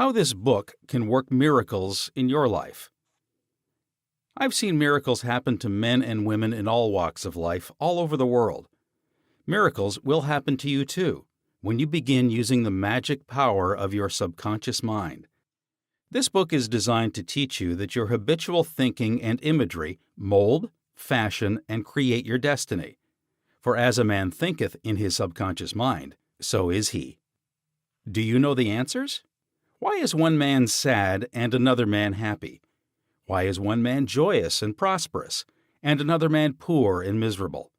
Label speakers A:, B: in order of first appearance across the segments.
A: How this book can work miracles in your life. I've seen miracles happen to men and women in all walks of life all over the world. Miracles will happen to you too when you begin using the magic power of your subconscious mind. This book is designed to teach you that your habitual thinking and imagery mold, fashion, and create your destiny. For as a man thinketh in his subconscious mind, so is he. Do you know the answers? Why is one man sad and another man happy? Why is one man joyous and prosperous, and another man poor and miserable?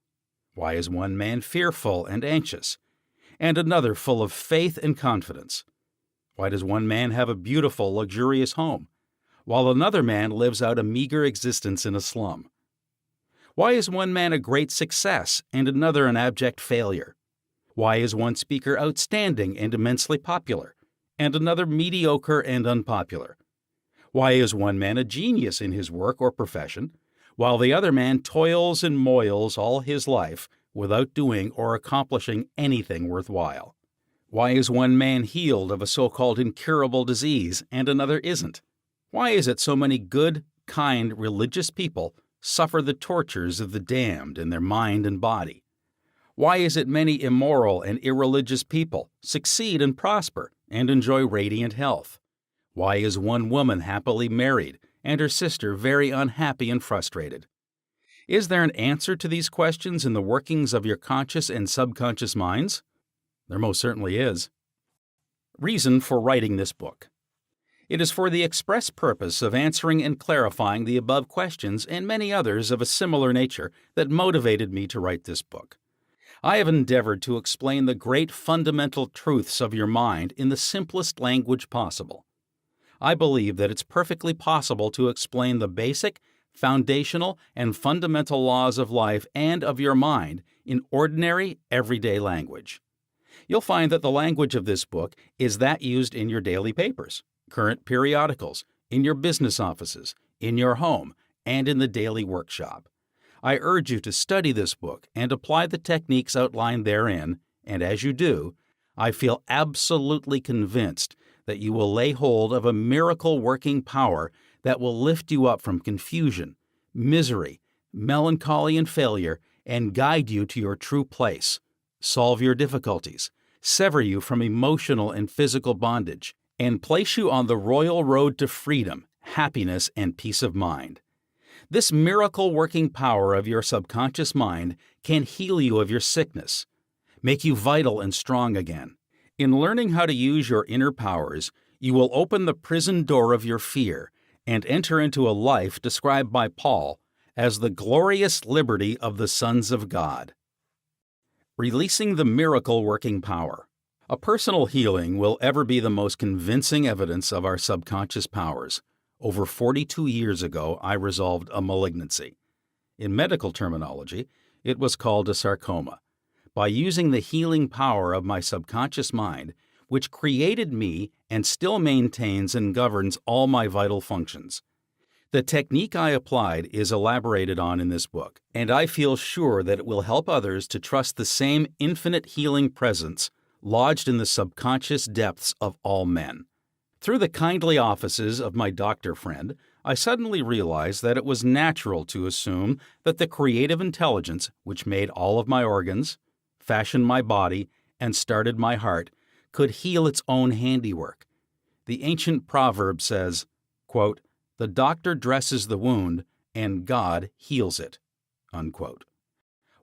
A: Why is one man fearful and anxious, and another full of faith and confidence? Why does one man have a beautiful, luxurious home, while another man lives out a meager existence in a slum? Why is one man a great success and another an abject failure? Why is one speaker outstanding and immensely popular, and another mediocre and unpopular? Why is one man a genius in his work or profession, while the other man toils and moils all his life without doing or accomplishing anything worthwhile? Why is one man healed of a so-called incurable disease and another isn't? Why is it so many good, kind, religious people suffer the tortures of the damned in their mind and body? Why is it many immoral and irreligious people succeed and prosper and enjoy radiant health? Why is one woman happily married and her sister very unhappy and frustrated? Is there an answer to these questions in the workings of your conscious and subconscious minds? There most certainly is. Reason for writing this book. It is for the express purpose of answering and clarifying the above questions and many others of a similar nature that motivated me to write this book. I have endeavored to explain the great fundamental truths of your mind in the simplest language possible. I believe that it's perfectly possible to explain the basic, foundational, and fundamental laws of life and of your mind in ordinary, everyday language. You'll find that the language of this book is that used in your daily papers, current periodicals, in your business offices, in your home, and in the daily workshop. I urge you to study this book and apply the techniques outlined therein, and as you do, I feel absolutely convinced that you will lay hold of a miracle-working power that will lift you up from confusion, misery, melancholy, and failure, and guide you to your true place, solve your difficulties, sever you from emotional and physical bondage, and place you on the royal road to freedom, happiness, and peace of mind. This miracle-working power of your subconscious mind can heal you of your sickness, make you vital and strong again. In learning how to use your inner powers, you will open the prison door of your fear and enter into a life described by Paul as the glorious liberty of the sons of God. Releasing the miracle-working power. A personal healing will ever be the most convincing evidence of our subconscious powers. Over 42 years ago, I resolved a malignancy. In medical terminology, it was called a sarcoma. By using the healing power of my subconscious mind, which created me and still maintains and governs all my vital functions. The technique I applied is elaborated on in this book, and I feel sure that it will help others to trust the same infinite healing presence lodged in the subconscious depths of all men. Through the kindly offices of my doctor friend, I suddenly realized that it was natural to assume that the creative intelligence which made all of my organs, fashioned my body, and started my heart, could heal its own handiwork. The ancient proverb says, quote, "The doctor dresses the wound, and God heals it." Unquote.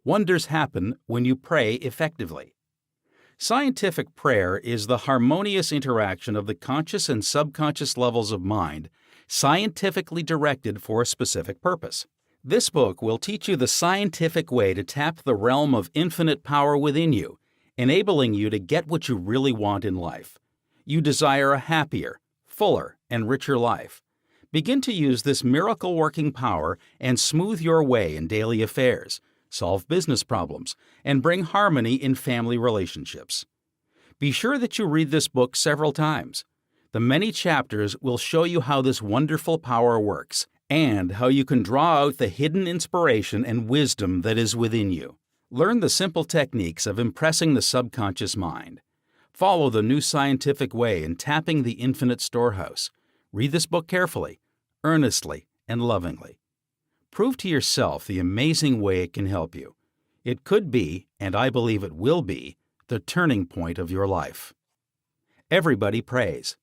A: Wonders happen when you pray effectively. Scientific prayer is the harmonious interaction of the conscious and subconscious levels of mind, scientifically directed for a specific purpose. This book will teach you the scientific way to tap the realm of infinite power within you, enabling you to get what you really want in life. You desire a happier, fuller, and richer life. Begin to use this miracle-working power and smooth your way in daily affairs, solve business problems, and bring harmony in family relationships. Be sure that you read this book several times. The many chapters will show you how this wonderful power works and how you can draw out the hidden inspiration and wisdom that is within you. Learn the simple techniques of impressing the subconscious mind. Follow the new scientific way in tapping the infinite storehouse. Read this book carefully, earnestly, and lovingly. Prove to yourself the amazing way it can help you. It could be, and I believe it will be, the turning point of your life. Everybody prays.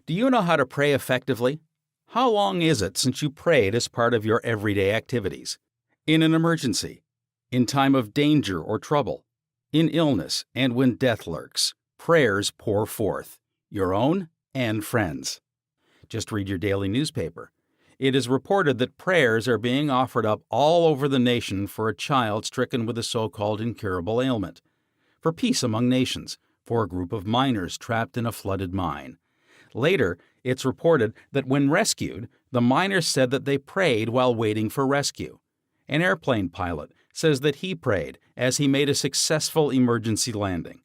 A: Do you know how to pray effectively? How long is it since you prayed as part of your everyday activities? In an emergency, in time of danger or trouble, in illness, and when death lurks, prayers pour forth, your own and friends. Just read your daily newspaper. It is reported that prayers are being offered up all over the nation for a child stricken with a so-called incurable ailment, for peace among nations, for a group of miners trapped in a flooded mine. Later, it's reported that when rescued, the miners said that they prayed while waiting for rescue. An airplane pilot says that he prayed as he made a successful emergency landing.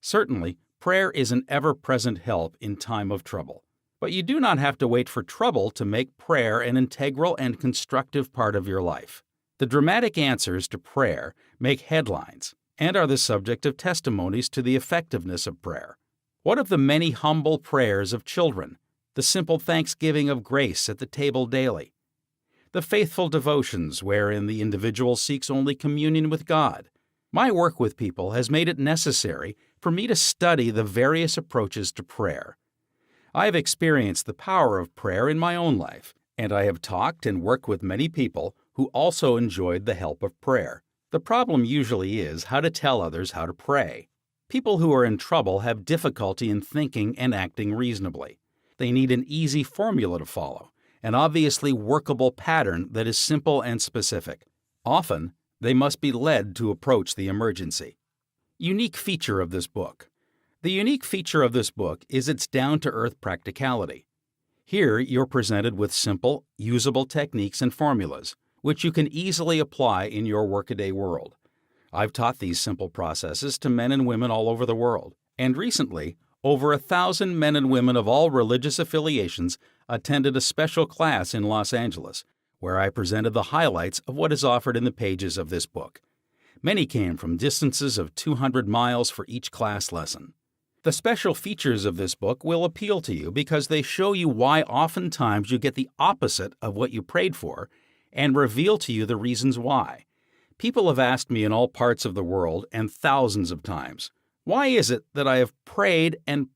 A: Certainly, prayer is an ever-present help in time of trouble. But you do not have to wait for trouble to make prayer an integral and constructive part of your life. The dramatic answers to prayer make headlines and are the subject of testimonies to the effectiveness of prayer. What of the many humble prayers of children, the simple thanksgiving of grace at the table daily, the faithful devotions wherein the individual seeks only communion with God? My work with people has made it necessary for me to study the various approaches to prayer. I have experienced the power of prayer in my own life, and I have talked and worked with many people who also enjoyed the help of prayer. The problem usually is how to tell others how to pray. People who are in trouble have difficulty in thinking and acting reasonably. They need an easy formula to follow, an obviously workable pattern that is simple and specific. Often, they must be led to approach the emergency. Unique feature of this book. The unique feature of this book is its down-to-earth practicality. Here, you're presented with simple, usable techniques and formulas, which you can easily apply in your workaday world. I've taught these simple processes to men and women all over the world, and recently, over 1,000 men and women of all religious affiliations attended a special class in Los Angeles, where I presented the highlights of what is offered in the pages of this book. Many came from distances of 200 miles for each class lesson. The special features of this book will appeal to you because they show you why oftentimes you get the opposite of what you prayed for and reveal to you the reasons why. People have asked me in all parts of the world and thousands of times, why is it that I have prayed and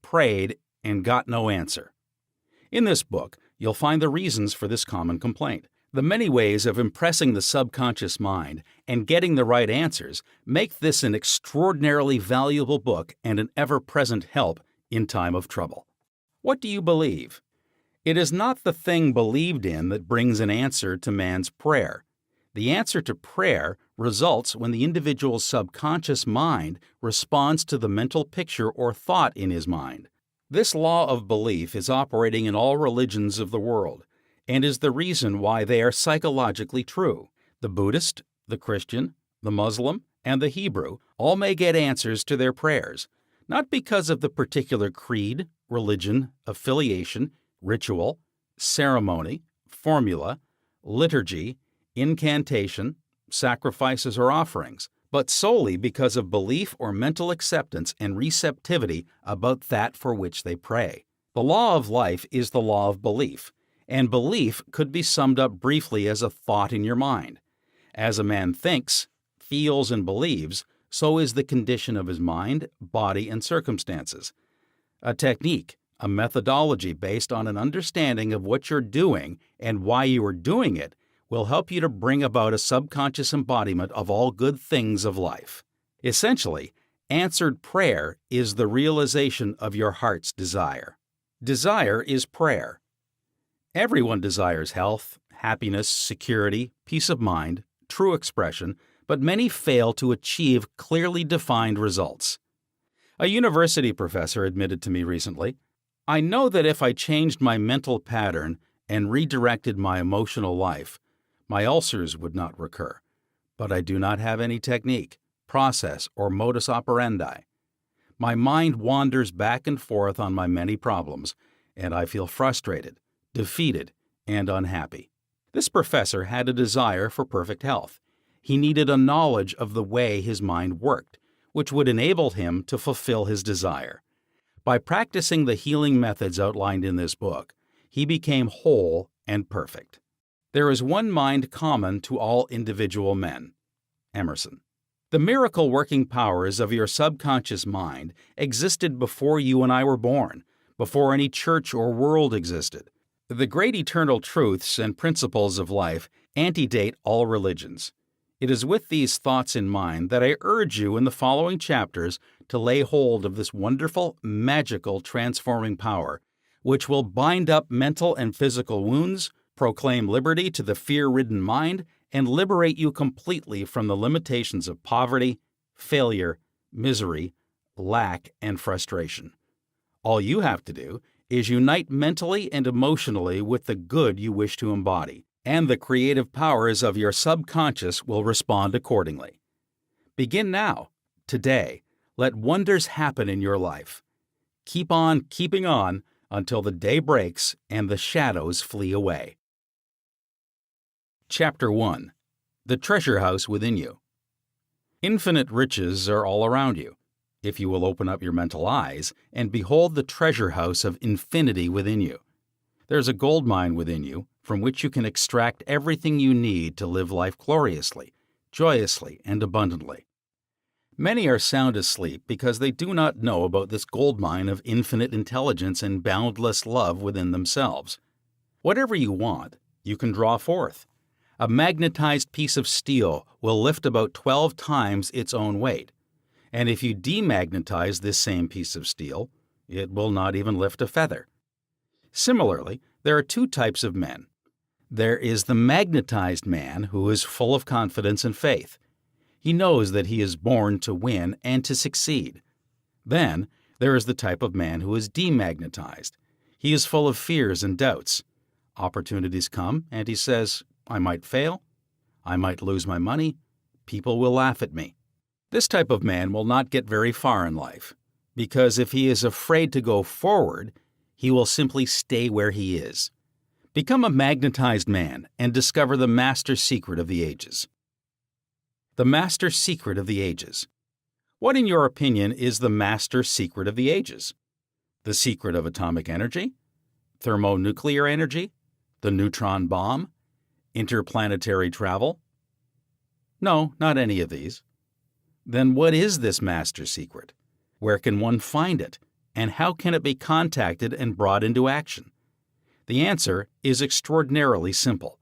A: got no answer? In this book, you'll find the reasons for this common complaint. The many ways of impressing the subconscious mind and getting the right answers make this an extraordinarily valuable book and an ever-present help in time of trouble. What do you believe? It is not the thing believed in that brings an answer to man's prayer. The answer to prayer results when the individual's subconscious mind responds to the mental picture or thought in his mind. This law of belief is operating in all religions of the world, and is the reason why they are psychologically true. The Buddhist, the Christian, the Muslim, and the Hebrew all may get answers to their prayers, not because of the particular creed, religion, affiliation, ritual, ceremony, formula, liturgy, incantation, sacrifices, or offerings, but solely because of belief or mental acceptance and receptivity about that for which they pray. The law of life is the law of belief, and belief could be summed up briefly as a thought in your mind. As a man thinks, feels, and believes, so is the condition of his mind, body, and circumstances. A technique, a methodology based on an understanding of what you're doing and why you are doing it, will help you to bring about a subconscious embodiment of all good things of life. Essentially, answered prayer is the realization of your heart's desire. Desire is prayer. Everyone desires health, happiness, security, peace of mind, true expression, but many fail to achieve clearly defined results. A university professor admitted to me recently, "I know that if I changed my mental pattern and redirected my emotional life, my ulcers would not recur, but I do not have any technique, process, or modus operandi. My mind wanders back and forth on my many problems, and I feel frustrated, defeated, and unhappy." This professor had a desire for perfect health. He needed a knowledge of the way his mind worked, which would enable him to fulfill his desire. By practicing the healing methods outlined in this book, he became whole and perfect. There is one mind common to all individual men. Emerson. The miracle-working powers of your subconscious mind existed before you and I were born, before any church or world existed. The great eternal truths and principles of life antedate all religions. It is with these thoughts in mind that I urge you in the following chapters to lay hold of this wonderful, magical, transforming power, which will bind up mental and physical wounds, proclaim liberty to the fear-ridden mind, and liberate you completely from the limitations of poverty, failure, misery, lack, and frustration. All you have to do is unite mentally and emotionally with the good you wish to embody, and the creative powers of your subconscious will respond accordingly. Begin now, today. Let wonders happen in your life. Keep on keeping on until the day breaks and the shadows flee away. Chapter 1. The Treasure House Within You. Infinite riches are all around you, if you will open up your mental eyes and behold the treasure house of infinity within you. There's a gold mine within you from which you can extract everything you need to live life gloriously, joyously, and abundantly. Many are sound asleep because they do not know about this gold mine of infinite intelligence and boundless love within themselves. Whatever you want, you can draw forth. A magnetized piece of steel will lift about 12 times its own weight, and if you demagnetize this same piece of steel, it will not even lift a feather. Similarly, there are two types of men. There is the magnetized man who is full of confidence and faith. He knows that he is born to win and to succeed. Then, there is the type of man who is demagnetized. He is full of fears and doubts. Opportunities come, and he says, I might fail, I might lose my money, people will laugh at me. This type of man will not get very far in life, because if he is afraid to go forward, he will simply stay where he is. Become a magnetized man and discover the master secret of the ages. The master secret of the ages. What, in your opinion, is the master secret of the ages? The secret of atomic energy? Thermonuclear energy? The neutron bomb? Interplanetary travel? No, not any of these. Then what is this master secret? Where can one find it? And how can it be contacted and brought into action? The answer is extraordinarily simple.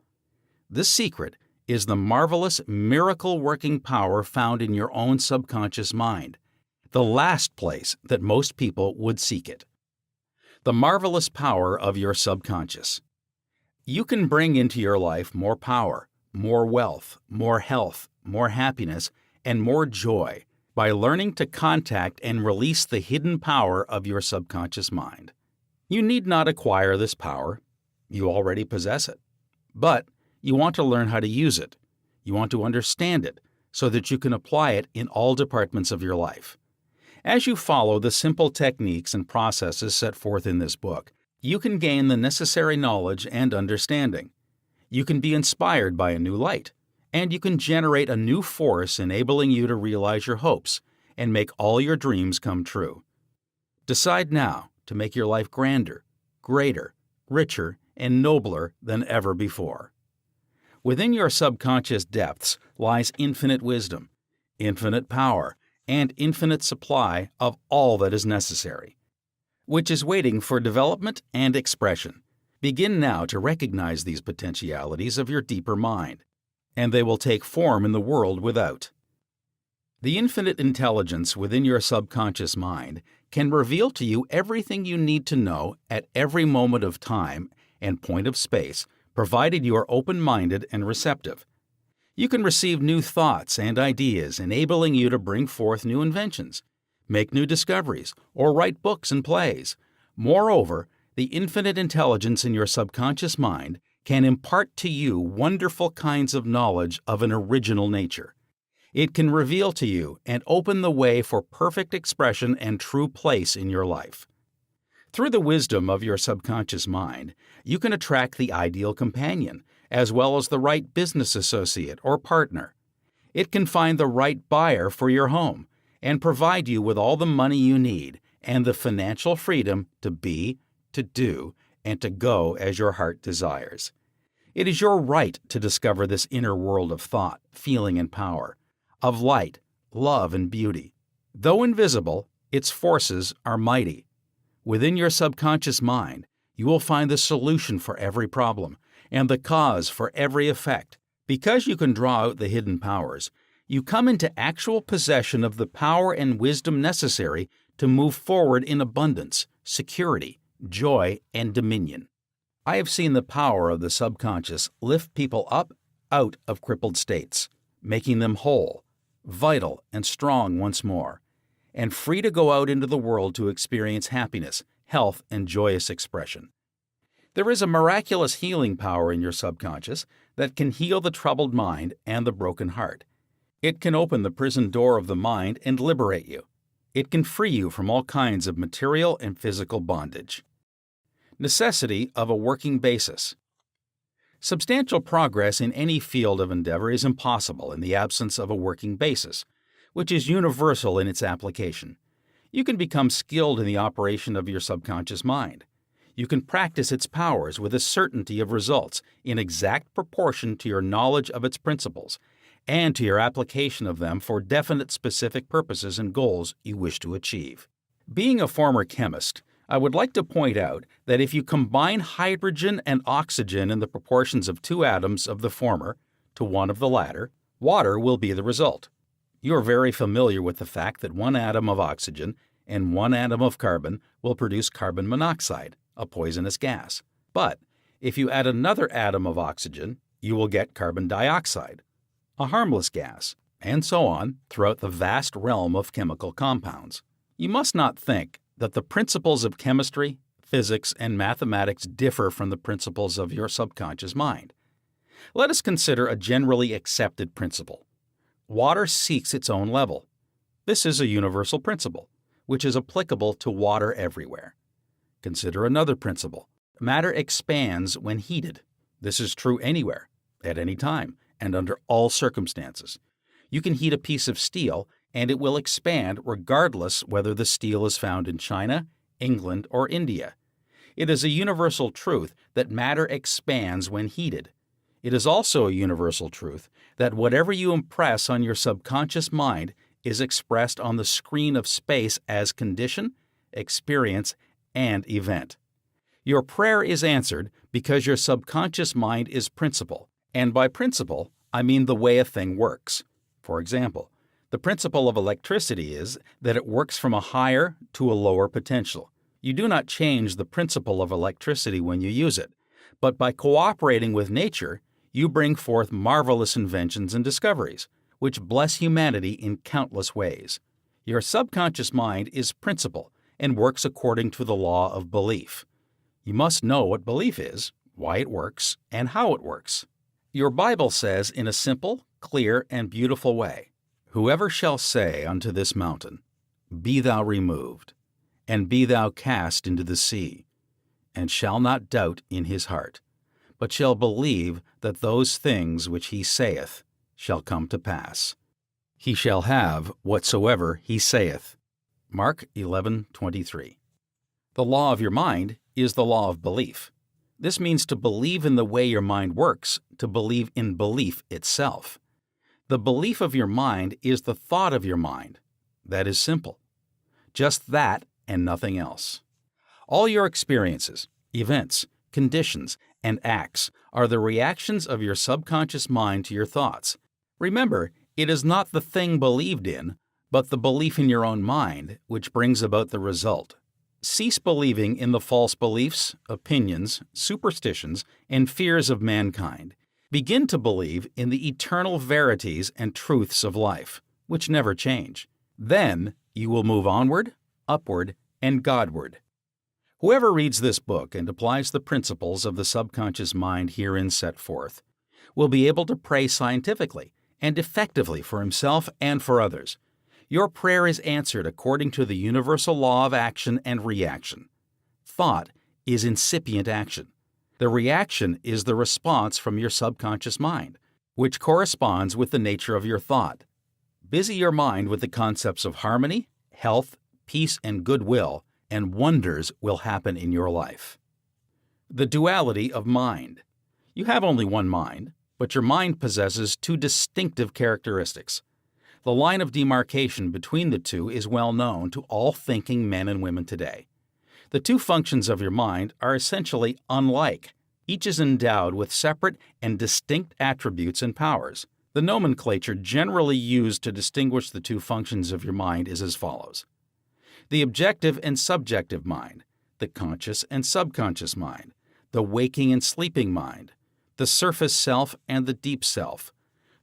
A: This secret is the marvelous miracle-working power found in your own subconscious mind, the last place that most people would seek it. The marvelous power of your subconscious. You can bring into your life more power, more wealth, more health, more happiness, and more joy by learning to contact and release the hidden power of your subconscious mind. You need not acquire this power. You already possess it. But you want to learn how to use it. You want to understand it so that you can apply it in all departments of your life. As you follow the simple techniques and processes set forth in this book, you can gain the necessary knowledge and understanding. You can be inspired by a new light, and you can generate a new force enabling you to realize your hopes and make all your dreams come true. Decide now to make your life grander, greater, richer, and nobler than ever before. Within your subconscious depths lies infinite wisdom, infinite power, and infinite supply of all that is necessary, which is waiting for development and expression. Begin now to recognize these potentialities of your deeper mind, and they will take form in the world without. The infinite intelligence within your subconscious mind can reveal to you everything you need to know at every moment of time and point of space, provided you are open-minded and receptive. You can receive new thoughts and ideas, enabling you to bring forth new inventions, make new discoveries, or write books and plays. Moreover, the infinite intelligence in your subconscious mind can impart to you wonderful kinds of knowledge of an original nature. It can reveal to you and open the way for perfect expression and true place in your life. Through the wisdom of your subconscious mind, you can attract the ideal companion, as well as the right business associate or partner. It can find the right buyer for your home, and provide you with all the money you need and the financial freedom to be, to do, and to go as your heart desires. It is your right to discover this inner world of thought, feeling, and power, of light, love, and beauty. Though invisible, its forces are mighty. Within your subconscious mind, you will find the solution for every problem and the cause for every effect. Because you can draw out the hidden powers, you come into actual possession of the power and wisdom necessary to move forward in abundance, security, joy, and dominion. I have seen the power of the subconscious lift people up out of crippled states, making them whole, vital, and strong once more, and free to go out into the world to experience happiness, health, and joyous expression. There is a miraculous healing power in your subconscious that can heal the troubled mind and the broken heart. It can open the prison door of the mind and liberate you. It can free you from all kinds of material and physical bondage. Necessity of a working basis. Substantial progress in any field of endeavor is impossible in the absence of a working basis, which is universal in its application. You can become skilled in the operation of your subconscious mind. You can practice its powers with a certainty of results in exact proportion to your knowledge of its principles and to your application of them for definite specific purposes and goals you wish to achieve. Being a former chemist, I would like to point out that if you combine hydrogen and oxygen in the proportions of 2 atoms of the former to 1 of the latter, water will be the result. You are very familiar with the fact that 1 atom of oxygen and 1 atom of carbon will produce carbon monoxide, a poisonous gas. But if you add another atom of oxygen, you will get carbon dioxide, a harmless gas, and so on throughout the vast realm of chemical compounds. You must not think that the principles of chemistry, physics, and mathematics differ from the principles of your subconscious mind. Let us consider a generally accepted principle. Water seeks its own level. This is a universal principle, which is applicable to water everywhere. Consider another principle. Matter expands when heated. This is true anywhere, at any time, and under all circumstances. You can heat a piece of steel, and it will expand regardless whether the steel is found in China, England, or India. It is a universal truth that matter expands when heated. It is also a universal truth that whatever you impress on your subconscious mind is expressed on the screen of space as condition, experience, and event. Your prayer is answered because your subconscious mind is principle, and by principle, I mean the way a thing works. For example, the principle of electricity is that it works from a higher to a lower potential. You do not change the principle of electricity when you use it, but by cooperating with nature, you bring forth marvelous inventions and discoveries, which bless humanity in countless ways. Your subconscious mind is principle and works according to the law of belief. You must know what belief is, why it works, and how it works. Your Bible says in a simple, clear, and beautiful way, "Whoever shall say unto this mountain, Be thou removed, and be thou cast into the sea, and shall not doubt in his heart, but shall believe that those things which he saith shall come to pass, he shall have whatsoever he saith." Mark 11:23. The law of your mind is the law of belief. This means to believe in the way your mind works, to believe in belief itself. The belief of your mind is the thought of your mind. That is simple. Just that and nothing else. All your experiences, events, conditions, and acts are the reactions of your subconscious mind to your thoughts. Remember, it is not the thing believed in, but the belief in your own mind which brings about the result. Cease believing in the false beliefs, opinions, superstitions, and fears of mankind. Begin to believe in the eternal verities and truths of life, which never change. Then you will move onward, upward, and Godward. Whoever reads this book and applies the principles of the subconscious mind herein set forth will be able to pray scientifically and effectively for himself and for others. Your prayer is answered according to the universal law of action and reaction. Thought is incipient action. The reaction is the response from your subconscious mind, which corresponds with the nature of your thought. Busy your mind with the concepts of harmony, health, peace, and goodwill, and wonders will happen in your life. The duality of mind. You have only one mind, but your mind possesses two distinctive characteristics. The line of demarcation between the two is well known to all thinking men and women today. The two functions of your mind are essentially unlike. Each is endowed with separate and distinct attributes and powers. The nomenclature generally used to distinguish the two functions of your mind is as follows: the objective and subjective mind, the conscious and subconscious mind, the waking and sleeping mind, the surface self and the deep self,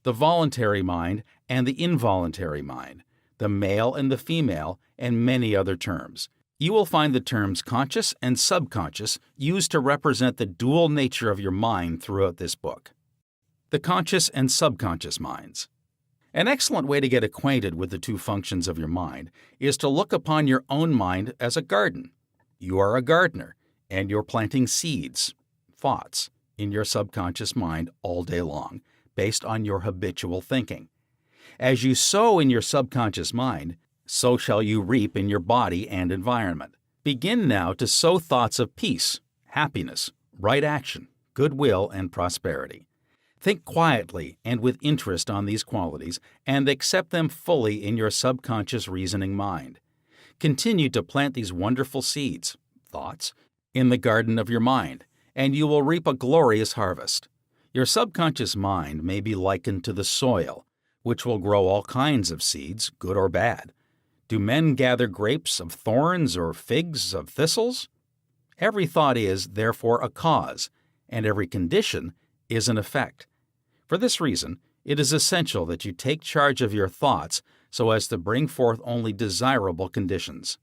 A: the voluntary mind and the involuntary mind, the male and the female, and many other terms. You will find the terms conscious and subconscious used to represent the dual nature of your mind throughout this book. The conscious and subconscious minds. An excellent way to get acquainted with the two functions of your mind is to look upon your own mind as a garden. You are a gardener, and you're planting seeds, thoughts, in your subconscious mind all day long, based on your habitual thinking. As you sow in your subconscious mind, so shall you reap in your body and environment. Begin now to sow thoughts of peace, happiness, right action, goodwill, and prosperity. Think quietly and with interest on these qualities and accept them fully in your subconscious reasoning mind. Continue to plant these wonderful seeds, thoughts, in the garden of your mind, and you will reap a glorious harvest. Your subconscious mind may be likened to the soil, which will grow all kinds of seeds, good or bad. Do men gather grapes of thorns or figs of thistles? Every thought is, therefore, a cause, and every condition is an effect. For this reason, it is essential that you take charge of your thoughts so as to bring forth only desirable conditions.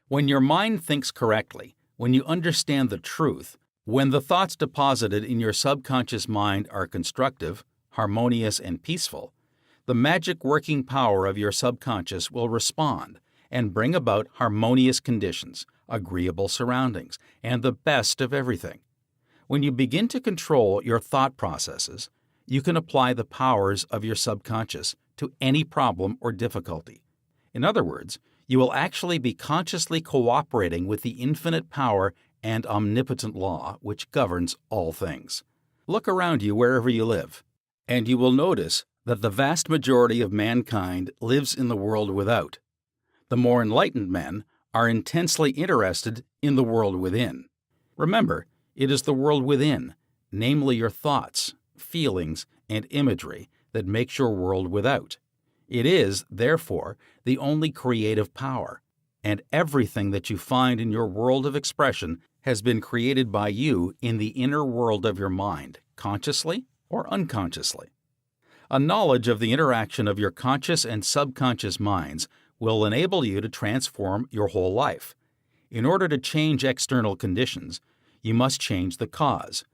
A: When your mind thinks correctly, when you understand the truth, when the thoughts deposited in your subconscious mind are constructive, harmonious, and peaceful, the magic working power of your subconscious will respond and bring about harmonious conditions, agreeable surroundings, and the best of everything. When you begin to control your thought processes, you can apply the powers of your subconscious to any problem or difficulty. In other words, you will actually be consciously cooperating with the infinite power and omnipotent law which governs all things. Look around you wherever you live, and you will notice that the vast majority of mankind lives in the world without. The more enlightened men are intensely interested in the world within. Remember, it is the world within, namely your thoughts, feelings, and imagery, that makes your world without. It is, therefore, the only creative power, and everything that you find in your world of expression has been created by you in the inner world of your mind, consciously or unconsciously. A knowledge of the interaction of your conscious and subconscious minds will enable you to transform your whole life. In order to change external conditions, you must change the cause.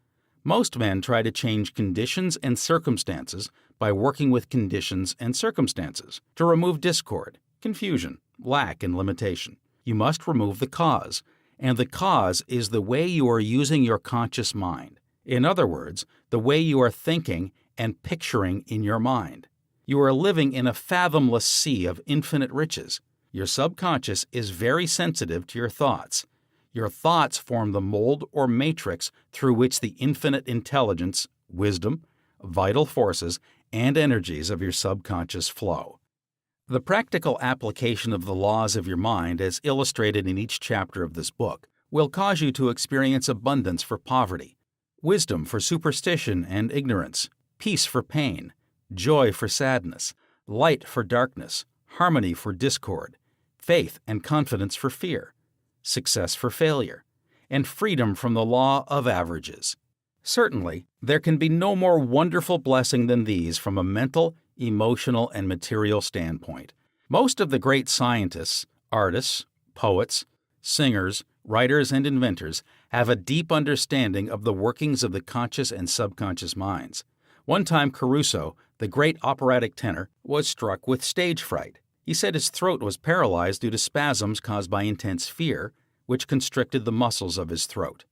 A: Most men try to change conditions and circumstances by working with conditions and circumstances to remove discord, confusion, lack, and limitation. You must remove the cause, and the cause is the way you are using your conscious mind. In other words, the way you are thinking and picturing in your mind. You are living in a fathomless sea of infinite riches. Your subconscious is very sensitive to your thoughts. Your thoughts form the mold or matrix through which the infinite intelligence, wisdom, vital forces, and energies of your subconscious flow. The practical application of the laws of your mind, as illustrated in each chapter of this book, will cause you to experience abundance for poverty, wisdom for superstition and ignorance, peace for pain, joy for sadness, light for darkness, harmony for discord, faith and confidence for fear, success for failure, and freedom from the law of averages. Certainly, there can be no more wonderful blessing than these from a mental, emotional, and material standpoint. Most of the great scientists, artists, poets, singers, writers, and inventors have a deep understanding of the workings of the conscious and subconscious minds. One time Caruso, the great operatic tenor, was struck with stage fright. He said his throat was paralyzed due to spasms caused by intense fear, which constricted the muscles of his throat.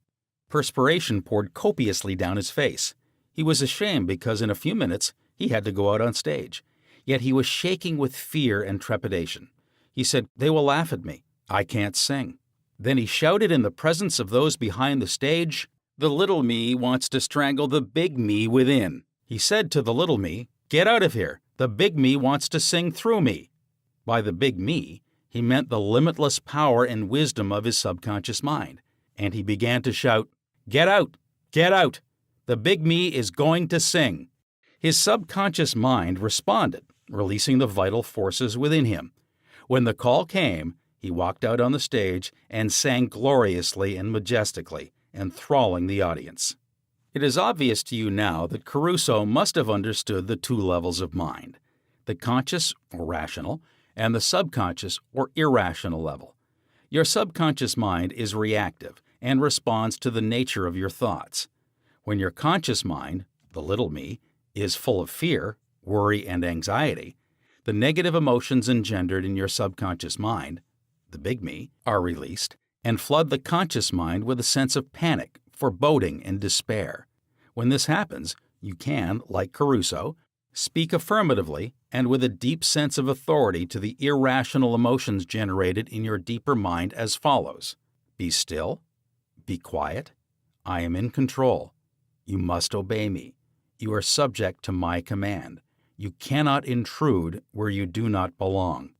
A: Perspiration poured copiously down his face. He was ashamed because in a few minutes he had to go out on stage. yet he was shaking with fear and trepidation. He said, "They will laugh at me. I can't sing." Then he shouted in the presence of those behind the stage, "The little me wants to strangle the big me within." He said to the little me, "Get out of here. The big me wants to sing through me." By the big me, he meant the limitless power and wisdom of his subconscious mind, and he began to shout, "Get out! Get out! The big me is going to sing." His subconscious mind responded, releasing the vital forces within him. When the call came, he walked out on the stage and sang gloriously and majestically, enthralling the audience. It is obvious to you now that Caruso must have understood the two levels of mind, the conscious or rational, and the subconscious or irrational level. Your subconscious mind is reactive and responds to the nature of your thoughts. When your conscious mind, the little me, is full of fear, worry, and anxiety, the negative emotions engendered in your subconscious mind, the big me, are released and flood the conscious mind with a sense of panic, foreboding, and despair. When this happens, you can, like Caruso, speak affirmatively and with a deep sense of authority to the irrational emotions generated in your deeper mind as follows: "Be still. Be quiet. I am in control. You must obey me. You are subject to my command. You cannot intrude where you do not belong."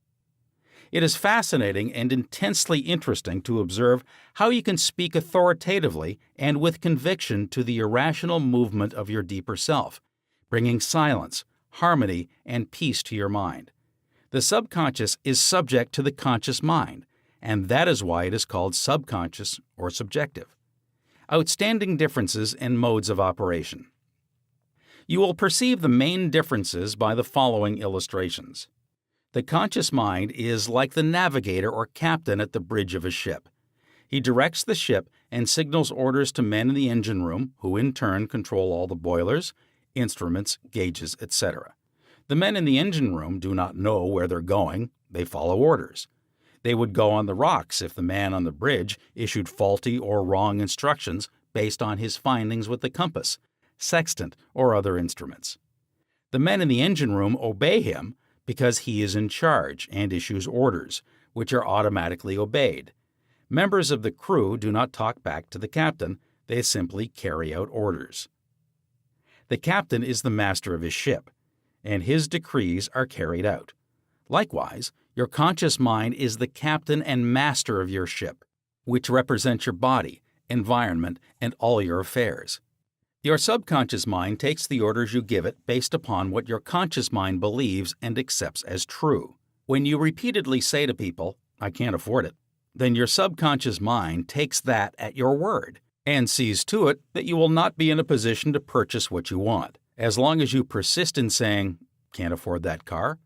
A: It is fascinating and intensely interesting to observe how you can speak authoritatively and with conviction to the irrational movement of your deeper self, bringing silence, harmony, and peace to your mind. The subconscious is subject to the conscious mind, and that is why it is called subconscious or subjective. Outstanding differences and modes of operation. You will perceive the main differences by the following illustrations. The conscious mind is like the navigator or captain at the bridge of a ship. He directs the ship and signals orders to men in the engine room, who in turn control all the boilers, instruments, gauges, etc. The men in the engine room do not know where they're going. They follow orders. They would go on the rocks if the man on the bridge issued faulty or wrong instructions based on his findings with the compass, sextant, or other instruments. The men in the engine room obey him because he is in charge and issues orders, which are automatically obeyed. Members of the crew do not talk back to the captain, they simply carry out orders. The captain is the master of his ship, and his decrees are carried out. Likewise, your conscious mind is the captain and master of your ship, which represents your body, environment, and all your affairs. Your subconscious mind takes the orders you give it based upon what your conscious mind believes and accepts as true. When you repeatedly say to people, "I can't afford it," then your subconscious mind takes that at your word and sees to it that you will not be in a position to purchase what you want. As long as you persist in saying, "Can't afford that car,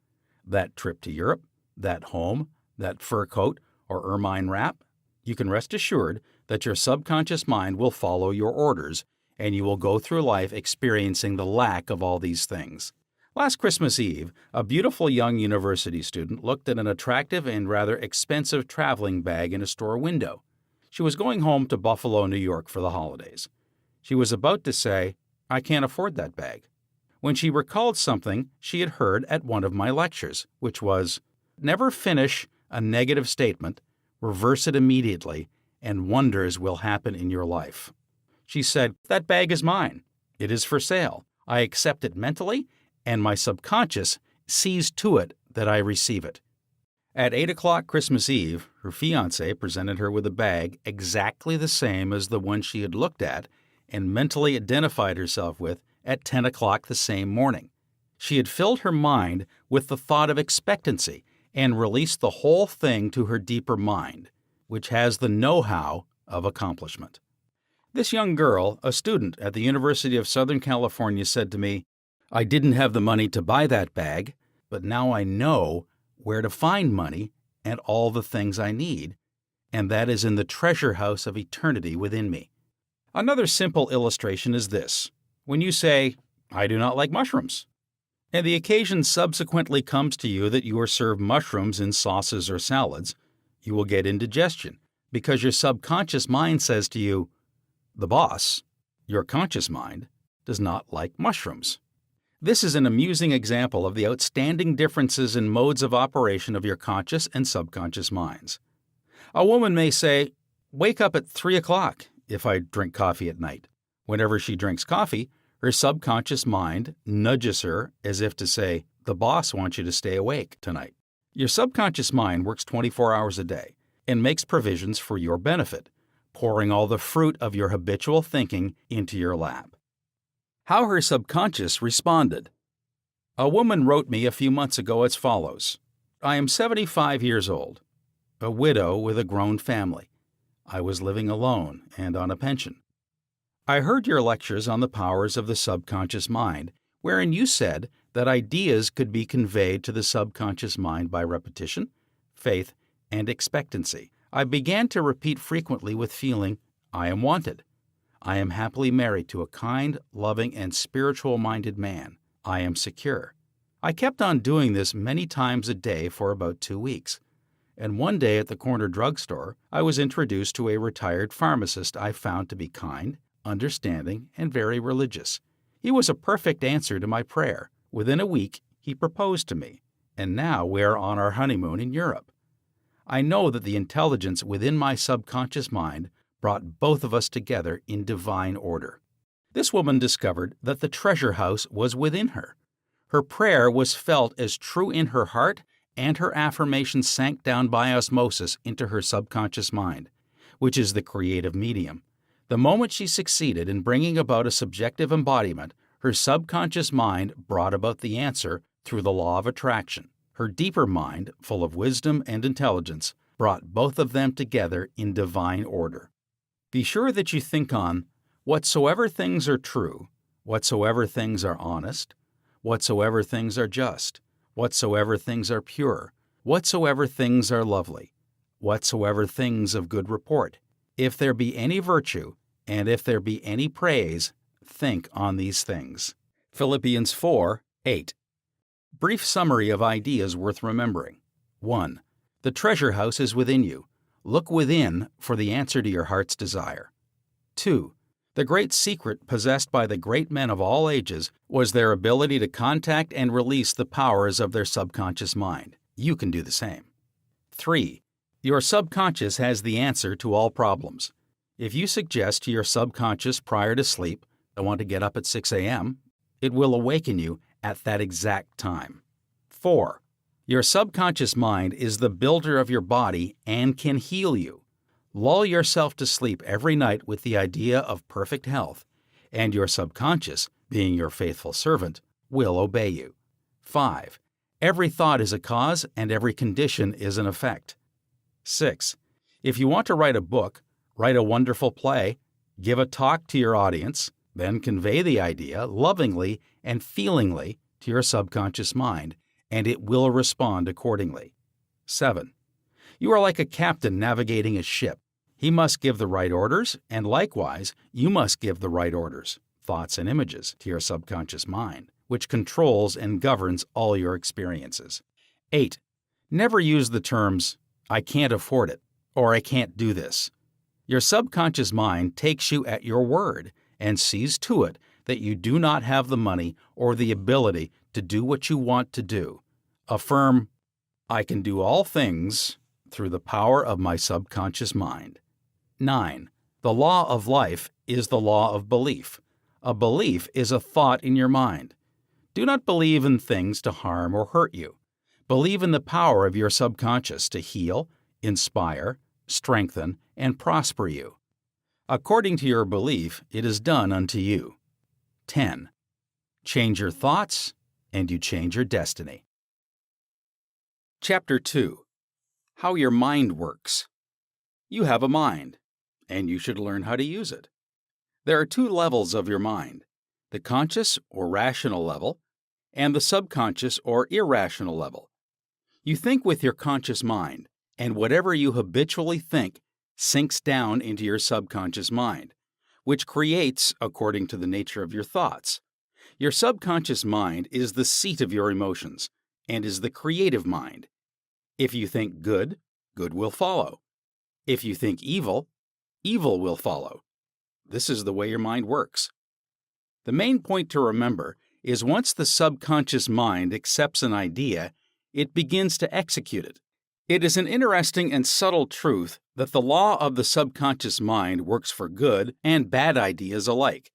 A: that trip to Europe, that home, that fur coat or ermine wrap," you can rest assured that your subconscious mind will follow your orders, and you will go through life experiencing the lack of all these things. Last Christmas Eve, a beautiful young university student looked at an attractive and rather expensive traveling bag in a store window. She was going home to Buffalo, New York for the holidays. She was about to say, "I can't afford that bag," when she recalled something she had heard at one of my lectures, which was, "Never finish a negative statement, reverse it immediately, and wonders will happen in your life." She said, "That bag is mine. It is for sale. I accept it mentally, and my subconscious sees to it that I receive it." At 8 o'clock Christmas Eve, her fiancé presented her with a bag exactly the same as the one she had looked at and mentally identified herself with at 10 o'clock the same morning. She had filled her mind with the thought of expectancy and released the whole thing to her deeper mind, which has the know-how of accomplishment. This young girl, a student at the University of Southern California, said to me, "I didn't have the money to buy that bag, but now I know where to find money and all the things I need, and that is in the treasure house of eternity within me." Another simple illustration is this. When you say, "I do not like mushrooms," and the occasion subsequently comes to you that you are served mushrooms in sauces or salads, you will get indigestion because your subconscious mind says to you, "The boss, your conscious mind, does not like mushrooms." This is an amusing example of the outstanding differences in modes of operation of your conscious and subconscious minds. A woman may say, "Wake up at 3 o'clock," if I drink coffee at night. Whenever she drinks coffee, her subconscious mind nudges her as if to say, "The boss wants you to stay awake tonight." Your subconscious mind works 24 hours a day and makes provisions for your benefit, pouring all the fruit of your habitual thinking into your lap. How her subconscious responded. A woman wrote me a few months ago as follows: "I am 75 years old, a widow with a grown family. I was living alone and on a pension. I heard your lectures on the powers of the subconscious mind, wherein you said that ideas could be conveyed to the subconscious mind by repetition, faith, and expectancy. I began to repeat frequently with feeling, 'I am wanted. I am happily married to a kind, loving, and spiritual-minded man. I am secure.' I kept on doing this many times a day for about 2 weeks, and one day at the corner drugstore I was introduced to a retired pharmacist I found to be kind, understanding, and very religious. He was a perfect answer to my prayer. Within a week he proposed to me, and now we are on our honeymoon in Europe. I know that the intelligence within my subconscious mind brought both of us together in divine order." This woman discovered that the treasure house was within her. Her prayer was felt as true in her heart, and her affirmation sank down by osmosis into her subconscious mind, which is the creative medium. The moment she succeeded in bringing about a subjective embodiment, her subconscious mind brought about the answer through the law of attraction. Her deeper mind, full of wisdom and intelligence, brought both of them together in divine order. Be sure that you think on whatsoever things are true, whatsoever things are honest, whatsoever things are just, whatsoever things are pure, whatsoever things are lovely, whatsoever things of good report. If there be any virtue, and if there be any praise, think on these things. Philippians 4:8. Brief summary of ideas worth remembering. 1. The treasure house is within you. Look within for the answer to your heart's desire. 2. The great secret possessed by the great men of all ages was their ability to contact and release the powers of their subconscious mind. You can do the same. 3. Your subconscious has the answer to all problems. If you suggest to your subconscious prior to sleep, "I want to get up at 6 a.m., it will awaken you at that exact time. 4. Your subconscious mind is the builder of your body and can heal you. Lull yourself to sleep every night with the idea of perfect health, and your subconscious, being your faithful servant, will obey you. 5. Every thought is a cause and every condition is an effect. 6. If you want to write a book, write a wonderful play, give a talk to your audience, then convey the idea lovingly and feelingly to your subconscious mind, and it will respond accordingly. 7. You are like a captain navigating a ship. He must give the right orders, and likewise, you must give the right orders, thoughts and images, to your subconscious mind, which controls and governs all your experiences. 8. Never use the terms, "I can't afford it," or "I can't do this." Your subconscious mind takes you at your word and sees to it that you do not have the money or the ability to do what you want to do. Affirm, "I can do all things through the power of my subconscious mind." 9. The law of life is the law of belief. A belief is a thought in your mind. Do not believe in things to harm or hurt you. Believe in the power of your subconscious to heal, inspire, strengthen, and prosper you. According to your belief, it is done unto you. 10. Change your thoughts, and you change your destiny. Chapter 2. How your mind works. You have a mind, and you should learn how to use it. There are 2 levels of your mind, the conscious or rational level, and the subconscious or irrational level. You think with your conscious mind, and whatever you habitually think sinks down into your subconscious mind, which creates according to the nature of your thoughts. Your subconscious mind is the seat of your emotions, and is the creative mind. If you think good, good will follow. If you think evil, evil will follow. This is the way your mind works. The main point to remember is once the subconscious mind accepts an idea, it begins to execute it. It is an interesting and subtle truth that the law of the subconscious mind works for good and bad ideas alike.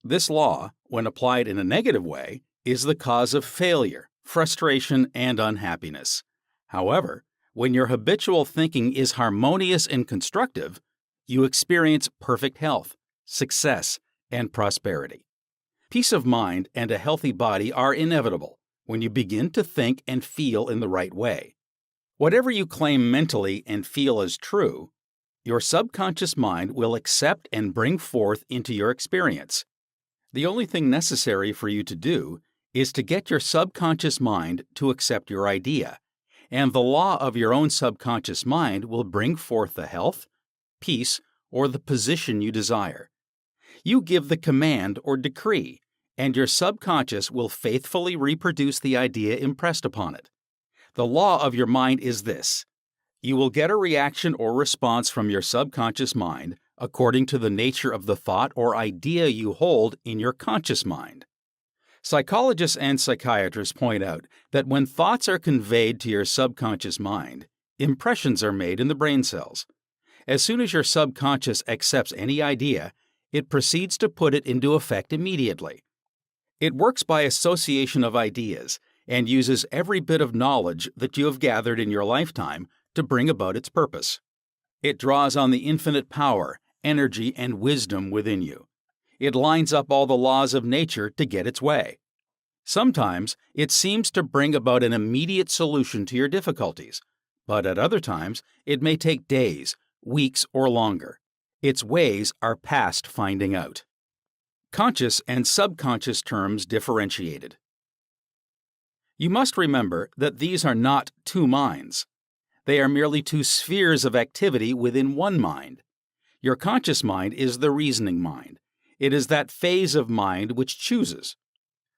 A: This law, when applied in a negative way, is the cause of failure, frustration, and unhappiness. However, when your habitual thinking is harmonious and constructive, you experience perfect health, success, and prosperity. Peace of mind and a healthy body are inevitable when you begin to think and feel in the right way. Whatever you claim mentally and feel as true, your subconscious mind will accept and bring forth into your experience. The only thing necessary for you to do is to get your subconscious mind to accept your idea, and the law of your own subconscious mind will bring forth the health, peace, or the position you desire. You give the command or decree, and your subconscious will faithfully reproduce the idea impressed upon it. The law of your mind is this: you will get a reaction or response from your subconscious mind according to the nature of the thought or idea you hold in your conscious mind. Psychologists and psychiatrists point out that when thoughts are conveyed to your subconscious mind, impressions are made in the brain cells. As soon as your subconscious accepts any idea, it proceeds to put it into effect immediately. It works by association of ideas and uses every bit of knowledge that you have gathered in your lifetime to bring about its purpose. It draws on the infinite power, energy, and wisdom within you. It lines up all the laws of nature to get its way. Sometimes it seems to bring about an immediate solution to your difficulties, but at other times it may take days, weeks, or longer. Its ways are past finding out. Conscious and subconscious terms differentiated. You must remember that these are not two minds. They are merely two spheres of activity within one mind. Your conscious mind is the reasoning mind. It is that phase of mind which chooses.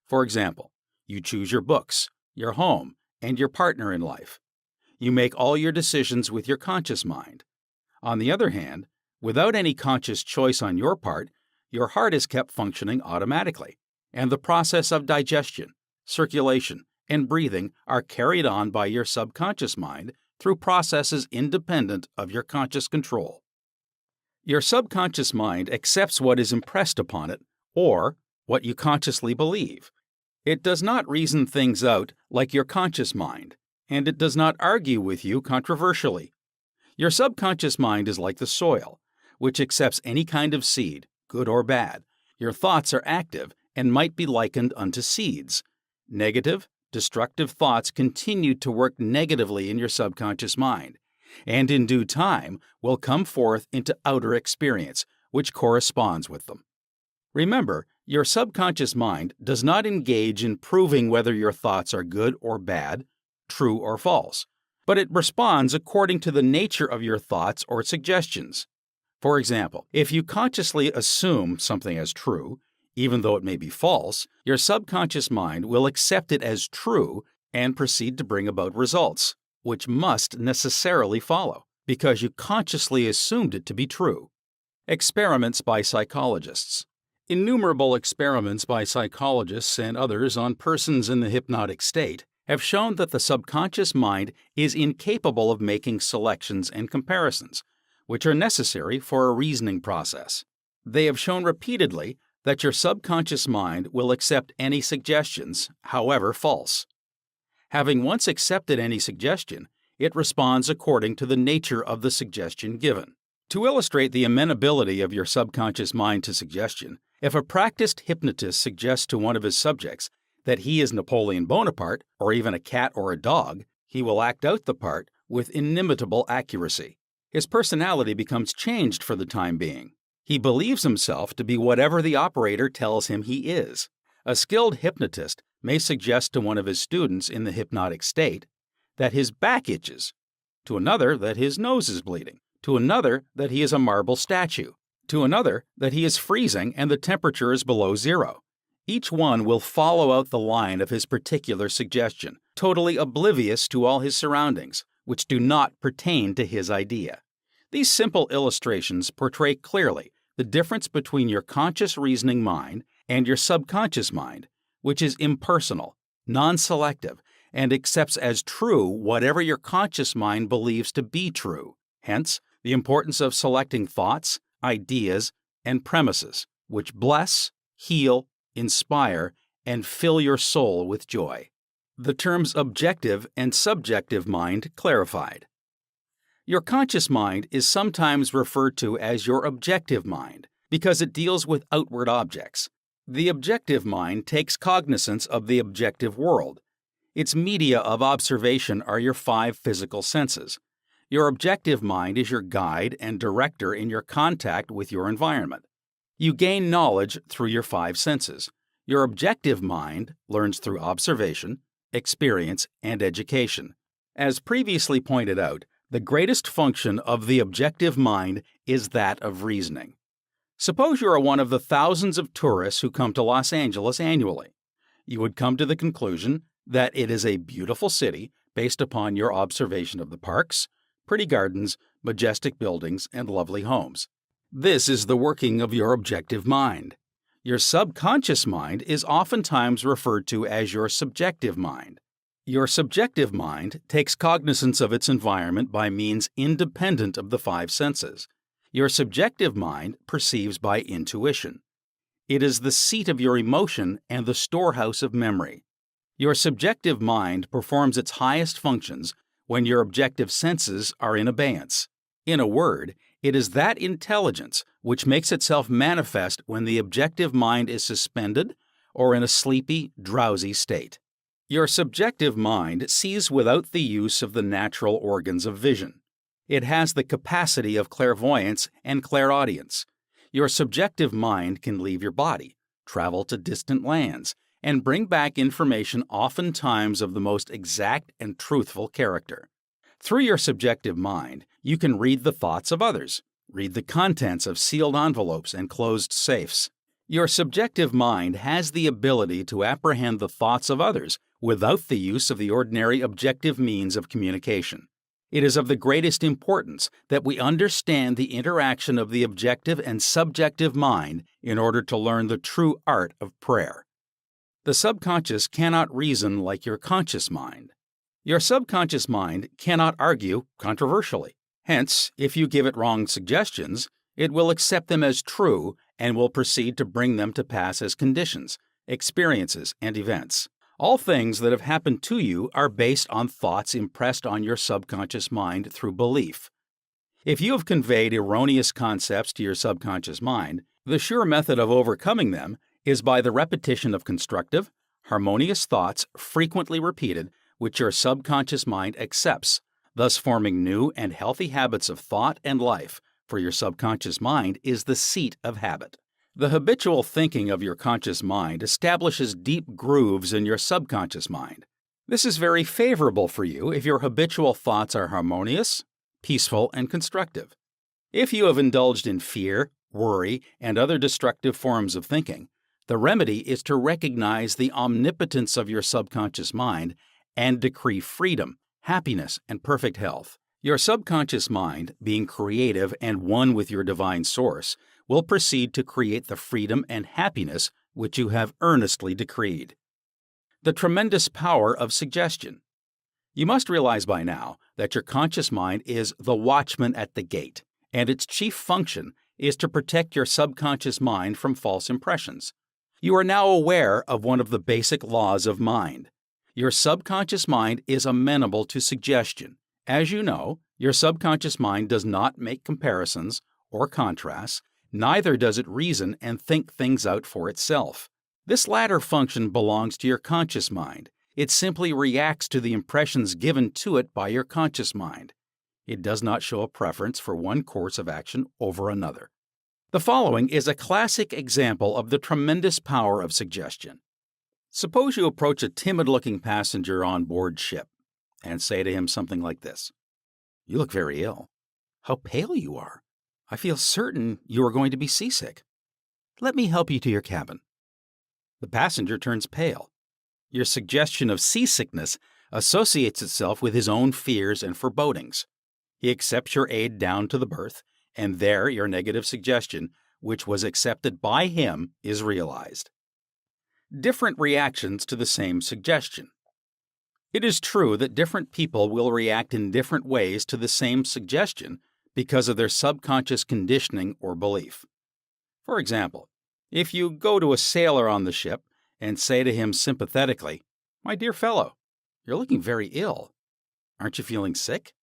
A: For example, you choose your books, your home, and your partner in life. You make all your decisions with your conscious mind. On the other hand, without any conscious choice on your part, your heart is kept functioning automatically, and the process of digestion, circulation, and breathing are carried on by your subconscious mind through processes independent of your conscious control. Your subconscious mind accepts what is impressed upon it, or what you consciously believe. It does not reason things out like your conscious mind, and it does not argue with you controversially. Your subconscious mind is like the soil, which accepts any kind of seed, good or bad. Your thoughts are active and might be likened unto seeds. Negative, destructive thoughts continue to work negatively in your subconscious mind, and in due time will come forth into outer experience, which corresponds with them. Remember, your subconscious mind does not engage in proving whether your thoughts are good or bad, true or false, but it responds according to the nature of your thoughts or suggestions. For example, if you consciously assume something as true, even though it may be false, your subconscious mind will accept it as true and proceed to bring about results, which must necessarily follow, because you consciously assumed it to be true. Experiments by psychologists. Innumerable experiments by psychologists and others on persons in the hypnotic state have shown that the subconscious mind is incapable of making selections and comparisons, which are necessary for a reasoning process. They have shown repeatedly that your subconscious mind will accept any suggestions, however false. Having once accepted any suggestion, it responds according to the nature of the suggestion given. To illustrate the amenability of your subconscious mind to suggestion, if a practiced hypnotist suggests to one of his subjects that he is Napoleon Bonaparte, or even a cat or a dog, he will act out the part with inimitable accuracy. His personality becomes changed for the time being. He believes himself to be whatever the operator tells him he is. A skilled hypnotist may suggest to one of his students in the hypnotic state that his back itches, to another that his nose is bleeding, to another that he is a marble statue, to another that he is freezing and the temperature is below zero. Each one will follow out the line of his particular suggestion, totally oblivious to all his surroundings, which do not pertain to his idea. These simple illustrations portray clearly the difference between your conscious reasoning mind and your subconscious mind, which is impersonal, non-selective, and accepts as true whatever your conscious mind believes to be true. Hence, the importance of selecting thoughts, ideas, and premises which bless, heal, inspire, and fill your soul with joy. The terms objective and subjective mind clarified. Your conscious mind is sometimes referred to as your objective mind because it deals with outward objects. The objective mind takes cognizance of the objective world. Its media of observation are your 5 physical senses. Your objective mind is your guide and director in your contact with your environment. You gain knowledge through your 5 senses. Your objective mind learns through observation, experience, and education. As previously pointed out, the greatest function of the objective mind is that of reasoning. Suppose you are one of the thousands of tourists who come to Los Angeles annually. You would come to the conclusion that it is a beautiful city based upon your observation of the parks, pretty gardens, majestic buildings, and lovely homes. This is the working of your objective mind. Your subconscious mind is oftentimes referred to as your subjective mind. Your subjective mind takes cognizance of its environment by means independent of the 5 senses. Your subjective mind perceives by intuition. It is the seat of your emotion and the storehouse of memory. Your subjective mind performs its highest functions when your objective senses are in abeyance. In a word, it is that intelligence which makes itself manifest when the objective mind is suspended or in a sleepy, drowsy state. Your subjective mind sees without the use of the natural organs of vision. It has the capacity of clairvoyance and clairaudience. Your subjective mind can leave your body, travel to distant lands, and bring back information oftentimes of the most exact and truthful character. Through your subjective mind, you can read the thoughts of others, read the contents of sealed envelopes and closed safes. Your subjective mind has the ability to apprehend the thoughts of others without the use of the ordinary objective means of communication. It is of the greatest importance that we understand the interaction of the objective and subjective mind in order to learn the true art of prayer. The subconscious cannot reason like your conscious mind. Your subconscious mind cannot argue controversially. Hence, if you give it wrong suggestions, it will accept them as true and will proceed to bring them to pass as conditions, experiences, and events. All things that have happened to you are based on thoughts impressed on your subconscious mind through belief. If you have conveyed erroneous concepts to your subconscious mind, the sure method of overcoming them is by the repetition of constructive, harmonious thoughts frequently repeated, which your subconscious mind accepts, thus forming new and healthy habits of thought and life, for your subconscious mind is the seat of habit. The habitual thinking of your conscious mind establishes deep grooves in your subconscious mind. This is very favorable for you if your habitual thoughts are harmonious, peaceful, and constructive. If you have indulged in fear, worry, and other destructive forms of thinking, the remedy is to recognize the omnipotence of your subconscious mind and decree freedom, happiness, and perfect health. Your subconscious mind, being creative and one with your divine source, will proceed to create the freedom and happiness which you have earnestly decreed. The tremendous power of suggestion. You must realize by now that your conscious mind is the watchman at the gate, and its chief function is to protect your subconscious mind from false impressions. You are now aware of one of the basic laws of mind. Your subconscious mind is amenable to suggestion. As you know, your subconscious mind does not make comparisons or contrasts, neither does it reason and think things out for itself. This latter function belongs to your conscious mind. It simply reacts to the impressions given to it by your conscious mind. It does not show a preference for one course of action over another. The following is a classic example of the tremendous power of suggestion. Suppose you approach a timid-looking passenger on board ship and say to him something like this: "You look very ill. How pale you are. I feel certain you are going to be seasick. Let me help you to your cabin." The passenger turns pale. Your suggestion of seasickness associates itself with his own fears and forebodings. He accepts your aid down to the berth, and there your negative suggestion, which was accepted by him, is realized. Different reactions to the same suggestion. It is true that different people will react in different ways to the same suggestion because of their subconscious conditioning or belief. For example, if you go to a sailor on the ship and say to him sympathetically, "My dear fellow, you're looking very ill. Aren't you feeling sick?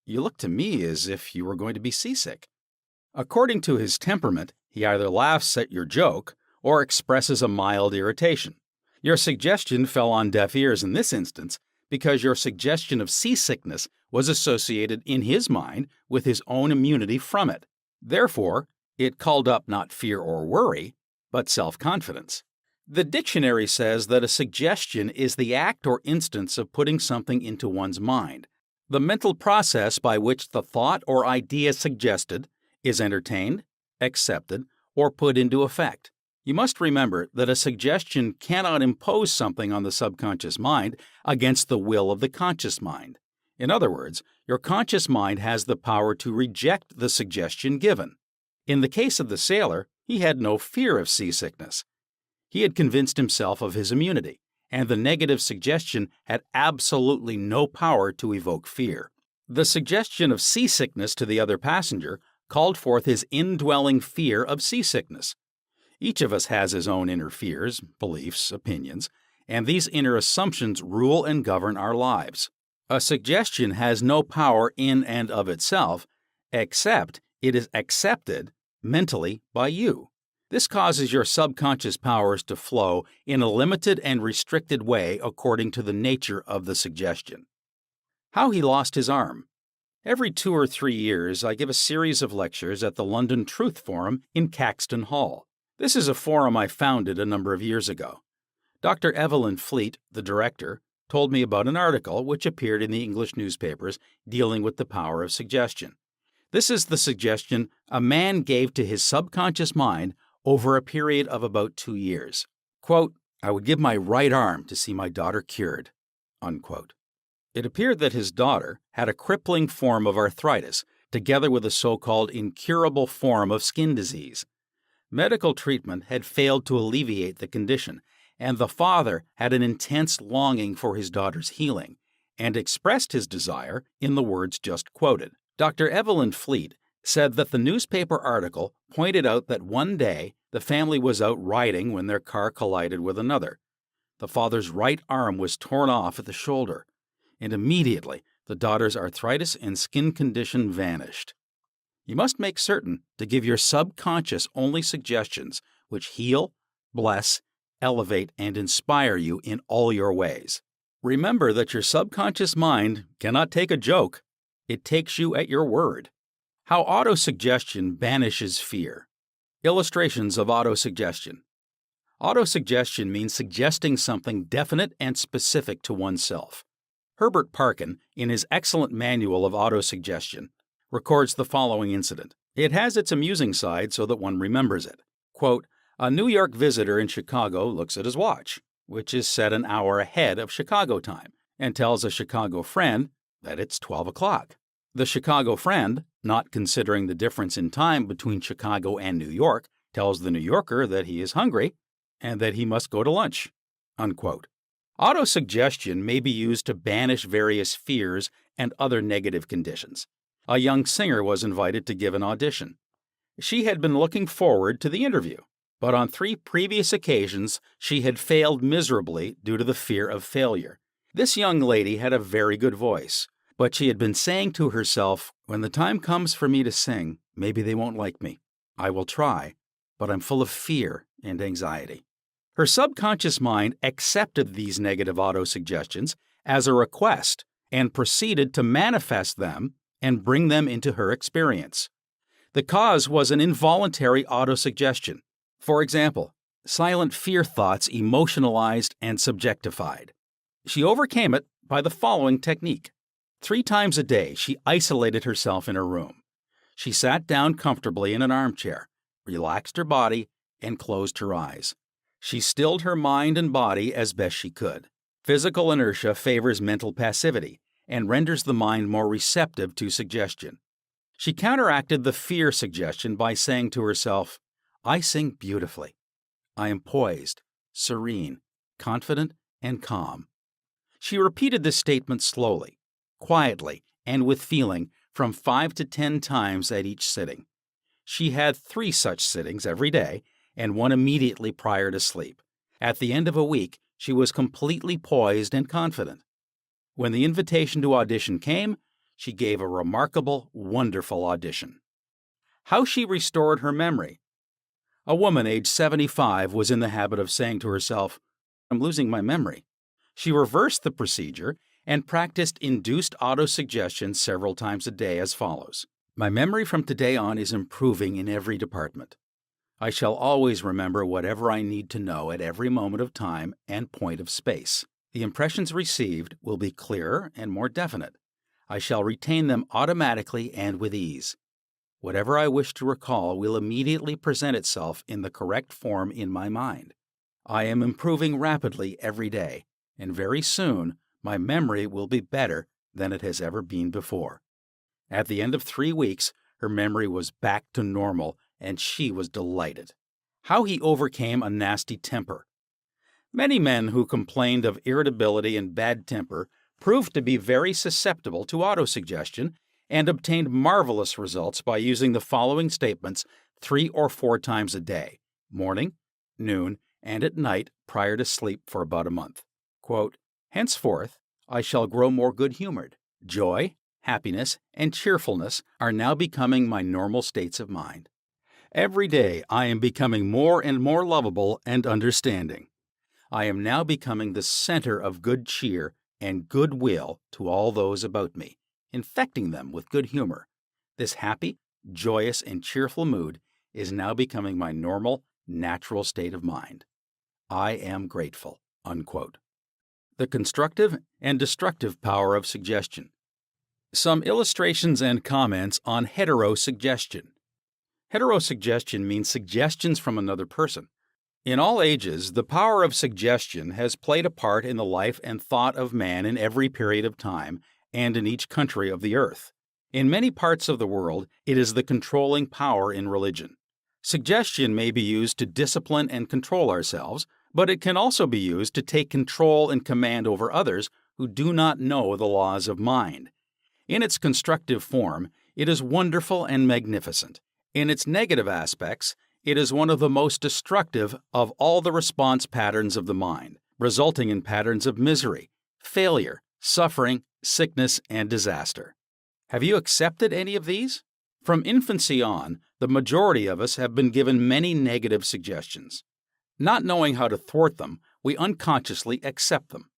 A: You look to me as if you were going to be seasick." According to his temperament, he either laughs at your joke or expresses a mild irritation. Your suggestion fell on deaf ears in this instance because your suggestion of seasickness was associated in his mind with his own immunity from it. Therefore, it called up not fear or worry, but self-confidence. The dictionary says that a suggestion is the act or instance of putting something into one's mind, the mental process by which the thought or idea suggested is entertained, accepted, or put into effect. You must remember that a suggestion cannot impose something on the subconscious mind against the will of the conscious mind. In other words, your conscious mind has the power to reject the suggestion given. In the case of the sailor, he had no fear of seasickness. He had convinced himself of his immunity, and the negative suggestion had absolutely no power to evoke fear. The suggestion of seasickness to the other passenger called forth his indwelling fear of seasickness. Each of us has his own inner fears, beliefs, opinions, and these inner assumptions rule and govern our lives. A suggestion has no power in and of itself, except it is accepted mentally by you. This causes your subconscious powers to flow in a limited and restricted way according to the nature of the suggestion. How he lost his arm. Every 2 or 3 years, I give a series of lectures at the London Truth Forum in Caxton Hall. This is a forum I founded a number of years ago. Dr. Evelyn Fleet, the director, told me about an article which appeared in the English newspapers dealing with the power of suggestion. This is the suggestion a man gave to his subconscious mind over a period of about 2 years. Quote, "I would give my right arm to see my daughter cured." Unquote. It appeared that his daughter had a crippling form of arthritis, together with a so-called incurable form of skin disease. Medical treatment had failed to alleviate the condition, and the father had an intense longing for his daughter's healing, and expressed his desire in the words just quoted. Dr. Evelyn Fleet said that the newspaper article pointed out that one day the family was out riding when their car collided with another. The father's right arm was torn off at the shoulder, and immediately the daughter's arthritis and skin condition vanished. You must make certain to give your subconscious only suggestions which heal, bless, elevate, and inspire you in all your ways. Remember that your subconscious mind cannot take a joke. It takes you at your word. How autosuggestion banishes fear. Illustrations of autosuggestion. Autosuggestion means suggesting something definite and specific to oneself. Herbert Parkin, in his excellent manual of autosuggestion, records the following incident. It has its amusing side so that one remembers it. Quote, "A New York visitor in Chicago looks at his watch, which is set an hour ahead of Chicago time, and tells a Chicago friend that it's 12 o'clock. The Chicago friend, not considering the difference in time between Chicago and New York, tells the New Yorker that he is hungry and that he must go to lunch." Unquote. Autosuggestion may be used to banish various fears and other negative conditions. A young singer was invited to give an audition. She had been looking forward to the interview, but on 3 previous occasions she had failed miserably due to the fear of failure. This young lady had a very good voice, but she had been saying to herself, "When the time comes for me to sing, maybe they won't like me. I will try, but I'm full of fear and anxiety." Her subconscious mind accepted these negative autosuggestions as a request and proceeded to manifest them and bring them into her experience. The cause was an involuntary autosuggestion. For example, silent fear thoughts emotionalized and subjectified. She overcame it by the following technique. 3 times a day, she isolated herself in her room. She sat down comfortably in an armchair, relaxed her body, and closed her eyes. She stilled her mind and body as best she could. Physical inertia favors mental passivity and renders the mind more receptive to suggestion. She counteracted the fear suggestion by saying to herself, "I sing beautifully. I am poised. serene, confident, and calm. She repeated this statement slowly, quietly, and with feeling from 5 to 10 times at each sitting. She had 3 such sittings every day and one immediately prior to sleep. At the end of a week, she was completely poised and confident. When the invitation to audition came, she gave a remarkable, wonderful audition. How she restored her memory. A woman aged 75 was in the habit of saying to herself, "I'm losing my memory." She reversed the procedure and practiced induced autosuggestion several times a day as follows. "My memory from today on is improving in every department. I shall always remember whatever I need to know at every moment of time and point of space. The impressions received will be clearer and more definite. I shall retain them automatically and with ease. Whatever I wish to recall will immediately present itself in the correct form in my mind. I am improving rapidly every day, and very soon my memory will be better than it has ever been before." At the end of 3 weeks, her memory was back to normal, and she was delighted. How he overcame a nasty temper. Many men who complained of irritability and bad temper proved to be very susceptible to autosuggestion and obtained marvelous results by using the following statements 3 or 4 times a day, morning, noon, and at night prior to sleep for about a month. Quote, "Henceforth, I shall grow more good-humored. Joy, happiness, and cheerfulness are now becoming my normal states of mind. Every day I am becoming more and more lovable and understanding. I am now becoming the center of good cheer and goodwill to all those about me, infecting them with good humor. This happy, joyous, and cheerful mood is now becoming my normal, natural state of mind. I am grateful." Unquote. The constructive and destructive power of suggestion. Some illustrations and comments on heterosuggestion. Heterosuggestion means suggestions from another person. In all ages, the power of suggestion has played a part in the life and thought of man in every period of time and in each country of the earth. In many parts of the world, it is the controlling power in religion. Suggestion may be used to discipline and control ourselves, but it can also be used to take control and command over others who do not know the laws of mind. In its constructive form, it is wonderful and magnificent. In its negative aspects, it is one of the most destructive of all the response patterns of the mind, resulting in patterns of misery, failure, suffering, sickness, and disaster. Have you accepted any of these? From infancy on, the majority of us have been given many negative suggestions. Not knowing how to thwart them, we unconsciously accept them.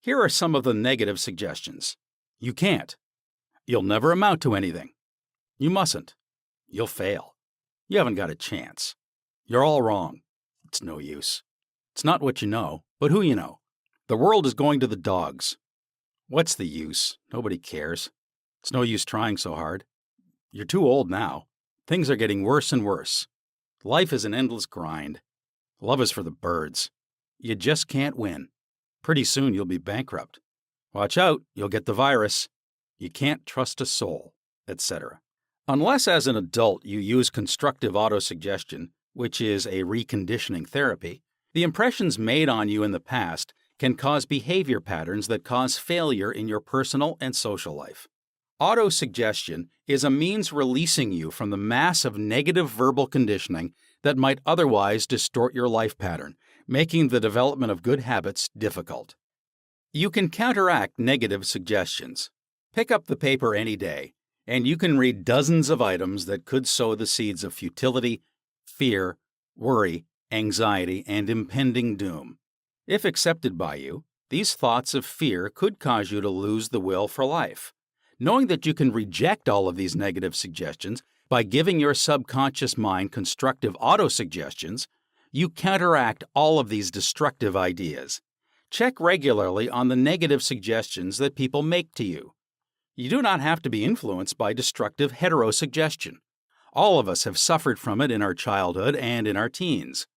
A: Here are some of the negative suggestions. You can't. You'll never amount to anything. You mustn't. You'll fail. You haven't got a chance. You're all wrong. It's no use. It's not what you know, but who you know. The world is going to the dogs. What's the use? Nobody cares. It's no use trying so hard. You're too old now. Things are getting worse and worse. Life is an endless grind. Love is for the birds. You just can't win. Pretty soon you'll be bankrupt. Watch out, you'll get the virus. You can't trust a soul, etc. Unless as an adult you use constructive autosuggestion, which is a reconditioning therapy, the impressions made on you in the past can cause behavior patterns that cause failure in your personal and social life. Autosuggestion is a means releasing you from the mass of negative verbal conditioning that might otherwise distort your life pattern, making the development of good habits difficult. You can counteract negative suggestions. Pick up the paper any day, and you can read dozens of items that could sow the seeds of futility, fear, worry, anxiety, and impending doom. If accepted by you, these thoughts of fear could cause you to lose the will for life. Knowing that you can reject all of these negative suggestions by giving your subconscious mind constructive autosuggestions, you counteract all of these destructive ideas. Check regularly on the negative suggestions that people make to you. You do not have to be influenced by destructive heterosuggestion. All of us have suffered from it in our childhood and in our teens.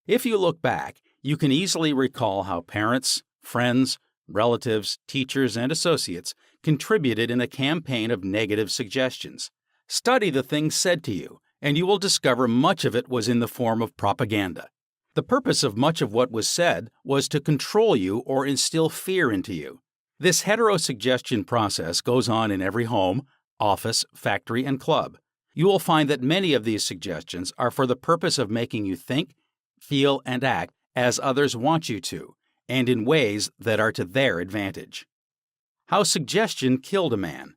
A: If you look back, you can easily recall how parents, friends, relatives, teachers, and associates contributed in a campaign of negative suggestions. Study the things said to you, and you will discover much of it was in the form of propaganda. The purpose of much of what was said was to control you or instill fear into you. This heterosuggestion process goes on in every home, office, factory, and club. You will find that many of these suggestions are for the purpose of making you think, feel, and act as others want you to, and in ways that are to their advantage. How suggestion killed a man.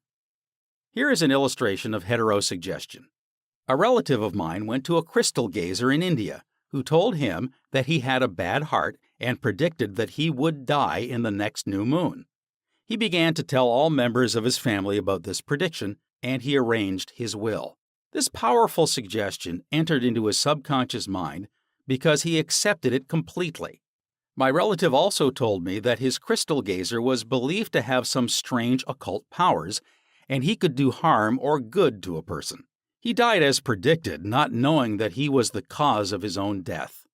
A: Here is an illustration of heterosuggestion. A relative of mine went to a crystal gazer in India, who told him that he had a bad heart and predicted that he would die in the next new moon. He began to tell all members of his family about this prediction, and he arranged his will. This powerful suggestion entered into his subconscious mind because he accepted it completely. My relative also told me that his crystal gazer was believed to have some strange occult powers, and he could do harm or good to a person. He died as predicted, not knowing that he was the cause of his own death.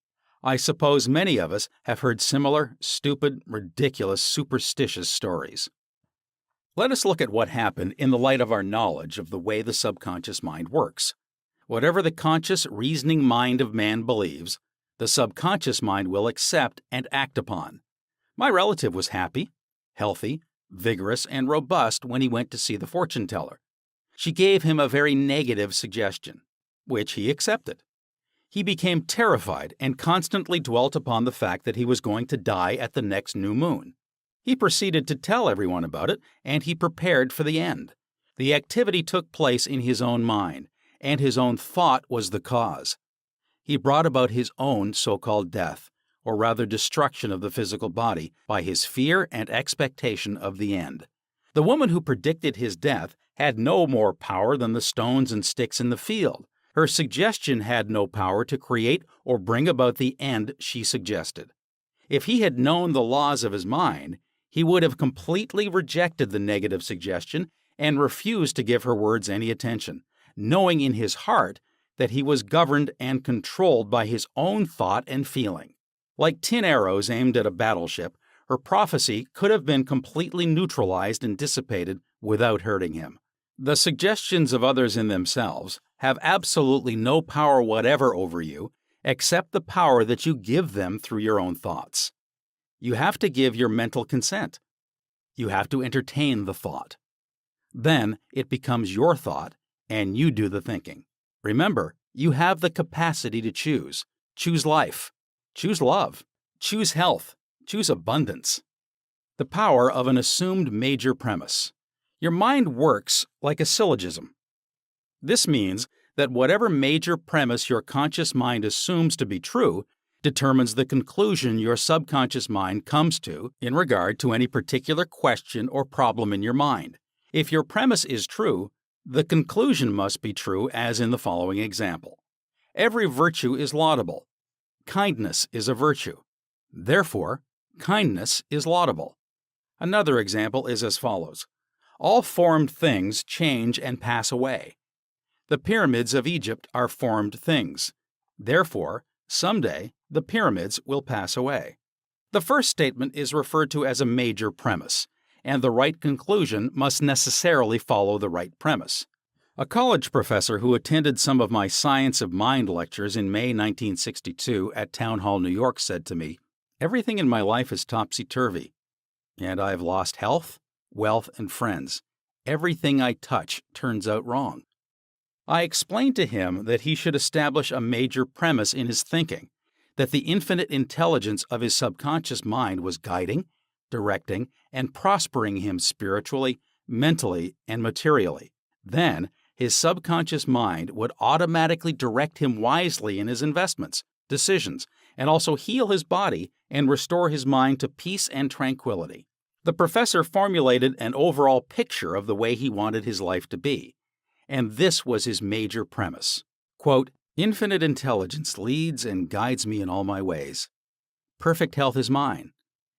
A: I suppose many of us have heard similar, stupid, ridiculous, superstitious stories. Let us look at what happened in the light of our knowledge of the way the subconscious mind works. Whatever the conscious, reasoning mind of man believes, the subconscious mind will accept and act upon. My relative was happy, healthy, vigorous, and robust when he went to see the fortune teller. She gave him a very negative suggestion, which he accepted. He became terrified and constantly dwelt upon the fact that he was going to die at the next new moon. He proceeded to tell everyone about it, and he prepared for the end. The activity took place in his own mind, and his own thought was the cause. He brought about his own so-called death, or rather destruction of the physical body, by his fear and expectation of the end. The woman who predicted his death had no more power than the stones and sticks in the field. Her suggestion had no power to create or bring about the end she suggested. If he had known the laws of his mind, he would have completely rejected the negative suggestion and refused to give her words any attention, knowing in his heart that he was governed and controlled by his own thought and feeling. Like tin arrows aimed at a battleship, her prophecy could have been completely neutralized and dissipated without hurting him. The suggestions of others in themselves have absolutely no power whatever over you, except the power that you give them through your own thoughts. You have to give your mental consent. You have to entertain the thought. Then it becomes your thought, and you do the thinking. Remember, you have the capacity to choose. Choose life. Choose love. Choose health. Choose abundance. The power of an assumed major premise. Your mind works like a syllogism. This means that whatever major premise your conscious mind assumes to be true determines the conclusion your subconscious mind comes to in regard to any particular question or problem in your mind. If your premise is true, the conclusion must be true, as in the following example. Every virtue is laudable. Kindness is a virtue. Therefore, kindness is laudable. Another example is as follows. All formed things change and pass away. The pyramids of Egypt are formed things. Therefore, someday the pyramids will pass away. The first statement is referred to as a major premise, and the right conclusion must necessarily follow the right premise. A college professor who attended some of my Science of Mind lectures in May 1962 at Town Hall, New York, said to me, "Everything in my life is topsy-turvy, and I have lost health, wealth, and friends. Everything I touch turns out wrong." I explained to him that he should establish a major premise in his thinking, that the infinite intelligence of his subconscious mind was guiding, directing, and prospering him spiritually, mentally, and materially. Then, his subconscious mind would automatically direct him wisely in his investments, decisions, and also heal his body and restore his mind to peace and tranquility. The professor formulated an overall picture of the way he wanted his life to be, and this was his major premise. Quote, "Infinite intelligence leads and guides me in all my ways. Perfect health is mine,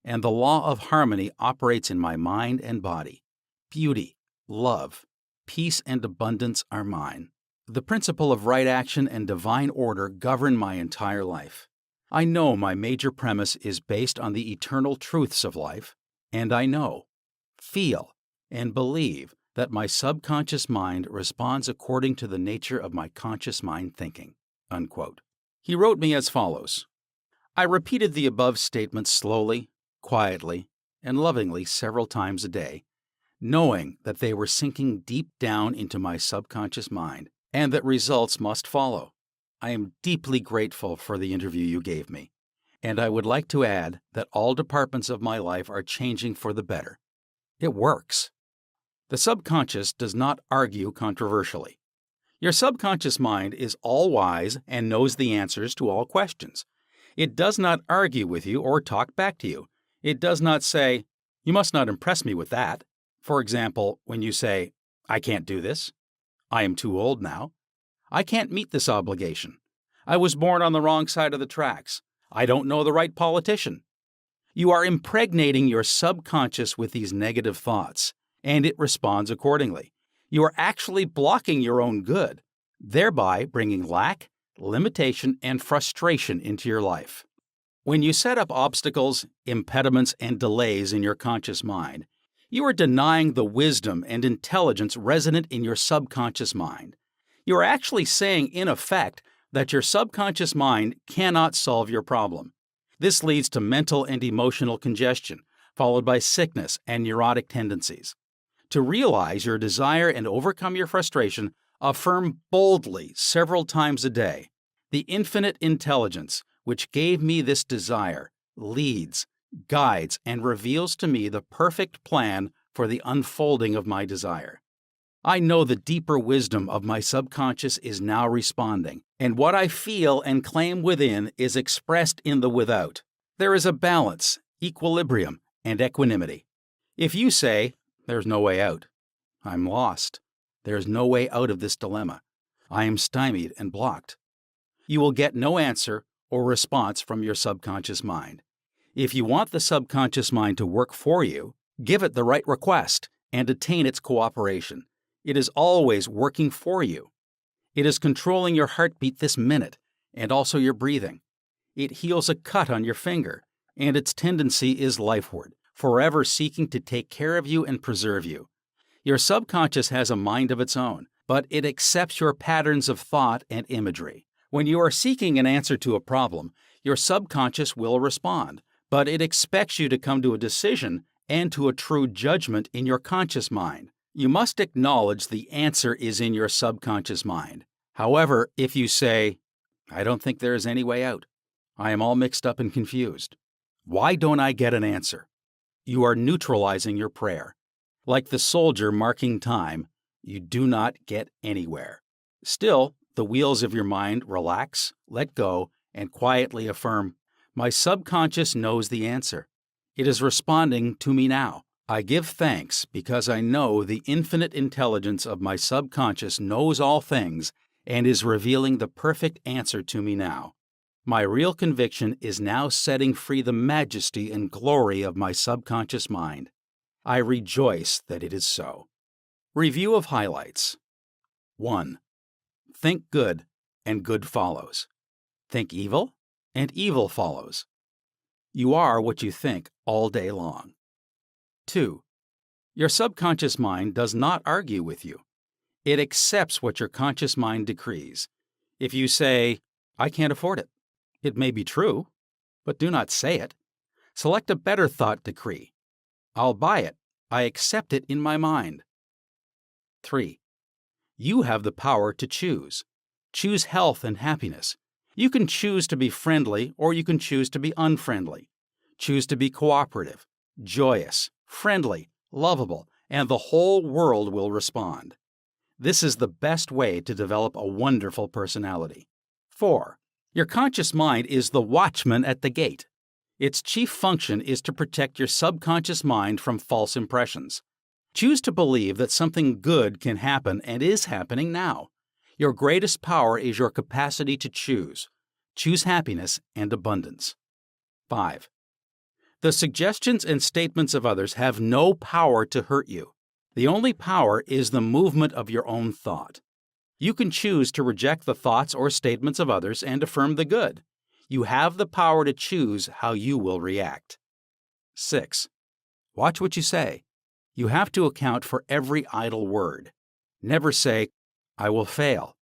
A: and the law of harmony operates in my mind and body. Beauty, love, peace, and abundance are mine. The principle of right action and divine order govern my entire life. I know my major premise is based on the eternal truths of life, and I know, feel, and believe that my subconscious mind responds according to the nature of my conscious mind thinking." Unquote. He wrote me as follows. I repeated the above statements slowly, quietly, and lovingly several times a day, knowing that they were sinking deep down into my subconscious mind and that results must follow. I am deeply grateful for the interview you gave me, and I would like to add that all departments of my life are changing for the better. It works. The subconscious does not argue controversially. Your subconscious mind is all-wise and knows the answers to all questions. It does not argue with you or talk back to you. It does not say, "You must not impress me with that." For example, when you say, "I can't do this," "I am too old now," "I can't meet this obligation," "I was born on the wrong side of the tracks," "I don't know the right politician." You are impregnating your subconscious with these negative thoughts, and it responds accordingly. You are actually blocking your own good, thereby bringing lack, limitation, and frustration into your life. When you set up obstacles, impediments, and delays in your conscious mind, you are denying the wisdom and intelligence resident in your subconscious mind. You are actually saying, in effect, that your subconscious mind cannot solve your problem. This leads to mental and emotional congestion, followed by sickness and neurotic tendencies. To realize your desire and overcome your frustration, affirm boldly several times a day, "The infinite intelligence which gave me this desire leads, guides, and reveals to me the perfect plan for the unfolding of my desire. I know the deeper wisdom of my subconscious is now responding, and what I feel and claim within is expressed in the without. There is a balance, equilibrium, and equanimity. If you say, 'There's no way out,' I'm lost. There is no way out of this dilemma. I am stymied and blocked. You will get no answer or response from your subconscious mind. If you want the subconscious mind to work for you, give it the right request and attain its cooperation. It is always working for you. It is controlling your heartbeat this minute and also your breathing. It heals a cut on your finger, and its tendency is lifeward, forever seeking to take care of you and preserve you. Your subconscious has a mind of its own, but it accepts your patterns of thought and imagery. When you are seeking an answer to a problem, your subconscious will respond, but it expects you to come to a decision and to a true judgment in your conscious mind. You must acknowledge the answer is in your subconscious mind. However, if you say, "I don't think there is any way out. I am all mixed up and confused. Why don't I get an answer?" You are neutralizing your prayer. Like the soldier marking time, you do not get anywhere. Still, the wheels of your mind relax, let go, and quietly affirm, "My subconscious knows the answer. It is responding to me now. I give thanks because I know the infinite intelligence of my subconscious knows all things and is revealing the perfect answer to me now. My real conviction is now setting free the majesty and glory of my subconscious mind. I rejoice that it is so." Review of highlights. 1. Think good, and good follows. Think evil, and evil follows. You are what you think all day long. 2. Your subconscious mind does not argue with you. It accepts what your conscious mind decrees. If you say, "I can't afford it," it may be true, but do not say it. Select a better thought decree. "I'll buy it. I accept it in my mind." 3. You have the power to choose. Choose health and happiness. You can choose to be friendly or you can choose to be unfriendly. Choose to be cooperative, joyous, friendly, lovable, and the whole world will respond. This is the best way to develop a wonderful personality. 4. Your conscious mind is the watchman at the gate. Its chief function is to protect your subconscious mind from false impressions. Choose to believe that something good can happen and is happening now. Your greatest power is your capacity to choose. Choose happiness and abundance. 5. The suggestions and statements of others have no power to hurt you. The only power is the movement of your own thought. You can choose to reject the thoughts or statements of others and affirm the good. You have the power to choose how you will react. 6. Watch what you say. You have to account for every idle word. Never say, "I will fail.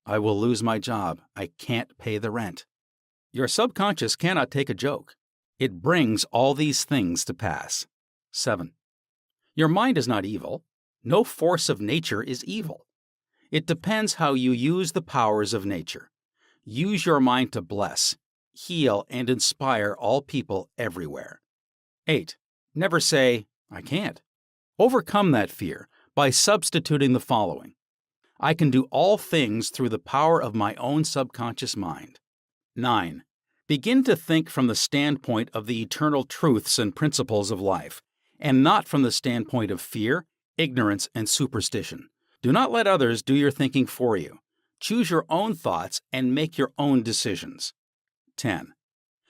A: I will lose my job. I can't pay the rent." Your subconscious cannot take a joke. It brings all these things to pass. 7. Your mind is not evil. No force of nature is evil. It depends how you use the powers of nature. Use your mind to bless, heal, and inspire all people everywhere. 8. Never say, I can't. Overcome that fear by substituting the following. I can do all things through the power of my own subconscious mind. 9. Begin to think from the standpoint of the eternal truths and principles of life, and not from the standpoint of fear, ignorance, and superstition. Do not let others do your thinking for you. Choose your own thoughts and make your own decisions. 10.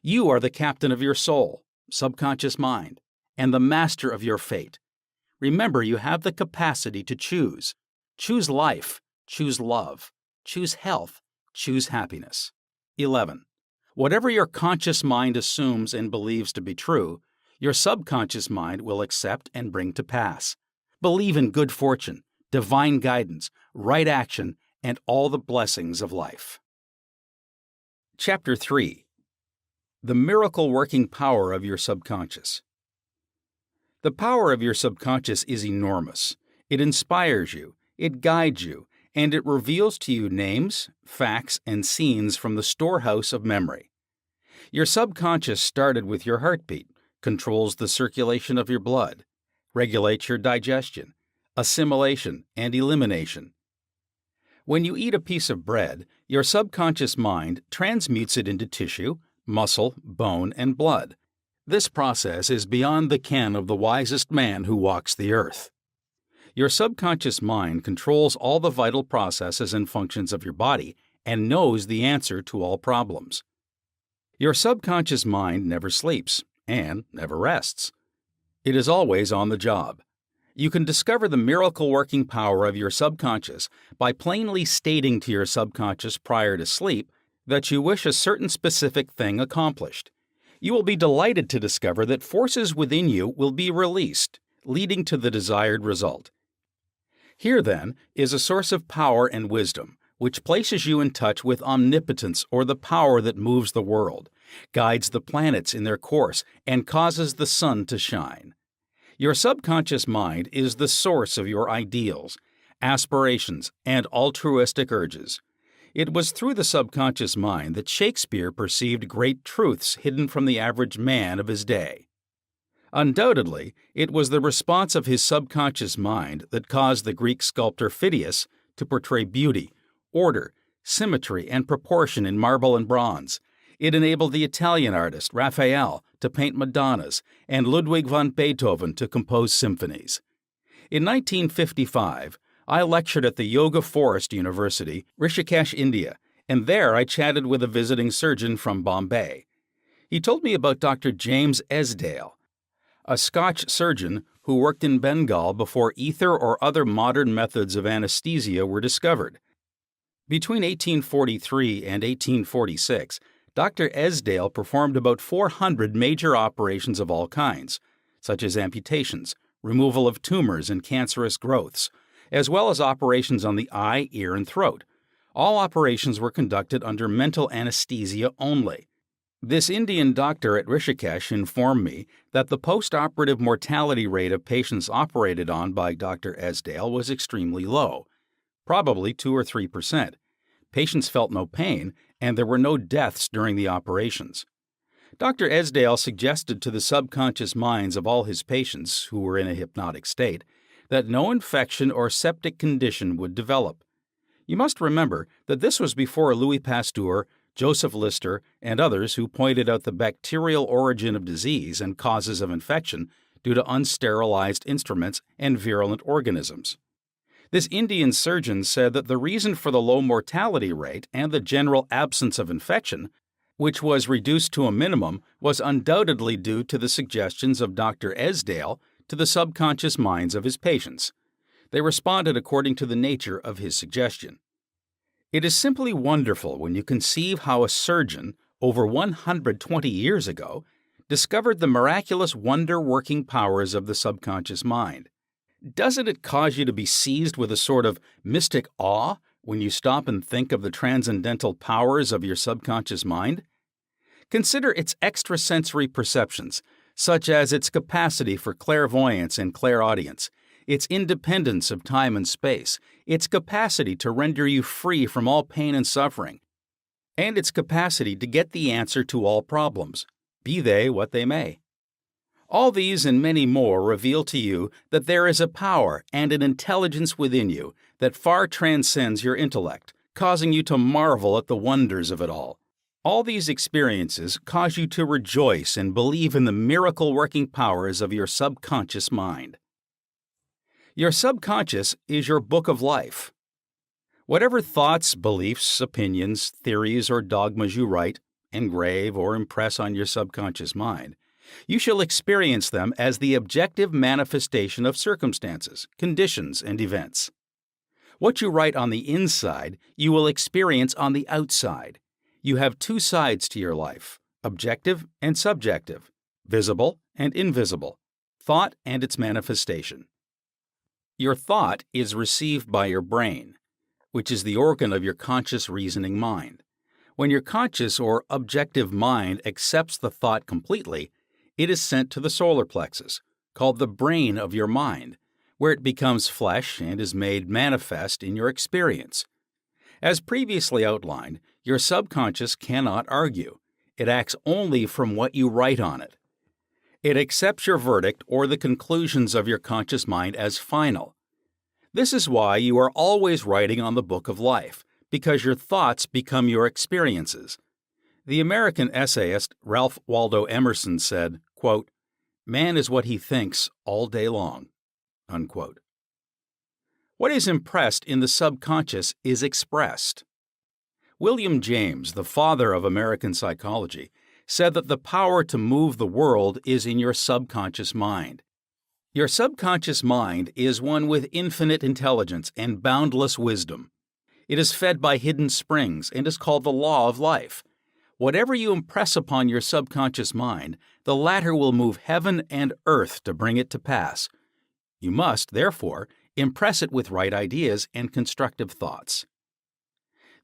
A: You are the captain of your soul, subconscious mind, and the master of your fate. Remember, you have the capacity to choose. Choose life, choose love, choose health, choose happiness. 11. Whatever your conscious mind assumes and believes to be true, your subconscious mind will accept and bring to pass. Believe in good fortune, divine guidance, right action, and all the blessings of life. Chapter 3. The miracle-working power of your subconscious. The power of your subconscious is enormous. It inspires you, it guides you, and it reveals to you names, facts, and scenes from the storehouse of memory. Your subconscious started with your heartbeat, controls the circulation of your blood, regulates your digestion, assimilation, and elimination. When you eat a piece of bread, your subconscious mind transmutes it into tissue, muscle, bone, and blood. This process is beyond the ken of the wisest man who walks the earth. Your subconscious mind controls all the vital processes and functions of your body and knows the answer to all problems. Your subconscious mind never sleeps and never rests. It is always on the job. You can discover the miracle-working power of your subconscious by plainly stating to your subconscious prior to sleep that you wish a certain specific thing accomplished. You will be delighted to discover that forces within you will be released, leading to the desired result. Here, then, is a source of power and wisdom, which places you in touch with omnipotence, or the power that moves the world, guides the planets in their course, and causes the sun to shine. Your subconscious mind is the source of your ideals, aspirations, and altruistic urges. It was through the subconscious mind that Shakespeare perceived great truths hidden from the average man of his day. Undoubtedly, it was the response of his subconscious mind that caused the Greek sculptor Phidias to portray beauty, order, symmetry, and proportion in marble and bronze. It enabled the Italian artist Raphael to paint Madonnas and Ludwig van Beethoven to compose symphonies. In 1955, I lectured at the Yoga Forest University, Rishikesh, India, and there I chatted with a visiting surgeon from Bombay. He told me about Dr. James Esdale, a Scotch surgeon who worked in Bengal before ether or other modern methods of anesthesia were discovered. Between 1843 and 1846, Dr. Esdale performed about 400 major operations of all kinds, such as amputations, removal of tumors and cancerous growths, as well as operations on the eye, ear, and throat. All operations were conducted under mental anesthesia only. This Indian doctor at Rishikesh informed me that the post-operative mortality rate of patients operated on by Dr. Esdale was extremely low, probably 2 or 3%. Patients felt no pain, and there were no deaths during the operations. Dr. Esdale suggested to the subconscious minds of all his patients, who were in a hypnotic state, that no infection or septic condition would develop. You must remember that this was before Louis Pasteur, Joseph Lister, and others who pointed out the bacterial origin of disease and causes of infection due to unsterilized instruments and virulent organisms. This Indian surgeon said that the reason for the low mortality rate and the general absence of infection, which was reduced to a minimum, was undoubtedly due to the suggestions of Dr. Esdale to the subconscious minds of his patients. They responded according to the nature of his suggestion. It is simply wonderful when you conceive how a surgeon, over 120 years ago, discovered the miraculous wonder-working powers of the subconscious mind. Doesn't it cause you to be seized with a sort of mystic awe when you stop and think of the transcendental powers of your subconscious mind? Consider its extrasensory perceptions, such as its capacity for clairvoyance and clairaudience, its independence of time and space, its capacity to render you free from all pain and suffering, and its capacity to get the answer to all problems, be they what they may. All these and many more reveal to you that there is a power and an intelligence within you that far transcends your intellect, causing you to marvel at the wonders of it all. All these experiences cause you to rejoice and believe in the miracle-working powers of your subconscious mind. Your subconscious is your book of life. Whatever thoughts, beliefs, opinions, theories, or dogmas you write, engrave, or impress on your subconscious mind, you shall experience them as the objective manifestation of circumstances, conditions, and events. What you write on the inside, you will experience on the outside. You have two sides to your life, objective and subjective, visible and invisible, thought and its manifestation. Your thought is received by your brain, which is the organ of your conscious reasoning mind. When your conscious or objective mind accepts the thought completely, it is sent to the solar plexus, called the brain of your mind, where it becomes flesh and is made manifest in your experience. As previously outlined, your subconscious cannot argue. It acts only from what you write on it. It accepts your verdict or the conclusions of your conscious mind as final. This is why you are always writing on the book of life, because your thoughts become your experiences. The American essayist Ralph Waldo Emerson said, quote, "Man is what he thinks all day long." Unquote. What is impressed in the subconscious is expressed. William James, the father of American psychology, said that the power to move the world is in your subconscious mind. Your subconscious mind is one with infinite intelligence and boundless wisdom. It is fed by hidden springs and is called the law of life. Whatever you impress upon your subconscious mind, the latter will move heaven and earth to bring it to pass. You must, therefore, impress it with right ideas and constructive thoughts.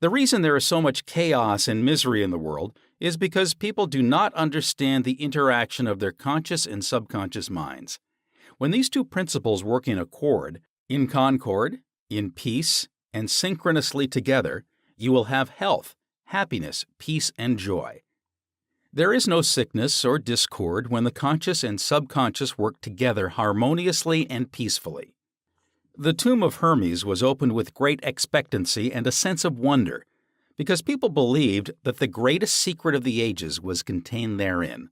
A: The reason there is so much chaos and misery in the world is because people do not understand the interaction of their conscious and subconscious minds. When these two principles work in accord, in concord, in peace, and synchronously together, you will have health, happiness, peace, and joy. There is no sickness or discord when the conscious and subconscious work together harmoniously and peacefully. The tomb of Hermes was opened with great expectancy and a sense of wonder, because people believed that the greatest secret of the ages was contained therein.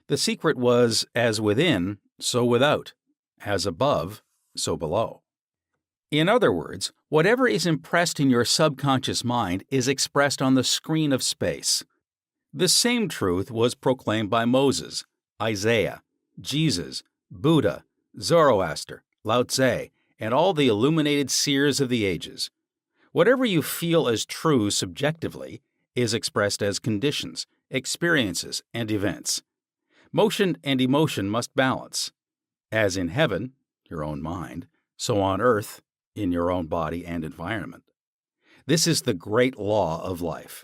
A: The secret was, as within, so without, as above, so below. In other words, whatever is impressed in your subconscious mind is expressed on the screen of space. This same truth was proclaimed by Moses, Isaiah, Jesus, Buddha, Zoroaster, Lao Tse, and all the illuminated seers of the ages. Whatever you feel as true subjectively is expressed as conditions, experiences, and events. Motion and emotion must balance. As in heaven, your own mind, so on earth, in your own body and environment. This is the great law of life.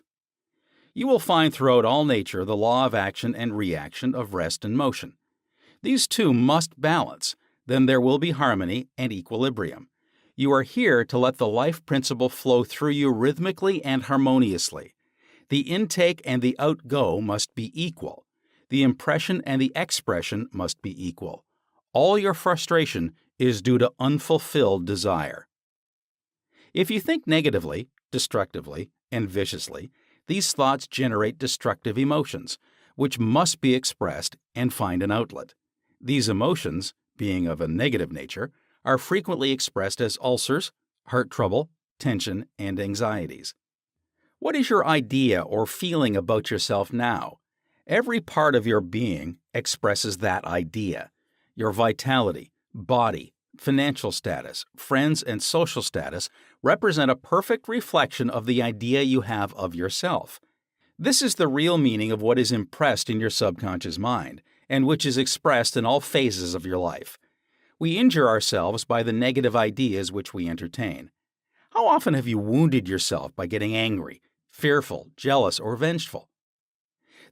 A: You will find throughout all nature the law of action and reaction, of rest and motion. These two must balance, then there will be harmony and equilibrium. You are here to let the life principle flow through you rhythmically and harmoniously. The intake and the outgo must be equal. The impression and the expression must be equal. All your frustration is due to unfulfilled desire. If you think negatively, destructively, and viciously, these thoughts generate destructive emotions, which must be expressed and find an outlet. These emotions, being of a negative nature, are frequently expressed as ulcers, heart trouble, tension, and anxieties. What is your idea or feeling about yourself now? Every part of your being expresses that idea. Your vitality, body, financial status, friends, and social status represent a perfect reflection of the idea you have of yourself. This is the real meaning of what is impressed in your subconscious mind, and which is expressed in all phases of your life. We injure ourselves by the negative ideas which we entertain. How often have you wounded yourself by getting angry, fearful, jealous, or vengeful?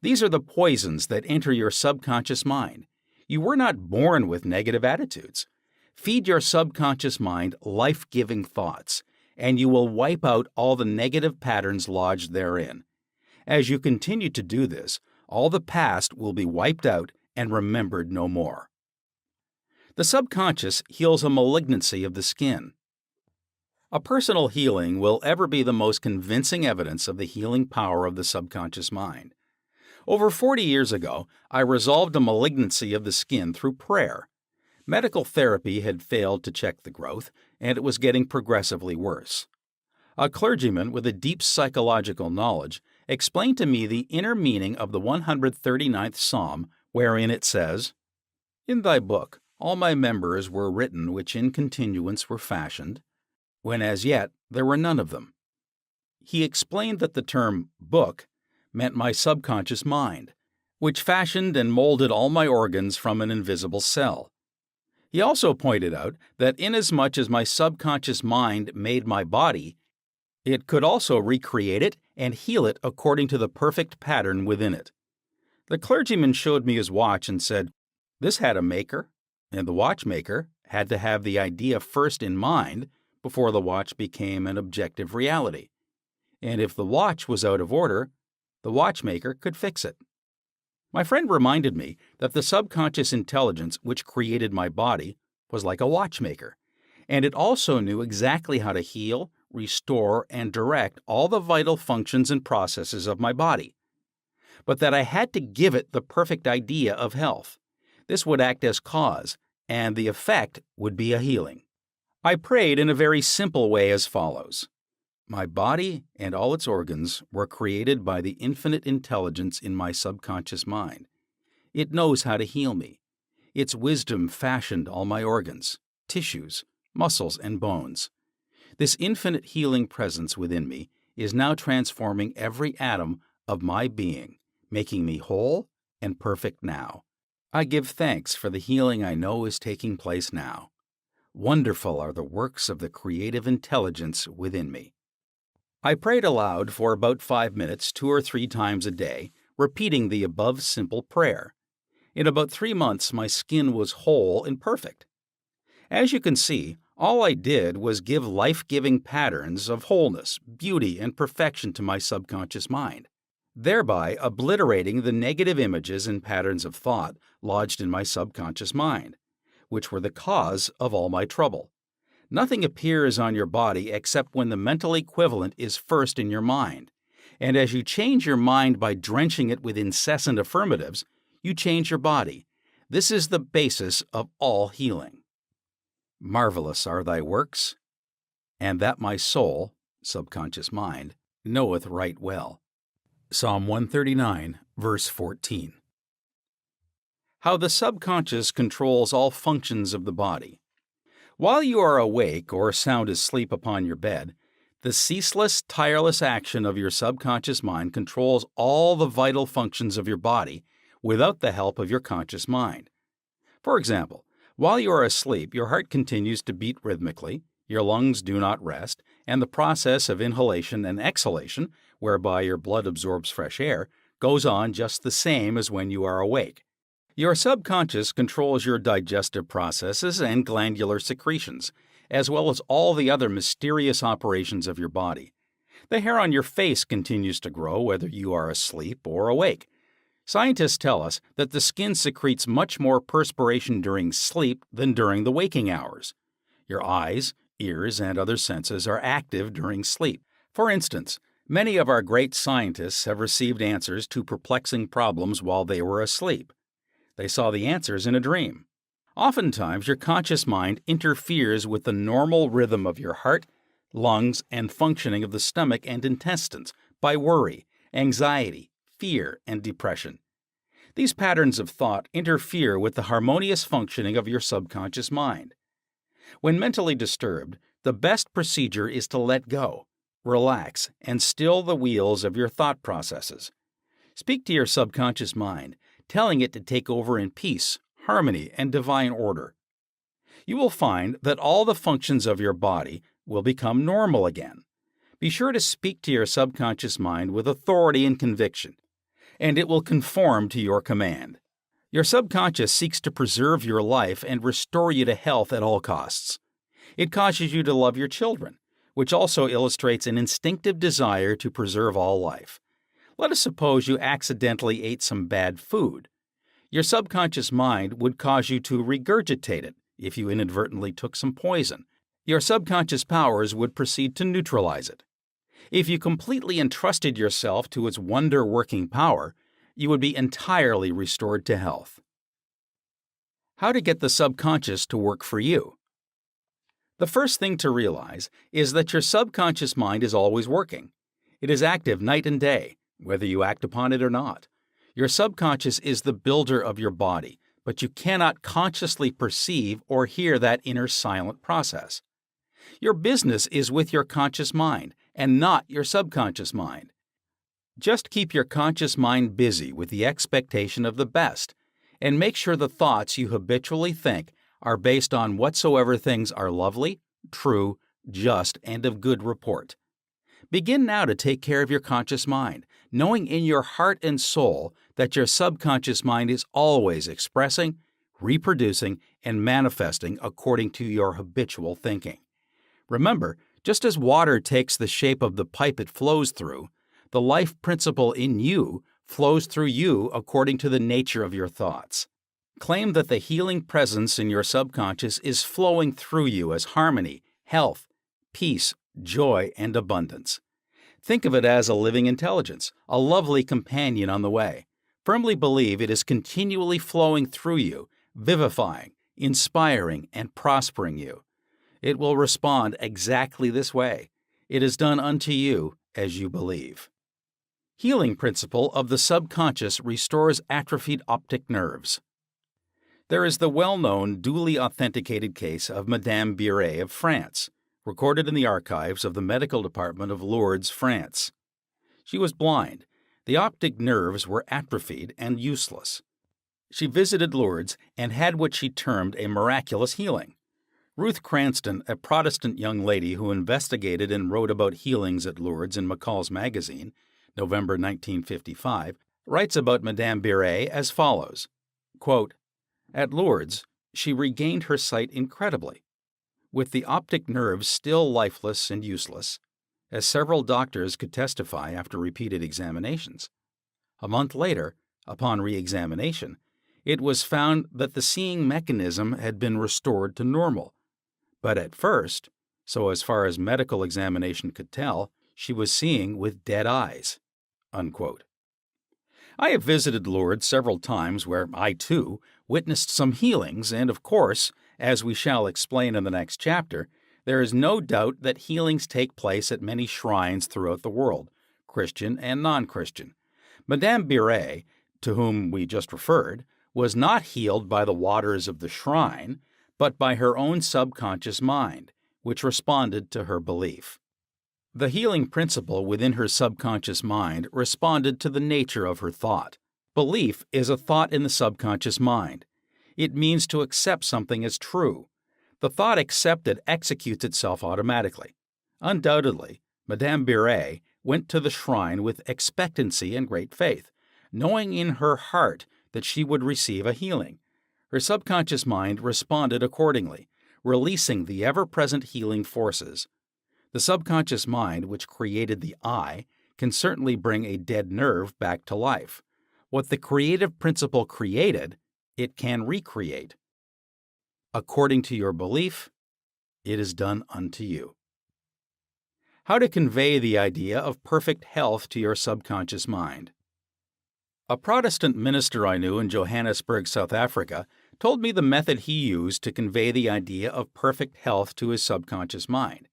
A: These are the poisons that enter your subconscious mind. You were not born with negative attitudes. Feed your subconscious mind life-giving thoughts, and you will wipe out all the negative patterns lodged therein. As you continue to do this, all the past will be wiped out and remembered no more. The subconscious heals a malignancy of the skin. A personal healing will ever be the most convincing evidence of the healing power of the subconscious mind. Over 40 years ago, I resolved a malignancy of the skin through prayer. Medical therapy had failed to check the growth, and it was getting progressively worse. A clergyman with a deep psychological knowledge explained to me the inner meaning of the 139th Psalm, wherein it says, "In thy book all my members were written which in continuance were fashioned, when as yet there were none of them." He explained that the term book meant my subconscious mind, which fashioned and molded all my organs from an invisible cell. He also pointed out that inasmuch as my subconscious mind made my body, it could also recreate it and heal it according to the perfect pattern within it. The clergyman showed me his watch and said, "This had a maker, and the watchmaker had to have the idea first in mind before the watch became an objective reality. And if the watch was out of order, the watchmaker could fix it." My friend reminded me that the subconscious intelligence which created my body was like a watchmaker, and it also knew exactly how to heal, restore, and direct all the vital functions and processes of my body. But that I had to give it the perfect idea of health. This would act as cause, and the effect would be a healing. I prayed in a very simple way as follows. My body and all its organs were created by the infinite intelligence in my subconscious mind. It knows how to heal me. Its wisdom fashioned all my organs, tissues, muscles, and bones. This infinite healing presence within me is now transforming every atom of my being, making me whole and perfect now. I give thanks for the healing I know is taking place now. Wonderful are the works of the creative intelligence within me. I prayed aloud for about 5 minutes 2 or 3 times a day, repeating the above simple prayer. In about 3 months, my skin was whole and perfect. As you can see, all I did was give life-giving patterns of wholeness, beauty, and perfection to my subconscious mind, thereby obliterating the negative images and patterns of thought lodged in my subconscious mind, which were the cause of all my trouble. Nothing appears on your body except when the mental equivalent is first in your mind, and as you change your mind by drenching it with incessant affirmatives, you change your body. This is the basis of all healing. Marvelous are thy works, and that my soul, subconscious mind, knoweth right well. Psalm 139, verse 14. How the subconscious controls all functions of the body. While you are awake or sound asleep upon your bed, the ceaseless, tireless action of your subconscious mind controls all the vital functions of your body without the help of your conscious mind. For example, while you are asleep, your heart continues to beat rhythmically, your lungs do not rest, and the process of inhalation and exhalation, whereby your blood absorbs fresh air, goes on just the same as when you are awake. Your subconscious controls your digestive processes and glandular secretions, as well as all the other mysterious operations of your body. The hair on your face continues to grow whether you are asleep or awake. Scientists tell us that the skin secretes much more perspiration during sleep than during the waking hours. Your eyes, ears, and other senses are active during sleep. For instance, many of our great scientists have received answers to perplexing problems while they were asleep. They saw the answers in a dream. Oftentimes, your conscious mind interferes with the normal rhythm of your heart, lungs, and functioning of the stomach and intestines by worry, anxiety, fear, and depression. These patterns of thought interfere with the harmonious functioning of your subconscious mind. When mentally disturbed, the best procedure is to let go, relax, and still the wheels of your thought processes. Speak to your subconscious mind, telling it to take over in peace, harmony, and divine order. You will find that all the functions of your body will become normal again. Be sure to speak to your subconscious mind with authority and conviction. and it will conform to your command. Your subconscious seeks to preserve your life and restore you to health at all costs. It causes you to love your children, which also illustrates an instinctive desire to preserve all life. Let us suppose you accidentally ate some bad food. Your subconscious mind would cause you to regurgitate it if you inadvertently took some poison. Your subconscious powers would proceed to neutralize it. If you completely entrusted yourself to its wonder-working power, you would be entirely restored to health. How to get the subconscious to work for you? The first thing to realize is that your subconscious mind is always working. It is active night and day, whether you act upon it or not. Your subconscious is the builder of your body, but you cannot consciously perceive or hear that inner silent process. Your business is with your conscious mind and not your subconscious mind. Just keep your conscious mind busy with the expectation of the best, and make sure the thoughts you habitually think are based on whatsoever things are lovely, true, just, and of good report. Begin now to take care of your conscious mind, knowing in your heart and soul that your subconscious mind is always expressing, reproducing, and manifesting according to your habitual thinking. Remember, just as water takes the shape of the pipe it flows through, the life principle in you flows through you according to the nature of your thoughts. Claim that the healing presence in your subconscious is flowing through you as harmony, health, peace, joy, and abundance. Think of it as a living intelligence, a lovely companion on the way. Firmly believe it is continually flowing through you, vivifying, inspiring, and prospering you. It will respond exactly this way. It is done unto you as you believe. Healing principle of the subconscious restores atrophied optic nerves. There is the well-known, duly authenticated case of Madame Biret of France, recorded in the archives of the Medical Department of Lourdes, France. She was blind. The optic nerves were atrophied and useless. She visited Lourdes and had what she termed a miraculous healing. Ruth Cranston, a Protestant young lady who investigated and wrote about healings at Lourdes in McCall's magazine, November 1955, writes about Madame Biret as follows, quote, "At Lourdes, she regained her sight incredibly, with the optic nerves still lifeless and useless, as several doctors could testify after repeated examinations. A month later, upon re-examination, it was found that the seeing mechanism had been restored to normal, but at first, so as far as medical examination could tell, she was seeing with dead eyes." Unquote. I have visited Lourdes several times where I, too, witnessed some healings, and of course, as we shall explain in the next chapter, there is no doubt that healings take place at many shrines throughout the world, Christian and non-Christian. Madame Biret, to whom we just referred, was not healed by the waters of the shrine, but by her own subconscious mind, which responded to her belief. The healing principle within her subconscious mind responded to the nature of her thought. Belief is a thought in the subconscious mind. It means to accept something as true. The thought accepted executes itself automatically. Undoubtedly, Madame Biret went to the shrine with expectancy and great faith, knowing in her heart that she would receive a healing. Her subconscious mind responded accordingly, releasing the ever-present healing forces. The subconscious mind, which created the eye, can certainly bring a dead nerve back to life. What the creative principle created, it can recreate. According to your belief, it is done unto you. How to convey the idea of perfect health to your subconscious mind. A Protestant minister I knew in Johannesburg, South Africa, told me the method he used to convey the idea of perfect health to his subconscious mind.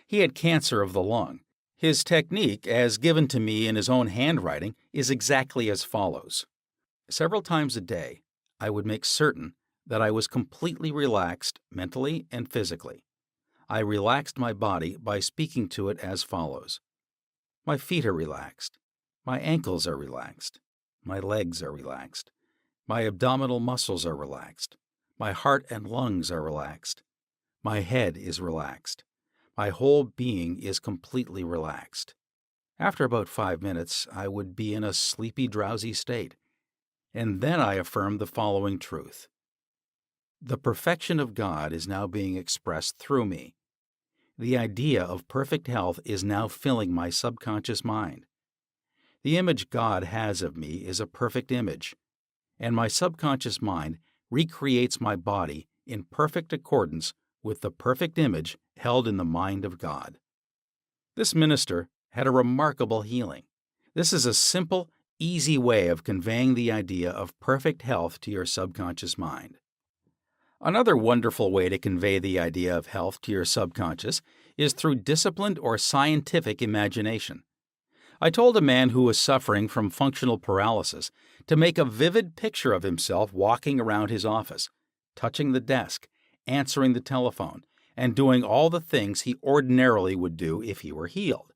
A: He had cancer of the lung. His technique, as given to me in his own handwriting, is exactly as follows. Several times a day, I would make certain that I was completely relaxed mentally and physically. I relaxed my body by speaking to it as follows. My feet are relaxed. My ankles are relaxed. My legs are relaxed. My abdominal muscles are relaxed. My heart and lungs are relaxed. My head is relaxed. My whole being is completely relaxed. After about 5 minutes, I would be in a sleepy, drowsy state. And then I affirmed the following truth: the perfection of God is now being expressed through me. The idea of perfect health is now filling my subconscious mind. The image God has of me is a perfect image, and my subconscious mind recreates my body in perfect accordance with the perfect image held in the mind of God. This minister had a remarkable healing. This is a simple, easy way of conveying the idea of perfect health to your subconscious mind. Another wonderful way to convey the idea of health to your subconscious is through disciplined or scientific imagination. I told a man who was suffering from functional paralysis to make a vivid picture of himself walking around his office, touching the desk, answering the telephone, and doing all the things he ordinarily would do if he were healed.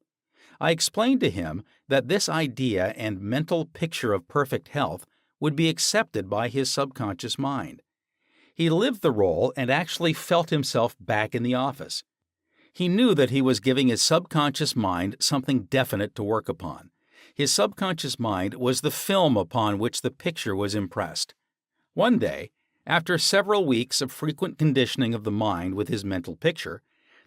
A: I explained to him that this idea and mental picture of perfect health would be accepted by his subconscious mind. He lived the role and actually felt himself back in the office. He knew that he was giving his subconscious mind something definite to work upon. His subconscious mind was the film upon which the picture was impressed. One day, after several weeks of frequent conditioning of the mind with his mental picture,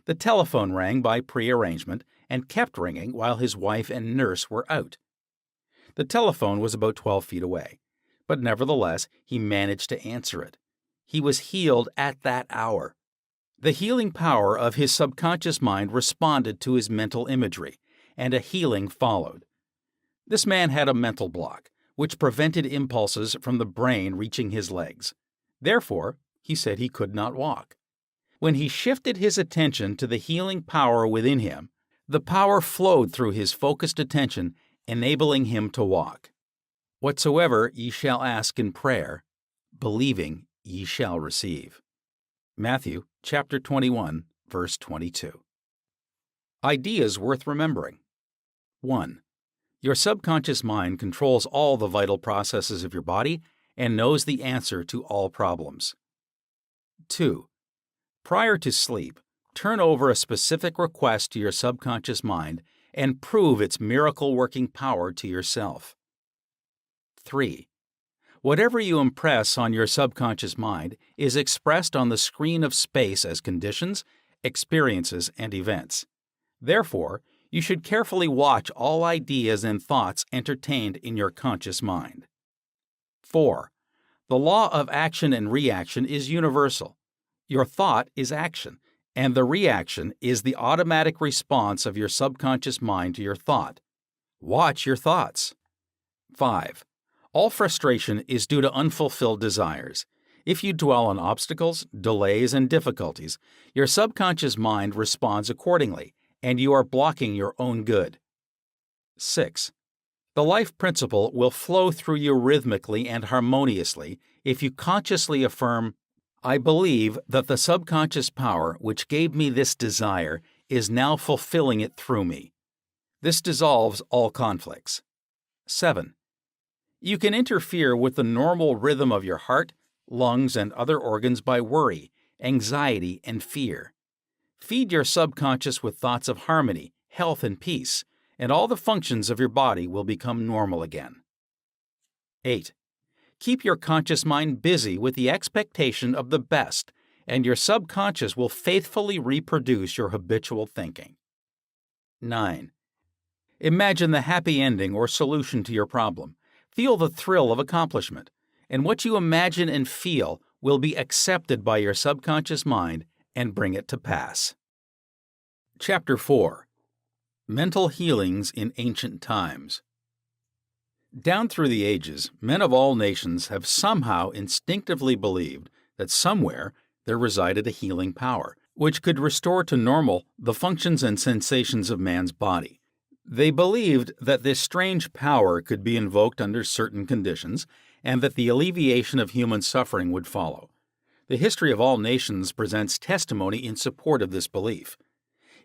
A: the telephone rang by prearrangement and kept ringing while his wife and nurse were out. The telephone was about 12 feet away, but nevertheless he managed to answer it. He was healed at that hour. The healing power of his subconscious mind responded to his mental imagery, and a healing followed. This man had a mental block, which prevented impulses from the brain reaching his legs. Therefore, he said he could not walk. When he shifted his attention to the healing power within him, the power flowed through his focused attention, enabling him to walk. Whatsoever ye shall ask in prayer, believing ye shall receive. Matthew chapter 21, verse 22. Ideas worth remembering. 1. Your subconscious mind controls all the vital processes of your body and knows the answer to all problems. 2. Prior to sleep, turn over a specific request to your subconscious mind and prove its miracle-working power to yourself. 3. Whatever you impress on your subconscious mind is expressed on the screen of space as conditions, experiences, and events. Therefore, you should carefully watch all ideas and thoughts entertained in your conscious mind. 4. The law of action and reaction is universal. Your thought is action, and the reaction is the automatic response of your subconscious mind to your thought. Watch your thoughts. 5. All frustration is due to unfulfilled desires. If you dwell on obstacles, delays, and difficulties, your subconscious mind responds accordingly, and you are blocking your own good. 6. The life principle will flow through you rhythmically and harmoniously if you consciously affirm, I believe that the subconscious power which gave me this desire is now fulfilling it through me. This dissolves all conflicts. 7. You can interfere with the normal rhythm of your heart, lungs, and other organs by worry, anxiety, and fear. Feed your subconscious with thoughts of harmony, health, and peace, and all the functions of your body will become normal again. 8. Keep your conscious mind busy with the expectation of the best, and your subconscious will faithfully reproduce your habitual thinking. 9. Imagine the happy ending or solution to your problem. Feel the thrill of accomplishment, and what you imagine and feel will be accepted by your subconscious mind and bring it to pass. Chapter 4. Mental Healings in Ancient Times. Down through the ages, men of all nations have somehow instinctively believed that somewhere there resided a healing power, which could restore to normal the functions and sensations of man's body. They believed that this strange power could be invoked under certain conditions, and that the alleviation of human suffering would follow. The history of all nations presents testimony in support of this belief.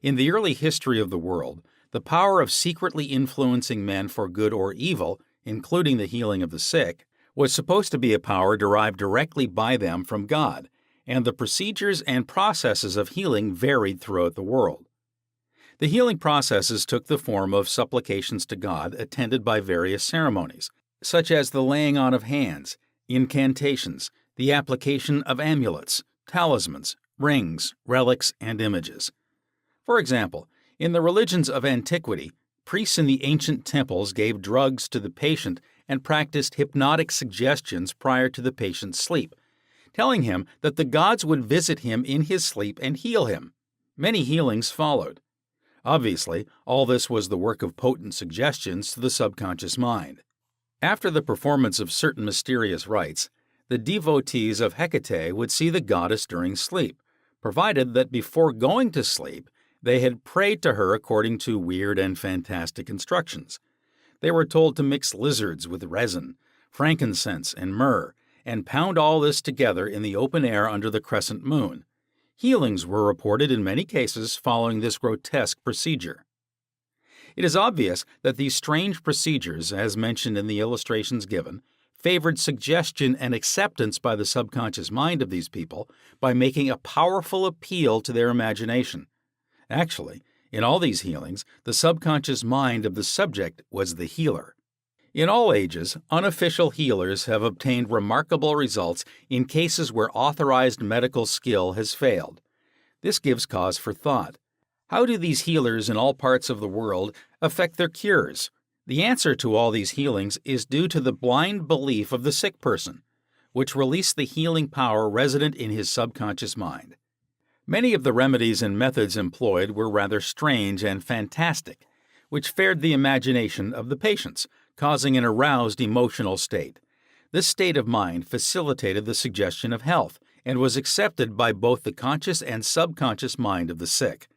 A: In the early history of the world, the power of secretly influencing men for good or evil, including the healing of the sick, was supposed to be a power derived directly by them from God, and the procedures and processes of healing varied throughout the world. The healing processes took the form of supplications to God attended by various ceremonies, such as the laying on of hands, incantations, the application of amulets, talismans, rings, relics, and images. For example, in the religions of antiquity, priests in the ancient temples gave drugs to the patient and practiced hypnotic suggestions prior to the patient's sleep, telling him that the gods would visit him in his sleep and heal him. Many healings followed. Obviously, all this was the work of potent suggestions to the subconscious mind. After the performance of certain mysterious rites, the devotees of Hecate would see the goddess during sleep, provided that before going to sleep, they had prayed to her according to weird and fantastic instructions. They were told to mix lizards with resin, frankincense, and myrrh, and pound all this together in the open air under the crescent moon. Healings were reported in many cases following this grotesque procedure. It is obvious that these strange procedures, as mentioned in the illustrations given, favored suggestion and acceptance by the subconscious mind of these people by making a powerful appeal to their imagination. Actually, in all these healings, the subconscious mind of the subject was the healer. In all ages, unofficial healers have obtained remarkable results in cases where authorized medical skill has failed. This gives cause for thought. How do these healers in all parts of the world affect their cures? The answer to all these healings is due to the blind belief of the sick person, which released the healing power resident in his subconscious mind. Many of the remedies and methods employed were rather strange and fantastic, which fared the imagination of the patients, causing an aroused emotional state. This state of mind facilitated the suggestion of health and was accepted by both the conscious and subconscious mind of the sick.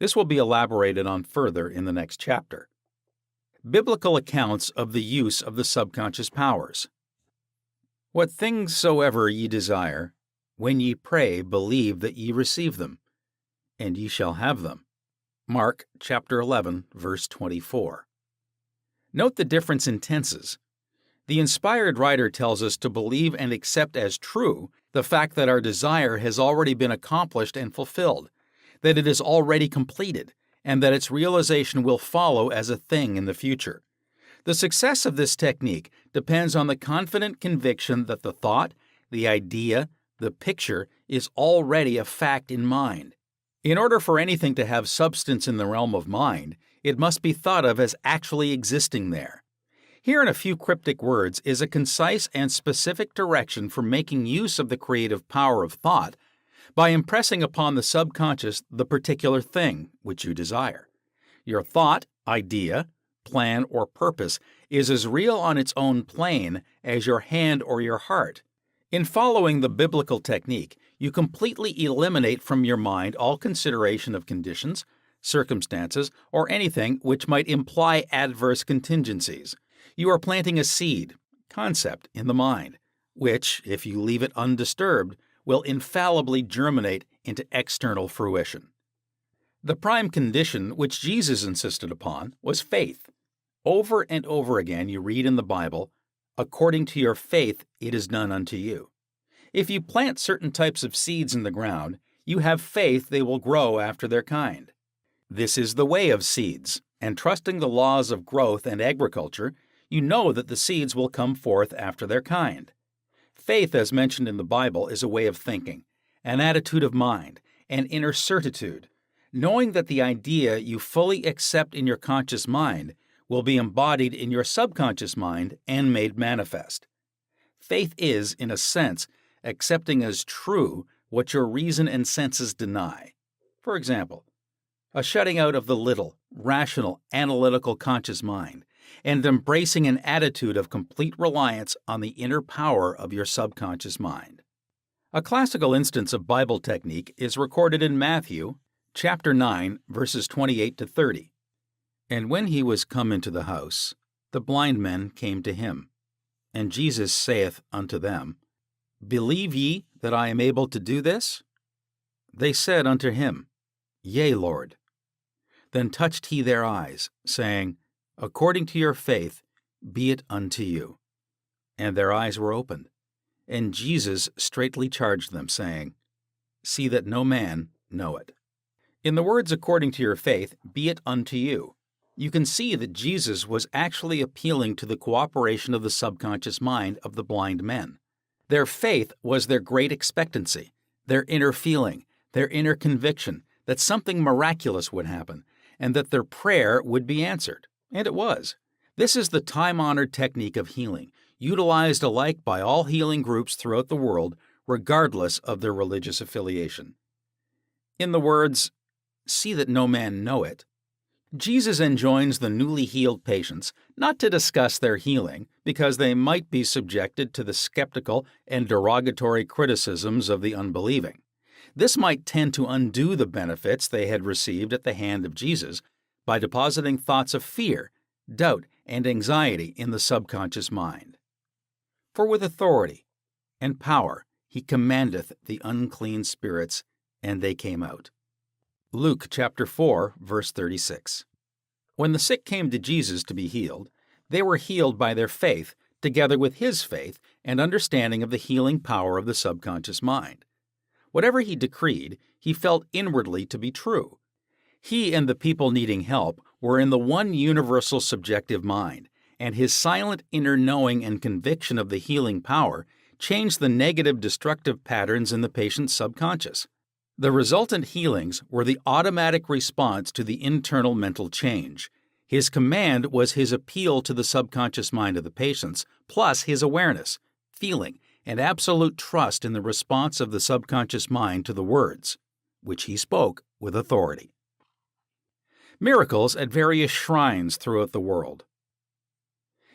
A: This will be elaborated on further in the next chapter. Biblical accounts of the use of the subconscious powers. What things soever ye desire, when ye pray, believe that ye receive them, and ye shall have them. Mark chapter 11, verse 24. Note the difference in tenses. The inspired writer tells us to believe and accept as true the fact that our desire has already been accomplished and fulfilled, that it is already completed, and that its realization will follow as a thing in the future. The success of this technique depends on the confident conviction that the thought, the idea, the picture is already a fact in mind. In order for anything to have substance in the realm of mind, it must be thought of as actually existing there. Here in a few cryptic words is a concise and specific direction for making use of the creative power of thought by impressing upon the subconscious the particular thing which you desire. Your thought, idea, plan, or purpose is as real on its own plane as your hand or your heart. In following the biblical technique, you completely eliminate from your mind all consideration of conditions, circumstances, or anything which might imply adverse contingencies. You are planting a seed, concept, in the mind, which, if you leave it undisturbed, will infallibly germinate into external fruition. The prime condition which Jesus insisted upon was faith. Over and over again you read in the Bible, "According to your faith it is done unto you." If you plant certain types of seeds in the ground, you have faith they will grow after their kind. This is the way of seeds, and trusting the laws of growth and agriculture, you know that the seeds will come forth after their kind. Faith, as mentioned in the Bible, is a way of thinking, an attitude of mind, an inner certitude, knowing that the idea you fully accept in your conscious mind will be embodied in your subconscious mind and made manifest. Faith is, in a sense, accepting as true what your reason and senses deny. For example, a shutting out of the little, rational, analytical conscious mind, and embracing an attitude of complete reliance on the inner power of your subconscious mind. A classical instance of Bible technique is recorded in Matthew, chapter 9, verses 28 to 30. And when he was come into the house, the blind men came to him. And Jesus saith unto them, Believe ye that I am able to do this? They said unto him, Yea, Lord. Then touched he their eyes, saying, According to your faith, be it unto you. And their eyes were opened. And Jesus straitly charged them, saying, See that no man know it. In the words according to your faith, be it unto you. You can see that Jesus was actually appealing to the cooperation of the subconscious mind of the blind men. Their faith was their great expectancy, their inner feeling, their inner conviction that something miraculous would happen, and that their prayer would be answered. And it was. This is the time-honored technique of healing, utilized alike by all healing groups throughout the world, regardless of their religious affiliation. In the words, "See that no man know it," Jesus enjoins the newly healed patients not to discuss their healing because they might be subjected to the skeptical and derogatory criticisms of the unbelieving. This might tend to undo the benefits they had received at the hand of Jesus by depositing thoughts of fear, doubt, and anxiety in the subconscious mind. For with authority and power he commandeth the unclean spirits, and they came out. Luke chapter 4, verse 36. When the sick came to Jesus to be healed, they were healed by their faith, together with his faith and understanding of the healing power of the subconscious mind. Whatever he decreed, he felt inwardly to be true. He and the people needing help were in the one universal subjective mind, and his silent inner knowing and conviction of the healing power changed the negative destructive patterns in the patient's subconscious. The resultant healings were the automatic response to the internal mental change. His command was his appeal to the subconscious mind of the patients, plus his awareness, feeling, and absolute trust in the response of the subconscious mind to the words, which he spoke with authority. Miracles at various shrines throughout the world.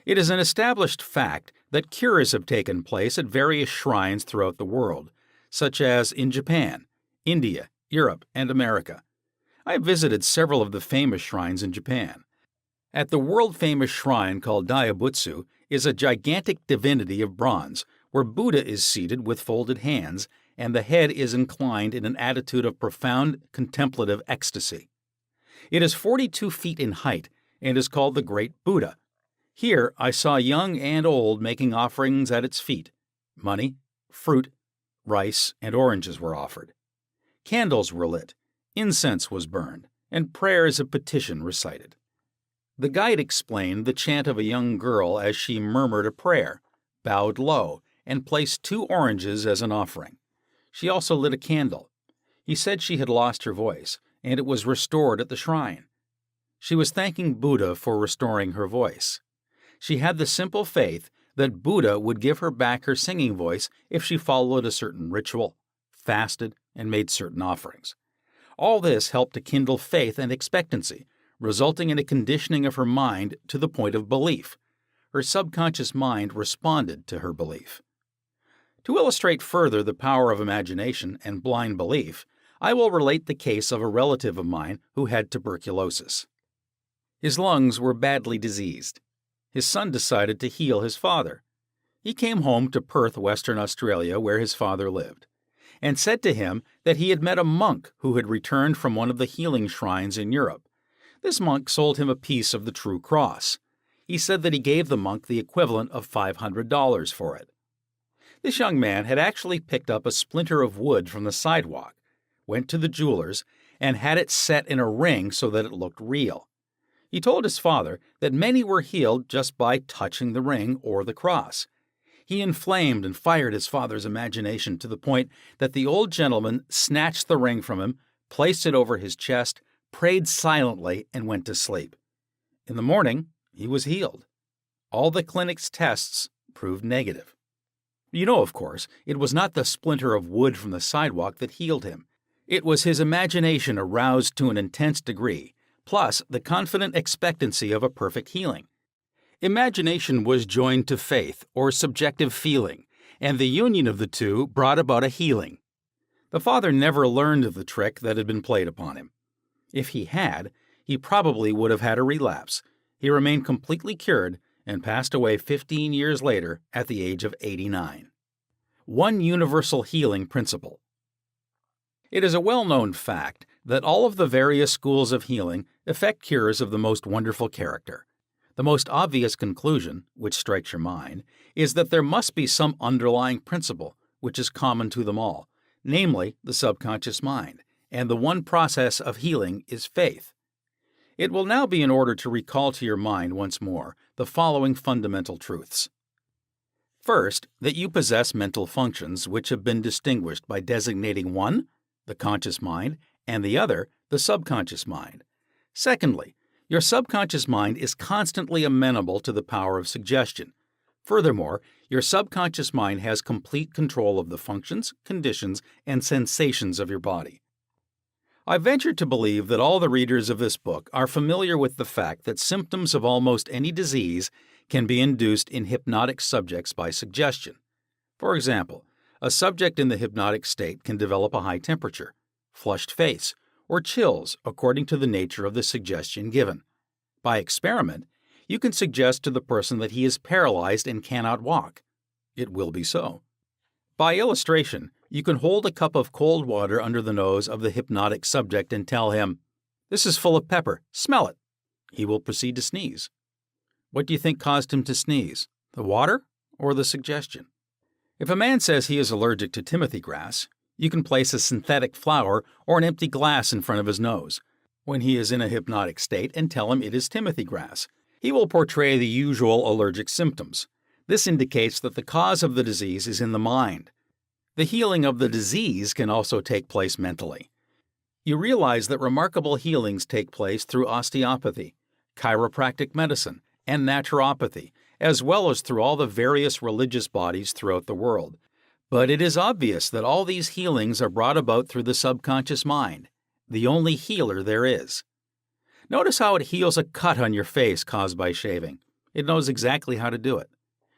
A: It is an established fact that cures have taken place at various shrines throughout the world, such as in Japan, India, Europe, and America. I have visited several of the famous shrines in Japan. At the world-famous shrine called Daibutsu is a gigantic divinity of bronze, where Buddha is seated with folded hands, and the head is inclined in an attitude of profound contemplative ecstasy. It is 42 feet in height and is called the Great Buddha. Here I saw young and old making offerings at its feet. Money, fruit, rice, and oranges were offered. Candles were lit, incense was burned, and prayers of petition recited. The guide explained the chant of a young girl as she murmured a prayer, bowed low, and placed 2 oranges as an offering. She also lit a candle. He said she had lost her voice, and it was restored at the shrine. She was thanking Buddha for restoring her voice. She had the simple faith that Buddha would give her back her singing voice if she followed a certain ritual, fasted, and made certain offerings. All this helped to kindle faith and expectancy, resulting in a conditioning of her mind to the point of belief. Her subconscious mind responded to her belief. To illustrate further the power of imagination and blind belief, I will relate the case of a relative of mine who had tuberculosis. His lungs were badly diseased. His son decided to heal his father. He came home to Perth, Western Australia, where his father lived, and said to him that he had met a monk who had returned from one of the healing shrines in Europe. This monk sold him a piece of the true cross. He said that he gave the monk the equivalent of $500 for it. This young man had actually picked up a splinter of wood from the sidewalk, went to the jeweler's, and had it set in a ring so that it looked real. He told his father that many were healed just by touching the ring or the cross. He inflamed and fired his father's imagination to the point that the old gentleman snatched the ring from him, placed it over his chest, prayed silently, and went to sleep. In the morning, he was healed. All the clinic's tests proved negative. You know, of course, it was not the splinter of wood from the sidewalk that healed him. It was his imagination aroused to an intense degree, plus the confident expectancy of a perfect healing. Imagination was joined to faith, or subjective feeling, and the union of the two brought about a healing. The father never learned of the trick that had been played upon him. If he had, he probably would have had a relapse. He remained completely cured and passed away 15 years later at the age of 89. One universal healing principle. It is a well-known fact that all of the various schools of healing effect cures of the most wonderful character. The most obvious conclusion, which strikes your mind, is that there must be some underlying principle which is common to them all, namely the subconscious mind, and the one process of healing is faith. It will now be in order to recall to your mind once more the following fundamental truths. First, that you possess mental functions which have been distinguished by designating one, the conscious mind, and the other, the subconscious mind. Secondly, your subconscious mind is constantly amenable to the power of suggestion. Furthermore, your subconscious mind has complete control of the functions, conditions, and sensations of your body. I venture to believe that all the readers of this book are familiar with the fact that symptoms of almost any disease can be induced in hypnotic subjects by suggestion. For example, a subject in the hypnotic state can develop a high temperature, flushed face, or chills according to the nature of the suggestion given. By experiment, you can suggest to the person that he is paralyzed and cannot walk. It will be so. By illustration, you can hold a cup of cold water under the nose of the hypnotic subject and tell him, "This is full of pepper, smell it." He will proceed to sneeze. What do you think caused him to sneeze? The water or the suggestion? If a man says he is allergic to timothy grass, you can place a synthetic flower or an empty glass in front of his nose when he is in a hypnotic state and tell him it is timothy grass. He will portray the usual allergic symptoms. This indicates that the cause of the disease is in the mind. The healing of the disease can also take place mentally. You realize that remarkable healings take place through osteopathy, chiropractic medicine, and naturopathy, as well as through all the various religious bodies throughout the world. But it is obvious that all these healings are brought about through the subconscious mind, the only healer there is. Notice how it heals a cut on your face caused by shaving. It knows exactly how to do it.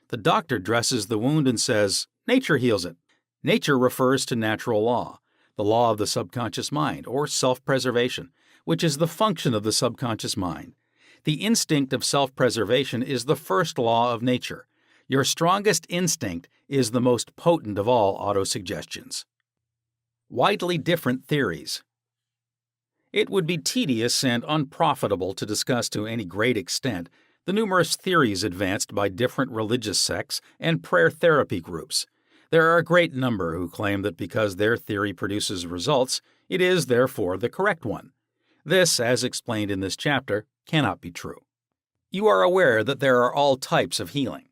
A: The doctor dresses the wound and says, "Nature heals it." Nature refers to natural law, the law of the subconscious mind, or self-preservation, which is the function of the subconscious mind. The instinct of self-preservation is the first law of nature. Your strongest instinct is the most potent of all autosuggestions. Widely different theories. It would be tedious and unprofitable to discuss to any great extent the numerous theories advanced by different religious sects and prayer therapy groups. There are a great number who claim that because their theory produces results, it is therefore the correct one. This, as explained in this chapter, cannot be true. You are aware that there are all types of healing.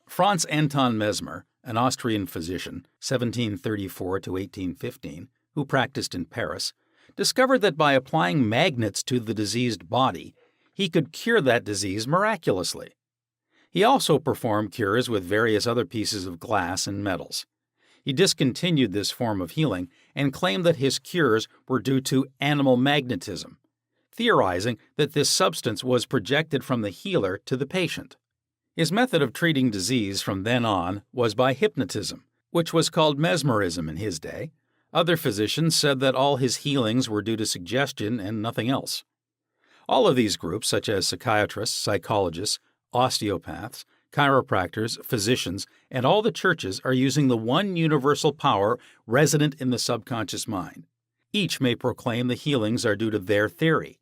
A: Franz Anton Mesmer, an Austrian physician, 1734 to 1815, who practiced in Paris, discovered that by applying magnets to the diseased body, he could cure that disease miraculously. He also performed cures with various other pieces of glass and metals. He discontinued this form of healing and claimed that his cures were due to animal magnetism, theorizing that this substance was projected from the healer to the patient. His method of treating disease from then on was by hypnotism, which was called mesmerism in his day. Other physicians said that all his healings were due to suggestion and nothing else. All of these groups, such as psychiatrists, psychologists, osteopaths, chiropractors, physicians, and all the churches are using the one universal power resident in the subconscious mind. Each may proclaim the healings are due to their theory.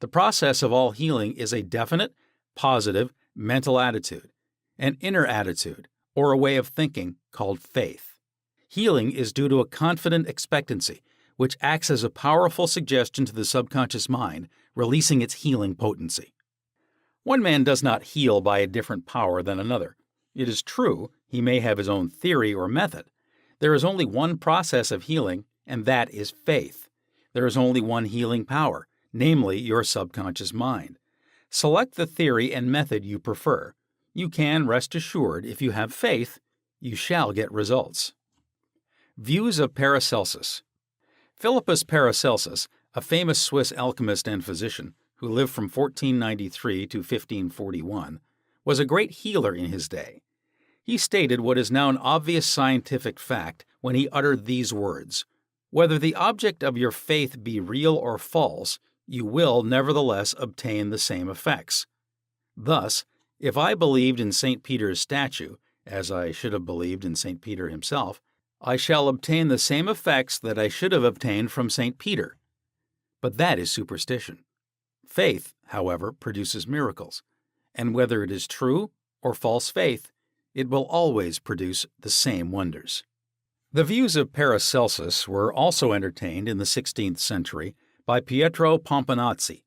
A: The process of all healing is a definite, positive, mental attitude, an inner attitude, or a way of thinking called faith. Healing is due to a confident expectancy, which acts as a powerful suggestion to the subconscious mind, releasing its healing potency. One man does not heal by a different power than another. It is true, he may have his own theory or method. There is only one process of healing, and that is faith. There is only one healing power, namely your subconscious mind. Select the theory and method you prefer. You can rest assured, if you have faith, you shall get results. Views of Paracelsus. Philippus Paracelsus, a famous Swiss alchemist and physician, who lived from 1493 to 1541, was a great healer in his day. He stated what is now an obvious scientific fact when he uttered these words: "Whether the object of your faith be real or false, you will nevertheless obtain the same effects." Thus, if I believed in St. Peter's statue, as I should have believed in St. Peter himself, I shall obtain the same effects that I should have obtained from St. Peter. But that is superstition. Faith, however, produces miracles, and whether it is true or false faith, it will always produce the same wonders. The views of Paracelsus were also entertained in the 16th century by Pietro Pomponazzi,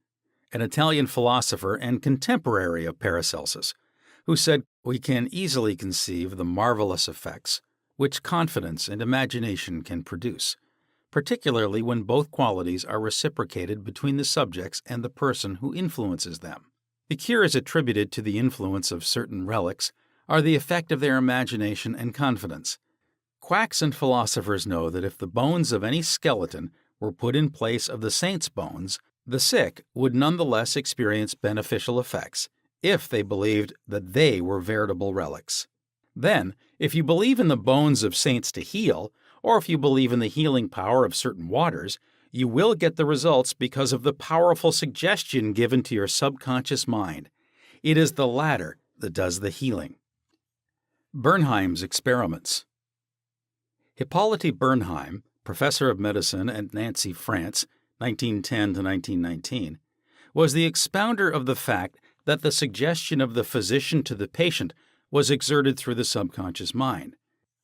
A: an Italian philosopher and contemporary of Paracelsus, who said, "We can easily conceive the marvelous effects which confidence and imagination can produce, particularly when both qualities are reciprocated between the subjects and the person who influences them. The cures attributed to the influence of certain relics are the effect of their imagination and confidence. Quacks and philosophers know that if the bones of any skeleton were put in place of the saint's bones, the sick would nonetheless experience beneficial effects if they believed that they were veritable relics. Then, if you believe in the bones of saints to heal, or if you believe in the healing power of certain waters, you will get the results because of the powerful suggestion given to your subconscious mind. It is the latter that does the healing." Bernheim's experiments. Hippolyte Bernheim, professor of medicine at Nancy, France, 1910 to 1919, was the expounder of the fact that the suggestion of the physician to the patient was exerted through the subconscious mind.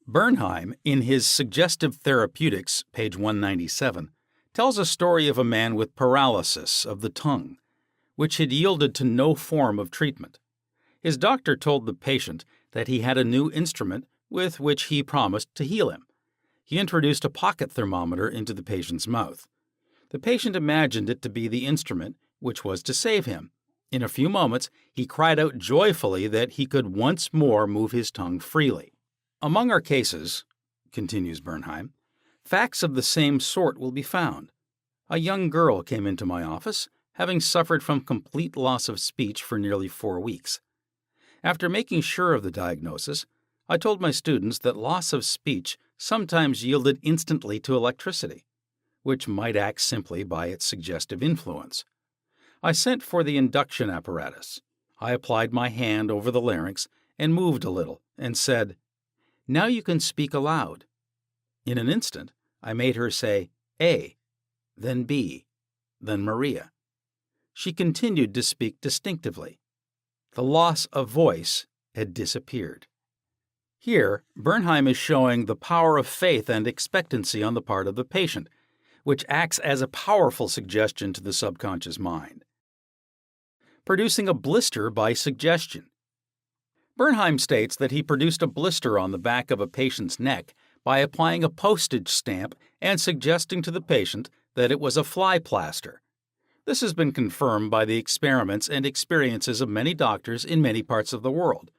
A: Bernheim, in his Suggestive Therapeutics, page 197, tells a story of a man with paralysis of the tongue, which had yielded to no form of treatment. His doctor told the patient that he had a new instrument with which he promised to heal him. He introduced a pocket thermometer into the patient's mouth. The patient imagined it to be the instrument which was to save him. In a few moments, he cried out joyfully that he could once more move his tongue freely. "Among our cases," continues Bernheim, "facts of the same sort will be found. A young girl came into my office, having suffered from complete loss of speech for nearly 4 weeks. After making sure of the diagnosis, I told my students that loss of speech sometimes yielded instantly to electricity, which might act simply by its suggestive influence. I sent for the induction apparatus. I applied my hand over the larynx and moved a little and said, 'Now you can speak aloud.' In an instant, I made her say A, then B, then Maria. She continued to speak distinctively. The loss of voice had disappeared." Here, Bernheim is showing the power of faith and expectancy on the part of the patient, which acts as a powerful suggestion to the subconscious mind. Producing a blister by suggestion. Bernheim states that he produced a blister on the back of a patient's neck by applying a postage stamp and suggesting to the patient that it was a fly plaster. This has been confirmed by the experiments and experiences of many doctors in many parts of the world,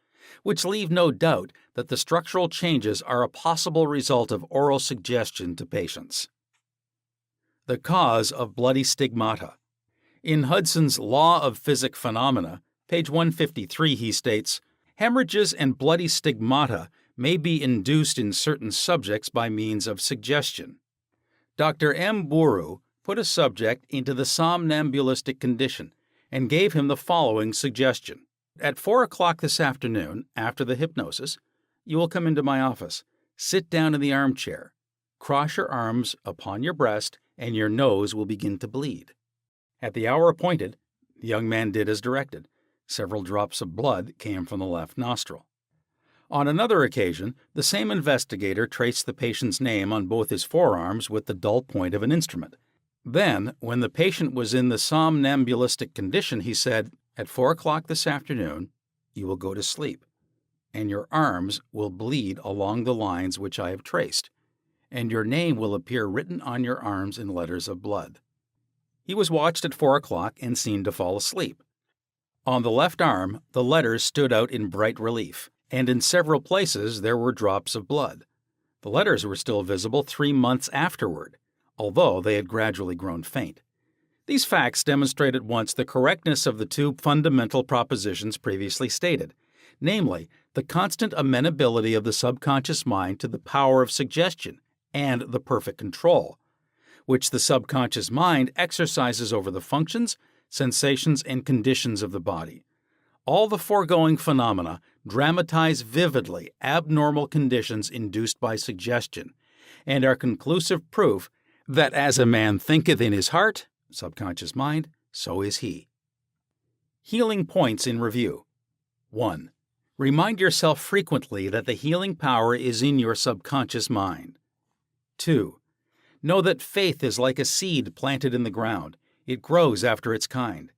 A: which leave no doubt that the structural changes are a possible result of oral suggestion to patients. The cause of bloody stigmata. In Hudson's Law of Physic Phenomena, page 153, he states, "Hemorrhages and bloody stigmata may be induced in certain subjects by means of suggestion." Dr. M. Bourru put a subject into the somnambulistic condition and gave him the following suggestion. "At 4 o'clock this afternoon, after the hypnosis, you will come into my office, sit down in the armchair, cross your arms upon your breast, and your nose will begin to bleed." At the hour appointed, the young man did as directed. Several drops of blood came from the left nostril. On another occasion, the same investigator traced the patient's name on both his forearms with the dull point of an instrument. Then, when the patient was in the somnambulistic condition, he said, "At 4 o'clock this afternoon, you will go to sleep, and your arms will bleed along the lines which I have traced, and your name will appear written on your arms in letters of blood." He was watched at 4 o'clock and seen to fall asleep. On the left arm, the letters stood out in bright relief, and in several places there were drops of blood. The letters were still visible 3 months afterward, although they had gradually grown faint. These facts demonstrate at once the correctness of the two fundamental propositions previously stated, namely, the constant amenability of the subconscious mind to the power of suggestion and the perfect control, which the subconscious mind exercises over the functions, sensations, and conditions of the body. All the foregoing phenomena dramatize vividly abnormal conditions induced by suggestion, and are conclusive proof that as a man thinketh in his heart, subconscious mind, so is he. Healing points in review. 1. Remind yourself frequently that the healing power is in your subconscious mind. 2. Know that faith is like a seed planted in the ground. It grows after its kind.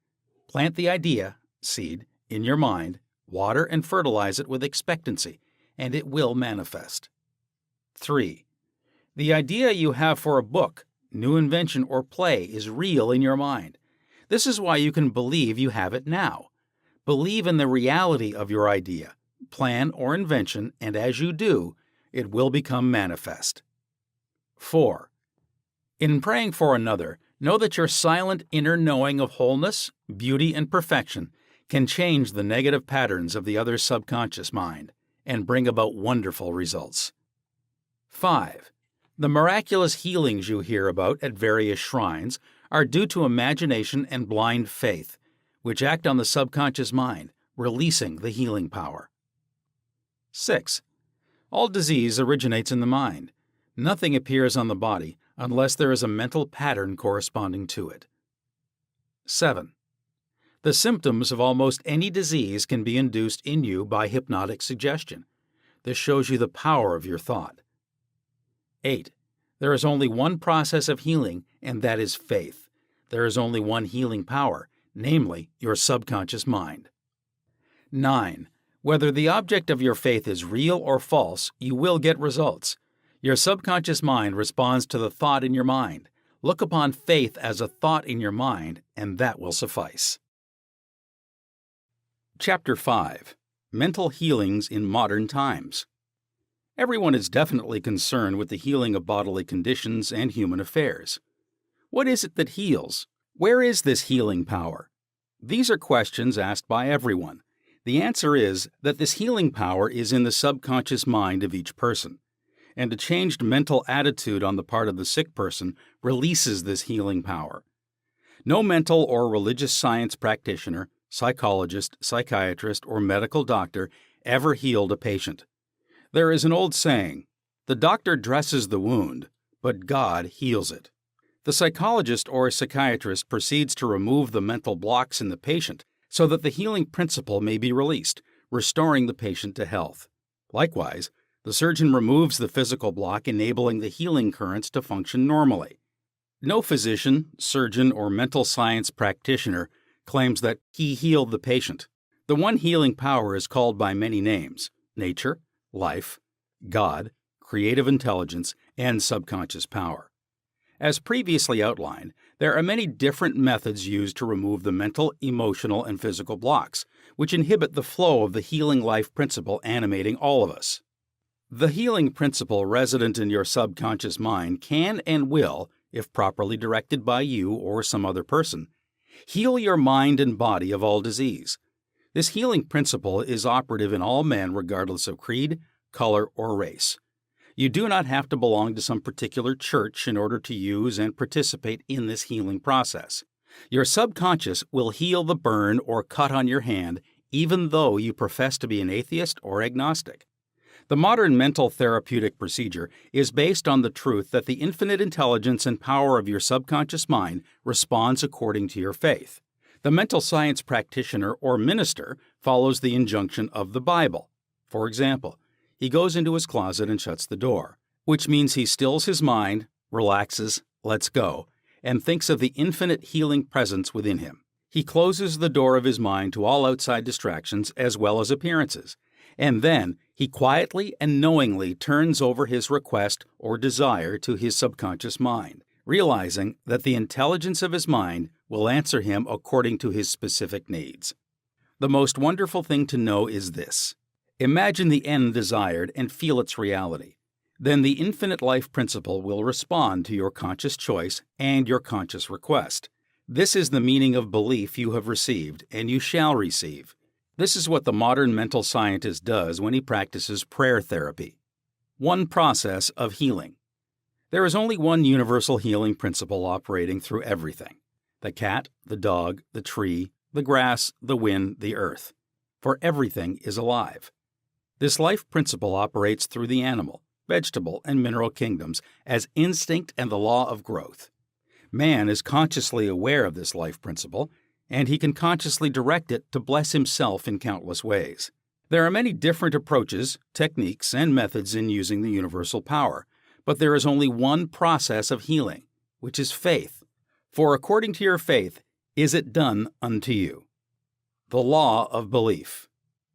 A: Plant the idea, seed, in your mind, water and fertilize it with expectancy, and it will manifest. 3. The idea you have for a book, new invention, or play is real in your mind. This is why you can believe you have it now. Believe in the reality of your idea, plan, or invention, and as you do, it will become manifest. 4. In praying for another, know that your silent inner knowing of wholeness, beauty, and perfection can change the negative patterns of the other's subconscious mind and bring about wonderful results. 5. The miraculous healings you hear about at various shrines are due to imagination and blind faith, which act on the subconscious mind, releasing the healing power. 6. All disease originates in the mind. Nothing appears on the body unless there is a mental pattern corresponding to it. 7. The symptoms of almost any disease can be induced in you by hypnotic suggestion. This shows you the power of your thought. 8. There is only one process of healing, and that is faith. There is only one healing power, namely your subconscious mind. 9. Whether the object of your faith is real or false, you will get results. Your subconscious mind responds to the thought in your mind. Look upon faith as a thought in your mind, and that will suffice. Chapter 5. Mental Healings in Modern Times. Everyone is definitely concerned with the healing of bodily conditions and human affairs. What is it that heals? Where is this healing power? These are questions asked by everyone. The answer is that this healing power is in the subconscious mind of each person, and a changed mental attitude on the part of the sick person releases this healing power. No mental or religious science practitioner, psychologist, psychiatrist, or medical doctor ever healed a patient. There is an old saying, "The doctor dresses the wound, but God heals it." The psychologist or psychiatrist proceeds to remove the mental blocks in the patient so that the healing principle may be released, restoring the patient to health. Likewise, the surgeon removes the physical block, enabling the healing currents to function normally. No physician, surgeon, or mental science practitioner claims that he healed the patient. The one healing power is called by many names: nature, life, God, creative intelligence, and subconscious power. As previously outlined, there are many different methods used to remove the mental, emotional, and physical blocks, which inhibit the flow of the healing life principle animating all of us. The healing principle resident in your subconscious mind can and will, if properly directed by you or some other person, heal your mind and body of all disease. This healing principle is operative in all men regardless of creed, color, or race. You do not have to belong to some particular church in order to use and participate in this healing process. Your subconscious will heal the burn or cut on your hand even though you profess to be an atheist or agnostic. The modern mental therapeutic procedure is based on the truth that the infinite intelligence and power of your subconscious mind responds according to your faith. The mental science practitioner or minister follows the injunction of the Bible. For example, he goes into his closet and shuts the door, which means he stills his mind, relaxes, lets go, and thinks of the infinite healing presence within him. He closes the door of his mind to all outside distractions as well as appearances, and then he quietly and knowingly turns over his request or desire to his subconscious mind, realizing that the intelligence of his mind will answer him according to his specific needs. The most wonderful thing to know is this: imagine the end desired and feel its reality. Then the infinite life principle will respond to your conscious choice and your conscious request. This is the meaning of belief you have received and you shall receive. This is what the modern mental scientist does when he practices prayer therapy. One process of healing. There is only one universal healing principle operating through everything: the cat, the dog, the tree, the grass, the wind, the earth. For everything is alive. This life principle operates through the animal, vegetable, and mineral kingdoms as instinct and the law of growth. Man is consciously aware of this life principle, and he can consciously direct it to bless himself in countless ways. There are many different approaches, techniques, and methods in using the universal power, But there is only one process of healing, which is faith. For according to your faith is it done unto you. The law of belief.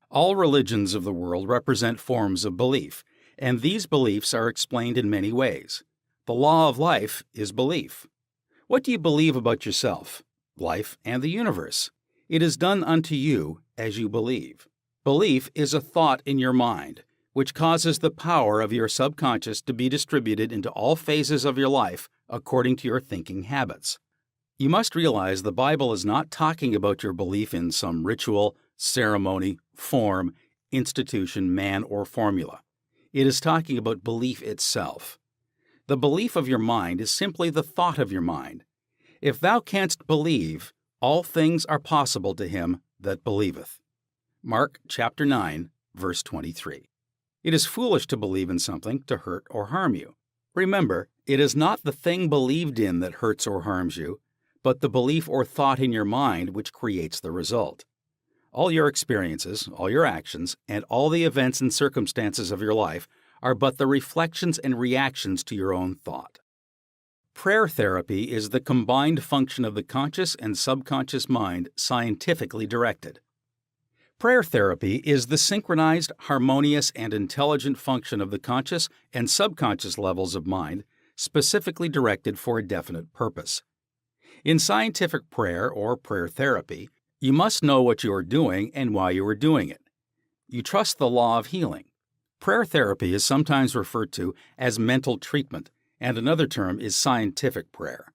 A: All religions of the world represent forms of belief, and these beliefs are explained in many ways. The law of life is belief. What do you believe about yourself, life, and the universe? It is done unto you as you believe. Belief is a thought in your mind, which causes the power of your subconscious to be distributed into all phases of your life according to your thinking habits. You must realize the Bible is not talking about your belief in some ritual, ceremony, form, institution, man, or formula. It is talking about belief itself. The belief of your mind is simply the thought of your mind. If thou canst believe, all things are possible to him that believeth. Mark chapter 9, verse 23. It is foolish to believe in something to hurt or harm you. Remember, it is not the thing believed in that hurts or harms you, but the belief or thought in your mind which creates the result. All your experiences, all your actions, and all the events and circumstances of your life are but the reflections and reactions to your own thought. Prayer therapy is the combined function of the conscious and subconscious mind scientifically directed. Prayer therapy is the synchronized, harmonious, and intelligent function of the conscious and subconscious levels of mind specifically directed for a definite purpose. In scientific prayer or prayer therapy, you must know what you are doing and why you are doing it. You trust the law of healing. Prayer therapy is sometimes referred to as mental treatment, and another term is scientific prayer.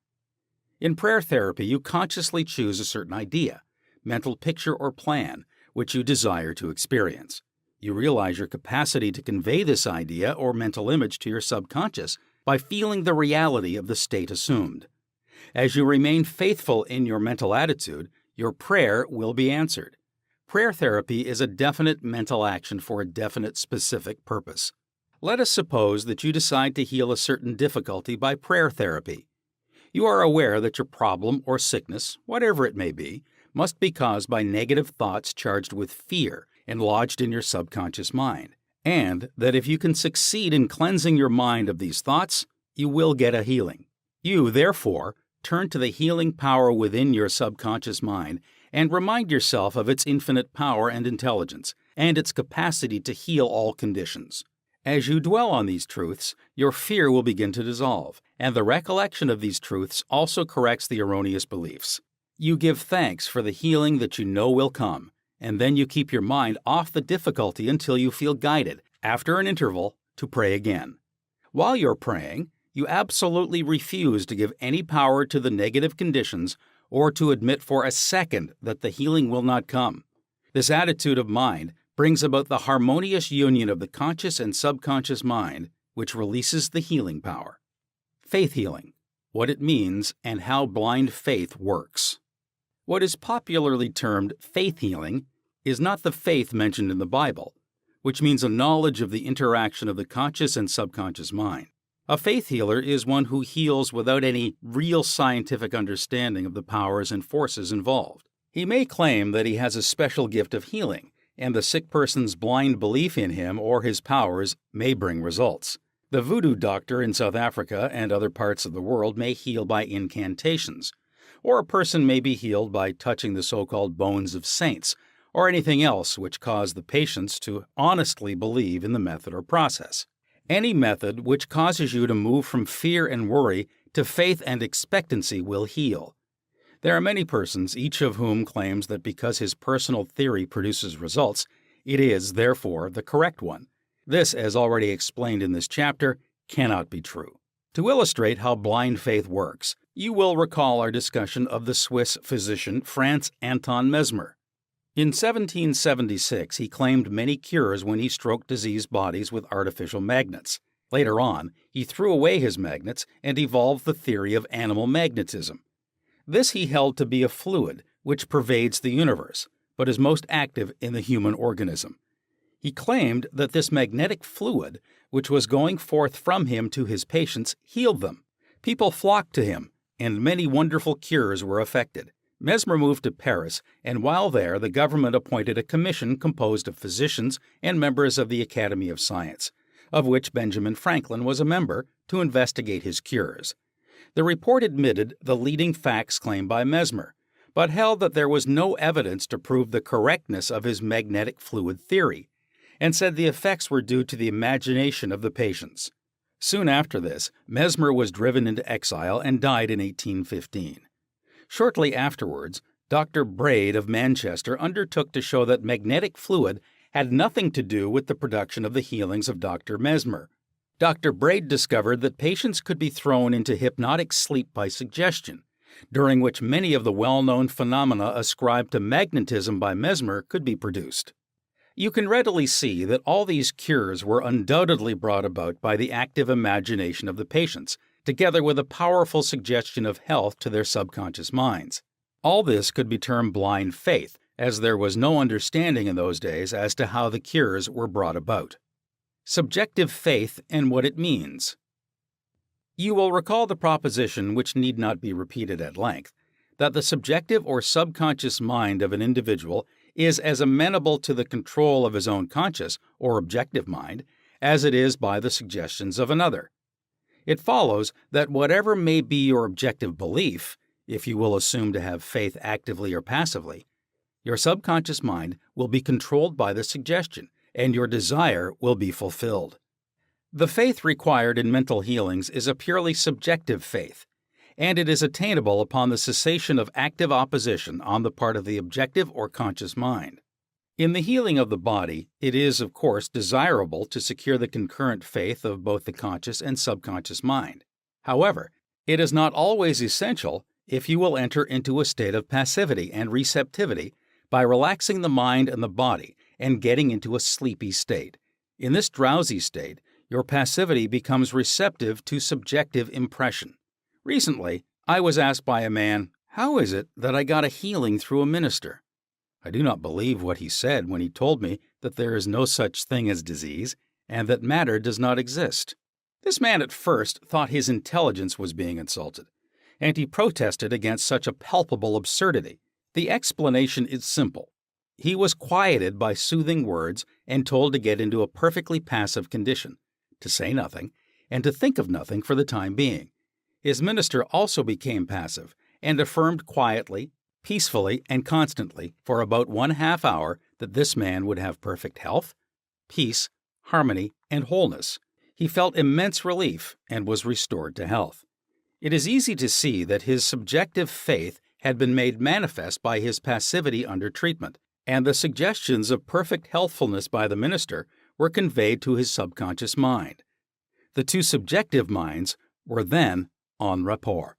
A: In prayer therapy, you consciously choose a certain idea, mental picture or plan, which you desire to experience. You realize your capacity to convey this idea or mental image to your subconscious by feeling the reality of the state assumed. As you remain faithful in your mental attitude, your prayer will be answered. Prayer therapy is a definite mental action for a definite specific purpose. Let us suppose that you decide to heal a certain difficulty by prayer therapy. You are aware that your problem or sickness, whatever it may be, must be caused by negative thoughts charged with fear and lodged in your subconscious mind, and that if you can succeed in cleansing your mind of these thoughts, you will get a healing. You, therefore, turn to the healing power within your subconscious mind and remind yourself of its infinite power and intelligence, and its capacity to heal all conditions. As you dwell on these truths, your fear will begin to dissolve, and the recollection of these truths also corrects the erroneous beliefs. You give thanks for the healing that you know will come, and then you keep your mind off the difficulty until you feel guided, after an interval, to pray again. While you're praying, you absolutely refuse to give any power to the negative conditions or to admit for a second that the healing will not come. This attitude of mind brings about the harmonious union of the conscious and subconscious mind, which releases the healing power. Faith healing, what it means and how blind faith works. What is popularly termed faith healing is not the faith mentioned in the Bible, which means a knowledge of the interaction of the conscious and subconscious mind. A faith healer is one who heals without any real scientific understanding of the powers and forces involved. He may claim that he has a special gift of healing, and the sick person's blind belief in him or his powers may bring results. The voodoo doctor in South Africa and other parts of the world may heal by incantations, or a person may be healed by touching the so-called bones of saints, or anything else which cause the patients to honestly believe in the method or process. Any method which causes you to move from fear and worry to faith and expectancy will heal. There are many persons, each of whom claims that because his personal theory produces results, it is, therefore, the correct one. This, as already explained in this chapter, cannot be true. To illustrate how blind faith works, you will recall our discussion of the Swiss physician Franz Anton Mesmer. In 1776, he claimed many cures when he stroked diseased bodies with artificial magnets. Later on, he threw away his magnets and evolved the theory of animal magnetism. This he held to be a fluid which pervades the universe, but is most active in the human organism. He claimed that this magnetic fluid, which was going forth from him to his patients, healed them. People flocked to him, and many wonderful cures were effected. Mesmer moved to Paris, and while there, the government appointed a commission composed of physicians and members of the Academy of Science. of which Benjamin Franklin was a member, to investigate his cures. The report admitted the leading facts claimed by Mesmer, but held that there was no evidence to prove the correctness of his magnetic fluid theory, and said the effects were due to the imagination of the patients. Soon after this, Mesmer was driven into exile and died in 1815. Shortly afterwards, Dr. Braid of Manchester undertook to show that magnetic fluid had nothing to do with the production of the healings of Dr. Mesmer. Dr. Braid discovered that patients could be thrown into hypnotic sleep by suggestion, during which many of the well-known phenomena ascribed to magnetism by Mesmer could be produced. You can readily see that all these cures were undoubtedly brought about by the active imagination of the patients, together with a powerful suggestion of health to their subconscious minds. All this could be termed blind faith, as there was no understanding in those days as to how the cures were brought about. Subjective faith and what it means. You will recall the proposition, which need not be repeated at length, that the subjective or subconscious mind of an individual is as amenable to the control of his own conscious or objective mind as it is by the suggestions of another. It follows that whatever may be your objective belief, if you will assume to have faith actively or passively, your subconscious mind will be controlled by the suggestion, and your desire will be fulfilled. The faith required in mental healings is a purely subjective faith, and it is attainable upon the cessation of active opposition on the part of the objective or conscious mind. In the healing of the body, it is, of course, desirable to secure the concurrent faith of both the conscious and subconscious mind. However, it is not always essential if you will enter into a state of passivity and receptivity by relaxing the mind and the body and getting into a sleepy state. In this drowsy state, your passivity becomes receptive to subjective impression. Recently, I was asked by a man, "How is it that I got a healing through a minister?" I do not believe what he said when he told me that there is no such thing as disease and that matter does not exist. This man at first thought his intelligence was being insulted, and he protested against such a palpable absurdity. The explanation is simple. He was quieted by soothing words and told to get into a perfectly passive condition, to say nothing, and to think of nothing for the time being. His minister also became passive and affirmed quietly, peacefully, and constantly for about 1/2 hour that this man would have perfect health, peace, harmony, and wholeness. He felt immense relief and was restored to health. It is easy to see that his subjective faith had been made manifest by his passivity under treatment, and the suggestions of perfect healthfulness by the minister were conveyed to his subconscious mind. The two subjective minds were then en rapport.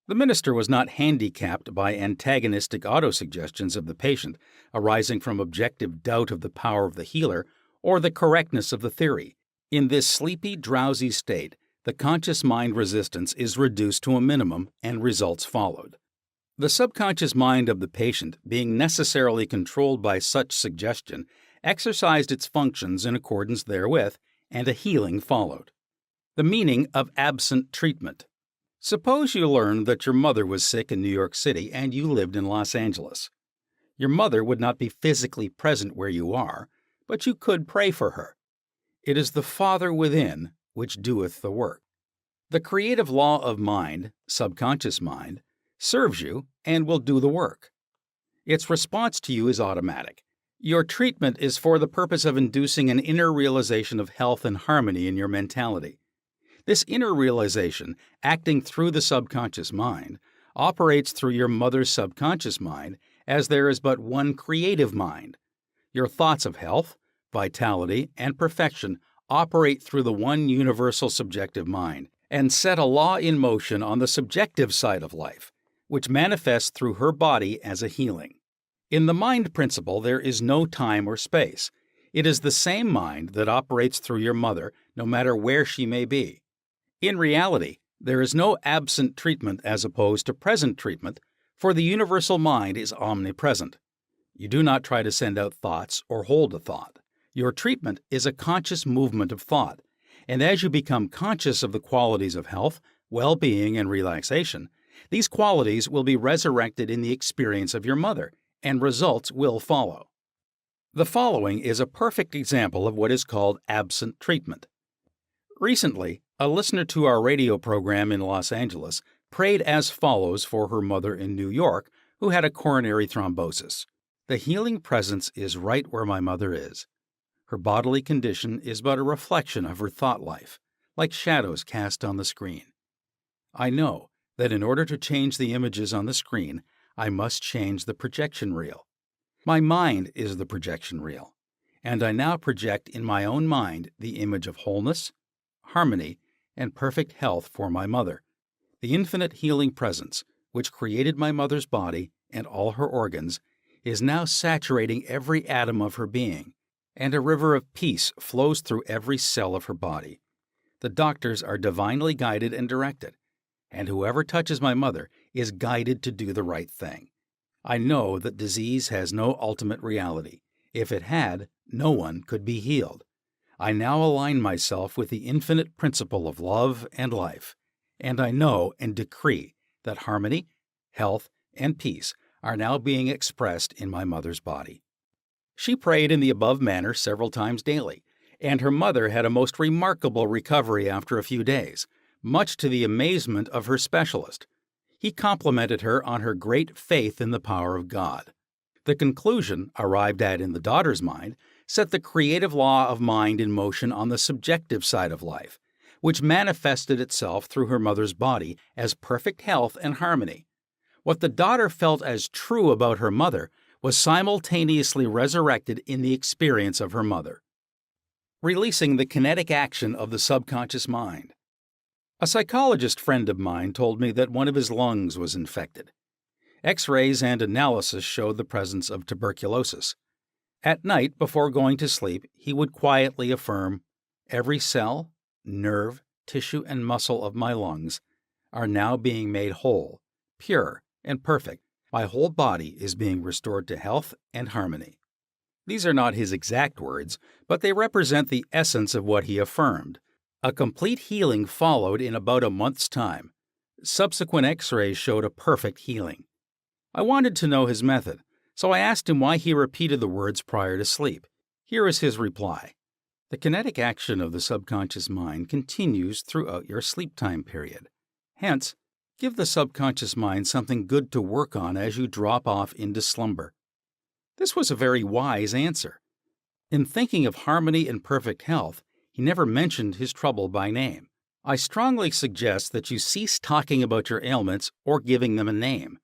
A: The minister was not handicapped by antagonistic autosuggestions of the patient arising from objective doubt of the power of the healer or the correctness of the theory. In this sleepy, drowsy state, the conscious mind resistance is reduced to a minimum and results followed. The subconscious mind of the patient, being necessarily controlled by such suggestion, exercised its functions in accordance therewith, and a healing followed. The meaning of absent treatment. Suppose you learned that your mother was sick in New York City and you lived in Los Angeles. Your mother would not be physically present where you are, but you could pray for her. It is the Father within which doeth the work. The creative law of mind, subconscious mind, serves you and will do the work. Its response to you is automatic. Your treatment is for the purpose of inducing an inner realization of health and harmony in your mentality. This inner realization, acting through the subconscious mind, operates through your mother's subconscious mind, as there is but one creative mind. Your thoughts of health, vitality, and perfection operate through the one universal subjective mind and set a law in motion on the subjective side of life, which manifests through her body as a healing. In the mind principle, there is no time or space. It is the same mind that operates through your mother, no matter where she may be. In reality, there is no absent treatment as opposed to present treatment, for the universal mind is omnipresent. You do not try to send out thoughts or hold a thought. Your treatment is a conscious movement of thought, and as you become conscious of the qualities of health, well-being, and relaxation, these qualities will be resurrected in the experience of your mother, and results will follow. The following is a perfect example of what is called absent treatment. Recently, a listener to our radio program in Los Angeles prayed as follows for her mother in New York who had a coronary thrombosis. The healing presence is right where my mother is. Her bodily condition is but a reflection of her thought life, like shadows cast on the screen. I know that in order to change the images on the screen, I must change the projection reel. My mind is the projection reel, and I now project in my own mind the image of wholeness, harmony, and perfect health for my mother. The infinite healing presence, which created my mother's body and all her organs, is now saturating every atom of her being, and a river of peace flows through every cell of her body. The doctors are divinely guided and directed, and whoever touches my mother is guided to do the right thing. I know that disease has no ultimate reality. If it had, no one could be healed. I now align myself with the infinite principle of love and life, and I know and decree that harmony, health, and peace are now being expressed in my mother's body. She prayed in the above manner several times daily, and her mother had a most remarkable recovery after a few days, much to the amazement of her specialist. He complimented her on her great faith in the power of God. The conclusion, arrived at in the daughter's mind, set the creative law of mind in motion on the subjective side of life, which manifested itself through her mother's body as perfect health and harmony. What the daughter felt as true about her mother was simultaneously resurrected in the experience of her mother. Releasing the kinetic action of the subconscious mind. A psychologist friend of mine told me that one of his lungs was infected. X-rays and analysis showed the presence of tuberculosis. At night, before going to sleep, he would quietly affirm, "Every cell, nerve, tissue, and muscle of my lungs are now being made whole, pure, and perfect. My whole body is being restored to health and harmony." These are not his exact words, but they represent the essence of what he affirmed. A complete healing followed in about a month's time. Subsequent X-rays showed a perfect healing. I wanted to know his method, so I asked him why he repeated the words prior to sleep. Here is his reply. The kinetic action of the subconscious mind continues throughout your sleep time period. Hence, give the subconscious mind something good to work on as you drop off into slumber. This was a very wise answer. In thinking of harmony and perfect health, he never mentioned his trouble by name. I strongly suggest that you cease talking about your ailments or giving them a name.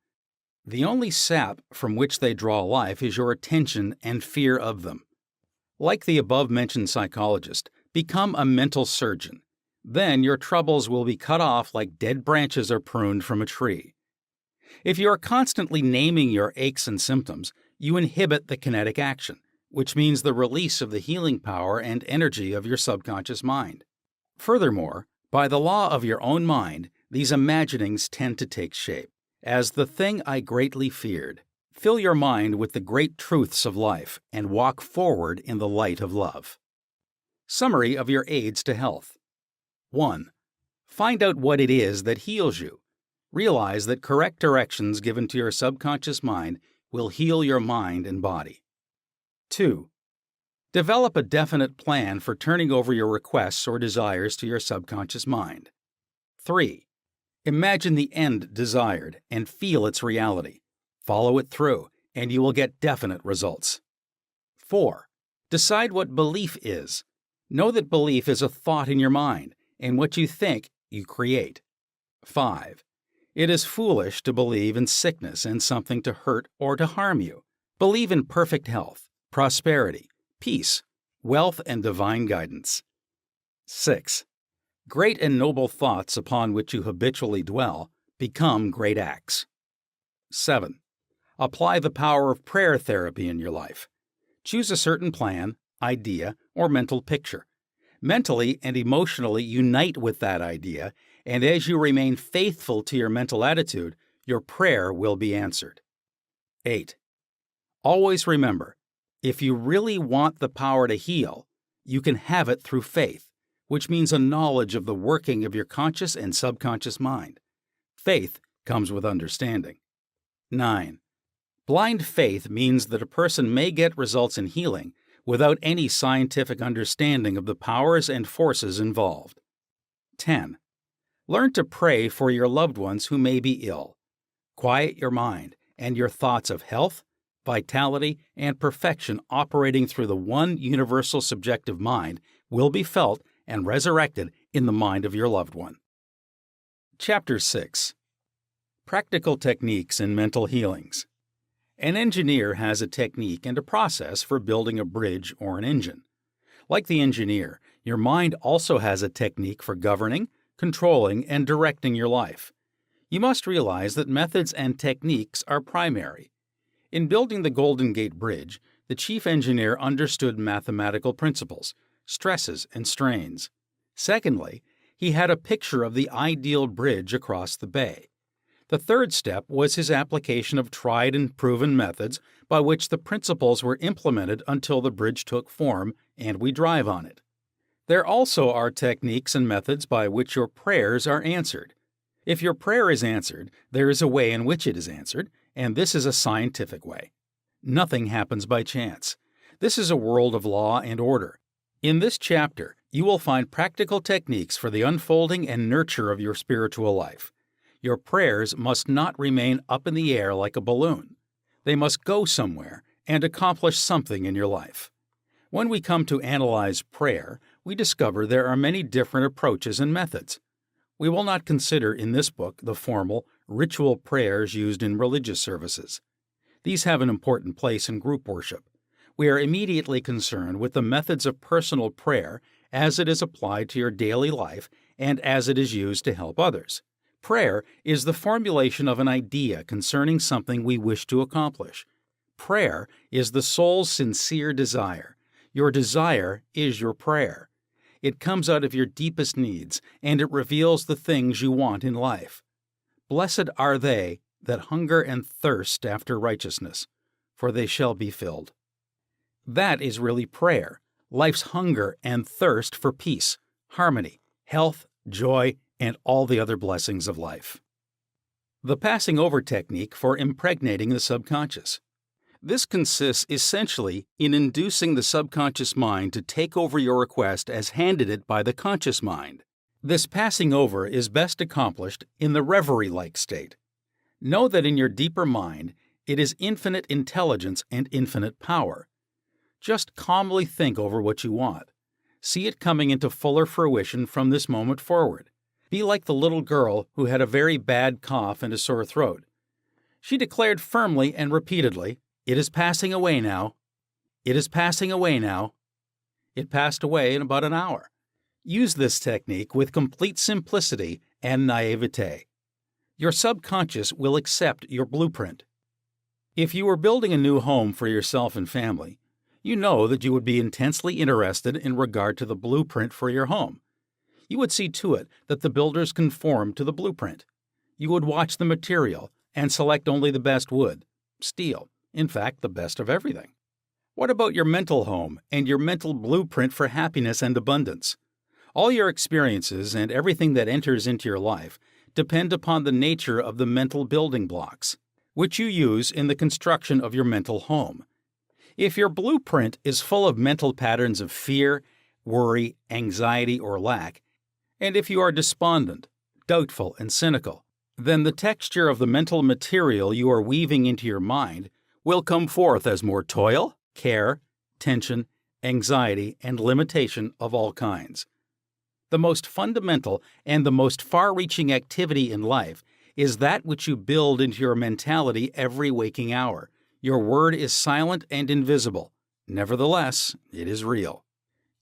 A: The only sap from which they draw life is your attention and fear of them. Like the above-mentioned psychologist, become a mental surgeon. Then your troubles will be cut off like dead branches are pruned from a tree. If you are constantly naming your aches and symptoms, you inhibit the kinetic action, which means the release of the healing power and energy of your subconscious mind. Furthermore, by the law of your own mind, these imaginings tend to take shape. As the thing I greatly feared, fill your mind with the great truths of life and walk forward in the light of love. Summary of your aids to health. 1. Find out what it is that heals you. Realize that correct directions given to your subconscious mind will heal your mind and body. 2. Develop a definite plan for turning over your requests or desires to your subconscious mind. 3. Imagine the end desired and feel its reality. Follow it through, and you will get definite results. 4. Decide what belief is. Know that belief is a thought in your mind, and what you think, you create. 5. It is foolish to believe in sickness and something to hurt or to harm you. Believe in perfect health, prosperity, peace, wealth, and divine guidance. 6. Great and noble thoughts upon which you habitually dwell become great acts. 7. Apply the power of prayer therapy in your life. Choose a certain plan, idea, or mental picture. Mentally and emotionally unite with that idea, and as you remain faithful to your mental attitude, your prayer will be answered. 8. Always remember, if you really want the power to heal, you can have it through faith, which means a knowledge of the working of your conscious and subconscious mind. Faith comes with understanding. 9. Blind faith means that a person may get results in healing without any scientific understanding of the powers and forces involved. 10. Learn to pray for your loved ones who may be ill. Quiet your mind and your thoughts of health, vitality, and perfection operating through the one universal subjective mind will be felt and resurrected in the mind of your loved one. Chapter 6. Practical Techniques in Mental Healings. An engineer has a technique and a process for building a bridge or an engine. Like the engineer, your mind also has a technique for governing, controlling, and directing your life. You must realize that methods and techniques are primary. In building the Golden Gate Bridge, the chief engineer understood mathematical principles, stresses, and strains. Secondly, he had a picture of the ideal bridge across the bay. The third step was his application of tried and proven methods by which the principles were implemented until the bridge took form and we drive on it. There also are techniques and methods by which your prayers are answered. If your prayer is answered, there is a way in which it is answered, and this is a scientific way. Nothing happens by chance. This is a world of law and order. In this chapter, you will find practical techniques for the unfolding and nurture of your spiritual life. Your prayers must not remain up in the air like a balloon. They must go somewhere and accomplish something in your life. When we come to analyze prayer, we discover there are many different approaches and methods. We will not consider in this book the formal, ritual prayers used in religious services. These have an important place in group worship. We are immediately concerned with the methods of personal prayer as it is applied to your daily life and as it is used to help others. Prayer is the formulation of an idea concerning something we wish to accomplish. Prayer is the soul's sincere desire. Your desire is your prayer. It comes out of your deepest needs, and it reveals the things you want in life. Blessed are they that hunger and thirst after righteousness, for they shall be filled. That is really prayer, life's hunger and thirst for peace, harmony, health, joy, and all the other blessings of life. The passing over technique for impregnating the subconscious. This consists essentially in inducing the subconscious mind to take over your request as handed it by the conscious mind. This passing over is best accomplished in the reverie-like state. Know that in your deeper mind, it is infinite intelligence and infinite power. Just calmly think over what you want. See it coming into fuller fruition from this moment forward. Be like the little girl who had a very bad cough and a sore throat. She declared firmly and repeatedly, "It is passing away now. It is passing away now." It passed away in about an hour. Use this technique with complete simplicity and naivete. Your subconscious will accept your blueprint. If you were building a new home for yourself and family, you know that you would be intensely interested in regard to the blueprint for your home. You would see to it that the builders conform to the blueprint. You would watch the material and select only the best wood, steel, in fact, the best of everything. What about your mental home and your mental blueprint for happiness and abundance? All your experiences and everything that enters into your life depend upon the nature of the mental building blocks, which you use in the construction of your mental home. If your blueprint is full of mental patterns of fear, worry, anxiety, or lack, and if you are despondent, doubtful, and cynical, then the texture of the mental material you are weaving into your mind will come forth as more toil, care, tension, anxiety, and limitation of all kinds. The most fundamental and the most far-reaching activity in life is that which you build into your mentality every waking hour. Your word is silent and invisible. Nevertheless, it is real.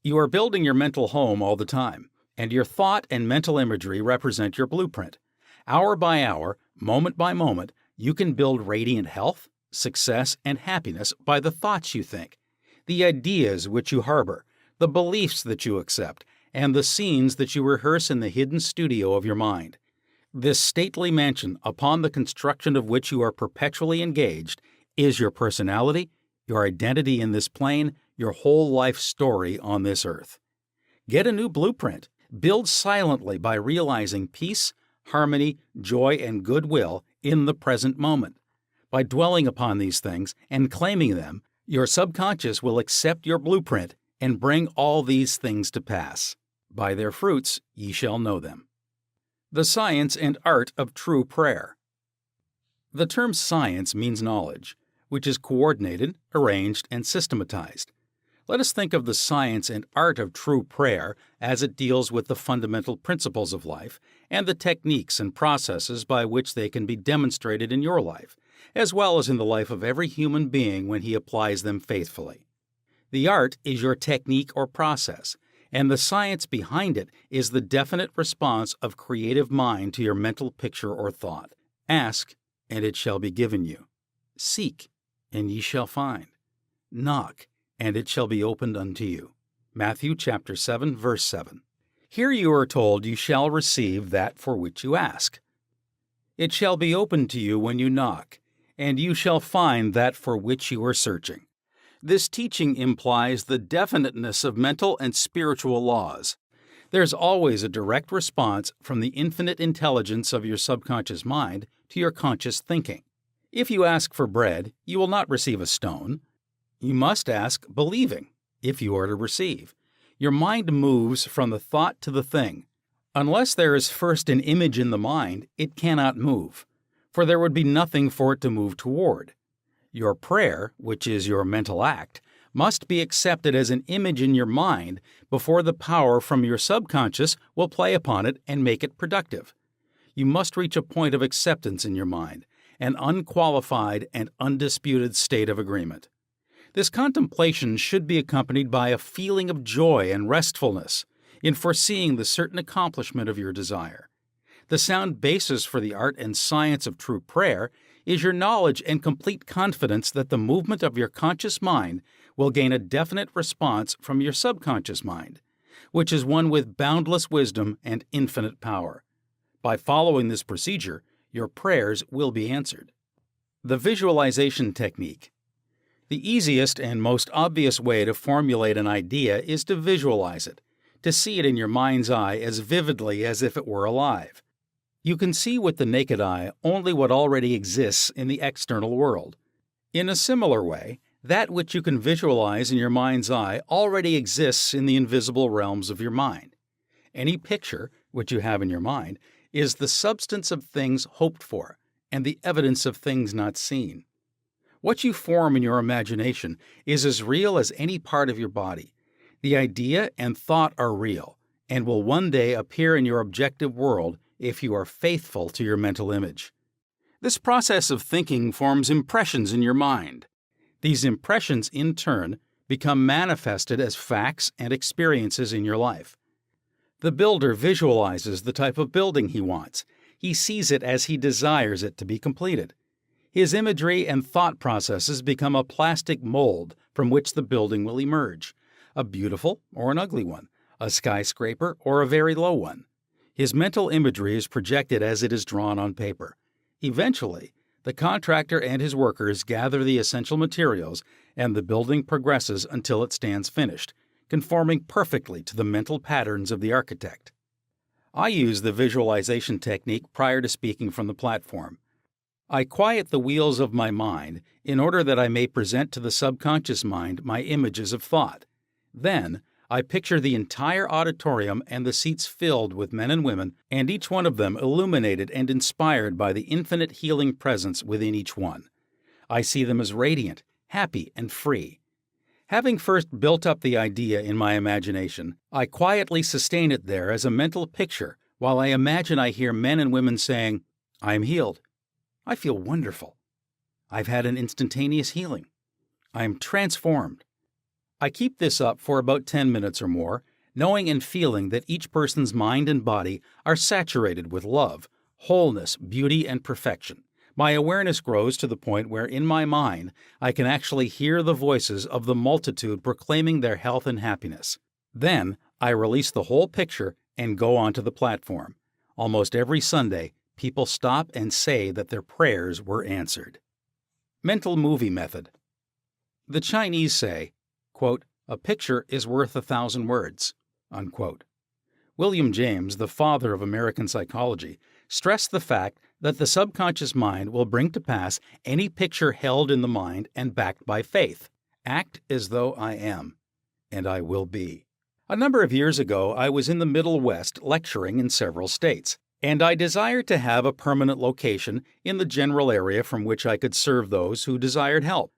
A: You are building your mental home all the time, and your thought and mental imagery represent your blueprint. Hour by hour, moment by moment, you can build radiant health, success, and happiness by the thoughts you think, the ideas which you harbor, the beliefs that you accept, and the scenes that you rehearse in the hidden studio of your mind. This stately mansion, upon the construction of which you are perpetually engaged, is your personality, your identity in this plane, your whole life story on this earth. Get a new blueprint. Build silently by realizing peace, harmony, joy, and goodwill in the present moment. By dwelling upon these things and claiming them, your subconscious will accept your blueprint and bring all these things to pass. By their fruits ye shall know them. The science and art of true prayer. The term science means knowledge, which is coordinated, arranged, and systematized. Let us think of the science and art of true prayer as it deals with the fundamental principles of life and the techniques and processes by which they can be demonstrated in your life, as well as in the life of every human being when he applies them faithfully. The art is your technique or process, and the science behind it is the definite response of creative mind to your mental picture or thought. Ask, and it shall be given you. Seek, and ye shall find. Knock, and it shall be opened unto you. Matthew chapter 7, verse 7. Here you are told you shall receive that for which you ask. It shall be opened to you when you knock, and you shall find that for which you are searching. This teaching implies the definiteness of mental and spiritual laws. There's always a direct response from the infinite intelligence of your subconscious mind to your conscious thinking. If you ask for bread, you will not receive a stone. You must ask believing, if you are to receive. Your mind moves from the thought to the thing. Unless there is first an image in the mind, it cannot move, for there would be nothing for it to move toward. Your prayer, which is your mental act, must be accepted as an image in your mind before the power from your subconscious will play upon it and make it productive. You must reach a point of acceptance in your mind, an unqualified and undisputed state of agreement. This contemplation should be accompanied by a feeling of joy and restfulness in foreseeing the certain accomplishment of your desire. The sound basis for the art and science of true prayer is your knowledge and complete confidence that the movement of your conscious mind will gain a definite response from your subconscious mind, which is one with boundless wisdom and infinite power. By following this procedure, your prayers will be answered. The visualization technique. The easiest and most obvious way to formulate an idea is to visualize it, to see it in your mind's eye as vividly as if it were alive. You can see with the naked eye only what already exists in the external world. In a similar way, that which you can visualize in your mind's eye already exists in the invisible realms of your mind. Any picture, which you have in your mind, is the substance of things hoped for and the evidence of things not seen. What you form in your imagination is as real as any part of your body. The idea and thought are real and will one day appear in your objective world if you are faithful to your mental image. This process of thinking forms impressions in your mind. These impressions, in turn, become manifested as facts and experiences in your life. The builder visualizes the type of building he wants. He sees it as he desires it to be completed. His imagery and thought processes become a plastic mold from which the building will emerge, a beautiful or an ugly one, a skyscraper or a very low one. His mental imagery is projected as it is drawn on paper. Eventually, the contractor and his workers gather the essential materials, and the building progresses until it stands finished, conforming perfectly to the mental patterns of the architect. I use the visualization technique prior to speaking from the platform. I quiet the wheels of my mind in order that I may present to the subconscious mind my images of thought. Then, I picture the entire auditorium and the seats filled with men and women, and each one of them illuminated and inspired by the infinite healing presence within each one. I see them as radiant, happy, and free. Having first built up the idea in my imagination, I quietly sustain it there as a mental picture while I imagine I hear men and women saying, "I am healed. I feel wonderful. I've had an instantaneous healing. I am transformed." I keep this up for about 10 minutes or more, knowing and feeling that each person's mind and body are saturated with love, wholeness, beauty, and perfection. My awareness grows to the point where in my mind I can actually hear the voices of the multitude proclaiming their health and happiness. Then I release the whole picture and go onto the platform. Almost every Sunday, people stop and say that their prayers were answered. Mental movie method. The Chinese say, quote, "A picture is worth 1,000 words," unquote. William James, the father of American psychology, stressed the fact that the subconscious mind will bring to pass any picture held in the mind and backed by faith. Act as though I am, and I will be. A number of years ago, I was in the Middle West lecturing in several states, and I desired to have a permanent location in the general area from which I could serve those who desired help.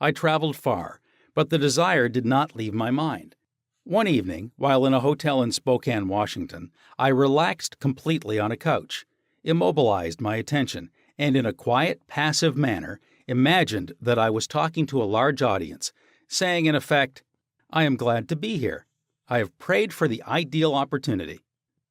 A: I traveled far, but the desire did not leave my mind. One evening, while in a hotel in Spokane, Washington, I relaxed completely on a couch, immobilized my attention, and in a quiet, passive manner, imagined that I was talking to a large audience, saying in effect, "I am glad to be here. I have prayed for the ideal opportunity."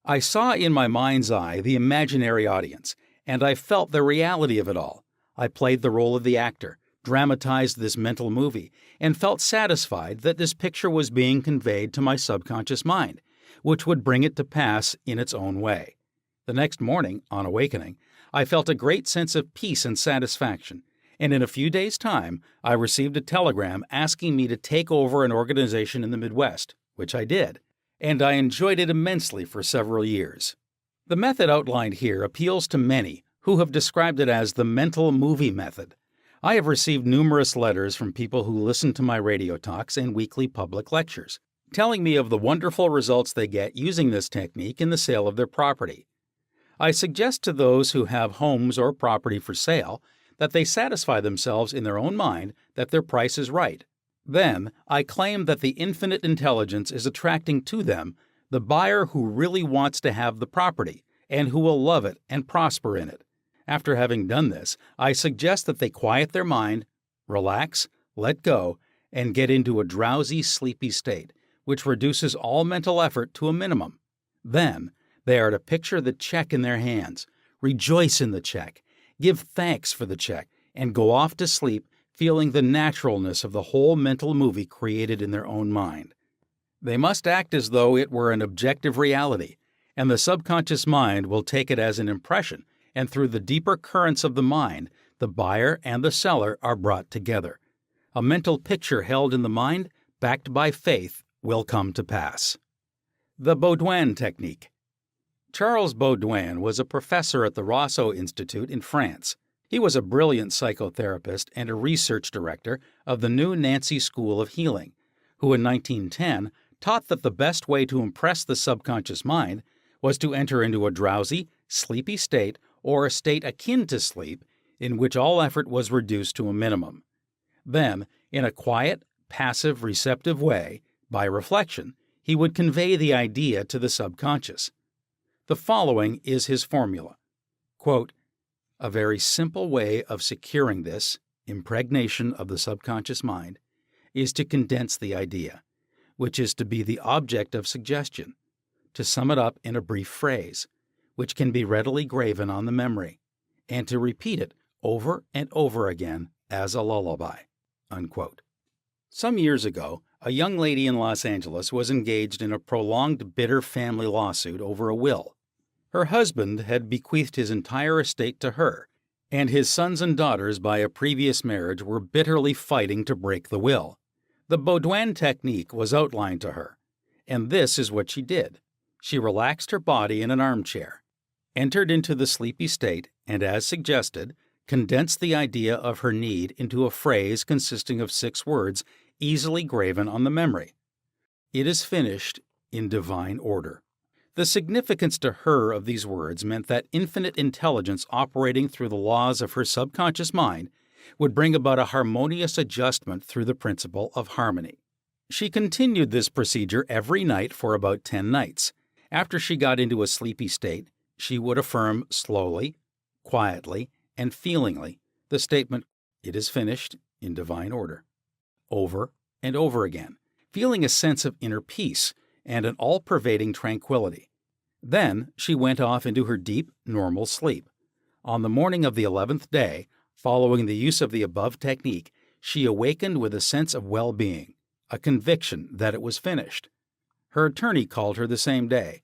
A: I saw in my mind's eye the imaginary audience, and I felt the reality of it all. I played the role of the actor, dramatized this mental movie, and felt satisfied that this picture was being conveyed to my subconscious mind, which would bring it to pass in its own way. The next morning, on awakening, I felt a great sense of peace and satisfaction, and in a few days' time, I received a telegram asking me to take over an organization in the Midwest, which I did, and I enjoyed it immensely for several years. The method outlined here appeals to many who have described it as the mental movie method. I have received numerous letters from people who listen to my radio talks and weekly public lectures, telling me of the wonderful results they get using this technique in the sale of their property. I suggest to those who have homes or property for sale that they satisfy themselves in their own mind that their price is right. Then, I claim that the infinite intelligence is attracting to them the buyer who really wants to have the property and who will love it and prosper in it. After having done this, I suggest that they quiet their mind, relax, let go, and get into a drowsy, sleepy state, which reduces all mental effort to a minimum. Then, they are to picture the check in their hands, rejoice in the check, give thanks for the check, and go off to sleep feeling the naturalness of the whole mental movie created in their own mind. They must act as though it were an objective reality, and the subconscious mind will take it as an impression, and through the deeper currents of the mind, the buyer and the seller are brought together. A mental picture held in the mind, backed by faith, will come to pass. The Baudouin Technique. Charles Baudouin was a professor at the Rousseau Institute in France. He was a brilliant psychotherapist and a research director of the New Nancy School of Healing, who in 1910 taught that the best way to impress the subconscious mind was to enter into a drowsy, sleepy state or a state akin to sleep in which all effort was reduced to a minimum. Then, in a quiet, passive, receptive way, by reflection, he would convey the idea to the subconscious. The following is his formula. Quote, "A very simple way of securing this impregnation of the subconscious mind is to condense the idea, which is to be the object of suggestion, to sum it up in a brief phrase, which can be readily graven on the memory, and to repeat it over and over again as a lullaby." Unquote. Some years ago, a young lady in Los Angeles was engaged in a prolonged bitter family lawsuit over a will. Her husband had bequeathed his entire estate to her, and his sons and daughters by a previous marriage were bitterly fighting to break the will. The Baudouin technique was outlined to her, and this is what she did. She relaxed her body in an armchair, entered into the sleepy state, and as suggested, condensed the idea of her need into a phrase consisting of 6 words easily graven on the memory. "It is finished in divine order." The significance to her of these words meant that infinite intelligence operating through the laws of her subconscious mind would bring about a harmonious adjustment through the principle of harmony. She continued this procedure every night for about 10 nights. After she got into a sleepy state, she would affirm slowly, quietly, and feelingly the statement, "It is finished in divine order," over and over again, feeling a sense of inner peace and an all-pervading tranquility. Then she went off into her deep, normal sleep. On the morning of the 11th day, following the use of the above technique, she awakened with a sense of well-being, a conviction that it was finished. Her attorney called her the same day,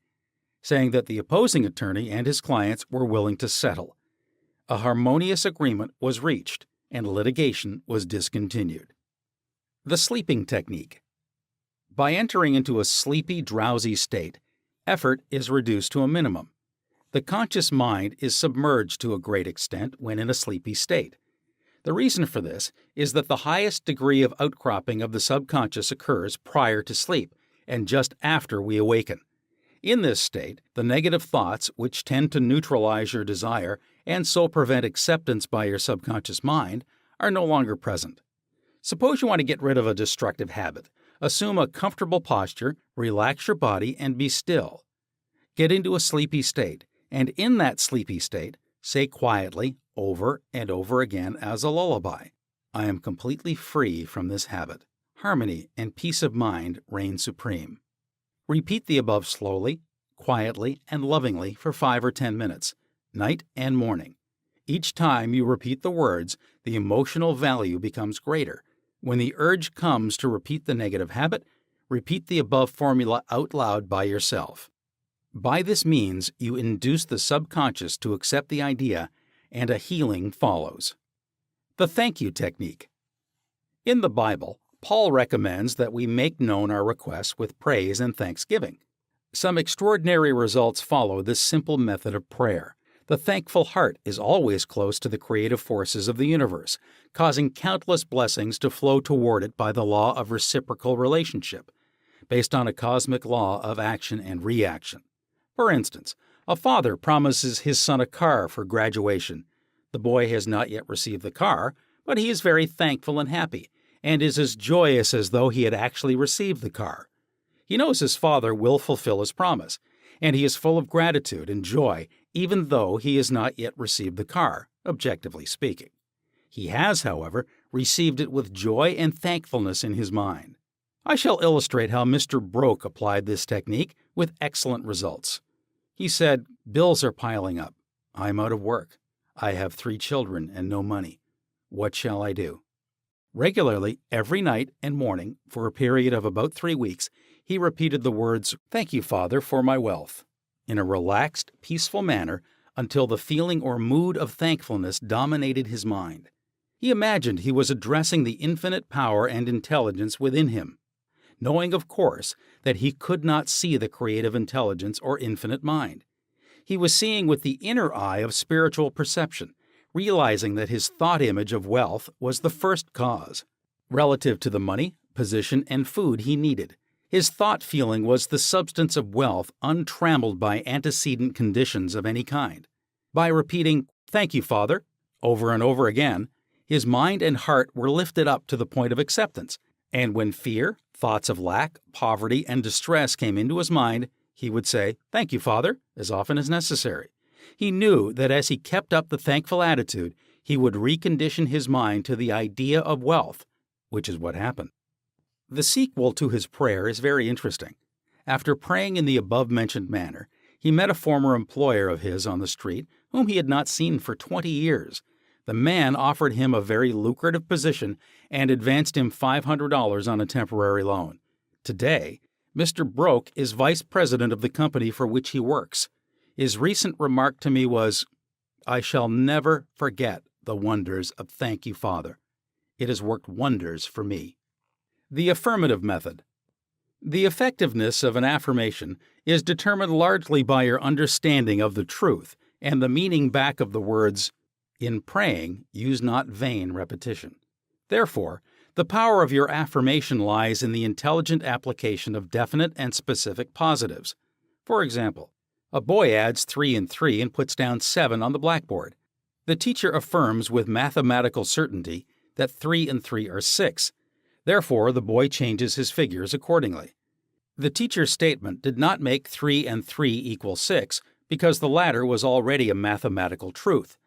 A: saying that the opposing attorney and his clients were willing to settle. A harmonious agreement was reached, and litigation was discontinued. The sleeping technique. By entering into a sleepy, drowsy state, effort is reduced to a minimum. The conscious mind is submerged to a great extent when in a sleepy state. The reason for this is that the highest degree of outcropping of the subconscious occurs prior to sleep, and just after we awaken. In this state, the negative thoughts, which tend to neutralize your desire and so prevent acceptance by your subconscious mind, are no longer present. Suppose you want to get rid of a destructive habit. Assume a comfortable posture, relax your body, and be still. Get into a sleepy state, and in that sleepy state, say quietly, over and over again as a lullaby, "I am completely free from this habit. Harmony and peace of mind reign supreme." Repeat the above slowly, quietly, and lovingly for 5 or 10 minutes, night and morning. Each time you repeat the words, the emotional value becomes greater. When the urge comes to repeat the negative habit, repeat the above formula out loud by yourself. By this means, you induce the subconscious to accept the idea, and a healing follows. The thank you technique. In the Bible, Paul recommends that we make known our requests with praise and thanksgiving. Some extraordinary results follow this simple method of prayer. The thankful heart is always close to the creative forces of the universe, causing countless blessings to flow toward it by the law of reciprocal relationship, based on a cosmic law of action and reaction. For instance, a father promises his son a car for graduation. The boy has not yet received the car, but he is very thankful and happy, and is as joyous as though he had actually received the car. He knows his father will fulfill his promise, and he is full of gratitude and joy, even though he has not yet received the car, objectively speaking. He has, however, received it with joy and thankfulness in his mind. I shall illustrate how Mr. Broke applied this technique with excellent results. He said, "Bills are piling up. I'm out of work. I have 3 children and no money. What shall I do?" Regularly, every night and morning, for a period of about 3 weeks, he repeated the words, "Thank you, Father, for my wealth," in a relaxed, peaceful manner until the feeling or mood of thankfulness dominated his mind. He imagined he was addressing the infinite power and intelligence within him, knowing, of course, that he could not see the creative intelligence or infinite mind. He was seeing with the inner eye of spiritual perception, realizing that his thought image of wealth was the first cause. Relative to the money, position, and food he needed, his thought feeling was the substance of wealth untrammeled by antecedent conditions of any kind. By repeating, "Thank you, Father," over and over again, his mind and heart were lifted up to the point of acceptance, and when fear, thoughts of lack, poverty, and distress came into his mind, he would say, "Thank you, Father," as often as necessary. He knew that as he kept up the thankful attitude, he would recondition his mind to the idea of wealth, which is what happened. The sequel to his prayer is very interesting. After praying in the above-mentioned manner, he met a former employer of his on the street whom he had not seen for 20 years. The man offered him a very lucrative position and advanced him $500 on a temporary loan. Today, Mr. Broke is vice president of the company for which he works. His recent remark to me was, "I shall never forget the wonders of Thank You, Father. It has worked wonders for me." The affirmative method. The effectiveness of an affirmation is determined largely by your understanding of the truth and the meaning back of the words, "In praying, use not vain repetition." Therefore, the power of your affirmation lies in the intelligent application of definite and specific positives. For example, a boy adds 3 and 3 and puts down 7 on the blackboard. The teacher affirms with mathematical certainty that 3 and 3 are 6. Therefore, the boy changes his figures accordingly. The teacher's statement did not make 3 and 3 equal 6 because the latter was already a mathematical truth.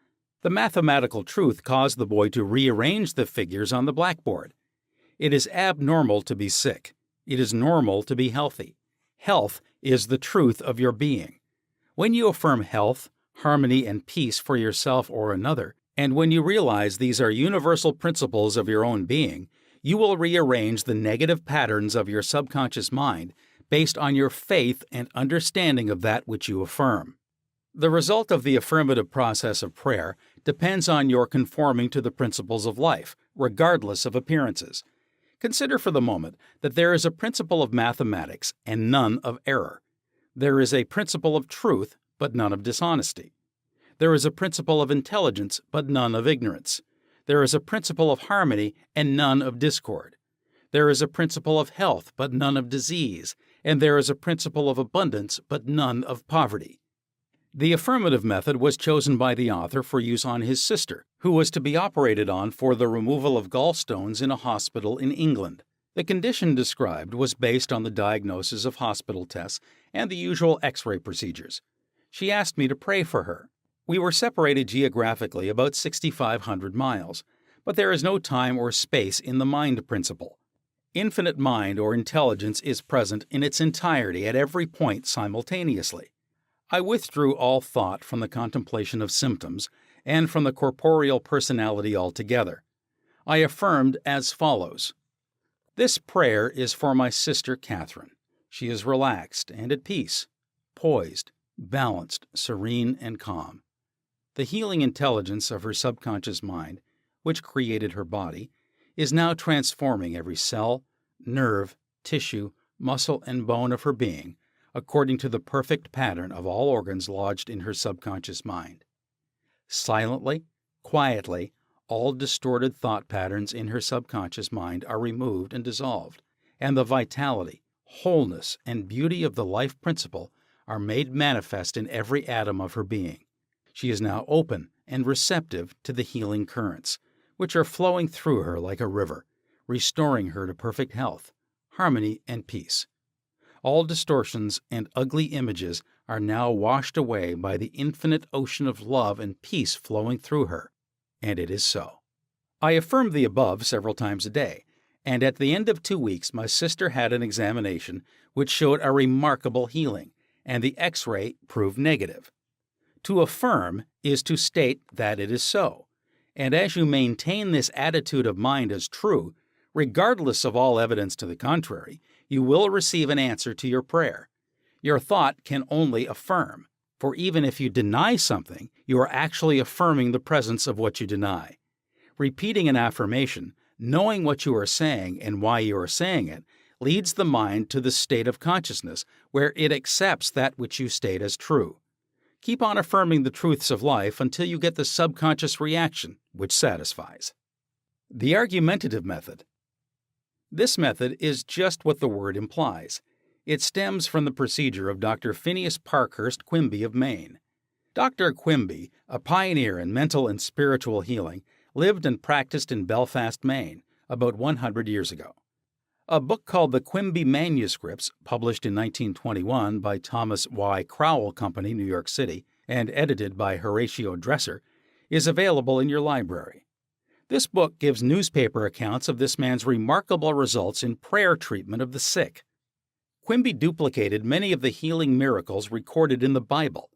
A: The mathematical truth caused the boy to rearrange the figures on the blackboard. It is abnormal to be sick. It is normal to be healthy. Health is the truth of your being. When you affirm health, harmony, and peace for yourself or another, and when you realize these are universal principles of your own being, you will rearrange the negative patterns of your subconscious mind based on your faith and understanding of that which you affirm. The result of the affirmative process of prayer depends on your conforming to the principles of life, regardless of appearances. Consider for the moment that there is a principle of mathematics and none of error. There is a principle of truth, but none of dishonesty. There is a principle of intelligence, but none of ignorance. There is a principle of harmony and none of discord. There is a principle of health, but none of disease, and there is a principle of abundance but none of poverty. The affirmative method was chosen by the author for use on his sister, who was to be operated on for the removal of gallstones in a hospital in England. The condition described was based on the diagnosis of hospital tests and the usual X-ray procedures. She asked me to pray for her. We were separated geographically about 6,500 miles, but there is no time or space in the mind principle. Infinite mind or intelligence is present in its entirety at every point simultaneously. I withdrew all thought from the contemplation of symptoms and from the corporeal personality altogether. I affirmed as follows: "This prayer is for my sister Catherine. She is relaxed and at peace, poised, balanced, serene, and calm. The healing intelligence of her subconscious mind, which created her body, is now transforming every cell, nerve, tissue, muscle, and bone of her being, according to the perfect pattern of all organs lodged in her subconscious mind. Silently, quietly, all distorted thought patterns in her subconscious mind are removed and dissolved, and the vitality, wholeness, and beauty of the life principle are made manifest in every atom of her being. She is now open and receptive to the healing currents, which are flowing through her like a river, restoring her to perfect health, harmony, and peace. All distortions and ugly images are now washed away by the infinite ocean of love and peace flowing through her, and it is so." I affirmed the above several times a day, and at the end of 2 weeks my sister had an examination which showed a remarkable healing, and the X-ray proved negative. To affirm is to state that it is so, and as you maintain this attitude of mind as true, regardless of all evidence to the contrary, you will receive an answer to your prayer. Your thought can only affirm, for even if you deny something, you are actually affirming the presence of what you deny. Repeating an affirmation, knowing what you are saying and why you are saying it, leads the mind to the state of consciousness where it accepts that which you state as true. Keep on affirming the truths of life until you get the subconscious reaction, which satisfies. The argumentative method. This method is just what the word implies. It stems from the procedure of Dr. Phineas Parkhurst Quimby of Maine. Dr. Quimby, a pioneer in mental and spiritual healing, lived and practiced in Belfast, Maine, about 100 years ago. A book called The Quimby Manuscripts, published in 1921 by Thomas Y. Crowell Company, New York City, and edited by Horatio Dresser, is available in your library. This book gives newspaper accounts of this man's remarkable results in prayer treatment of the sick. Quimby duplicated many of the healing miracles recorded in the Bible.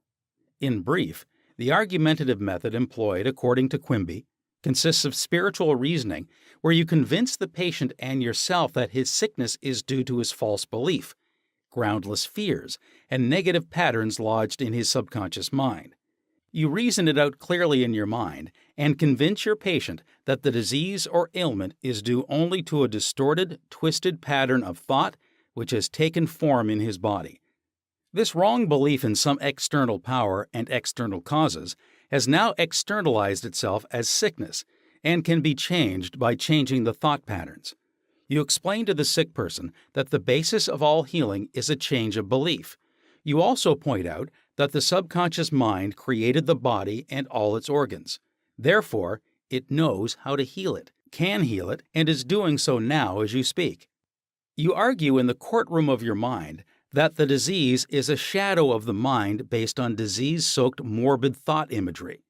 A: In brief, the argumentative method employed, according to Quimby, consists of spiritual reasoning where you convince the patient and yourself that his sickness is due to his false belief, groundless fears, and negative patterns lodged in his subconscious mind. You reason it out clearly in your mind and convince your patient that the disease or ailment is due only to a distorted, twisted pattern of thought which has taken form in his body. This wrong belief in some external power and external causes has now externalized itself as sickness and can be changed by changing the thought patterns. You explain to the sick person that the basis of all healing is a change of belief. You also point out that the subconscious mind created the body and all its organs. Therefore, it knows how to heal it, can heal it, and is doing so now as you speak. You argue in the courtroom of your mind that the disease is a shadow of the mind based on disease-soaked morbid thought imagery.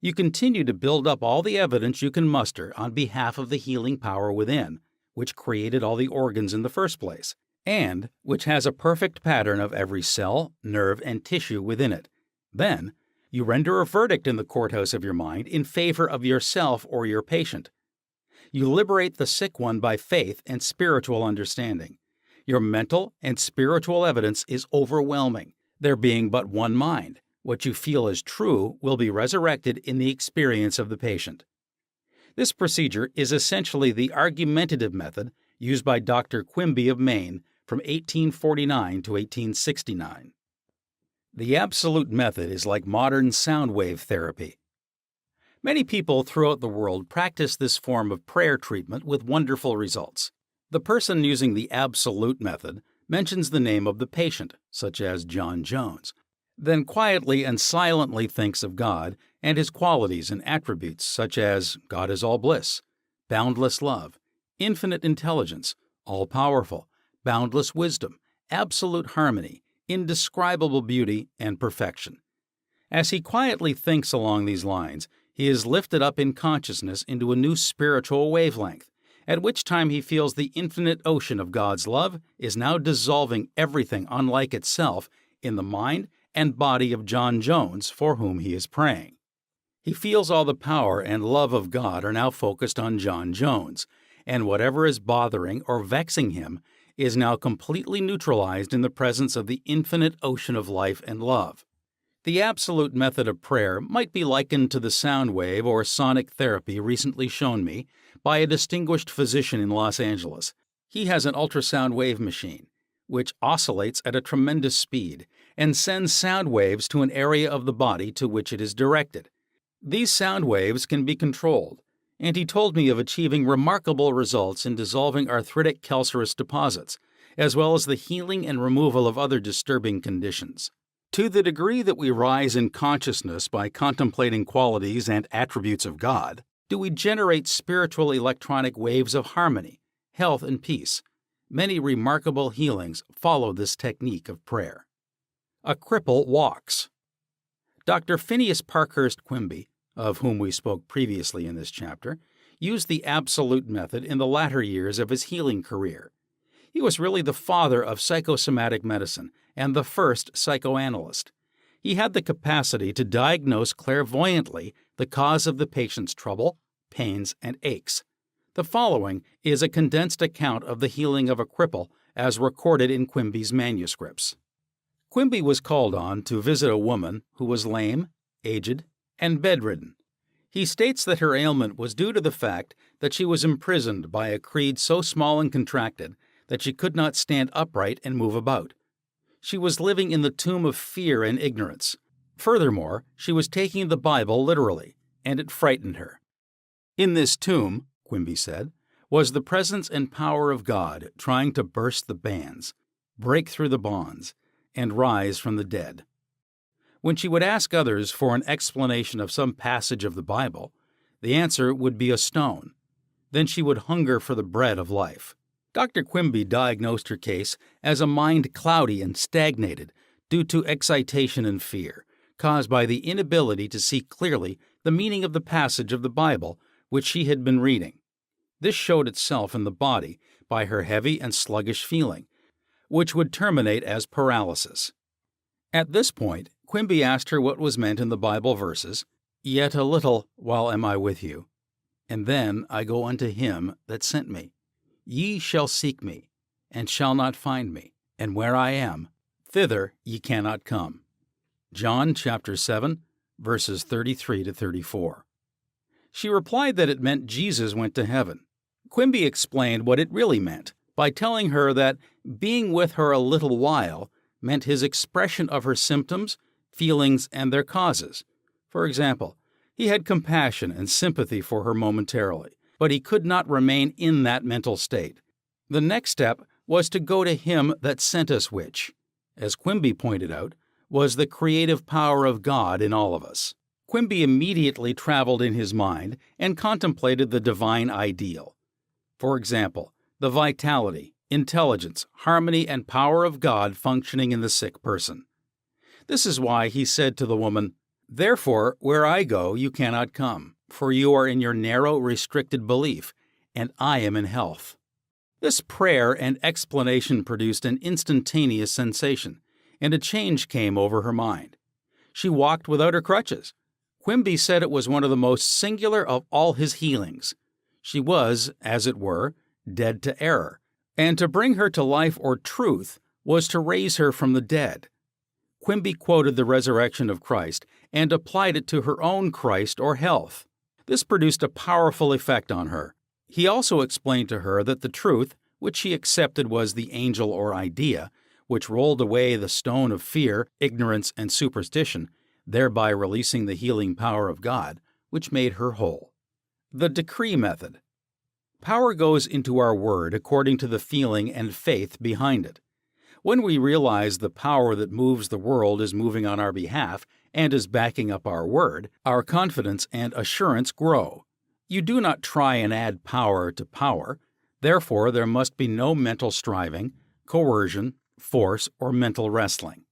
A: You continue to build up all the evidence you can muster on behalf of the healing power within, which created all the organs in the first place, and which has a perfect pattern of every cell, nerve, and tissue within it. Then, you render a verdict in the courthouse of your mind in favor of yourself or your patient. You liberate the sick one by faith and spiritual understanding. Your mental and spiritual evidence is overwhelming, there being but one mind. What you feel as true will be resurrected in the experience of the patient. This procedure is essentially the argumentative method used by Dr. Quimby of Maine from 1849 to 1869. The absolute method is like modern sound wave therapy. Many people throughout the world practice this form of prayer treatment with wonderful results. The person using the absolute method mentions the name of the patient, such as John Jones, then quietly and silently thinks of God and His qualities and attributes, such as God is all bliss, boundless love, infinite intelligence, all-powerful, boundless wisdom, absolute harmony, indescribable beauty, and perfection. As he quietly thinks along these lines, he is lifted up in consciousness into a new spiritual wavelength, at which time he feels the infinite ocean of God's love is now dissolving everything unlike itself in the mind and body of John Jones, for whom he is praying. He feels all the power and love of God are now focused on John Jones, and whatever is bothering or vexing him is now completely neutralized in the presence of the infinite ocean of life and love. The absolute method of prayer might be likened to the sound wave or sonic therapy recently shown me by a distinguished physician in Los Angeles. He has an ultrasound wave machine, which oscillates at a tremendous speed and sends sound waves to an area of the body to which it is directed. These sound waves can be controlled, and he told me of achieving remarkable results in dissolving arthritic calcareous deposits, as well as the healing and removal of other disturbing conditions. To the degree that we rise in consciousness by contemplating qualities and attributes of God, do we generate spiritual electronic waves of harmony, health, and peace. Many remarkable healings follow this technique of prayer. A cripple walks. Dr. Phineas Parkhurst Quimby, of whom we spoke previously in this chapter, used the absolute method in the latter years of his healing career. He was really the father of psychosomatic medicine and the first psychoanalyst. He had the capacity to diagnose clairvoyantly the cause of the patient's trouble, pains, and aches. The following is a condensed account of the healing of a cripple as recorded in Quimby's manuscripts. Quimby was called on to visit a woman who was lame, aged, and bedridden. He states that her ailment was due to the fact that she was imprisoned by a creed so small and contracted that she could not stand upright and move about. She was living in the tomb of fear and ignorance. Furthermore, she was taking the Bible literally, and it frightened her. In this tomb, Quimby said, was the presence and power of God trying to burst the bands, break through the bonds, and rise from the dead. When she would ask others for an explanation of some passage of the Bible, the answer would be a stone. Then she would hunger for the bread of life. Dr. Quimby diagnosed her case as a mind cloudy and stagnated due to excitation and fear, caused by the inability to see clearly the meaning of the passage of the Bible which she had been reading. This showed itself in the body by her heavy and sluggish feeling, which would terminate as paralysis. At this point, Quimby asked her what was meant in the Bible verses, "Yet a little while am I with you, and then I go unto him that sent me. Ye shall seek me, and shall not find me, and where I am, thither ye cannot come." John chapter 7, verses 33 to 34. She replied that it meant Jesus went to heaven. Quimby explained what it really meant by telling her that being with her a little while meant his expression of her symptoms, feelings, and their causes. For example, he had compassion and sympathy for her momentarily, but he could not remain in that mental state. The next step was to go to him that sent us, which, as Quimby pointed out, was the creative power of God in all of us. Quimby immediately traveled in his mind and contemplated the divine ideal. For example, the vitality, intelligence, harmony, and power of God functioning in the sick person. This is why he said to the woman, "Therefore, where I go, you cannot come, for you are in your narrow, restricted belief, and I am in health." This prayer and explanation produced an instantaneous sensation, and a change came over her mind. She walked without her crutches. Quimby said it was one of the most singular of all his healings. She was, as it were, dead to error, and to bring her to life or truth was to raise her from the dead. Quimby quoted the resurrection of Christ and applied it to her own Christ or health. This produced a powerful effect on her. He also explained to her that the truth, which she accepted was the angel or idea, which rolled away the stone of fear, ignorance, and superstition, thereby releasing the healing power of God, which made her whole. The decree method. Power goes into our word according to the feeling and faith behind it. When we realize the power that moves the world is moving on our behalf and is backing up our word, our confidence and assurance grow. You do not try and add power to power. Therefore, there must be no mental striving, coercion, force, or mental wrestling.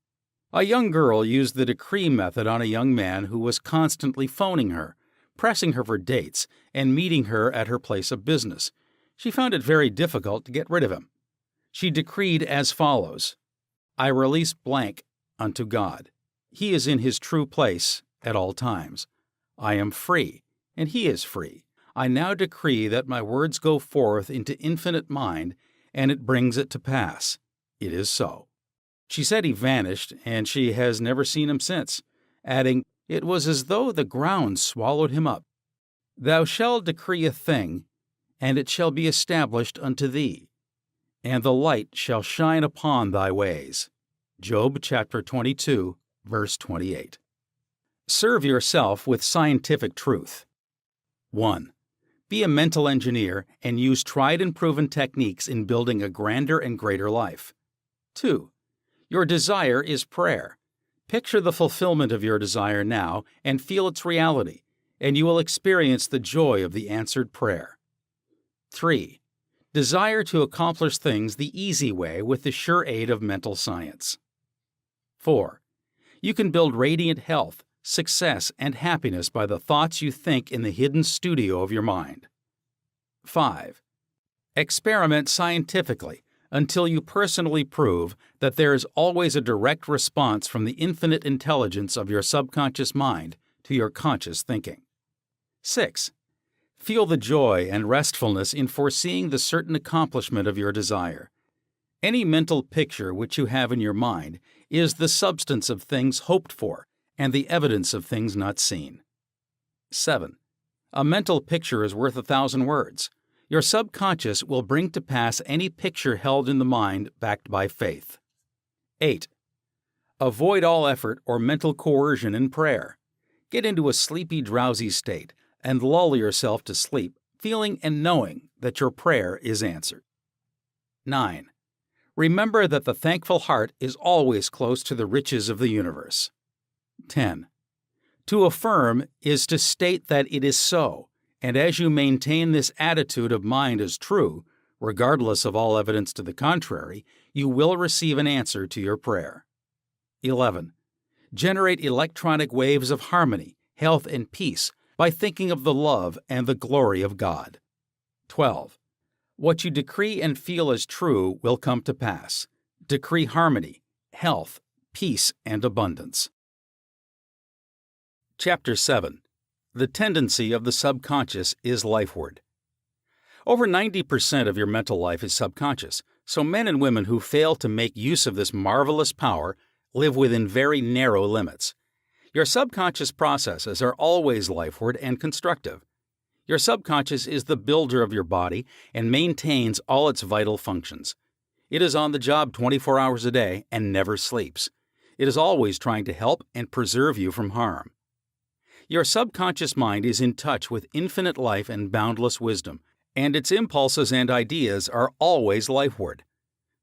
A: A young girl used the decree method on a young man who was constantly phoning her, pressing her for dates, and meeting her at her place of business. She found it very difficult to get rid of him. She decreed as follows: I release blank unto God. He is in his true place at all times. I am free, and he is free. I now decree that my words go forth into infinite mind, and it brings it to pass. It is so. She said he vanished, and she has never seen him since, adding, it was as though the ground swallowed him up. Thou shalt decree a thing, and it shall be established unto thee, and the light shall shine upon thy ways. Job chapter 22, verse 28. Serve yourself with scientific truth. 1. Be a mental engineer and use tried and proven techniques in building a grander and greater life. 2. Your desire is prayer. Picture the fulfillment of your desire now and feel its reality, and you will experience the joy of the answered prayer. 3. Desire to accomplish things the easy way with the sure aid of mental science. 4. You can build radiant health, success, and happiness by the thoughts you think in the hidden studio of your mind. 5. Experiment scientifically until you personally prove that there is always a direct response from the infinite intelligence of your subconscious mind to your conscious thinking. 6. Feel the joy and restfulness in foreseeing the certain accomplishment of your desire. Any mental picture which you have in your mind is the substance of things hoped for and the evidence of things not seen. 7. A mental picture is worth 1,000 words. Your subconscious will bring to pass any picture held in the mind backed by faith. 8. Avoid all effort or mental coercion in prayer. Get into a sleepy, drowsy state and lull yourself to sleep, feeling and knowing that your prayer is answered. 9. Remember that the thankful heart is always close to the riches of the universe. 10. To affirm is to state that it is so, and as you maintain this attitude of mind as true, regardless of all evidence to the contrary, you will receive an answer to your prayer. 11. Generate electronic waves of harmony, health, and peace by thinking of the love and the glory of God. 12. What you decree and feel as true will come to pass. Decree harmony, health, peace, and abundance. Chapter 7. The tendency of the subconscious is lifeward. Over 90% of your mental life is subconscious, so men and women who fail to make use of this marvelous power live within very narrow limits. Your subconscious processes are always lifeward and constructive. Your subconscious is the builder of your body and maintains all its vital functions. It is on the job 24 hours a day and never sleeps. It is always trying to help and preserve you from harm. Your subconscious mind is in touch with infinite life and boundless wisdom, and its impulses and ideas are always lifeward.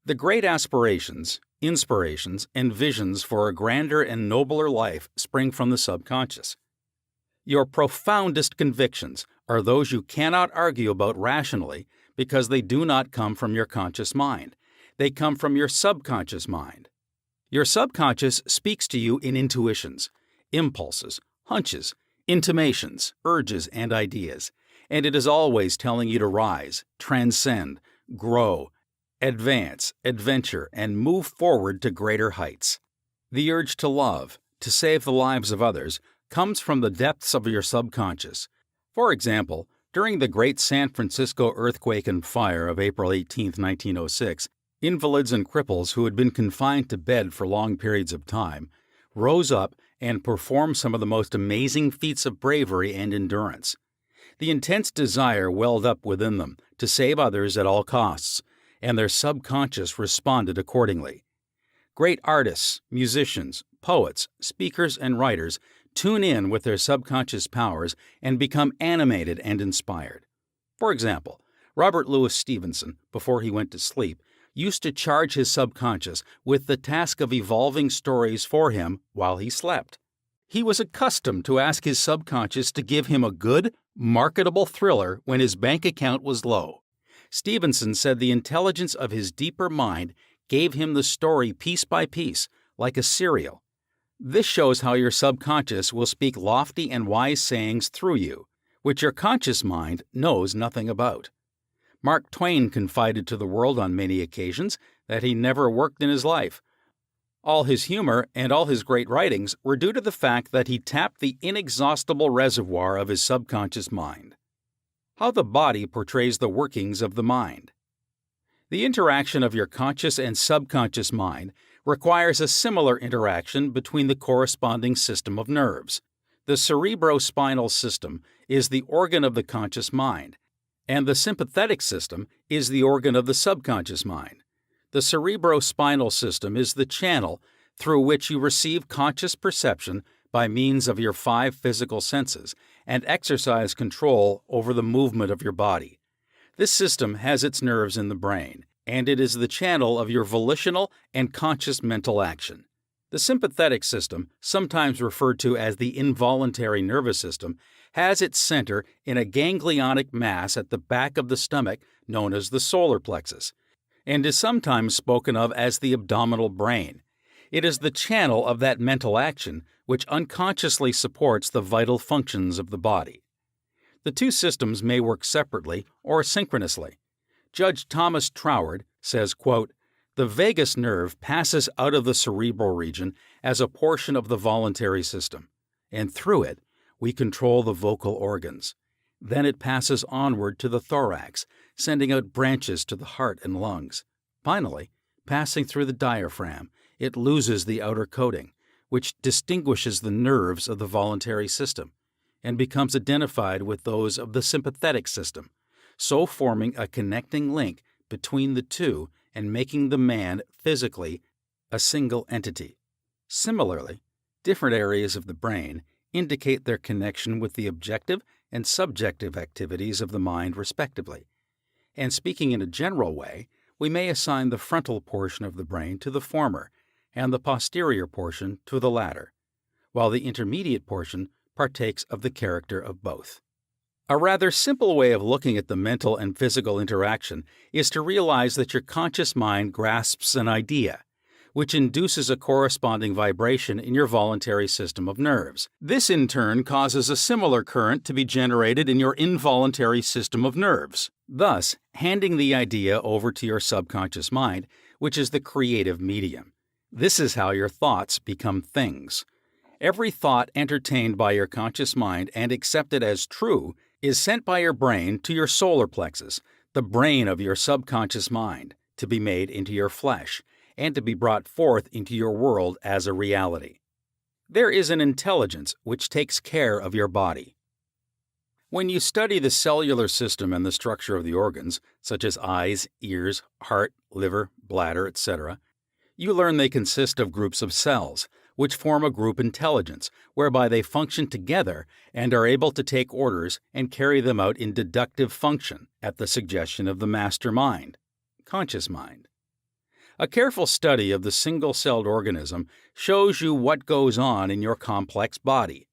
A: The great aspirations, inspirations, and visions for a grander and nobler life spring from the subconscious. Your profoundest convictions are those you cannot argue about rationally because they do not come from your conscious mind. They come from your subconscious mind. Your subconscious speaks to you in intuitions, impulses, hunches, intimations, urges, and ideas, and it is always telling you to rise, transcend, grow, advance, adventure, and move forward to greater heights. The urge to love, to save the lives of others, comes from the depths of your subconscious. For example, during the great San Francisco earthquake and fire of April 18, 1906, invalids and cripples who had been confined to bed for long periods of time rose up and performed some of the most amazing feats of bravery and endurance. The intense desire welled up within them to save others at all costs, and their subconscious responded accordingly. Great artists, musicians, poets, speakers, and writers tune in with their subconscious powers and become animated and inspired. For example, Robert Louis Stevenson, before he went to sleep, used to charge his subconscious with the task of evolving stories for him while he slept. He was accustomed to ask his subconscious to give him a good, marketable thriller when his bank account was low. Stevenson said the intelligence of his deeper mind gave him the story piece by piece, like a serial. This shows how your subconscious will speak lofty and wise sayings through you, which your conscious mind knows nothing about. Mark Twain confided to the world on many occasions that he never worked in his life. All his humor and all his great writings were due to the fact that he tapped the inexhaustible reservoir of his subconscious mind. How the body portrays the workings of the mind. The interaction of your conscious and subconscious mind requires a similar interaction between the corresponding system of nerves. The cerebrospinal system is the organ of the conscious mind, and the sympathetic system is the organ of the subconscious mind. The cerebrospinal system is the channel through which you receive conscious perception by means of your 5 physical senses and exercise control over the movement of your body. This system has its nerves in the brain, and it is the channel of your volitional and conscious mental action. The sympathetic system, sometimes referred to as the involuntary nervous system, has its center in a ganglionic mass at the back of the stomach known as the solar plexus, and is sometimes spoken of as the abdominal brain. It is the channel of that mental action which unconsciously supports the vital functions of the body. The two systems may work separately or synchronously. Judge Thomas Troward says, quote, "The vagus nerve passes out of the cerebral region as a portion of the voluntary system, and through it we control the vocal organs. Then it passes onward to the thorax, sending out branches to the heart and lungs. Finally, passing through the diaphragm, it loses the outer coating, which distinguishes the nerves of the voluntary system, and becomes identified with those of the sympathetic system, so forming a connecting link between the two and making the man physically a single entity. Similarly, different areas of the brain indicate their connection with the objective and subjective activities of the mind respectively. And speaking in a general way, we may assign the frontal portion of the brain to the former and the posterior portion to the latter, while the intermediate portion partakes of the character of both. A rather simple way of looking at the mental and physical interaction is to realize that your conscious mind grasps an idea, which induces a corresponding vibration in your voluntary system of nerves. This in turn causes a similar current to be generated in your involuntary system of nerves, thus handing the idea over to your subconscious mind, which is the creative medium. This is how your thoughts become things. Every thought entertained by your conscious mind and accepted as true is sent by your brain to your solar plexus, the brain of your subconscious mind, to be made into your flesh, and to be brought forth into your world as a reality. There is an intelligence which takes care of your body. When you study the cellular system and the structure of the organs, such as eyes, ears, heart, liver, bladder, etc., you learn they consist of groups of cells, which form a group intelligence, whereby they function together and are able to take orders and carry them out in deductive function at the suggestion of the master mind, conscious mind. A careful study of the single-celled organism shows you what goes on in your complex body.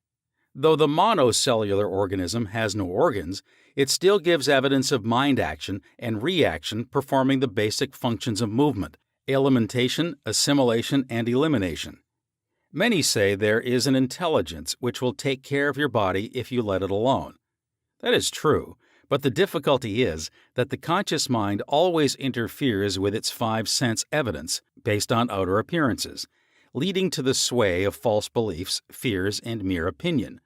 A: Though the monocellular organism has no organs, it still gives evidence of mind action and reaction performing the basic functions of movement, alimentation, assimilation, and elimination. Many say there is an intelligence which will take care of your body if you let it alone. That is true, but the difficulty is that the conscious mind always interferes with its 5-sense evidence based on outer appearances, leading to the sway of false beliefs, fears, and mere opinion.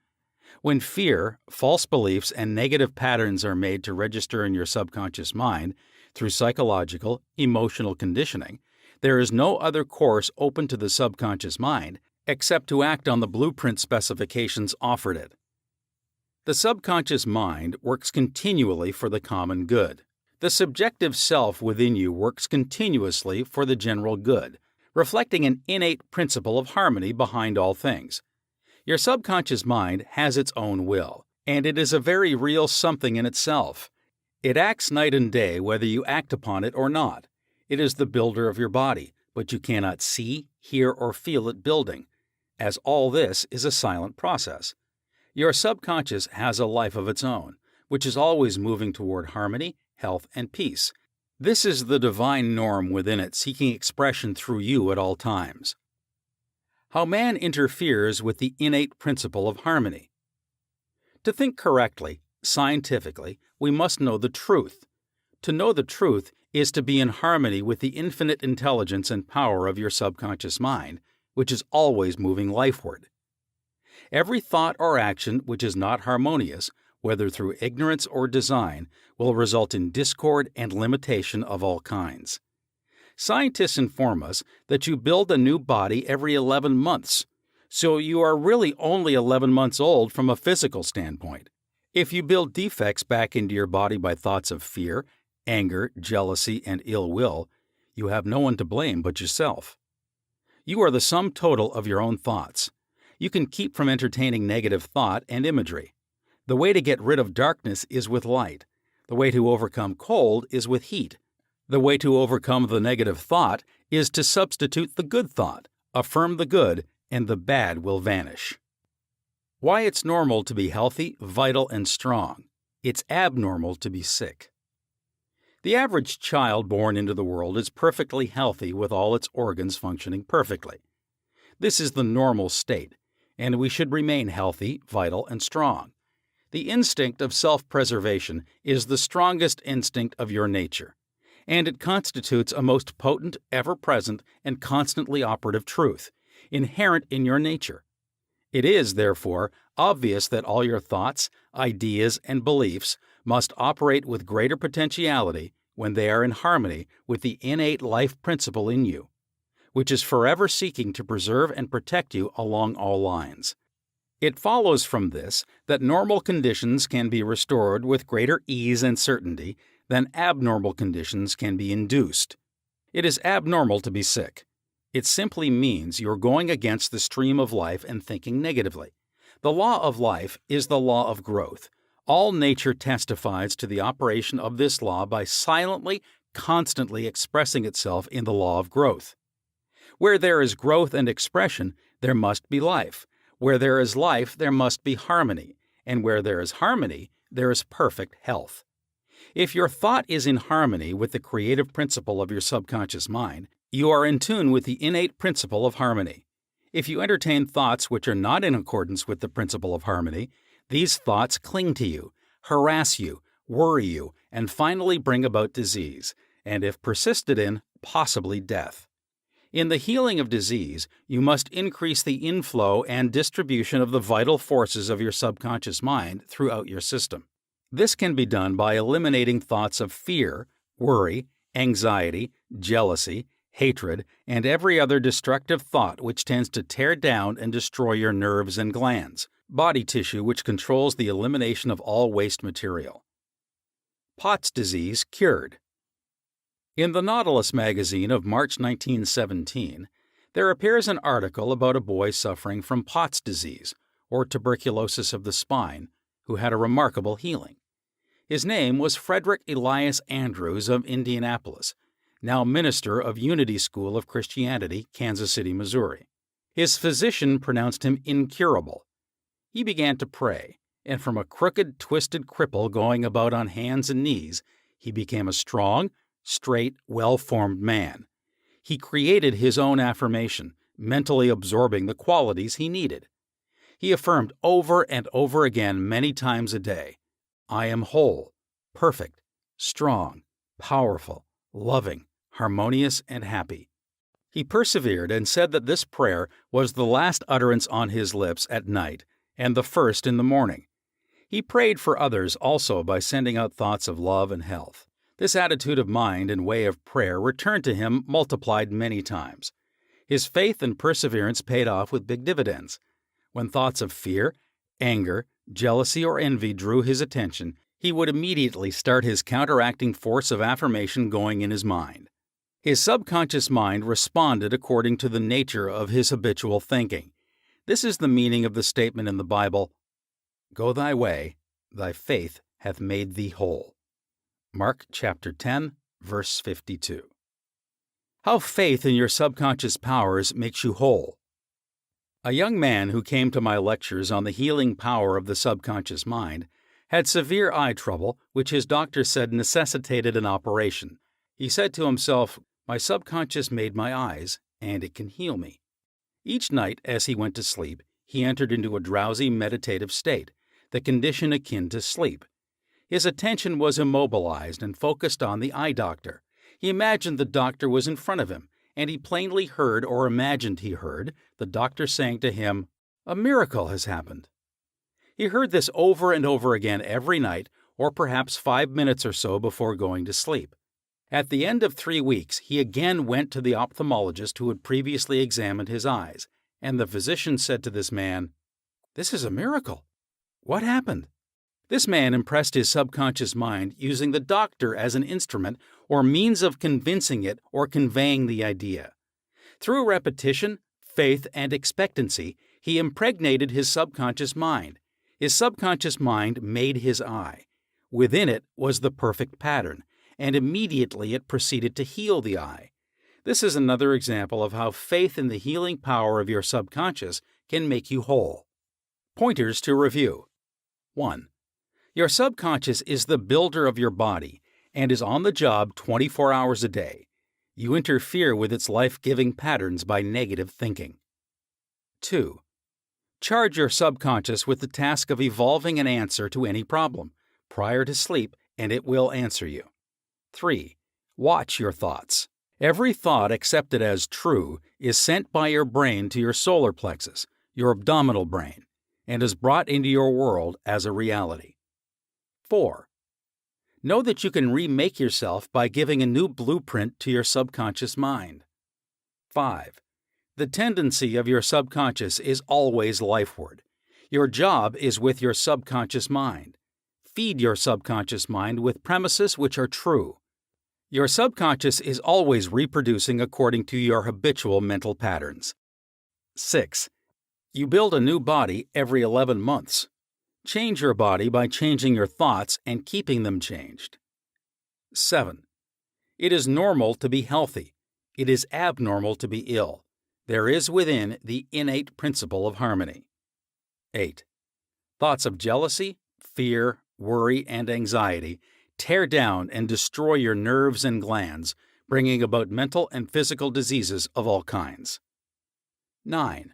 A: When fear, false beliefs, and negative patterns are made to register in your subconscious mind through psychological, emotional conditioning, there is no other course open to the subconscious mind except to act on the blueprint specifications offered it. The subconscious mind works continually for the common good. The subjective self within you works continuously for the general good, reflecting an innate principle of harmony behind all things. Your subconscious mind has its own will, and it is a very real something in itself. It acts night and day whether you act upon it or not. It is the builder of your body, but you cannot see, hear, or feel it building, as all this is a silent process. Your subconscious has a life of its own, which is always moving toward harmony, health, and peace. This is the divine norm within it, seeking expression through you at all times. How man interferes with the innate principle of harmony. To think correctly, scientifically, we must know the truth. To know the truth is to be in harmony with the infinite intelligence and power of your subconscious mind, which is always moving lifeward. Every thought or action which is not harmonious, whether through ignorance or design, will result in discord and limitation of all kinds. Scientists inform us that you build a new body every 11 months, so you are really only 11 months old from a physical standpoint. If you build defects back into your body by thoughts of fear, anger, jealousy, and ill will, you have no one to blame but yourself. You are the sum total of your own thoughts. You can keep from entertaining negative thought and imagery. The way to get rid of darkness is with light. The way to overcome cold is with heat. The way to overcome the negative thought is to substitute the good thought, affirm the good, and the bad will vanish. Why it's normal to be healthy, vital, and strong. It's abnormal to be sick. The average child born into the world is perfectly healthy with all its organs functioning perfectly. This is the normal state, and we should remain healthy, vital, and strong. The instinct of self-preservation is the strongest instinct of your nature, and it constitutes a most potent, ever-present, and constantly operative truth, inherent in your nature. It is, therefore, obvious that all your thoughts, ideas, and beliefs must operate with greater potentiality when they are in harmony with the innate life principle in you, which is forever seeking to preserve and protect you along all lines. It follows from this that normal conditions can be restored with greater ease and certainty than abnormal conditions can be induced. It is abnormal to be sick. It simply means you're going against the stream of life and thinking negatively. The law of life is the law of growth. All nature testifies to the operation of this law by silently, constantly expressing itself in the law of growth. Where there is growth and expression, there must be life. Where there is life, there must be harmony. And where there is harmony, there is perfect health. If your thought is in harmony with the creative principle of your subconscious mind, you are in tune with the innate principle of harmony. If you entertain thoughts which are not in accordance with the principle of harmony, these thoughts cling to you, harass you, worry you, and finally bring about disease, and if persisted in, possibly death. In the healing of disease, you must increase the inflow and distribution of the vital forces of your subconscious mind throughout your system. This can be done by eliminating thoughts of fear, worry, anxiety, jealousy, hatred, and every other destructive thought which tends to tear down and destroy your nerves and glands, body tissue which controls the elimination of all waste material. Pott's disease cured. In the Nautilus magazine of March 1917, there appears an article about a boy suffering from Pott's disease, or tuberculosis of the spine, who had a remarkable healing. His name was Frederick Elias Andrews of Indianapolis, now minister of Unity School of Christianity, Kansas City, Missouri. His physician pronounced him incurable. He began to pray, and from a crooked, twisted cripple going about on hands and knees, he became a strong, straight, well-formed man. He created his own affirmation, mentally absorbing the qualities he needed. He affirmed over and over again many times a day, "I am whole, perfect, strong, powerful, loving, harmonious, and happy." He persevered and said that this prayer was the last utterance on his lips at night and the first in the morning. He prayed for others also by sending out thoughts of love and health. This attitude of mind and way of prayer returned to him multiplied many times. His faith and perseverance paid off with big dividends. When thoughts of fear, anger, jealousy, or envy drew his attention, he would immediately start his counteracting force of affirmation going in his mind. His subconscious mind responded according to the nature of his habitual thinking. This is the meaning of the statement in the Bible, "Go thy way, thy faith hath made thee whole." Mark chapter 10, verse 52. How faith in your subconscious powers makes you whole. A young man who came to my lectures on the healing power of the subconscious mind had severe eye trouble, which his doctor said necessitated an operation. He said to himself, "My subconscious made my eyes, and it can heal me." Each night, as he went to sleep, he entered into a drowsy meditative state, the condition akin to sleep. His attention was immobilized and focused on the eye doctor. He imagined the doctor was in front of him, and he plainly heard or imagined he heard the doctor saying to him, "A miracle has happened." He heard this over and over again every night, or perhaps 5 minutes or so before going to sleep. At the end of 3 weeks, he again went to the ophthalmologist who had previously examined his eyes, and the physician said to this man, "This is a miracle. What happened?" This man impressed his subconscious mind using the doctor as an instrument or means of convincing it or conveying the idea. Through repetition, faith, and expectancy, he impregnated his subconscious mind. His subconscious mind made his eye. Within it was the perfect pattern, and immediately it proceeded to heal the eye. This is another example of how faith in the healing power of your subconscious can make you whole. Pointers to review. 1. Your subconscious is the builder of your body and is on the job 24 hours a day. You interfere with its life-giving patterns by negative thinking. 2. Charge your subconscious with the task of evolving an answer to any problem prior to sleep, and it will answer you. 3. Watch your thoughts. Every thought accepted as true is sent by your brain to your solar plexus, your abdominal brain, and is brought into your world as a reality. 4. Know that you can remake yourself by giving a new blueprint to your subconscious mind. 5. The tendency of your subconscious is always lifeward. Your job is with your subconscious mind. Feed your subconscious mind with premises which are true. Your subconscious is always reproducing according to your habitual mental patterns. 6. You build a new body every 11 months. Change your body by changing your thoughts and keeping them changed. 7. It is normal to be healthy. It is abnormal to be ill. There is within the innate principle of harmony. 8. Thoughts of jealousy, fear, worry, and anxiety tear down and destroy your nerves and glands, bringing about mental and physical diseases of all kinds. 9.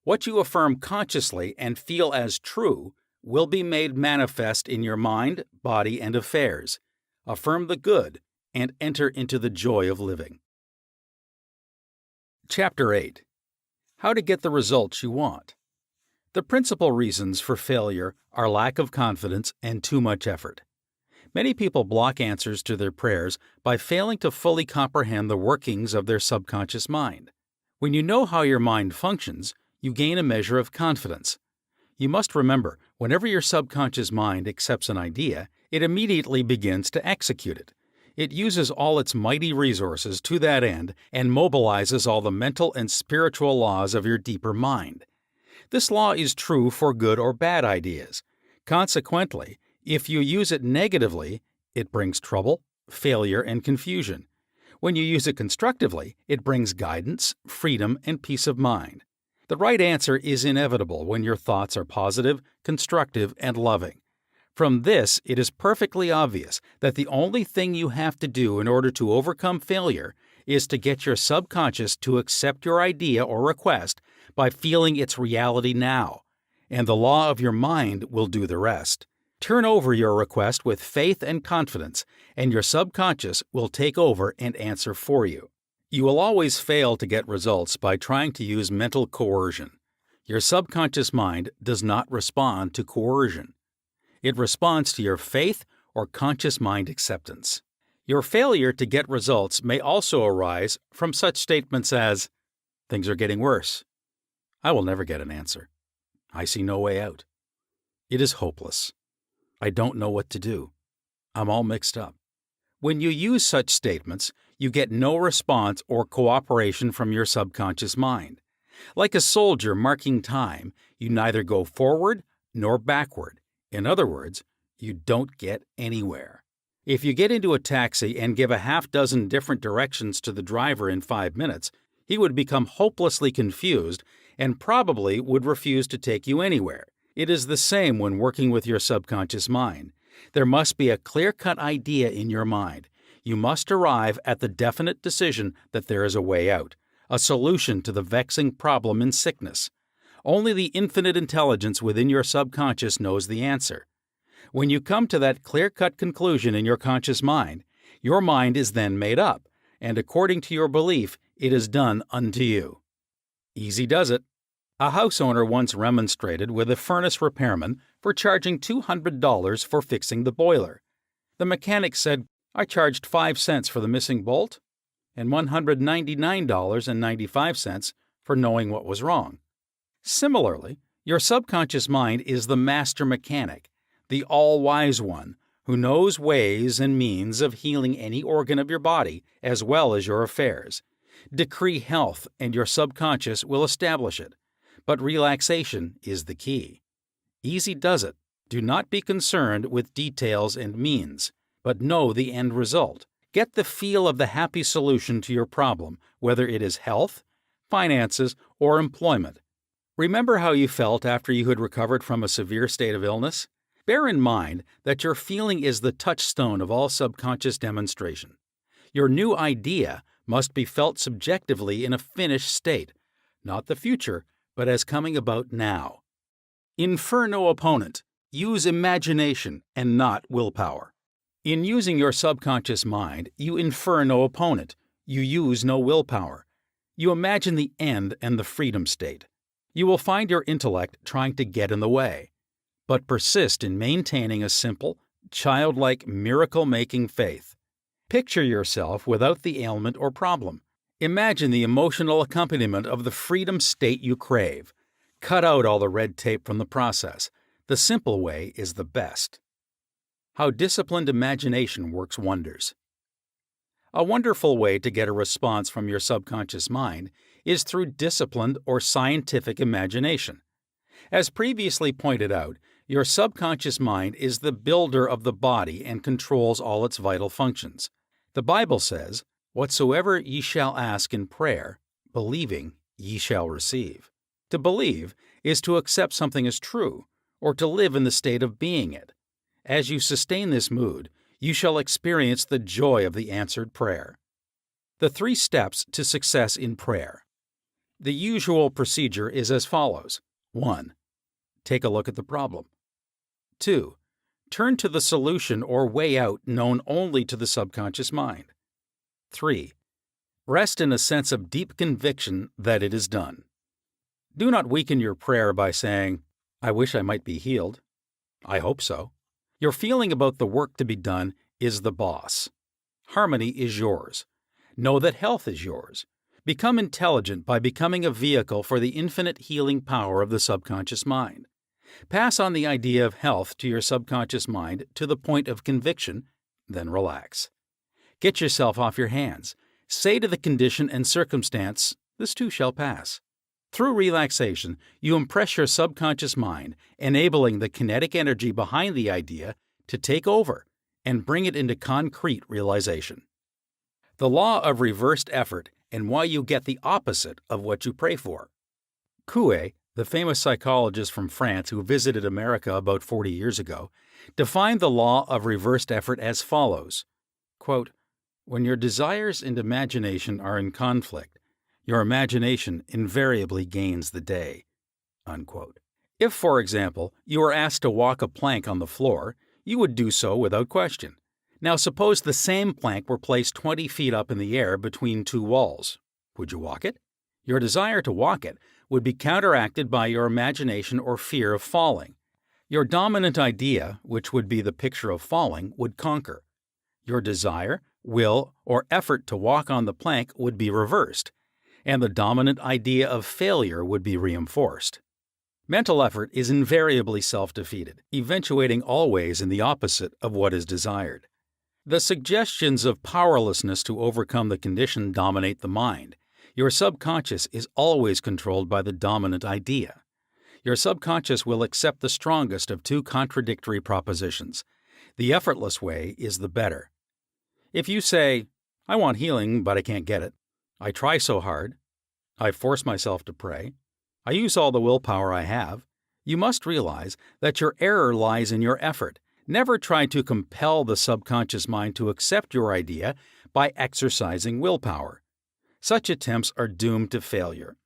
A: What you affirm consciously and feel as true will be made manifest in your mind, body, and affairs. Affirm the good and enter into the joy of living. Chapter 8. How to get the results you want. The principal reasons for failure are lack of confidence and too much effort. Many people block answers to their prayers by failing to fully comprehend the workings of their subconscious mind. When you know how your mind functions, you gain a measure of confidence. You must remember, whenever your subconscious mind accepts an idea, it immediately begins to execute it. It uses all its mighty resources to that end and mobilizes all the mental and spiritual laws of your deeper mind. This law is true for good or bad ideas. Consequently, if you use it negatively, it brings trouble, failure, and confusion. When you use it constructively, it brings guidance, freedom, and peace of mind. The right answer is inevitable when your thoughts are positive, constructive, and loving. From this, it is perfectly obvious that the only thing you have to do in order to overcome failure is to get your subconscious to accept your idea or request by feeling its reality now, and the law of your mind will do the rest. Turn over your request with faith and confidence, and your subconscious will take over and answer for you. You will always fail to get results by trying to use mental coercion. Your subconscious mind does not respond to coercion. It responds to your faith or conscious mind acceptance. Your failure to get results may also arise from such statements as, "Things are getting worse. I will never get an answer. I see no way out. It is hopeless. I don't know what to do. I'm all mixed up." When you use such statements, you get no response or cooperation from your subconscious mind. Like a soldier marking time, you neither go forward nor backward. In other words, you don't get anywhere. If you get into a taxi and give a half dozen different directions to the driver in 5 minutes, he would become hopelessly confused and probably would refuse to take you anywhere. It is the same when working with your subconscious mind. There must be a clear-cut idea in your mind. You must arrive at the definite decision that there is a way out, a solution to the vexing problem in sickness. Only the infinite intelligence within your subconscious knows the answer. When you come to that clear-cut conclusion in your conscious mind, your mind is then made up, and according to your belief, it is done unto you. Easy does it. A house owner once remonstrated with a furnace repairman for charging $200 for fixing the boiler. The mechanic said, "I charged 5 cents for the missing bolt and $199.95 for knowing what was wrong." Similarly, your subconscious mind is the master mechanic, the all-wise one, who knows ways and means of healing any organ of your body as well as your affairs. Decree health, and your subconscious will establish it. But relaxation is the key. Easy does it. Do not be concerned with details and means, but know the end result. Get the feel of the happy solution to your problem, whether it is health, finances, or employment. Remember how you felt after you had recovered from a severe state of illness? Bear in mind that your feeling is the touchstone of all subconscious demonstration. Your new idea must be felt subjectively in a finished state, not the future, but as coming about now. Infer no opponent. Use imagination and not willpower. In using your subconscious mind, you infer no opponent. You use no willpower. You imagine the end and the freedom state. You will find your intellect trying to get in the way, but persist in maintaining a simple, childlike, miracle-making faith. Picture yourself without the ailment or problem. Imagine the emotional accompaniment of the freedom state you crave. Cut out all the red tape from the process. The simple way is the best. How disciplined imagination works wonders. A wonderful way to get a response from your subconscious mind is through disciplined or scientific imagination. As previously pointed out, your subconscious mind is the builder of the body and controls all its vital functions. The Bible says, "Whatsoever ye shall ask in prayer, believing, ye shall receive." To believe is to accept something as true, or to live in the state of being it. As you sustain this mood, you shall experience the joy of the answered prayer. The 3 steps to success in prayer. The usual procedure is as follows. 1. Take a look at the problem. 2. Turn to the solution or way out known only to the subconscious mind. 3. Rest in a sense of deep conviction that it is done. Do not weaken your prayer by saying, "I wish I might be healed." I hope so. Your feeling about the work to be done is the boss. Harmony is yours. Know that health is yours. Become intelligent by becoming a vehicle for the infinite healing power of the subconscious mind. Pass on the idea of health to your subconscious mind to the point of conviction, then relax. Get yourself off your hands. Say to the condition and circumstance, "This too shall pass." Through relaxation, you impress your subconscious mind, enabling the kinetic energy behind the idea to take over and bring it into concrete realization. The law of reversed effort and why you get the opposite of what you pray for. Coué, the famous psychologist from France who visited America about 40 years ago, defined the law of reversed effort as follows, quote, "When your desires and imagination are in conflict, your imagination invariably gains the day." Unquote. If, for example, you were asked to walk a plank on the floor, you would do so without question. Now suppose the same plank were placed 20 feet up in the air between 2 walls. Would you walk it? Your desire to walk it would be counteracted by your imagination or fear of falling. Your dominant idea, which would be the picture of falling, would conquer. Your desire, will, or effort to walk on the plank would be reversed, and the dominant idea of failure would be reinforced. Mental effort is invariably self-defeated, eventuating always in the opposite of what is desired. The suggestions of powerlessness to overcome the condition dominate the mind. Your subconscious is always controlled by the dominant idea. Your subconscious will accept the strongest of 2 contradictory propositions. The effortless way is the better. If you say, I want healing, but I can't get it. I try so hard. I force myself to pray. I use all the willpower I have. You must realize that your error lies in your effort. Never try to compel the subconscious mind to accept your idea by exercising willpower. Such attempts are doomed to failure,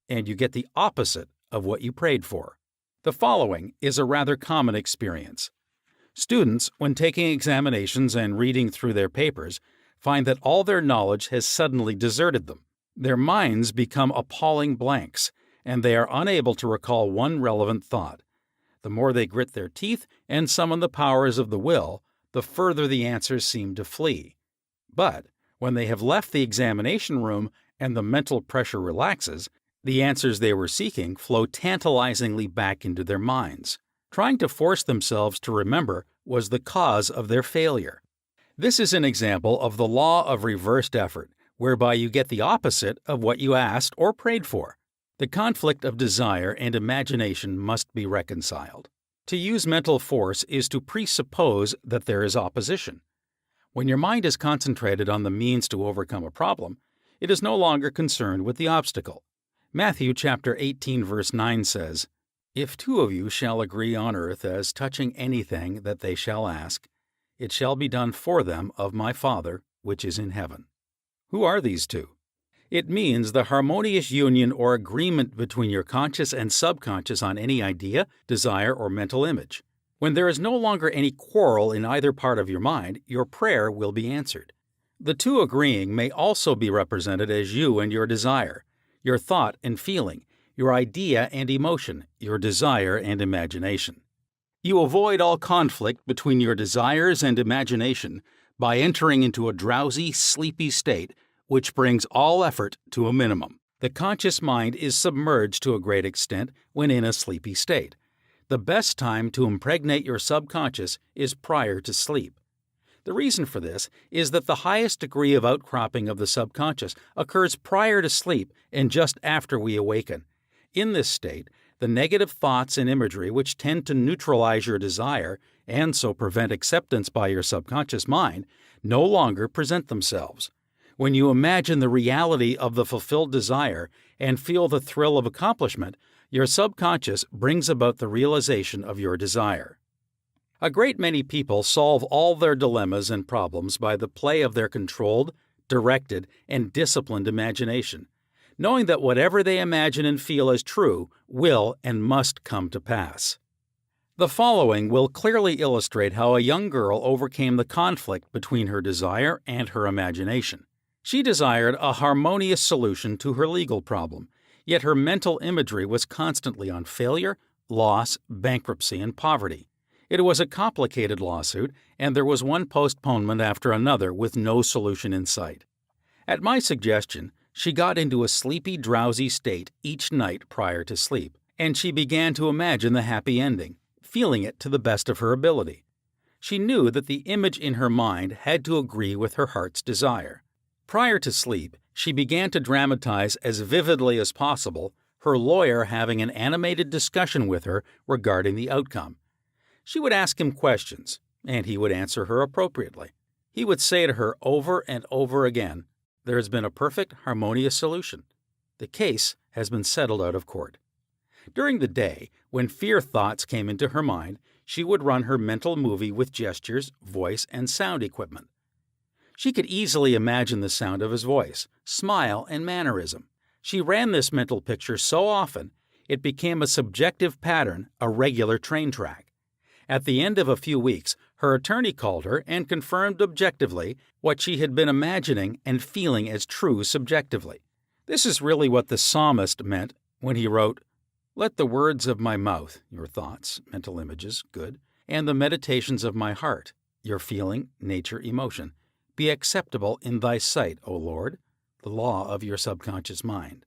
A: and you get the opposite of what you prayed for. The following is a rather common experience. Students, when taking examinations and reading through their papers, find that all their knowledge has suddenly deserted them. Their minds become appalling blanks, and they are unable to recall one relevant thought. The more they grit their teeth and summon the powers of the will, the further the answers seem to flee. But when they have left the examination room and the mental pressure relaxes, the answers they were seeking flow tantalizingly back into their minds. Trying to force themselves to remember was the cause of their failure. This is an example of the law of reversed effort, whereby you get the opposite of what you asked or prayed for. The conflict of desire and imagination must be reconciled. To use mental force is to presuppose that there is opposition. When your mind is concentrated on the means to overcome a problem, it is no longer concerned with the obstacle. Matthew chapter 18 verse 9 says, If two of you shall agree on earth as touching anything that they shall ask, it shall be done for them of my Father which is in heaven. Who are these two? It means the harmonious union or agreement between your conscious and subconscious on any idea, desire, or mental image. When there is no longer any quarrel in either part of your mind, your prayer will be answered. The two agreeing may also be represented as you and your desire, your thought and feeling, your idea and emotion, your desire and imagination. You avoid all conflict between your desires and imagination by entering into a drowsy, sleepy state which brings all effort to a minimum. The conscious mind is submerged to a great extent when in a sleepy state. The best time to impregnate your subconscious is prior to sleep. The reason for this is that the highest degree of outcropping of the subconscious occurs prior to sleep and just after we awaken. In this state, the negative thoughts and imagery which tend to neutralize your desire and so prevent acceptance by your subconscious mind no longer present themselves. When you imagine the reality of the fulfilled desire and feel the thrill of accomplishment, your subconscious brings about the realization of your desire. A great many people solve all their dilemmas and problems by the play of their controlled, directed, and disciplined imagination, knowing that whatever they imagine and feel as true will and must come to pass. The following will clearly illustrate how a young girl overcame the conflict between her desire and her imagination. She desired a harmonious solution to her legal problem, yet her mental imagery was constantly on failure, loss, bankruptcy, and poverty. It was a complicated lawsuit, and there was one postponement after another with no solution in sight. At my suggestion, she got into a sleepy, drowsy state each night prior to sleep, and she began to imagine the happy ending, feeling it to the best of her ability. She knew that the image in her mind had to agree with her heart's desire. Prior to sleep, she began to dramatize as vividly as possible her lawyer having an animated discussion with her regarding the outcome. She would ask him questions, and he would answer her appropriately. He would say to her over and over again, "There has been a perfect, harmonious solution. The case has been settled out of court." During the day, when fear thoughts came into her mind, she would run her mental movie with gestures, voice, and sound equipment. She could easily imagine the sound of his voice, smile, and mannerism. She ran this mental picture so often, it became a subjective pattern, a regular train track. At the end of a few weeks, her attorney called her and confirmed objectively what she had been imagining and feeling as true subjectively. This is really what the psalmist meant when he wrote, "Let the words of my mouth," your thoughts, mental images, good, "and the meditations of my heart," your feeling, nature, emotion, "be acceptable in thy sight, O Lord," the law of your subconscious mind.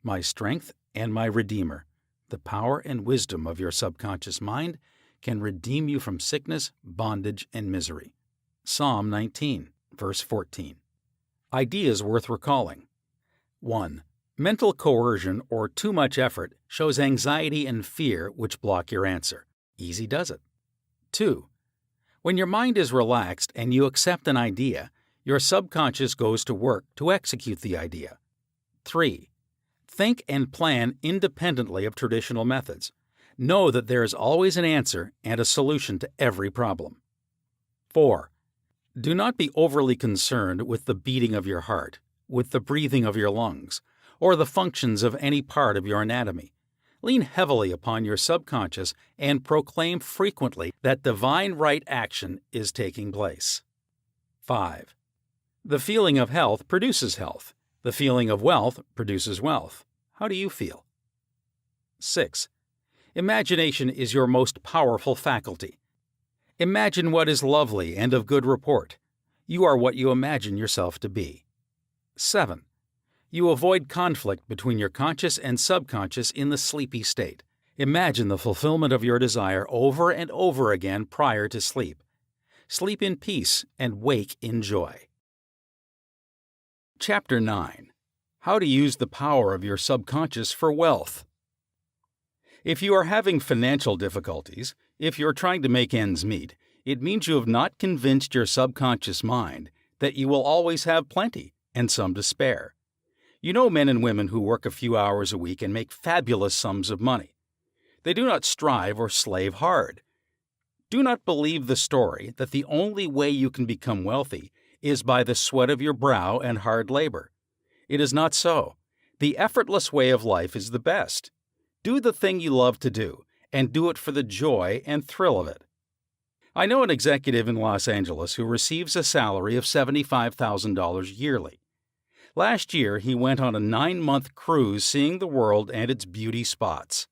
A: My strength and my Redeemer, the power and wisdom of your subconscious mind can redeem you from sickness, bondage, and misery. Psalm 19, verse 14. Ideas worth recalling. 1. Mental coercion or too much effort shows anxiety and fear which block your answer. Easy does it. 2. When your mind is relaxed and you accept an idea, your subconscious goes to work to execute the idea. 3. Think and plan independently of traditional methods. Know that there is always an answer and a solution to every problem. 4. Do not be overly concerned with the beating of your heart, with the breathing of your lungs, or the functions of any part of your anatomy. Lean heavily upon your subconscious and proclaim frequently that divine right action is taking place. 5. The feeling of health produces health. The feeling of wealth produces wealth. How do you feel? 6. Imagination is your most powerful faculty. Imagine what is lovely and of good report. You are what you imagine yourself to be. 7. You avoid conflict between your conscious and subconscious in the sleepy state. Imagine the fulfillment of your desire over and over again prior to sleep. Sleep in peace and wake in joy. Chapter 9. How to use the power of your subconscious for wealth. If you are having financial difficulties, if you're trying to make ends meet, it means you have not convinced your subconscious mind that you will always have plenty and some to spare. You know men and women who work a few hours a week and make fabulous sums of money. They do not strive or slave hard. Do not believe the story that the only way you can become wealthy is by the sweat of your brow and hard labor. It is not so. The effortless way of life is the best. Do the thing you love to do, and do it for the joy and thrill of it. I know an executive in Los Angeles who receives a salary of $75,000 yearly. Last year, he went on a 9-month cruise seeing the world and its beauty spots.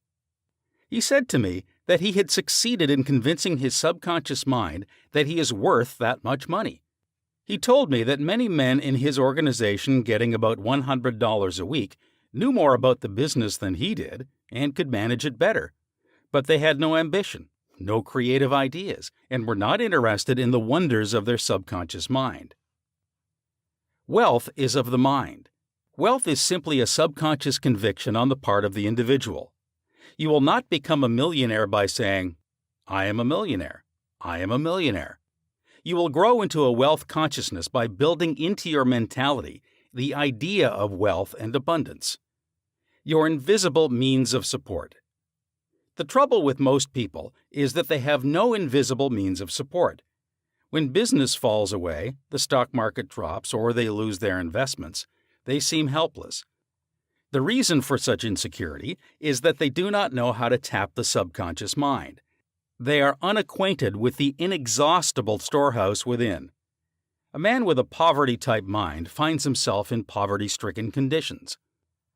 A: He said to me that he had succeeded in convincing his subconscious mind that he is worth that much money. He told me that many men in his organization getting about $100 a week knew more about the business than he did and could manage it better, but they had no ambition, no creative ideas, and were not interested in the wonders of their subconscious mind. Wealth is of the mind. Wealth is simply a subconscious conviction on the part of the individual. You will not become a millionaire by saying, "I am a millionaire. I am a millionaire." You will grow into a wealth consciousness by building into your mentality the idea of wealth and abundance. Your invisible means of support. The trouble with most people is that they have no invisible means of support. When business falls away, the stock market drops, or they lose their investments, they seem helpless. The reason for such insecurity is that they do not know how to tap the subconscious mind. They are unacquainted with the inexhaustible storehouse within. A man with a poverty-type mind finds himself in poverty-stricken conditions.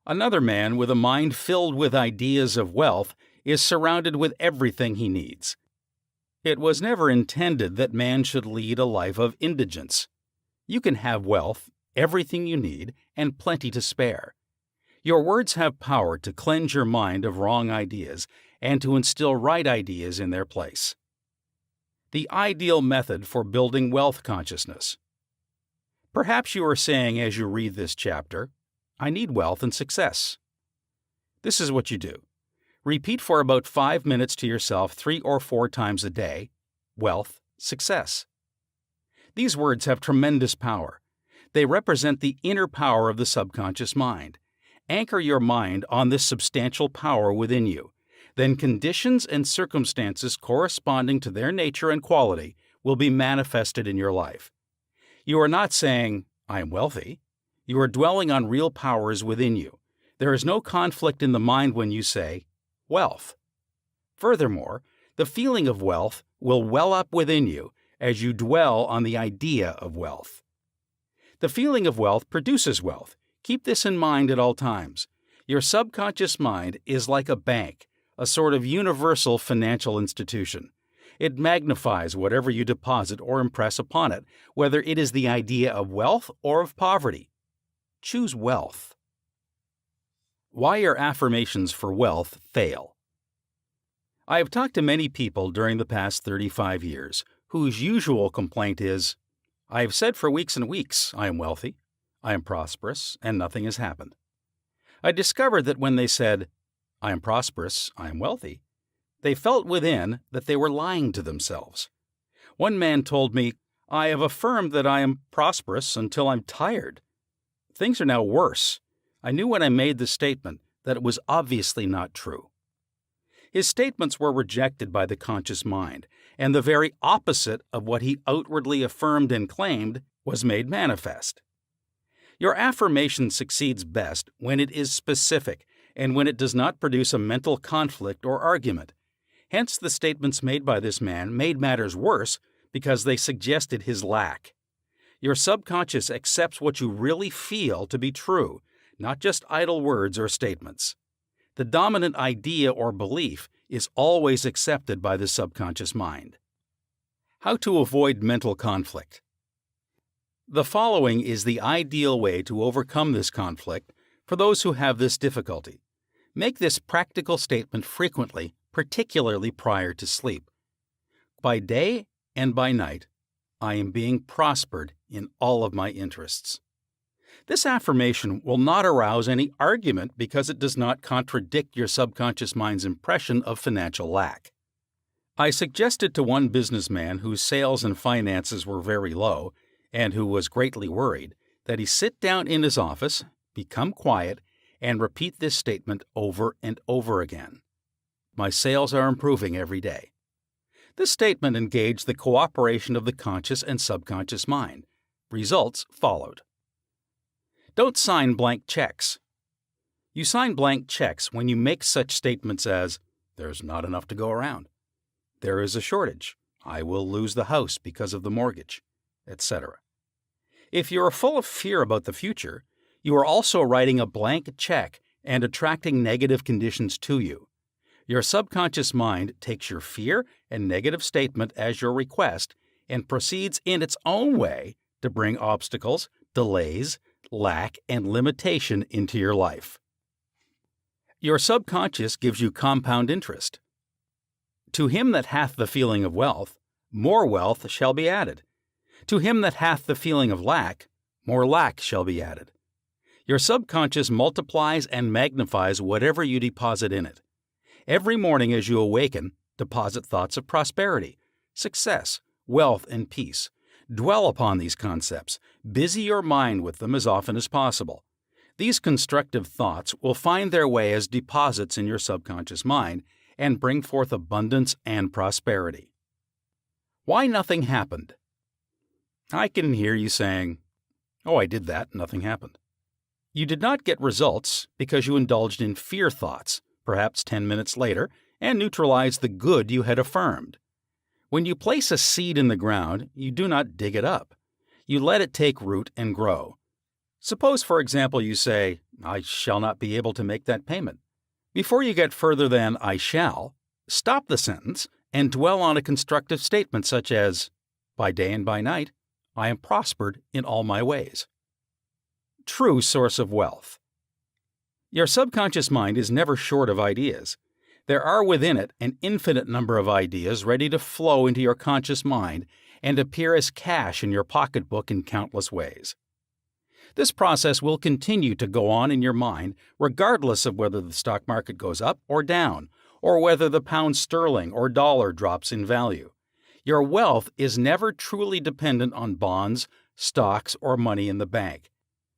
A: Another man with a mind filled with ideas of wealth is surrounded with everything he needs. It was never intended that man should lead a life of indigence. You can have wealth, everything you need, and plenty to spare. Your words have power to cleanse your mind of wrong ideas and to instill right ideas in their place. The ideal method for building wealth consciousness. Perhaps you are saying as you read this chapter, "I need wealth and success." This is what you do. Repeat for about 5 minutes to yourself 3 or 4 times a day, wealth, success. These words have tremendous power. They represent the inner power of the subconscious mind. Anchor your mind on this substantial power within you. Then conditions and circumstances corresponding to their nature and quality will be manifested in your life. You are not saying, "I am wealthy." You are dwelling on real powers within you. There is no conflict in the mind when you say, "wealth." Furthermore, the feeling of wealth will well up within you as you dwell on the idea of wealth. The feeling of wealth produces wealth. Keep this in mind at all times. Your subconscious mind is like a bank, a sort of universal financial institution. It magnifies whatever you deposit or impress upon it, whether it is the idea of wealth or of poverty. Choose wealth. Why your affirmations for wealth fail. I have talked to many people during the past 35 years whose usual complaint is, "I have said for weeks and weeks, I am wealthy, I am prosperous, and nothing has happened." I discovered that when they said, "I am prosperous, I am wealthy," they felt within that they were lying to themselves. One man told me, "I have affirmed that I am prosperous until I'm tired. Things are now worse. I knew when I made the statement that it was obviously not true." His statements were rejected by the conscious mind, and the very opposite of what he outwardly affirmed and claimed was made manifest. Your affirmation succeeds best when it is specific and when it does not produce a mental conflict or argument. Hence, the statements made by this man made matters worse because they suggested his lack. Your subconscious accepts what you really feel to be true, not just idle words or statements. The dominant idea or belief is always accepted by the subconscious mind. How to avoid mental conflict. The following is the ideal way to overcome this conflict for those who have this difficulty. Make this practical statement frequently, particularly prior to sleep. By day and by night, I am being prospered in all of my interests. This affirmation will not arouse any argument because it does not contradict your subconscious mind's impression of financial lack. I suggested to one businessman whose sales and finances were very low and who was greatly worried that he sit down in his office, become quiet, and repeat this statement over and over again. My sales are improving every day. This statement engaged the cooperation of the conscious and subconscious mind. Results followed. Don't sign blank checks. You sign blank checks when you make such statements as, "There's not enough to go around," "There is a shortage," "I will lose the house because of the mortgage," etc. If you are full of fear about the future, you are also writing a blank check and attracting negative conditions to you. Your subconscious mind takes your fear and negative statement as your request and proceeds in its own way to bring obstacles, delays, lack, and limitation into your life. Your subconscious gives you compound interest. To him that hath the feeling of wealth, more wealth shall be added. To him that hath the feeling of lack, more lack shall be added. Your subconscious multiplies and magnifies whatever you deposit in it. Every morning as you awaken, deposit thoughts of prosperity, success, wealth, and peace. Dwell upon these concepts. Busy your mind with them as often as possible. These constructive thoughts will find their way as deposits in your subconscious mind and bring forth abundance and prosperity. Why nothing happened? I can hear you saying, "Oh, I did that, nothing happened." You did not get results because you indulged in fear thoughts, perhaps 10 minutes later, and neutralized the good you had affirmed. When you place a seed in the ground, you do not dig it up. You let it take root and grow. Suppose, for example, you say, "I shall not be able to make that payment." Before you get further than "I shall," stop the sentence and dwell on a constructive statement such as, "By day and by night, I am prospered in all my ways." True source of wealth. Your subconscious mind is never short of ideas. There are within it an infinite number of ideas ready to flow into your conscious mind and appear as cash in your pocketbook in countless ways. This process will continue to go on in your mind regardless of whether the stock market goes up or down, or whether the pound sterling or dollar drops in value. Your wealth is never truly dependent on bonds, stocks, or money in the bank.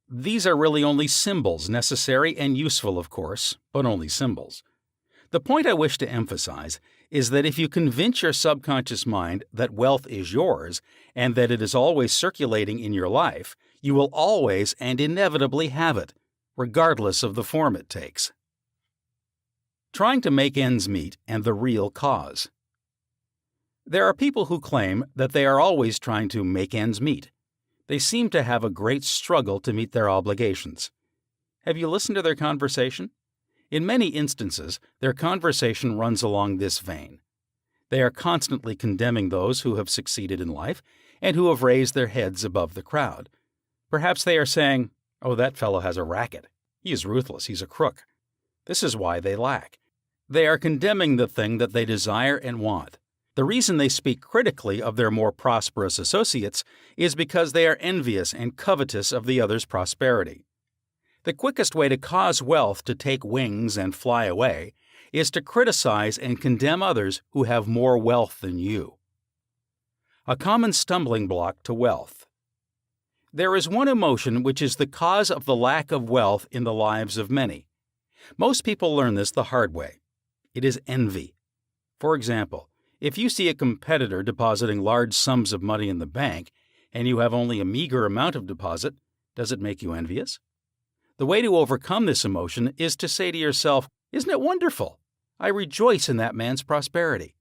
A: These are really only symbols, necessary and useful, of course, but only symbols. The point I wish to emphasize is that if you convince your subconscious mind that wealth is yours and that it is always circulating in your life, you will always and inevitably have it, regardless of the form it takes. Trying to make ends meet and the real cause. There are people who claim that they are always trying to make ends meet. They seem to have a great struggle to meet their obligations. Have you listened to their conversation? In many instances, their conversation runs along this vein. They are constantly condemning those who have succeeded in life and who have raised their heads above the crowd. Perhaps they are saying, "Oh, that fellow has a racket. He is ruthless. He's a crook. This is why they lack." They are condemning the thing that they desire and want. The reason they speak critically of their more prosperous associates is because they are envious and covetous of the other's prosperity. The quickest way to cause wealth to take wings and fly away is to criticize and condemn others who have more wealth than you. A common stumbling block to wealth. There is one emotion which is the cause of the lack of wealth in the lives of many. Most people learn this the hard way. It is envy. For example, if you see a competitor depositing large sums of money in the bank and you have only a meager amount of deposit, does it make you envious? The way to overcome this emotion is to say to yourself, "Isn't it wonderful? I rejoice in that man's prosperity.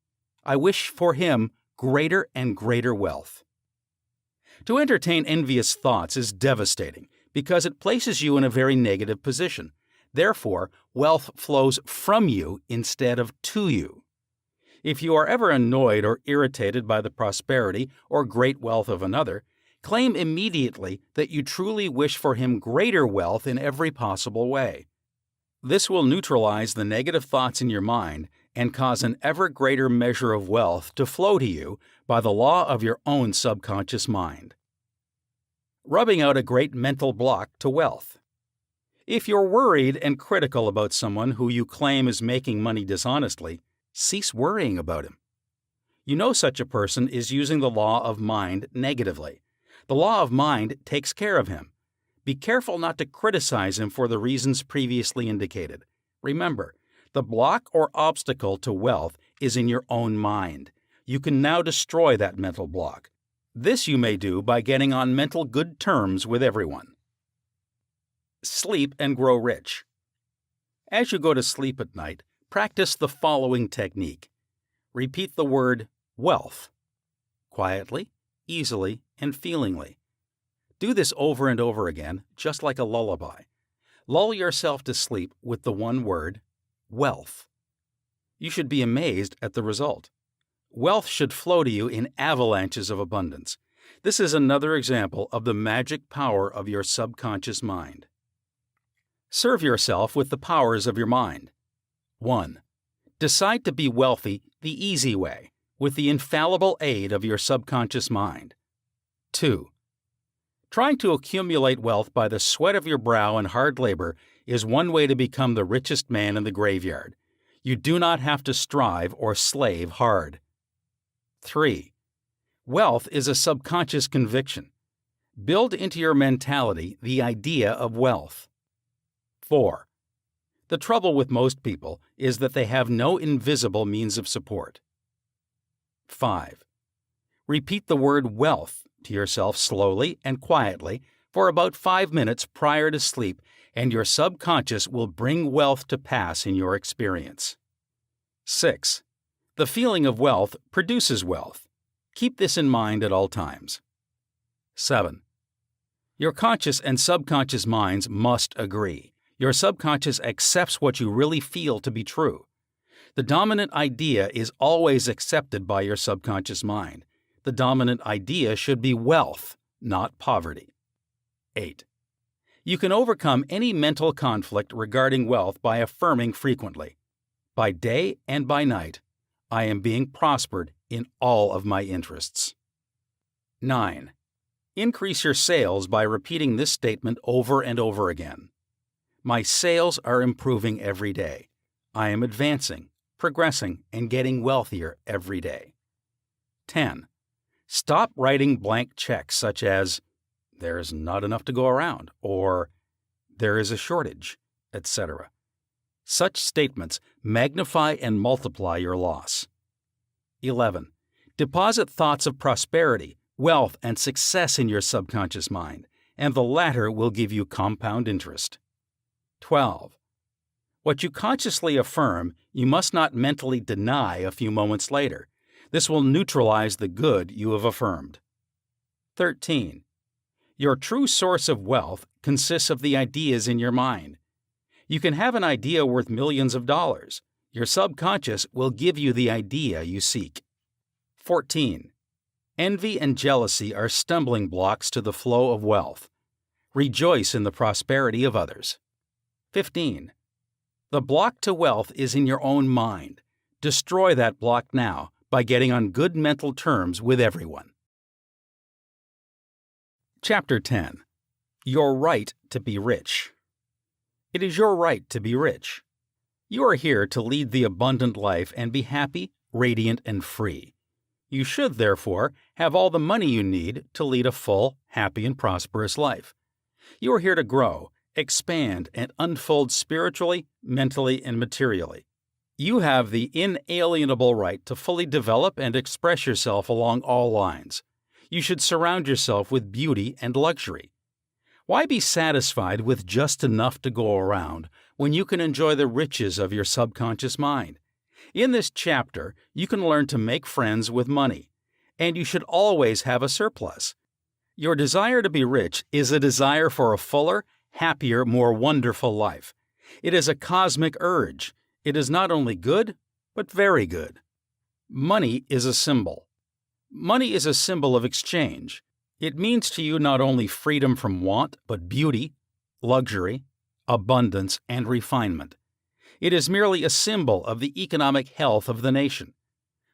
A: I wish for him greater and greater wealth." To entertain envious thoughts is devastating because it places you in a very negative position. Therefore, wealth flows from you instead of to you. If you are ever annoyed or irritated by the prosperity or great wealth of another, claim immediately that you truly wish for him greater wealth in every possible way. This will neutralize the negative thoughts in your mind and cause an ever greater measure of wealth to flow to you by the law of your own subconscious mind. Rubbing out a great mental block to wealth. If you're worried and critical about someone who you claim is making money dishonestly, cease worrying about him. You know such a person is using the law of mind negatively. The law of mind takes care of him. Be careful not to criticize him for the reasons previously indicated. Remember, the block or obstacle to wealth is in your own mind. You can now destroy that mental block. This you may do by getting on mental good terms with everyone. Sleep and grow rich. As you go to sleep at night, practice the following technique. Repeat the word wealth quietly, easily, and feelingly. Do this over and over again, just like a lullaby. Lull yourself to sleep with the one word, wealth. You should be amazed at the result. Wealth should flow to you in avalanches of abundance. This is another example of the magic power of your subconscious mind. Serve yourself with the powers of your mind. 1. Decide to be wealthy the easy way, with the infallible aid of your subconscious mind. 2. Trying to accumulate wealth by the sweat of your brow and hard labor is one way to become the richest man in the graveyard. You do not have to strive or slave hard. 3. Wealth is a subconscious conviction. Build into your mentality the idea of wealth. 4. The trouble with most people is that they have no invisible means of support. 5. Repeat the word wealth to yourself slowly and quietly for about 5 minutes prior to sleep, and your subconscious will bring wealth to pass in your experience. 6. The feeling of wealth produces wealth. Keep this in mind at all times. 7. Your conscious and subconscious minds must agree. Your subconscious accepts what you really feel to be true. The dominant idea is always accepted by your subconscious mind. The dominant idea should be wealth, not poverty. 8. You can overcome any mental conflict regarding wealth by affirming frequently, by day and by night, I am being prospered in all of my interests. 9. Increase your sales by repeating this statement over and over again. My sales are improving every day. I am advancing, progressing, and getting wealthier every day. 10. Stop writing blank checks such as, "There's not enough to go around," or "There is a shortage," etc. Such statements magnify and multiply your loss. 11. Deposit thoughts of prosperity, wealth, and success in your subconscious mind, and the latter will give you compound interest. 12. What you consciously affirm, you must not mentally deny a few moments later. This will neutralize the good you have affirmed. 13. Your true source of wealth consists of the ideas in your mind. You can have an idea worth millions of dollars. Your subconscious will give you the idea you seek. 14. Envy and jealousy are stumbling blocks to the flow of wealth. Rejoice in the prosperity of others. 15. The block to wealth is in your own mind. Destroy that block now by getting on good mental terms with everyone. Chapter 10. Your right to be rich. It is your right to be rich. You are here to lead the abundant life and be happy, radiant, and free. You should, therefore, have all the money you need to lead a full, happy, and prosperous life. You are here to grow, expand, and unfold spiritually, mentally, and materially. You have the inalienable right to fully develop and express yourself along all lines. You should surround yourself with beauty and luxury. Why be satisfied with just enough to go around when you can enjoy the riches of your subconscious mind? In this chapter, you can learn to make friends with money, and you should always have a surplus. Your desire to be rich is a desire for a fuller, happier, more wonderful life. It is a cosmic urge. It is not only good, but very good. Money is a symbol. Money is a symbol of exchange. It means to you not only freedom from want, but beauty, luxury, abundance, and refinement. It is merely a symbol of the economic health of the nation.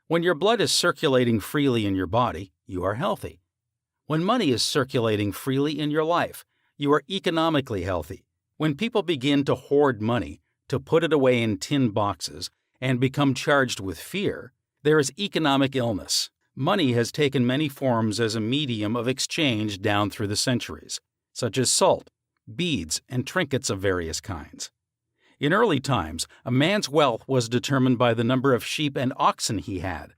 A: When your blood is circulating freely in your body, you are healthy. When money is circulating freely in your life, you are economically healthy. When people begin to hoard money, to put it away in tin boxes, and become charged with fear, there is economic illness. Money has taken many forms as a medium of exchange down through the centuries, such as salt, beads, and trinkets of various kinds. In early times, a man's wealth was determined by the number of sheep and oxen he had.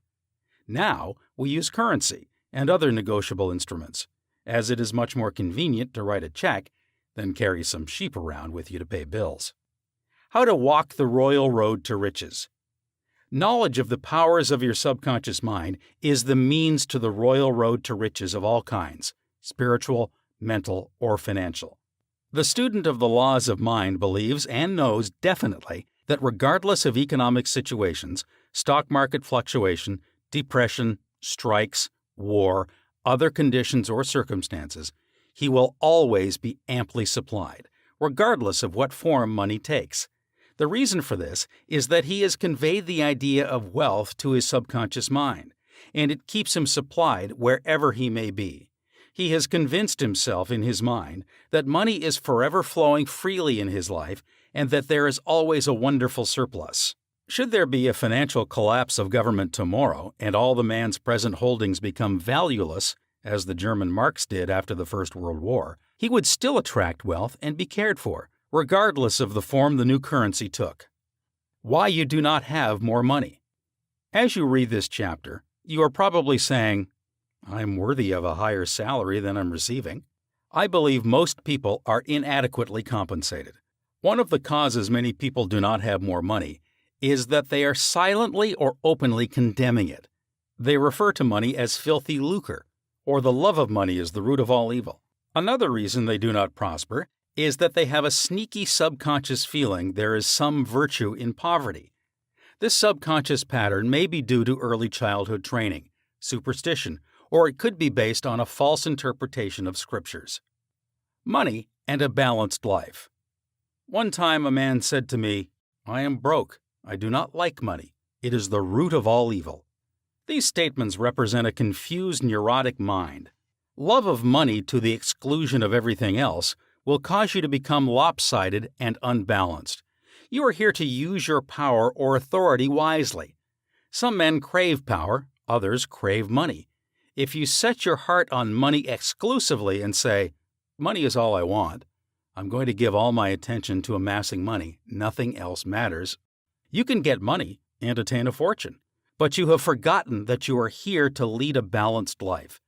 A: Now, we use currency and other negotiable instruments, as it is much more convenient to write a check than carry some sheep around with you to pay bills. How to walk the royal road to riches. Knowledge of the powers of your subconscious mind is the means to the royal road to riches of all kinds, spiritual, mental, or financial. The student of the laws of mind believes and knows definitely that regardless of economic situations, stock market fluctuation, depression, strikes, war, other conditions or circumstances, he will always be amply supplied, regardless of what form money takes. The reason for this is that he has conveyed the idea of wealth to his subconscious mind, and it keeps him supplied wherever he may be. He has convinced himself in his mind that money is forever flowing freely in his life and that there is always a wonderful surplus. Should there be a financial collapse of government tomorrow and all the man's present holdings become valueless, as the German marks did after the First World War, he would still attract wealth and be cared for, regardless of the form the new currency took. Why you do not have more money. As you read this chapter, you are probably saying, "I'm worthy of a higher salary than I'm receiving." I believe most people are inadequately compensated. One of the causes many people do not have more money is that they are silently or openly condemning it. They refer to money as filthy lucre, or the love of money is the root of all evil. Another reason they do not prosper is that they have a sneaky subconscious feeling there is some virtue in poverty. This subconscious pattern may be due to early childhood training, superstition, or it could be based on a false interpretation of scriptures. Money and a balanced life. One time a man said to me, "I am broke. I do not like money. It is the root of all evil." These statements represent a confused, neurotic mind. Love of money to the exclusion of everything else will cause you to become lopsided and unbalanced. You are here to use your power or authority wisely. Some men crave power, others crave money. If you set your heart on money exclusively and say, "Money is all I want. I'm going to give all my attention to amassing money. Nothing else matters," you can get money and attain a fortune. But you have forgotten that you are here to lead a balanced life.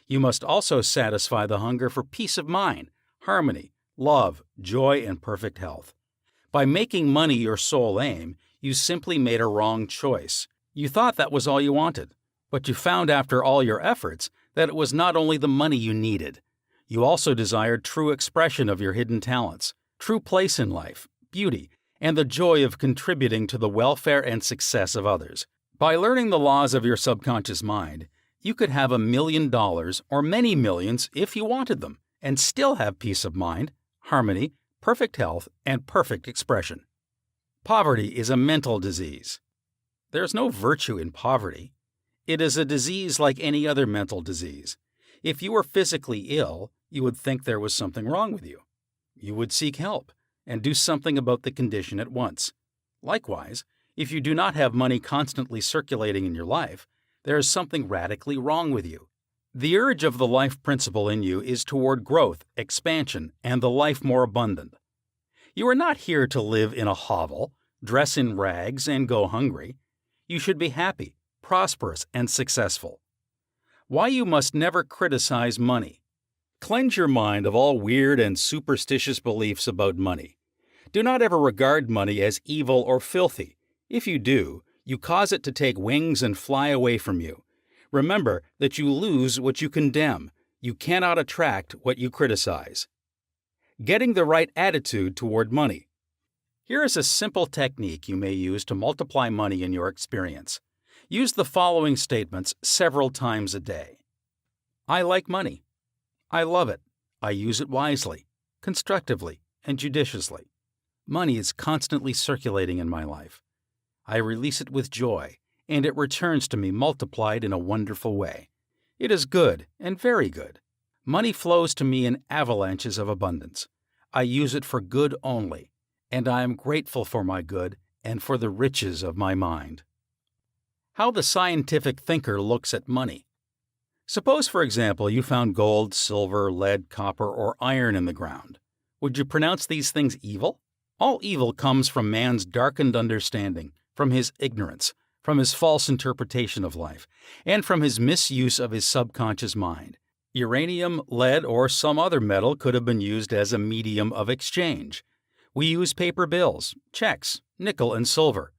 A: You must also satisfy the hunger for peace of mind, harmony, love, joy, and perfect health. By making money your sole aim, you simply made a wrong choice. You thought that was all you wanted, but you found after all your efforts that it was not only the money you needed. You also desired true expression of your hidden talents, true place in life, beauty, and the joy of contributing to the welfare and success of others. By learning the laws of your subconscious mind, you could have $1 million or many millions if you wanted them, and still have peace of mind, harmony, perfect health, and perfect expression. Poverty is a mental disease. There is no virtue in poverty. It is a disease like any other mental disease. If you were physically ill, you would think there was something wrong with you. You would seek help and do something about the condition at once. Likewise, if you do not have money constantly circulating in your life, There is something radically wrong with you. The urge of the life principle in you is toward growth, expansion, and the life more abundant. You are not here to live in a hovel, dress in rags, and go hungry. You should be happy, prosperous, and successful. Why you must never criticize money. Cleanse your mind of all weird and superstitious beliefs about money. Do not ever regard money as evil or filthy. If you do, you cause it to take wings and fly away from you. Remember that you lose what you condemn. You cannot attract what you criticize. Getting the right attitude toward money. Here is a simple technique you may use to multiply money in your experience. Use the following statements several times a day. I like money. I love it. I use it wisely, constructively, and judiciously. Money is constantly circulating in my life. I release it with joy, and it returns to me multiplied in a wonderful way. It is good and very good. Money flows to me in avalanches of abundance. I use it for good only, and I am grateful for my good and for the riches of my mind. How the scientific thinker looks at money. Suppose, for example, you found gold, silver, lead, copper, or iron in the ground. Would you pronounce these things evil? All evil comes from man's darkened understanding, from his ignorance, from his false interpretation of life, and from his misuse of his subconscious mind. Uranium, lead, or some other metal could have been used as a medium of exchange. We use paper bills, checks, nickel, and silver.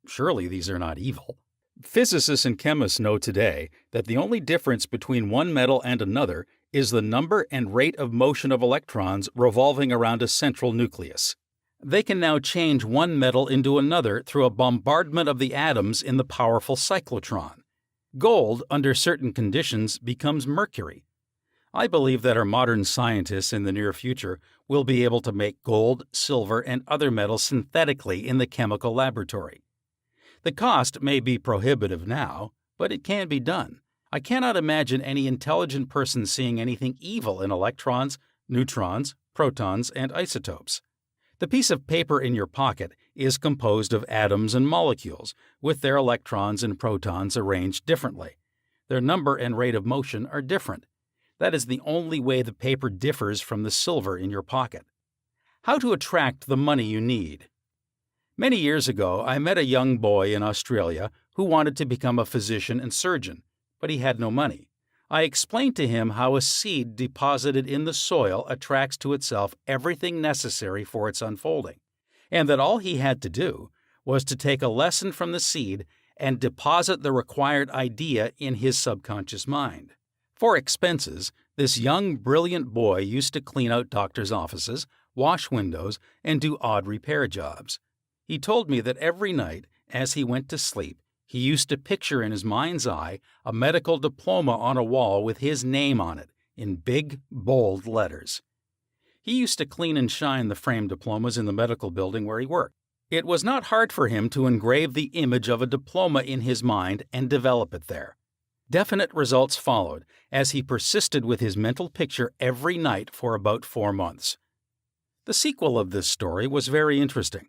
A: Surely these are not evil. Physicists and chemists know today that the only difference between one metal and another is the number and rate of motion of electrons revolving around a central nucleus. They can now change one metal into another through a bombardment of the atoms in the powerful cyclotron. Gold, under certain conditions, becomes mercury. I believe that our modern scientists in the near future will be able to make gold, silver, and other metals synthetically in the chemical laboratory. The cost may be prohibitive now, but it can be done. I cannot imagine any intelligent person seeing anything evil in electrons, neutrons, protons, and isotopes. The piece of paper in your pocket is composed of atoms and molecules, with their electrons and protons arranged differently. Their number and rate of motion are different. That is the only way the paper differs from the silver in your pocket. How to attract the money you need. Many years ago, I met a young boy in Australia who wanted to become a physician and surgeon, but he had no money. I explained to him how a seed deposited in the soil attracts to itself everything necessary for its unfolding, and that all he had to do was to take a lesson from the seed and deposit the required idea in his subconscious mind. For expenses, this young, brilliant boy used to clean out doctors' offices, wash windows, and do odd repair jobs. He told me that every night, as he went to sleep, he used to picture in his mind's eye a medical diploma on a wall with his name on it, in big, bold letters. He used to clean and shine the framed diplomas in the medical building where he worked. It was not hard for him to engrave the image of a diploma in his mind and develop it there. Definite results followed as he persisted with his mental picture every night for about 4 months. The sequel of this story was very interesting.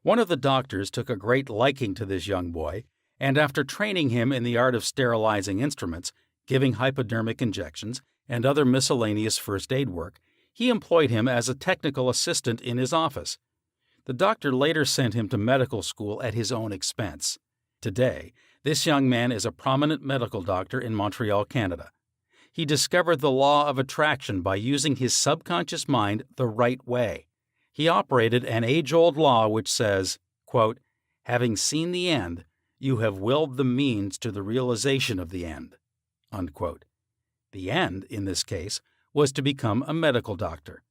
A: One of the doctors took a great liking to this young boy, and after training him in the art of sterilizing instruments, giving hypodermic injections, and other miscellaneous first aid work, he employed him as a technical assistant in his office. The doctor later sent him to medical school at his own expense. Today, this young man is a prominent medical doctor in Montreal, Canada. He discovered the law of attraction by using his subconscious mind the right way. He operated an age-old law which says, quote, "Having seen the end, you have willed the means to the realization of the end." Unquote. The end, in this case, was to become a medical doctor.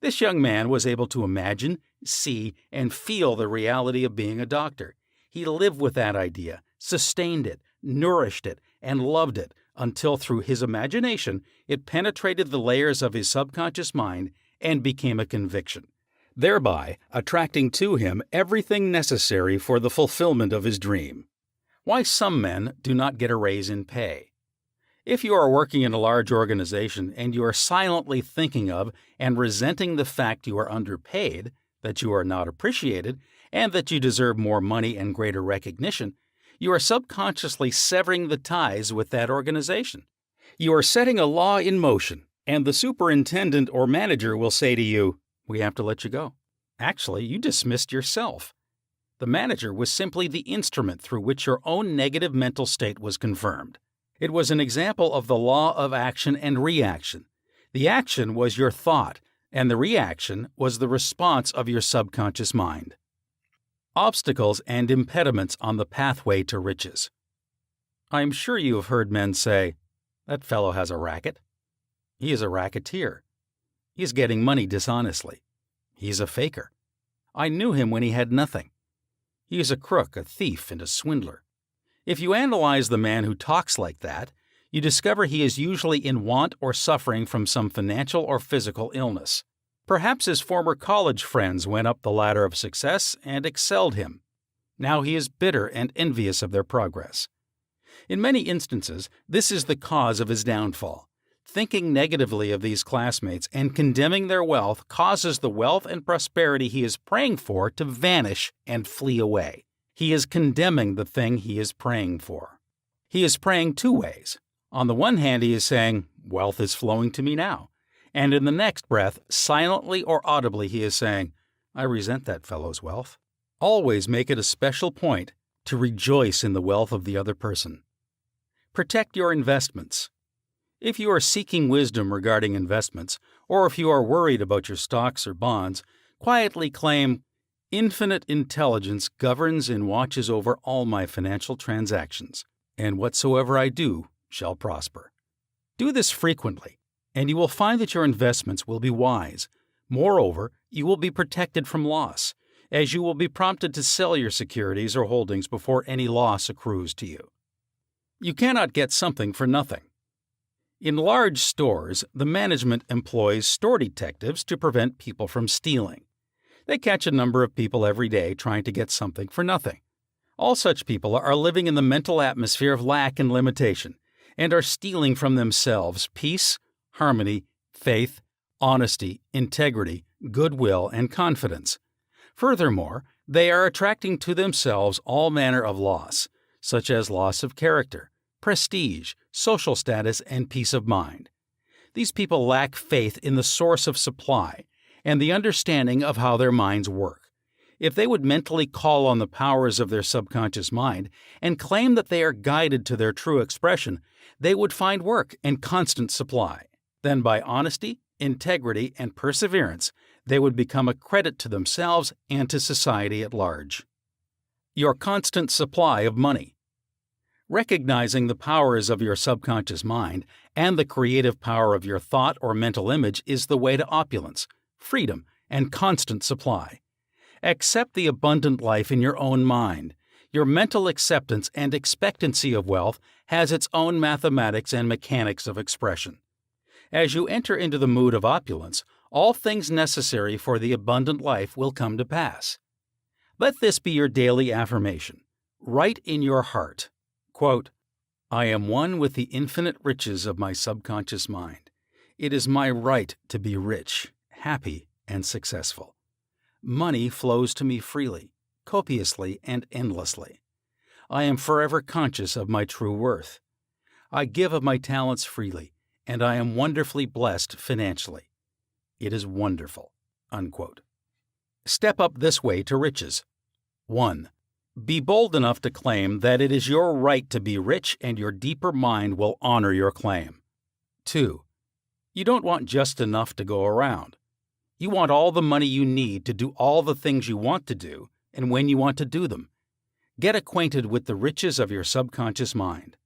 A: This young man was able to imagine, see, and feel the reality of being a doctor. He lived with that idea, sustained it, nourished it, and loved it until through his imagination it penetrated the layers of his subconscious mind and became a conviction, thereby attracting to him everything necessary for the fulfillment of his dream. Why some men do not get a raise in pay. If you are working in a large organization and you are silently thinking of and resenting the fact you are underpaid, that you are not appreciated, and that you deserve more money and greater recognition, You are subconsciously severing the ties with that organization. You are setting a law in motion, and the superintendent or manager will say to you, "We have to let you go." Actually, you dismissed yourself. The manager was simply the instrument through which your own negative mental state was confirmed. It was an example of the law of action and reaction. The action was your thought, and the reaction was the response of your subconscious mind. Obstacles and impediments on the pathway to riches. I am sure you have heard men say, "That fellow has a racket. He is a racketeer. He is getting money dishonestly. He is a faker. I knew him when he had nothing. He is a crook, a thief, and a swindler." If you analyze the man who talks like that, you discover he is usually in want or suffering from some financial or physical illness. Perhaps his former college friends went up the ladder of success and excelled him. Now he is bitter and envious of their progress. In many instances, this is the cause of his downfall. Thinking negatively of these classmates and condemning their wealth causes the wealth and prosperity he is praying for to vanish and flee away. He is condemning the thing he is praying for. He is praying two ways. On the one hand, he is saying, "Wealth is flowing to me now." And in the next breath, silently or audibly, he is saying, "I resent that fellow's wealth." Always make it a special point to rejoice in the wealth of the other person. Protect your investments. If you are seeking wisdom regarding investments, or if you are worried about your stocks or bonds, quietly claim, "Infinite intelligence governs and watches over all my financial transactions, and whatsoever I do shall prosper." Do this frequently, and you will find that your investments will be wise. Moreover, you will be protected from loss, as you will be prompted to sell your securities or holdings before any loss accrues to you. You cannot get something for nothing. In large stores, the management employs store detectives to prevent people from stealing. They catch a number of people every day trying to get something for nothing. All such people are living in the mental atmosphere of lack and limitation, and are stealing from themselves peace, harmony, faith, honesty, integrity, goodwill, and confidence. Furthermore, they are attracting to themselves all manner of loss, such as loss of character, prestige, social status, and peace of mind. These people lack faith in the source of supply and the understanding of how their minds work. If they would mentally call on the powers of their subconscious mind and claim that they are guided to their true expression, they would find work and constant supply. Then by honesty, integrity, and perseverance, they would become a credit to themselves and to society at large. Your constant supply of money. Recognizing the powers of your subconscious mind and the creative power of your thought or mental image is the way to opulence, freedom, and constant supply. Accept the abundant life in your own mind. Your mental acceptance and expectancy of wealth has its own mathematics and mechanics of expression. As you enter into the mood of opulence, all things necessary for the abundant life will come to pass. Let this be your daily affirmation. Write in your heart, quote, "I am one with the infinite riches of my subconscious mind. It is my right to be rich, happy, and successful. Money flows to me freely, copiously, and endlessly. I am forever conscious of my true worth. I give of my talents freely, and I am wonderfully blessed financially. It is wonderful." Unquote. Step up this way to riches. 1. Be bold enough to claim that it is your right to be rich and your deeper mind will honor your claim. 2. You don't want just enough to go around. You want all the money you need to do all the things you want to do and when you want to do them. Get acquainted with the riches of your subconscious mind.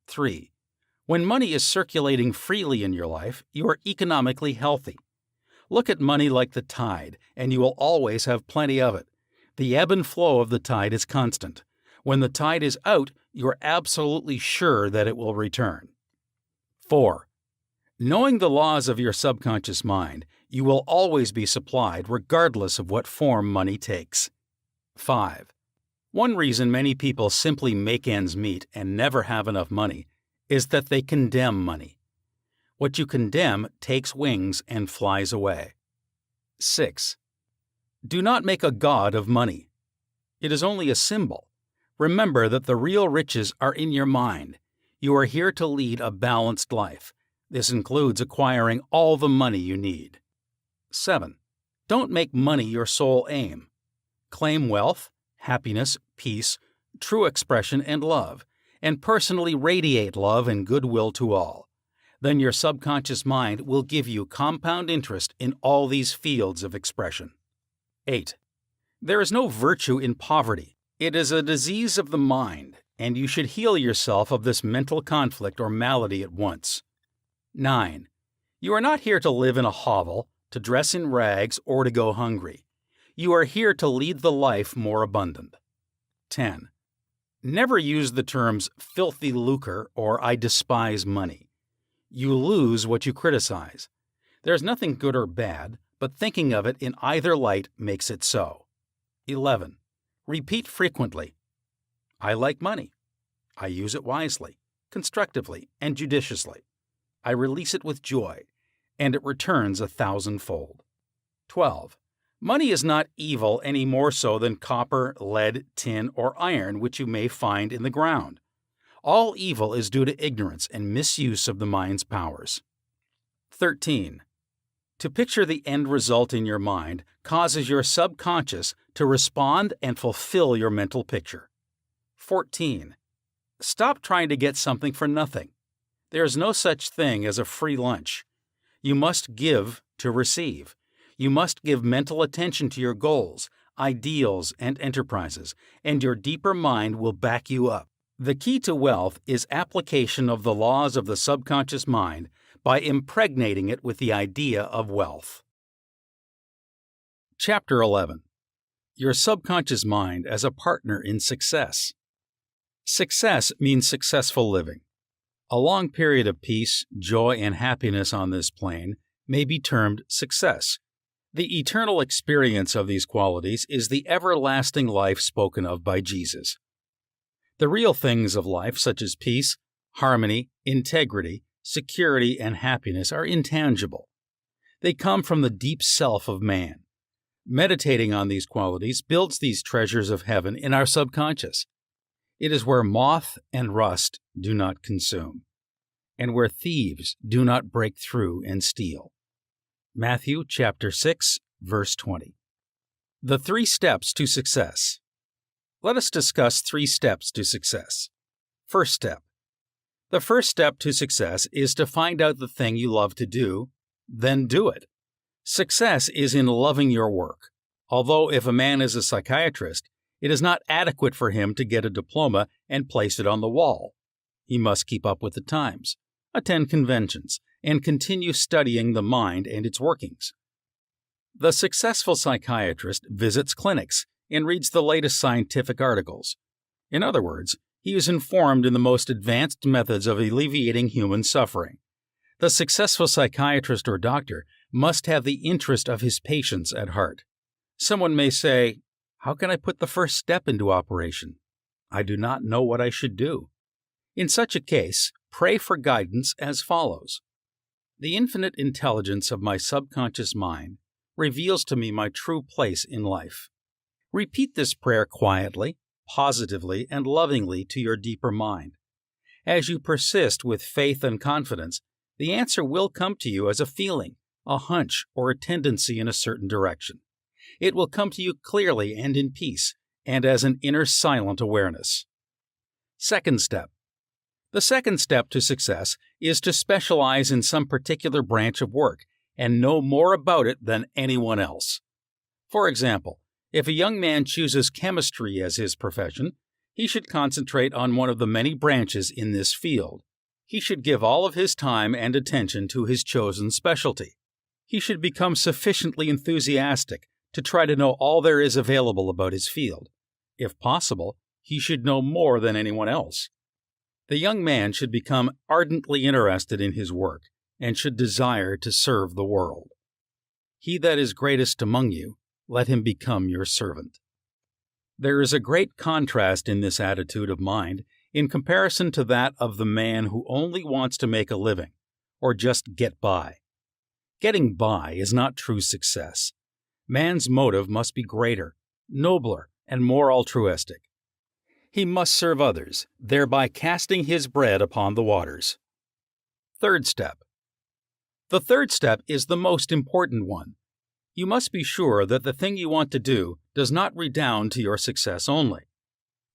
A: 3. When money is circulating freely in your life, you are economically healthy. Look at money like the tide, and you will always have plenty of it. The ebb and flow of the tide is constant. When the tide is out, you are absolutely sure that it will return. 4. Knowing the laws of your subconscious mind, you will always be supplied regardless of what form money takes. 5. One reason many people simply make ends meet and never have enough money is that they condemn money. What you condemn takes wings and flies away. 6. Do not make a god of money. It is only a symbol. Remember that the real riches are in your mind. You are here to lead a balanced life. This includes acquiring all the money you need. 7. Don't make money your sole aim. Claim wealth, happiness, peace, true expression, and love, and personally radiate love and goodwill to all. Then your subconscious mind will give you compound interest in all these fields of expression. 8. There is no virtue in poverty. It is a disease of the mind, and you should heal yourself of this mental conflict or malady at once. 9. You are not here to live in a hovel, to dress in rags, or to go hungry. You are here to lead the life more abundant. 10. Never use the terms filthy lucre or I despise money. You lose what you criticize. There's nothing good or bad, but thinking of it in either light makes it so. 11. Repeat frequently. I like money. I use it wisely, constructively, and judiciously. I release it with joy, and it returns 1,000-fold. 12. Money is not evil any more so than copper, lead, tin, or iron which you may find in the ground. All evil is due to ignorance and misuse of the mind's powers. 13. To picture the end result in your mind causes your subconscious to respond and fulfill your mental picture. 14. Stop trying to get something for nothing. There is no such thing as a free lunch. You must give to receive. You must give mental attention to your goals, ideals, and enterprises, and your deeper mind will back you up. The key to wealth is application of the laws of the subconscious mind by impregnating it with the idea of wealth. Chapter 11. Your subconscious mind as a partner in success. Success means successful living. A long period of peace, joy, and happiness on this plane may be termed success. The eternal experience of these qualities is the everlasting life spoken of by Jesus. The real things of life, such as peace, harmony, integrity, security, and happiness, are intangible. They come from the deep self of man. Meditating on these qualities builds these treasures of heaven in our subconscious. It is where moth and rust do not consume, and where thieves do not break through and steal. Matthew chapter 6, verse 20. The 3 steps to success. Let us discuss 3 steps to success. First step. The first step to success is to find out the thing you love to do, then do it. Success is in loving your work. Although if a man is a psychiatrist, it is not adequate for him to get a diploma and place it on the wall. He must keep up with the times, attend conventions, and continue studying the mind and its workings. The successful psychiatrist visits clinics and reads the latest scientific articles. In other words, he is informed in the most advanced methods of alleviating human suffering. The successful psychiatrist or doctor must have the interest of his patients at heart. Someone may say, "How can I put the first step into operation? I do not know what I should do." In such a case, pray for guidance as follows. The infinite intelligence of my subconscious mind reveals to me my true place in life. Repeat this prayer quietly, positively, and lovingly to your deeper mind. As you persist with faith and confidence, the answer will come to you as a feeling, a hunch, or a tendency in a certain direction. It will come to you clearly and in peace, and as an inner silent awareness. Second step. The second step to success is to specialize in some particular branch of work and know more about it than anyone else. For example, if a young man chooses chemistry as his profession, he should concentrate on one of the many branches in this field. He should give all of his time and attention to his chosen specialty. He should become sufficiently enthusiastic to try to know all there is available about his field. If possible, he should know more than anyone else. The young man should become ardently interested in his work and should desire to serve the world. He that is greatest among you, let him become your servant. There is a great contrast in this attitude of mind in comparison to that of the man who only wants to make a living, or just get by. Getting by is not true success. Man's motive must be greater, nobler, and more altruistic. He must serve others, thereby casting his bread upon the waters. Third step. The third step is the most important one. You must be sure that the thing you want to do does not redound to your success only.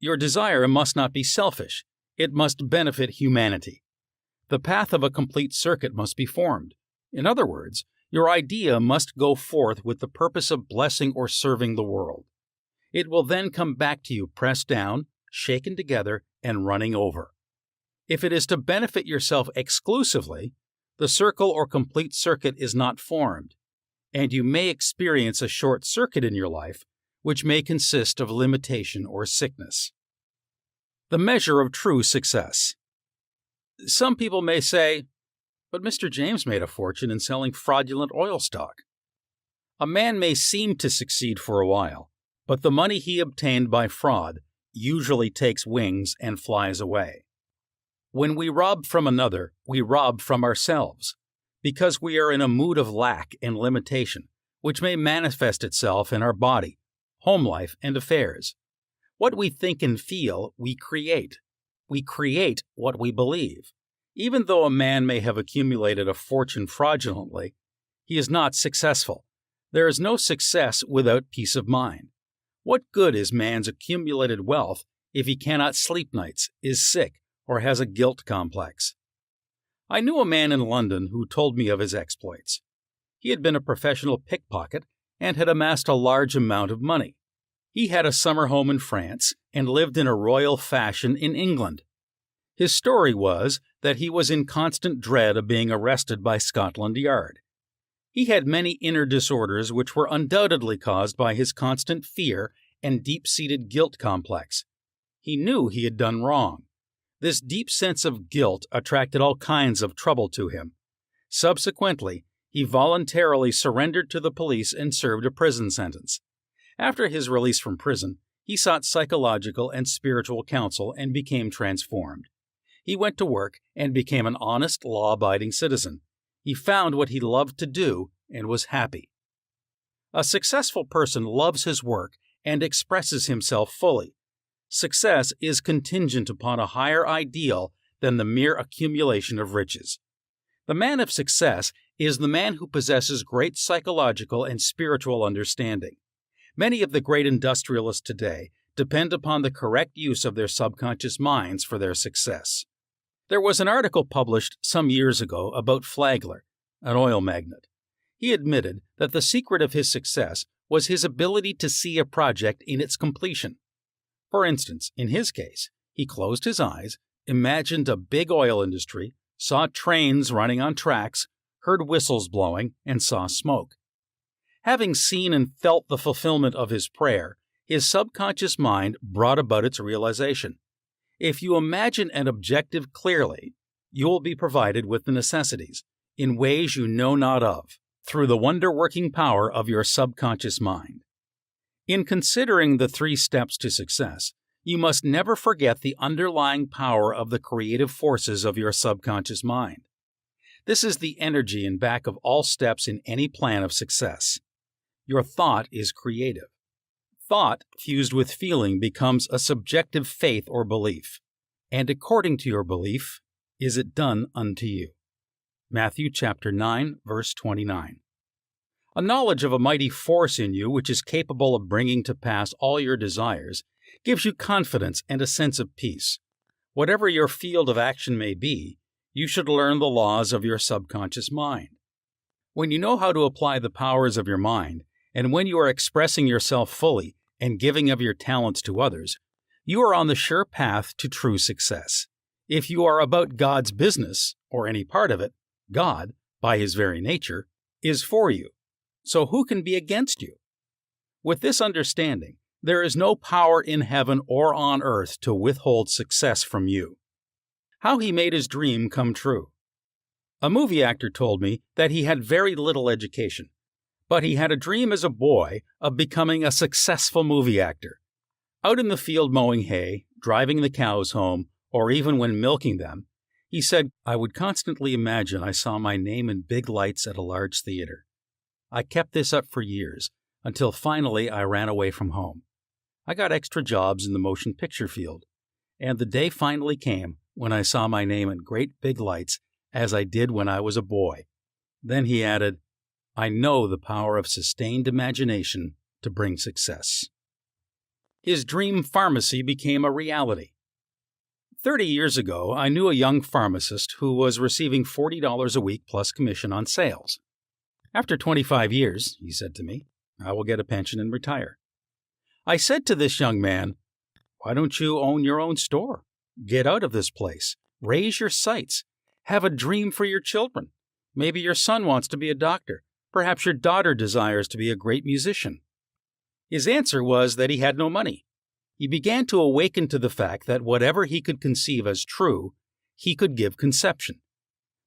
A: Your desire must not be selfish. It must benefit humanity. The path of a complete circuit must be formed. In other words, your idea must go forth with the purpose of blessing or serving the world. It will then come back to you pressed down, shaken together, and running over. If it is to benefit yourself exclusively, the circle or complete circuit is not formed, and you may experience a short circuit in your life, which may consist of limitation or sickness. The measure of true success. Some people may say, "But Mr. James made a fortune in selling fraudulent oil stock." A man may seem to succeed for a while, but the money he obtained by fraud usually takes wings and flies away. When we rob from another, we rob from ourselves, because we are in a mood of lack and limitation, which may manifest itself in our body, home life, and affairs. What we think and feel, we create. We create what we believe. Even though a man may have accumulated a fortune fraudulently, he is not successful. There is no success without peace of mind. What good is man's accumulated wealth if he cannot sleep nights, is sick, or has a guilt complex? I knew a man in London who told me of his exploits. He had been a professional pickpocket and had amassed a large amount of money. He had a summer home in France and lived in a royal fashion in England. His story was that he was in constant dread of being arrested by Scotland Yard. He had many inner disorders which were undoubtedly caused by his constant fear and deep-seated guilt complex. He knew he had done wrong. This deep sense of guilt attracted all kinds of trouble to him. Subsequently, he voluntarily surrendered to the police and served a prison sentence. After his release from prison, he sought psychological and spiritual counsel and became transformed. He went to work and became an honest, law-abiding citizen. He found what he loved to do and was happy. A successful person loves his work and expresses himself fully. Success is contingent upon a higher ideal than the mere accumulation of riches. The man of success is the man who possesses great psychological and spiritual understanding. Many of the great industrialists today depend upon the correct use of their subconscious minds for their success. There was an article published some years ago about Flagler, an oil magnate. He admitted that the secret of his success was his ability to see a project in its completion. For instance, in his case, he closed his eyes, imagined a big oil industry, saw trains running on tracks, heard whistles blowing, and saw smoke. Having seen and felt the fulfillment of his prayer, his subconscious mind brought about its realization. If you imagine an objective clearly, you will be provided with the necessities, in ways you know not of, through the wonder-working power of your subconscious mind. In considering the 3 steps to success, you must never forget the underlying power of the creative forces of your subconscious mind. This is the energy in back of all steps in any plan of success. Your thought is creative. Thought fused with feeling becomes a subjective faith or belief, and according to your belief, is it done unto you. Matthew chapter 9, verse 29. A knowledge of a mighty force in you which is capable of bringing to pass all your desires gives you confidence and a sense of peace. Whatever your field of action may be, you should learn the laws of your subconscious mind. When you know how to apply the powers of your mind, and when you are expressing yourself fully and giving of your talents to others, you are on the sure path to true success. If you are about God's business, or any part of it, God, by His very nature, is for you. So who can be against you? With this understanding, there is no power in heaven or on earth to withhold success from you. How he made his dream come true. A movie actor told me that he had very little education, but he had a dream as a boy of becoming a successful movie actor. Out in the field mowing hay, driving the cows home, or even when milking them, he said, "I would constantly imagine I saw my name in big lights at a large theater. I kept this up for years, until finally I ran away from home. I got extra jobs in the motion picture field, and the day finally came when I saw my name in great big lights as I did when I was a boy. Then he added, I know the power of sustained imagination to bring success. His dream pharmacy became a reality. 30 years ago, I knew a young pharmacist who was receiving $40 a week plus commission on sales. After 25 years, he said to me, I will get a pension and retire. I said to this young man, why don't you own your own store? Get out of this place. Raise your sights. Have a dream for your children. Maybe your son wants to be a doctor. Perhaps your daughter desires to be a great musician. His answer was that he had no money. He began to awaken to the fact that whatever he could conceive as true, he could give conception.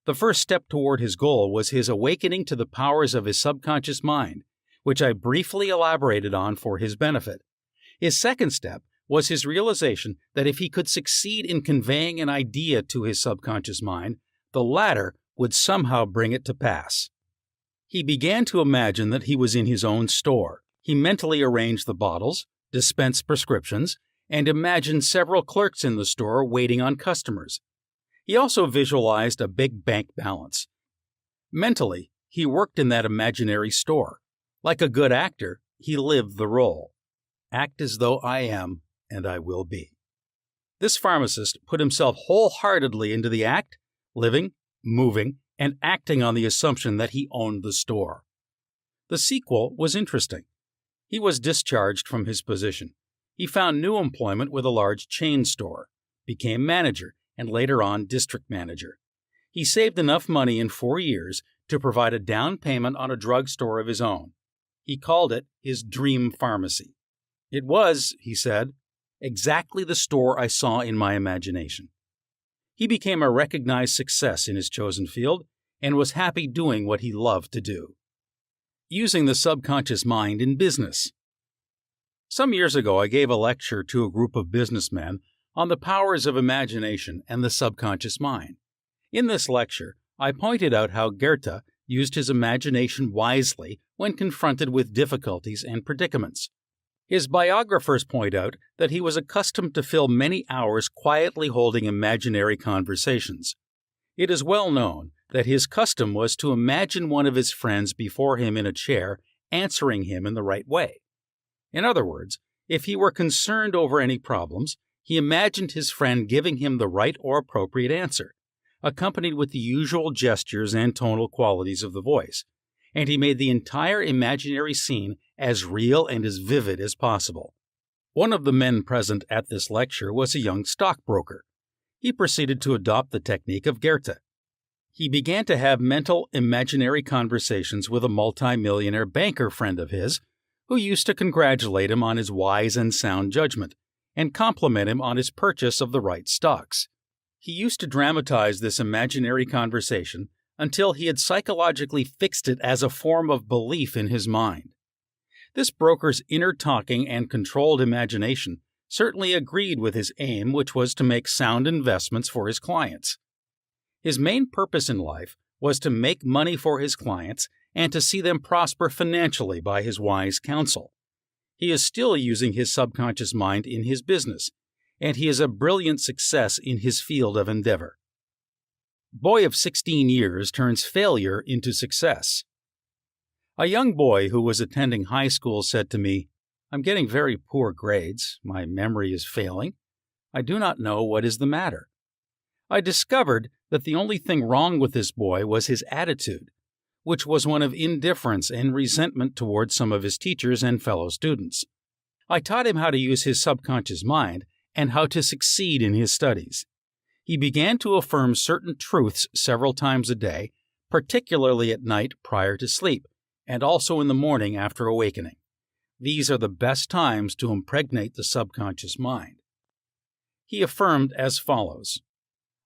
A: The first step toward his goal was his awakening to the powers of his subconscious mind, which I briefly elaborated on for his benefit. His second step was his realization that if he could succeed in conveying an idea to his subconscious mind, the latter would somehow bring it to pass. He began to imagine that he was in his own store. He mentally arranged the bottles, dispensed prescriptions, and imagined several clerks in the store waiting on customers. He also visualized a big bank balance. Mentally, he worked in that imaginary store. Like a good actor, he lived the role. Act as though I am, and I will be. This pharmacist put himself wholeheartedly into the act, living, moving, and acting on the assumption that he owned the store. The sequel was interesting. He was discharged from his position. He found new employment with a large chain store, became manager, and later on district manager. He saved enough money in 4 years to provide a down payment on a drugstore of his own. He called it his dream pharmacy. It was, he said, exactly the store I saw in my imagination. He became a recognized success in his chosen field and was happy doing what he loved to do. Using the subconscious mind in business. Some years ago, I gave a lecture to a group of businessmen on the powers of imagination and the subconscious mind. In this lecture, I pointed out how Goethe used his imagination wisely when confronted with difficulties and predicaments. His biographers point out that he was accustomed to fill many hours quietly holding imaginary conversations. It is well known that his custom was to imagine one of his friends before him in a chair, answering him in the right way. In other words, if he were concerned over any problems, he imagined his friend giving him the right or appropriate answer, accompanied with the usual gestures and tonal qualities of the voice, and he made the entire imaginary scene as real and as vivid as possible. One of the men present at this lecture was a young stockbroker. He proceeded to adopt the technique of Goethe. He began to have mental, imaginary conversations with a multi-millionaire banker friend of his, who used to congratulate him on his wise and sound judgment, and compliment him on his purchase of the right stocks. He used to dramatize this imaginary conversation until he had psychologically fixed it as a form of belief in his mind. This broker's inner talking and controlled imagination certainly agreed with his aim, which was to make sound investments for his clients. His main purpose in life was to make money for his clients and to see them prosper financially by his wise counsel. He is still using his subconscious mind in his business, and he is a brilliant success in his field of endeavor. Boy of 16 years turns failure into success. A young boy who was attending high school said to me, I'm getting very poor grades. My memory is failing. I do not know what is the matter. I discovered that the only thing wrong with this boy was his attitude, which was one of indifference and resentment towards some of his teachers and fellow students. I taught him how to use his subconscious mind and how to succeed in his studies. He began to affirm certain truths several times a day, particularly at night prior to sleep, and also in the morning after awakening. These are the best times to impregnate the subconscious mind. He affirmed as follows,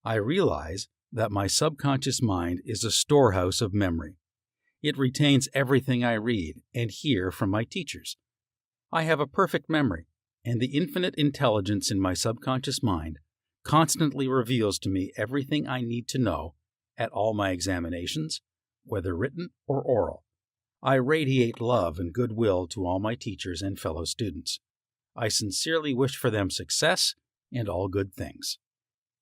A: I realize that my subconscious mind is a storehouse of memory. It retains everything I read and hear from my teachers. I have a perfect memory, and the infinite intelligence in my subconscious mind constantly reveals to me everything I need to know at all my examinations, whether written or oral. I radiate love and goodwill to all my teachers and fellow students. I sincerely wish for them success and all good things."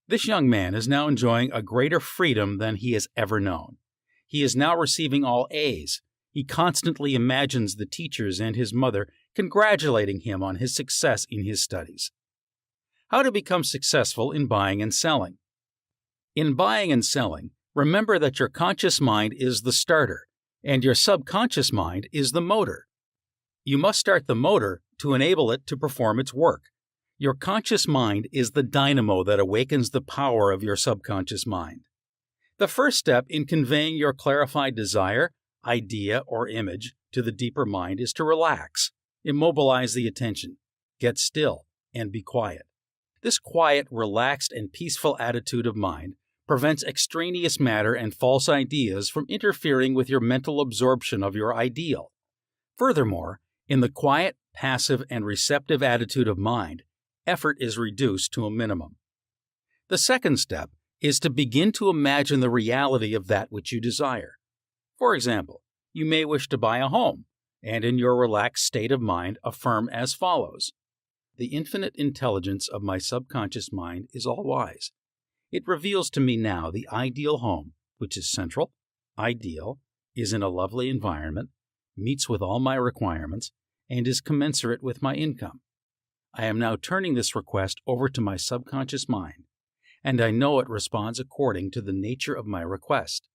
A: This young man is now enjoying a greater freedom than he has ever known. He is now receiving all A's. He constantly imagines the teachers and his mother congratulating him on his success in his studies. How to become successful in buying and selling. In buying and selling, remember that your conscious mind is the starter, and your subconscious mind is the motor. You must start the motor to enable it to perform its work. Your conscious mind is the dynamo that awakens the power of your subconscious mind. The first step in conveying your clarified desire, idea, or image to the deeper mind is to relax, immobilize the attention, get still, and be quiet. This quiet, relaxed, and peaceful attitude of mind prevents extraneous matter and false ideas from interfering with your mental absorption of your ideal. Furthermore, in the quiet, passive, and receptive attitude of mind, effort is reduced to a minimum. The second step is to begin to imagine the reality of that which you desire. For example, you may wish to buy a home, and in your relaxed state of mind affirm as follows: "The infinite intelligence of my subconscious mind is all-wise. It reveals to me now the ideal home, which is central, ideal, is in a lovely environment, meets with all my requirements, and is commensurate with my income. I am now turning this request over to my subconscious mind, and I know it responds according to the nature of my request.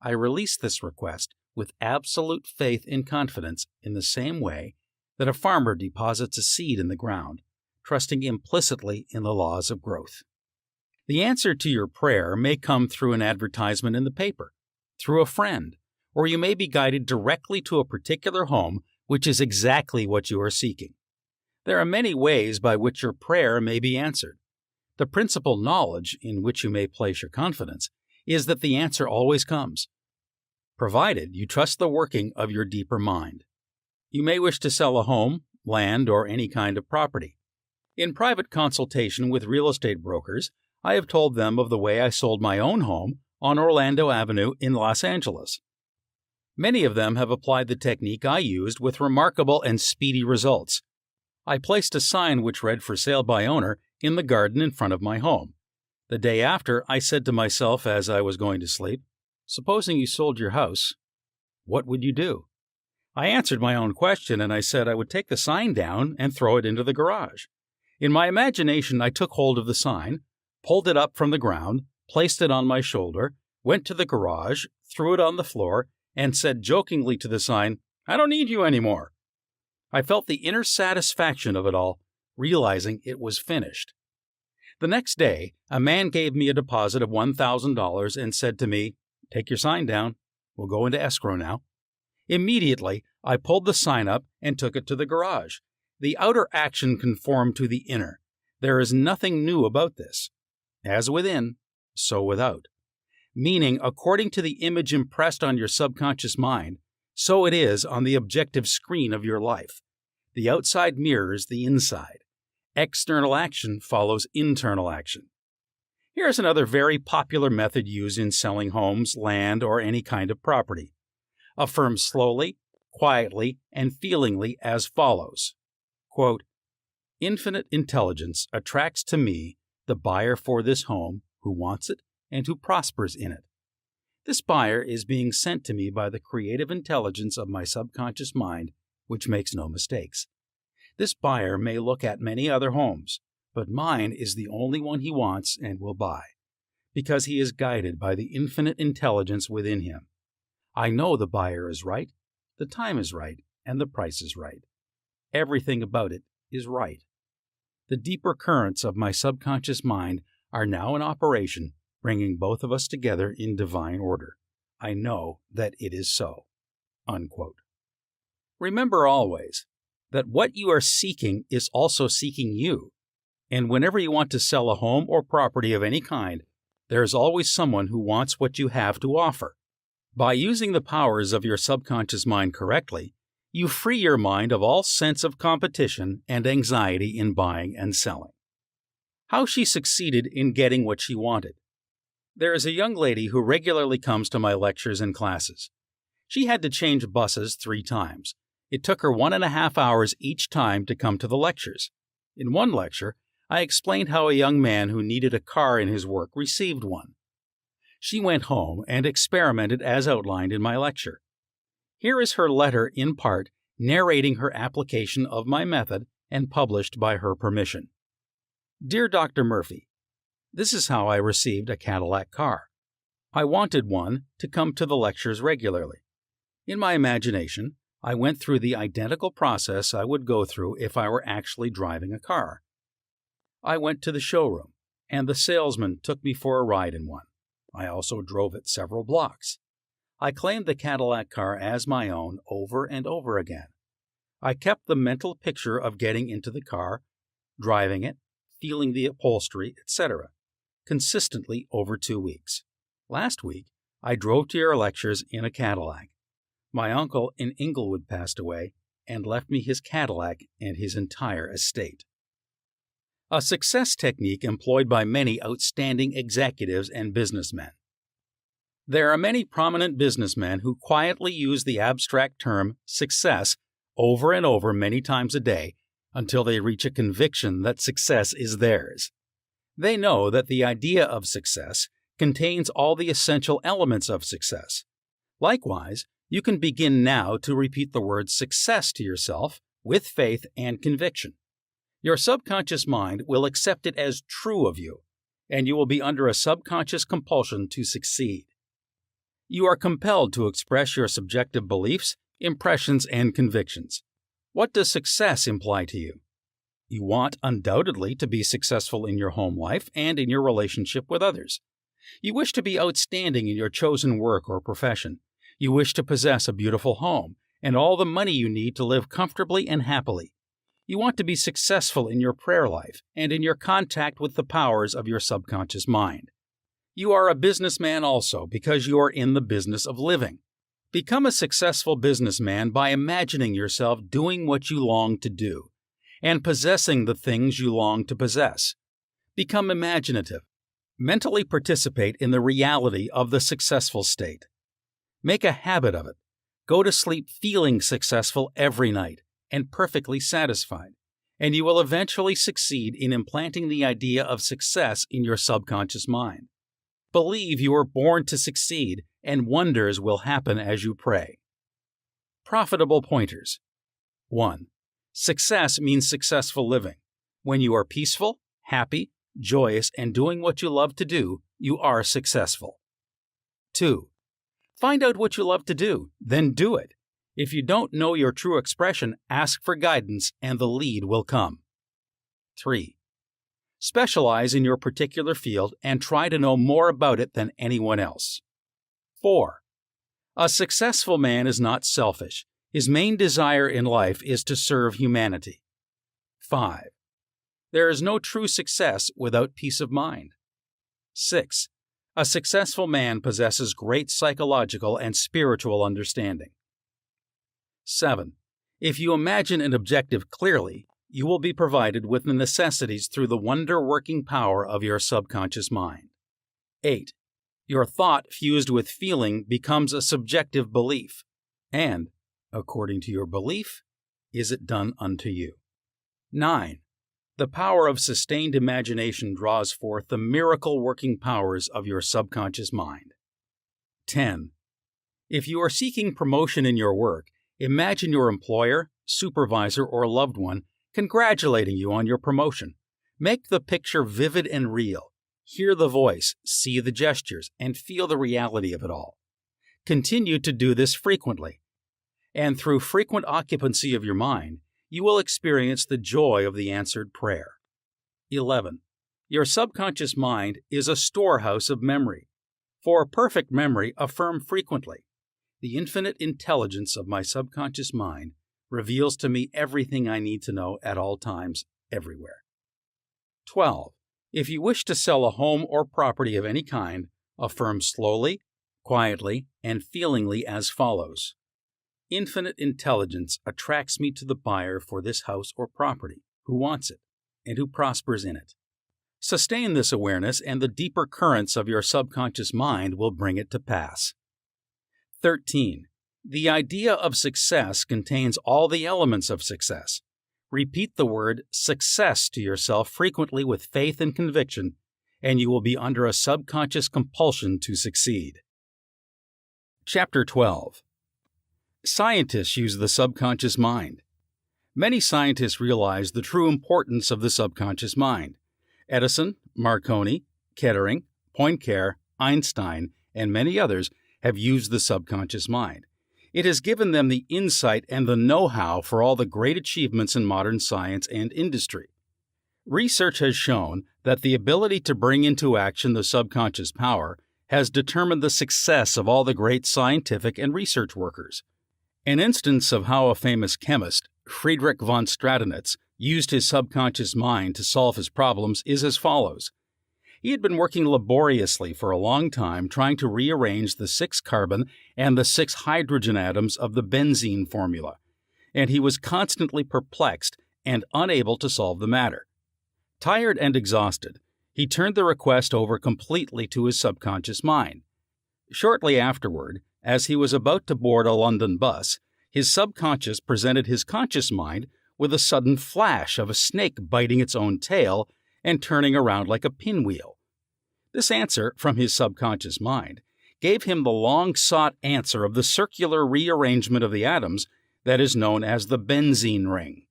A: I release this request with absolute faith and confidence in the same way that a farmer deposits a seed in the ground, trusting implicitly in the laws of growth." The answer to your prayer may come through an advertisement in the paper, through a friend, or you may be guided directly to a particular home which is exactly what you are seeking. There are many ways by which your prayer may be answered. The principal knowledge in which you may place your confidence is that the answer always comes, provided you trust the working of your deeper mind. You may wish to sell a home, land, or any kind of property. In private consultation with real estate brokers, I have told them of the way I sold my own home on Orlando Avenue in Los Angeles. Many of them have applied the technique I used with remarkable and speedy results. I placed a sign which read "For sale by owner" in the garden in front of my home. The day after, I said to myself as I was going to sleep, "Supposing you sold your house, what would you do?" I answered my own question, and I said I would take the sign down and throw it into the garage. In my imagination, I took hold of the sign, pulled it up from the ground, placed it on my shoulder, went to the garage, threw it on the floor, and said jokingly to the sign, "I don't need you anymore." I felt the inner satisfaction of it all, realizing it was finished. The next day, a man gave me a deposit of $1,000 and said to me, "Take your sign down. We'll go into escrow now." Immediately, I pulled the sign up and took it to the garage. The outer action conformed to the inner. There is nothing new about this. As within, so without. Meaning, according to the image impressed on your subconscious mind, so it is on the objective screen of your life. The outside mirrors the inside. External action follows internal action. Here's another very popular method used in selling homes, land, or any kind of property. Affirm slowly, quietly, and feelingly as follows. Quote, "Infinite intelligence attracts to me the buyer for this home who wants it and who prospers in it. This buyer is being sent to me by the creative intelligence of my subconscious mind, which makes no mistakes. This buyer may look at many other homes, but mine is the only one he wants and will buy, because he is guided by the infinite intelligence within him. I know the buyer is right, the time is right, and the price is right. Everything about it is right. The deeper currents of my subconscious mind are now in operation, bringing both of us together in divine order. I know that it is so." Unquote. Remember always that what you are seeking is also seeking you, and whenever you want to sell a home or property of any kind, there is always someone who wants what you have to offer. By using the powers of your subconscious mind correctly, you free your mind of all sense of competition and anxiety in buying and selling. How she succeeded in getting what she wanted. There is a young lady who regularly comes to my lectures and classes. She had to change buses 3 times. It took her 1.5 hours each time to come to the lectures. In one lecture, I explained how a young man who needed a car in his work received one. She went home and experimented as outlined in my lecture. Here is her letter in part narrating her application of my method and published by her permission. Dear Dr. Murphy, this is how I received a Cadillac car. I wanted one to come to the lectures regularly. In my imagination, I went through the identical process I would go through if I were actually driving a car. I went to the showroom, and the salesman took me for a ride in one. I also drove it several blocks. I claimed the Cadillac car as my own over and over again. I kept the mental picture of getting into the car, driving it, feeling the upholstery, etc., consistently over 2 weeks. Last week, I drove to your lectures in a Cadillac. My uncle in Inglewood passed away and left me his Cadillac and his entire estate. A success technique employed by many outstanding executives and businessmen. There are many prominent businessmen who quietly use the abstract term success over and over many times a day until they reach a conviction that success is theirs. They know that the idea of success contains all the essential elements of success. Likewise, you can begin now to repeat the word success to yourself with faith and conviction. Your subconscious mind will accept it as true of you, and you will be under a subconscious compulsion to succeed. You are compelled to express your subjective beliefs, impressions, and convictions. What does success imply to you? You want undoubtedly to be successful in your home life and in your relationship with others. You wish to be outstanding in your chosen work or profession. You wish to possess a beautiful home and all the money you need to live comfortably and happily. You want to be successful in your prayer life and in your contact with the powers of your subconscious mind. You are a businessman also because you are in the business of living. Become a successful businessman by imagining yourself doing what you long to do and possessing the things you long to possess. Become imaginative. Mentally participate in the reality of the successful state. Make a habit of it. Go to sleep feeling successful every night and perfectly satisfied, and you will eventually succeed in implanting the idea of success in your subconscious mind. Believe you were born to succeed, and wonders will happen as you pray. Profitable pointers. 1. Success means successful living. When you are peaceful, happy, joyous, and doing what you love to do, you are successful. 2. Find out what you love to do, then do it. If you don't know your true expression, ask for guidance and the lead will come. 3. Specialize in your particular field and try to know more about it than anyone else. 4. A successful man is not selfish. His main desire in life is to serve humanity. 5. There is no true success without peace of mind. 6. A successful man possesses great psychological and spiritual understanding. 7. If you imagine an objective clearly, you will be provided with the necessities through the wonder-working power of your subconscious mind. 8. Your thought fused with feeling becomes a subjective belief, and, according to your belief, is it done unto you. 9. The power of sustained imagination draws forth the miracle-working powers of your subconscious mind. 10. If you are seeking promotion in your work, imagine your employer, supervisor, or loved one congratulating you on your promotion. Make the picture vivid and real. Hear the voice, see the gestures, and feel the reality of it all. Continue to do this frequently, and through frequent occupancy of your mind, you will experience the joy of the answered prayer. 11. Your subconscious mind is a storehouse of memory. For a perfect memory, affirm frequently, "The infinite intelligence of my subconscious mind reveals to me everything I need to know at all times, everywhere." 12. If you wish to sell a home or property of any kind, affirm slowly, quietly, and feelingly as follows: "Infinite intelligence attracts me to the buyer for this house or property, who wants it, and who prospers in it." Sustain this awareness, and the deeper currents of your subconscious mind will bring it to pass. 13. The idea of success contains all the elements of success. Repeat the word success to yourself frequently with faith and conviction, and you will be under a subconscious compulsion to succeed. Chapter 12. Scientists use the subconscious mind. Many scientists realize the true importance of the subconscious mind. Edison, Marconi, Kettering, Poincare, Einstein, and many others have used the subconscious mind. It has given them the insight and the know-how for all the great achievements in modern science and industry. Research has shown that the ability to bring into action the subconscious power has determined the success of all the great scientific and research workers. An instance of how a famous chemist, Friedrich von Stradonitz, used his subconscious mind to solve his problems is as follows. He had been working laboriously for a long time trying to rearrange the 6 carbon and the 6 hydrogen atoms of the benzene formula, and he was constantly perplexed and unable to solve the matter. Tired and exhausted, he turned the request over completely to his subconscious mind. Shortly afterward, as he was about to board a London bus, his subconscious presented his conscious mind with a sudden flash of a snake biting its own tail and turning around like a pinwheel. This answer from his subconscious mind gave him the long-sought answer of the circular rearrangement of the atoms that is known as the benzene ring.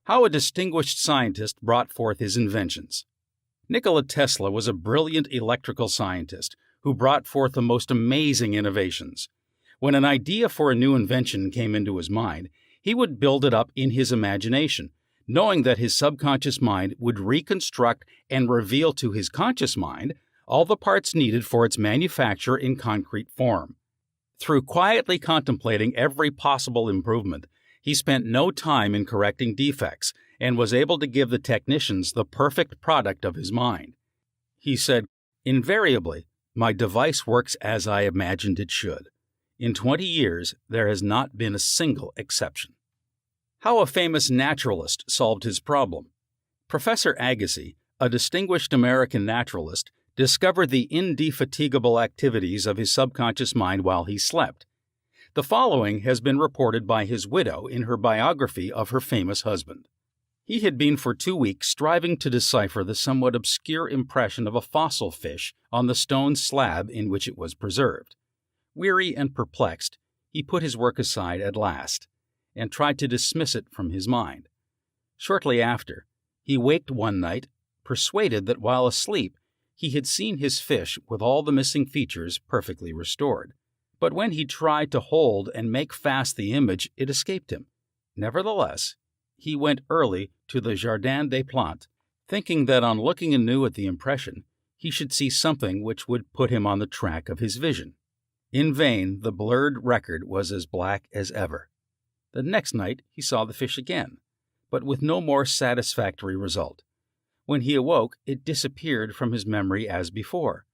A: How a distinguished scientist brought forth his inventions. Nikola Tesla was a brilliant electrical scientist who brought forth the most amazing innovations. When an idea for a new invention came into his mind, he would build it up in his imagination, knowing that his subconscious mind would reconstruct and reveal to his conscious mind all the parts needed for its manufacture in concrete form. Through quietly contemplating every possible improvement, he spent no time in correcting defects and was able to give the technicians the perfect product of his mind. He said, "Invariably, my device works as I imagined it should. In 20 years, there has not been a single exception." How a famous naturalist solved his problem. Professor Agassiz, a distinguished American naturalist, discovered the indefatigable activities of his subconscious mind while he slept. The following has been reported by his widow in her biography of her famous husband. He had been for 2 weeks striving to decipher the somewhat obscure impression of a fossil fish on the stone slab in which it was preserved. Weary and perplexed, he put his work aside at last, and tried to dismiss it from his mind. Shortly after, he waked one night, persuaded that while asleep he had seen his fish with all the missing features perfectly restored. But when he tried to hold and make fast the image, it escaped him. Nevertheless, he went early to the Jardin des Plantes, thinking that on looking anew at the impression, he should see something which would put him on the track of his vision. In vain, the blurred record was as black as ever. The next night he saw the fish again, but with no more satisfactory result. When he awoke, it disappeared from his memory as before.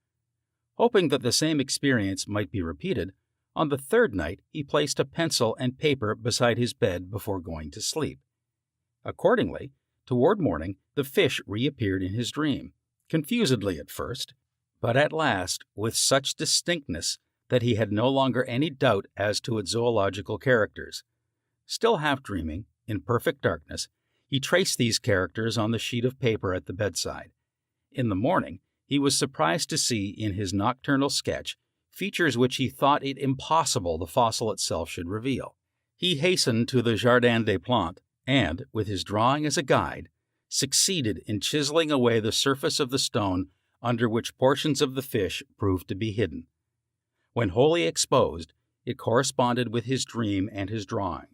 A: Hoping that the same experience might be repeated, on the 3rd night he placed a pencil and paper beside his bed before going to sleep. Accordingly, toward morning, the fish reappeared in his dream, confusedly at first, but at last with such distinctness that he had no longer any doubt as to its zoological characters. Still half dreaming, in perfect darkness, he traced these characters on the sheet of paper at the bedside. In the morning, he was surprised to see in his nocturnal sketch features which he thought it impossible the fossil itself should reveal. He hastened to the Jardin des Plantes and, with his drawing as a guide, succeeded in chiseling away the surface of the stone under which portions of the fish proved to be hidden. When wholly exposed, it corresponded with his dream and his drawing,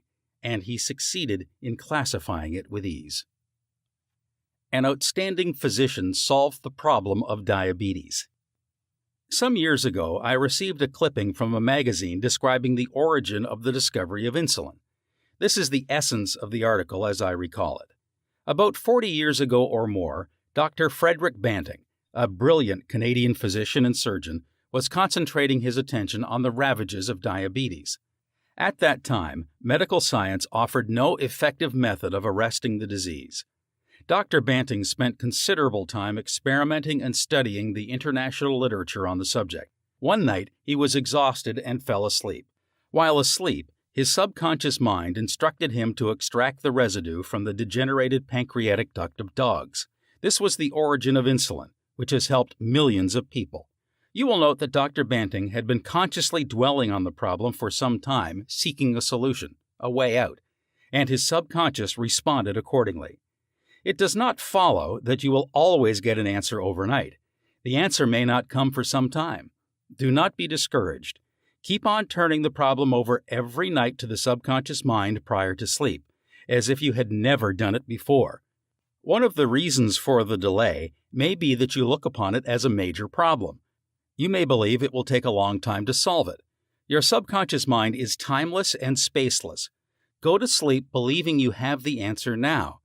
A: and he succeeded in classifying it with ease. An outstanding physician solved the problem of diabetes. Some years ago, I received a clipping from a magazine describing the origin of the discovery of insulin. This is the essence of the article as I recall it. About 40 years ago or more, Dr. Frederick Banting, a brilliant Canadian physician and surgeon, was concentrating his attention on the ravages of diabetes. At that time, medical science offered no effective method of arresting the disease. Dr. Banting spent considerable time experimenting and studying the international literature on the subject. One night, he was exhausted and fell asleep. While asleep, his subconscious mind instructed him to extract the residue from the degenerated pancreatic duct of dogs. This was the origin of insulin, which has helped millions of people. You will note that Dr. Banting had been consciously dwelling on the problem for some time, seeking a solution, a way out, and his subconscious responded accordingly. It does not follow that you will always get an answer overnight. The answer may not come for some time. Do not be discouraged. Keep on turning the problem over every night to the subconscious mind prior to sleep, as if you had never done it before. One of the reasons for the delay may be that you look upon it as a major problem. You may believe it will take a long time to solve it. Your subconscious mind is timeless and spaceless. Go to sleep believing you have the answer now.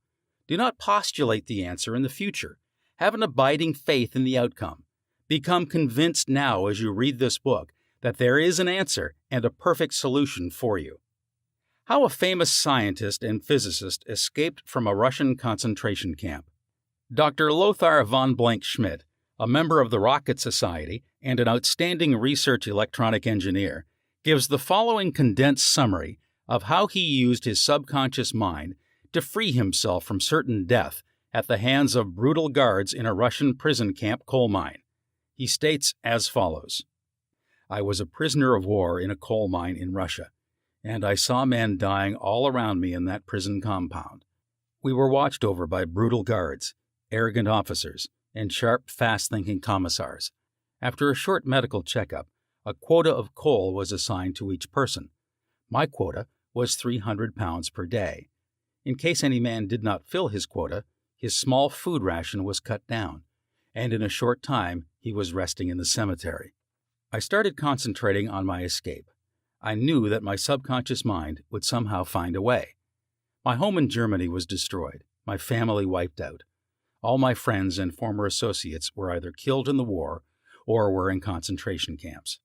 A: Do not postulate the answer in the future. Have an abiding faith in the outcome. Become convinced now as you read this book that there is an answer and a perfect solution for you. How a famous scientist and physicist escaped from a Russian concentration camp. Dr. Lothar von Blank-Schmidt, a member of the Rocket Society and an outstanding research electronic engineer, gives the following condensed summary of how he used his subconscious mind to free himself from certain death at the hands of brutal guards in a Russian prison camp coal mine. He states as follows: I was a prisoner of war in a coal mine in Russia, and I saw men dying all around me in that prison compound. We were watched over by brutal guards, arrogant officers, and sharp, fast-thinking commissars. After a short medical checkup, a quota of coal was assigned to each person. My quota was 300 pounds per day. In case any man did not fill his quota, his small food ration was cut down, and in a short time he was resting in the cemetery. I started concentrating on my escape. I knew that my subconscious mind would somehow find a way. My home in Germany was destroyed, my family wiped out. All my friends and former associates were either killed in the war or were in concentration camps.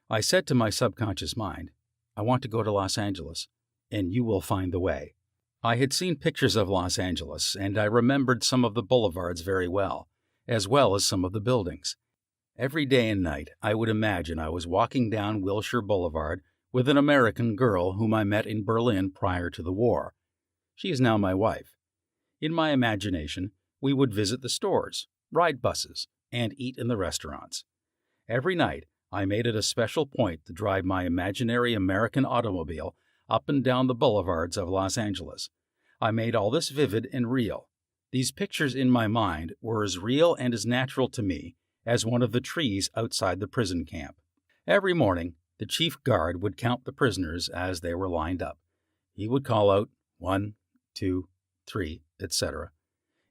A: I said to my subconscious mind, I want to go to Los Angeles, and you will find the way. I had seen pictures of Los Angeles, and I remembered some of the boulevards very well as some of the buildings. Every day and night I would imagine I was walking down Wilshire Boulevard with an American girl whom I met in Berlin prior to the war. She is now my wife. In my imagination, we would visit the stores, ride buses, and eat in the restaurants. Every night, I made it a special point to drive my imaginary American automobile up and down the boulevards of Los Angeles. I made all this vivid and real. These pictures in my mind were as real and as natural to me as one of the trees outside the prison camp. Every morning, the chief guard would count the prisoners as they were lined up. He would call out 1, 2, 3, etc.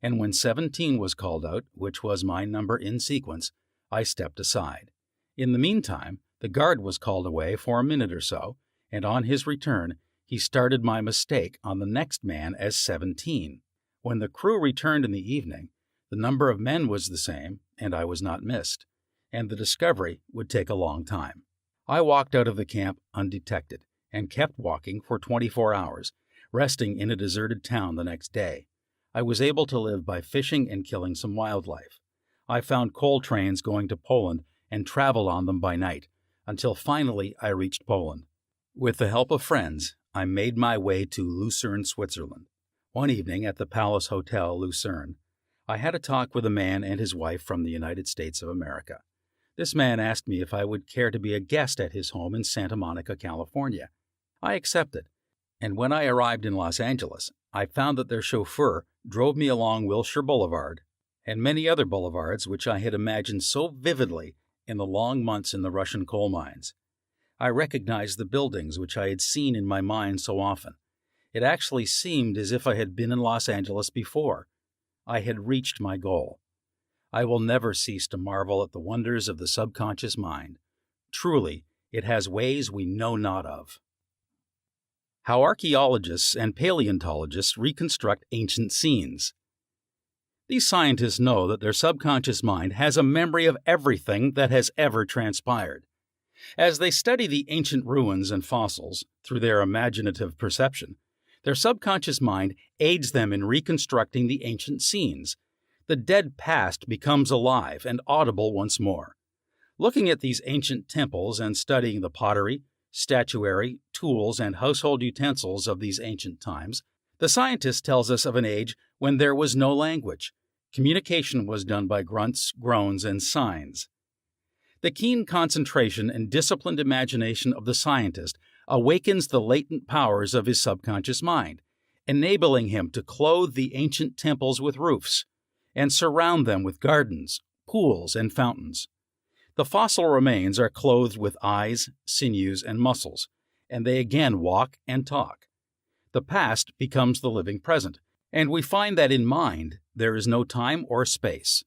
A: And when 17 was called out, which was my number in sequence, I stepped aside. In the meantime, the guard was called away for a minute or so, and on his return, he started my mistake on the next man as 17. When the crew returned in the evening, the number of men was the same, and I was not missed, and the discovery would take a long time. I walked out of the camp undetected and kept walking for 24 hours, resting in a deserted town the next day. I was able to live by fishing and killing some wildlife. I found coal trains going to Poland and traveled on them by night, until finally I reached Poland. With the help of friends, I made my way to Lucerne, Switzerland. One evening at the Palace Hotel, Lucerne, I had a talk with a man and his wife from the United States of America. This man asked me if I would care to be a guest at his home in Santa Monica, California. I accepted, and when I arrived in Los Angeles, I found that their chauffeur drove me along Wilshire Boulevard and many other boulevards which I had imagined so vividly in the long months in the Russian coal mines. I recognized the buildings which I had seen in my mind so often. It actually seemed as if I had been in Los Angeles before. I had reached my goal. I will never cease to marvel at the wonders of the subconscious mind. Truly, it has ways we know not of. How archaeologists and paleontologists reconstruct ancient scenes. These scientists know that their subconscious mind has a memory of everything that has ever transpired. As they study the ancient ruins and fossils through their imaginative perception, their subconscious mind aids them in reconstructing the ancient scenes. The dead past becomes alive and audible once more. Looking at these ancient temples and studying the pottery, statuary, tools, and household utensils of these ancient times, the scientist tells us of an age when there was no language. Communication was done by grunts, groans, and signs. The keen concentration and disciplined imagination of the scientist awakens the latent powers of his subconscious mind, enabling him to clothe the ancient temples with roofs and surround them with gardens, pools, and fountains. The fossil remains are clothed with eyes, sinews, and muscles, and they again walk and talk. The past becomes the living present, and we find that in mind there is no time or space.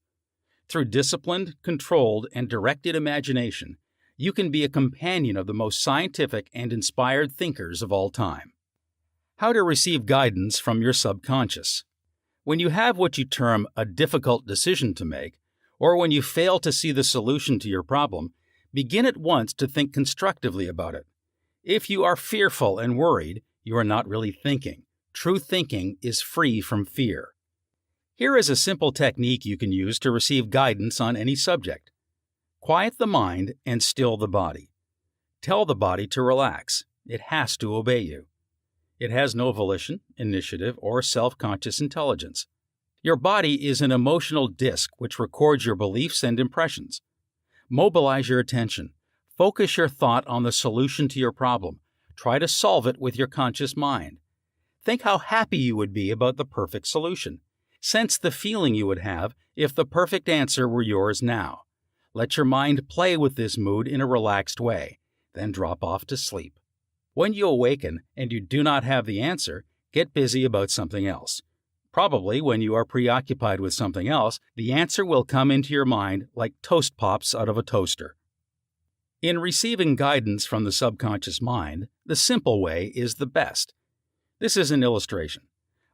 A: Through disciplined, controlled, and directed imagination, you can be a companion of the most scientific and inspired thinkers of all time. How to receive guidance from your subconscious. When you have what you term a difficult decision to make, or when you fail to see the solution to your problem, begin at once to think constructively about it. If you are fearful and worried, you are not really thinking. True thinking is free from fear. Here is a simple technique you can use to receive guidance on any subject. Quiet the mind and still the body. Tell the body to relax. It has to obey you. It has no volition, initiative, or self-conscious intelligence. Your body is an emotional disk which records your beliefs and impressions. Mobilize your attention. Focus your thought on the solution to your problem. Try to solve it with your conscious mind. Think how happy you would be about the perfect solution. Sense the feeling you would have if the perfect answer were yours now. Let your mind play with this mood in a relaxed way, then drop off to sleep. When you awaken and you do not have the answer, get busy about something else. Probably when you are preoccupied with something else, the answer will come into your mind like toast pops out of a toaster. In receiving guidance from the subconscious mind, the simple way is the best. This is an illustration.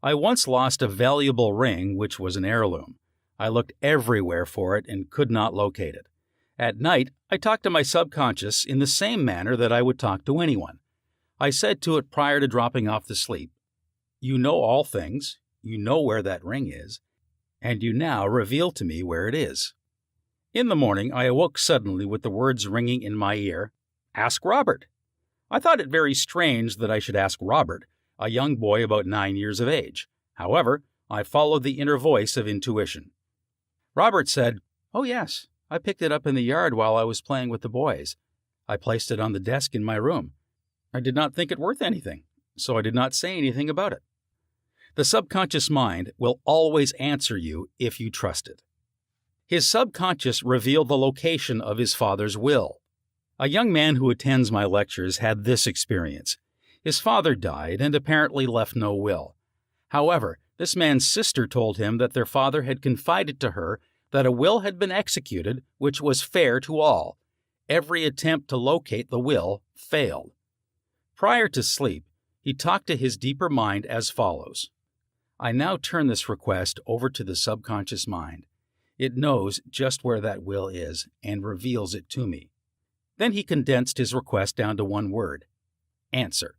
A: I once lost a valuable ring which was an heirloom. I looked everywhere for it and could not locate it. At night, I talked to my subconscious in the same manner that I would talk to anyone. I said to it prior to dropping off to sleep, "You know all things, you know where that ring is, and you now reveal to me where it is." In the morning, I awoke suddenly with the words ringing in my ear, "Ask Robert." I thought it very strange that I should ask Robert, a young boy about 9 years of age. However, I followed the inner voice of intuition. Robert said, "Oh yes, I picked it up in the yard while I was playing with the boys. I placed it on the desk in my room. I did not think it worth anything, so I did not say anything about it." The subconscious mind will always answer you if you trust it. His subconscious revealed the location of his father's will. A young man who attends my lectures had this experience. His father died and apparently left no will. However, this man's sister told him that their father had confided to her that a will had been executed which was fair to all. Every attempt to locate the will failed. Prior to sleep, he talked to his deeper mind as follows. I now turn this request over to the subconscious mind. It knows just where that will is and reveals it to me. Then he condensed his request down to one word, answer,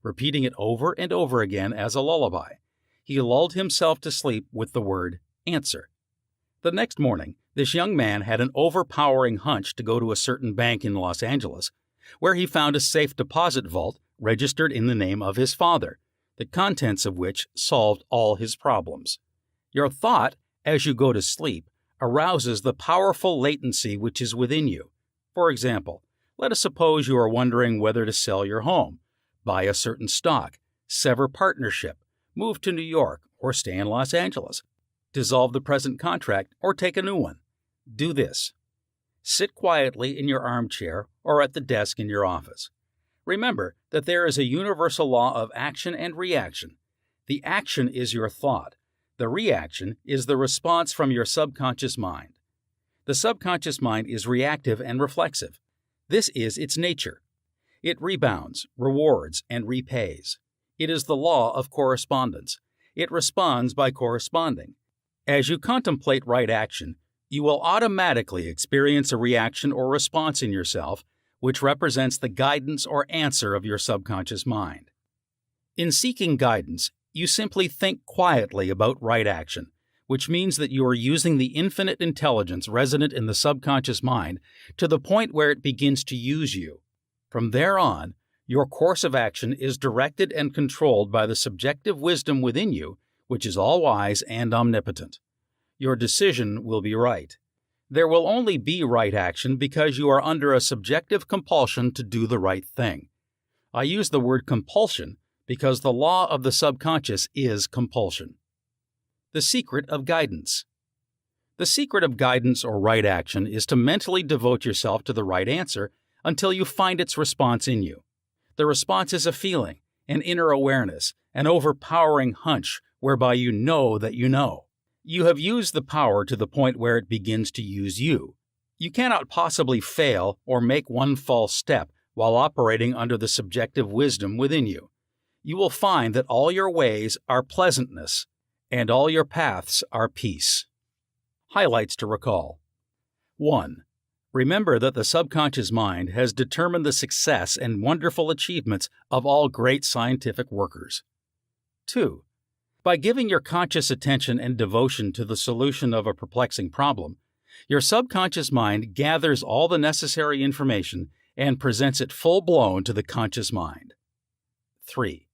A: repeating it over and over again as a lullaby. He lulled himself to sleep with the word answer. The next morning, this young man had an overpowering hunch to go to a certain bank in Los Angeles, where he found a safe deposit vault registered in the name of his father, the contents of which solved all his problems. Your thought, as you go to sleep, arouses the powerful latency which is within you. For example, let us suppose you are wondering whether to sell your home, buy a certain stock, sever partnership, move to New York, or stay in Los Angeles, dissolve the present contract, or take a new one. Do this. Sit quietly in your armchair or at the desk in your office. Remember that there is a universal law of action and reaction. The action is your thought. The reaction is the response from your subconscious mind. The subconscious mind is reactive and reflexive. This is its nature. It rebounds, rewards, and repays. It is the law of correspondence. It responds by corresponding. As you contemplate right action, you will automatically experience a reaction or response in yourself, which represents the guidance or answer of your subconscious mind. In seeking guidance, you simply think quietly about right action, which means that you are using the infinite intelligence resident in the subconscious mind to the point where it begins to use you. From there on, your course of action is directed and controlled by the subjective wisdom within you, which is all-wise and omnipotent. Your decision will be right. There will only be right action because you are under a subjective compulsion to do the right thing. I use the word compulsion because the law of the subconscious is compulsion. The secret of guidance. The secret of guidance or right action is to mentally devote yourself to the right answer until you find its response in you. The response is a feeling, an inner awareness, an overpowering hunch whereby you know that you know. You have used the power to the point where it begins to use you. You cannot possibly fail or make one false step while operating under the subjective wisdom within you. You will find that all your ways are pleasantness, and all your paths are peace. Highlights to recall. 1. Remember that the subconscious mind has determined the success and wonderful achievements of all great scientific workers. 2. By giving your conscious attention and devotion to the solution of a perplexing problem, your subconscious mind gathers all the necessary information and presents it full-blown to the conscious mind. 3.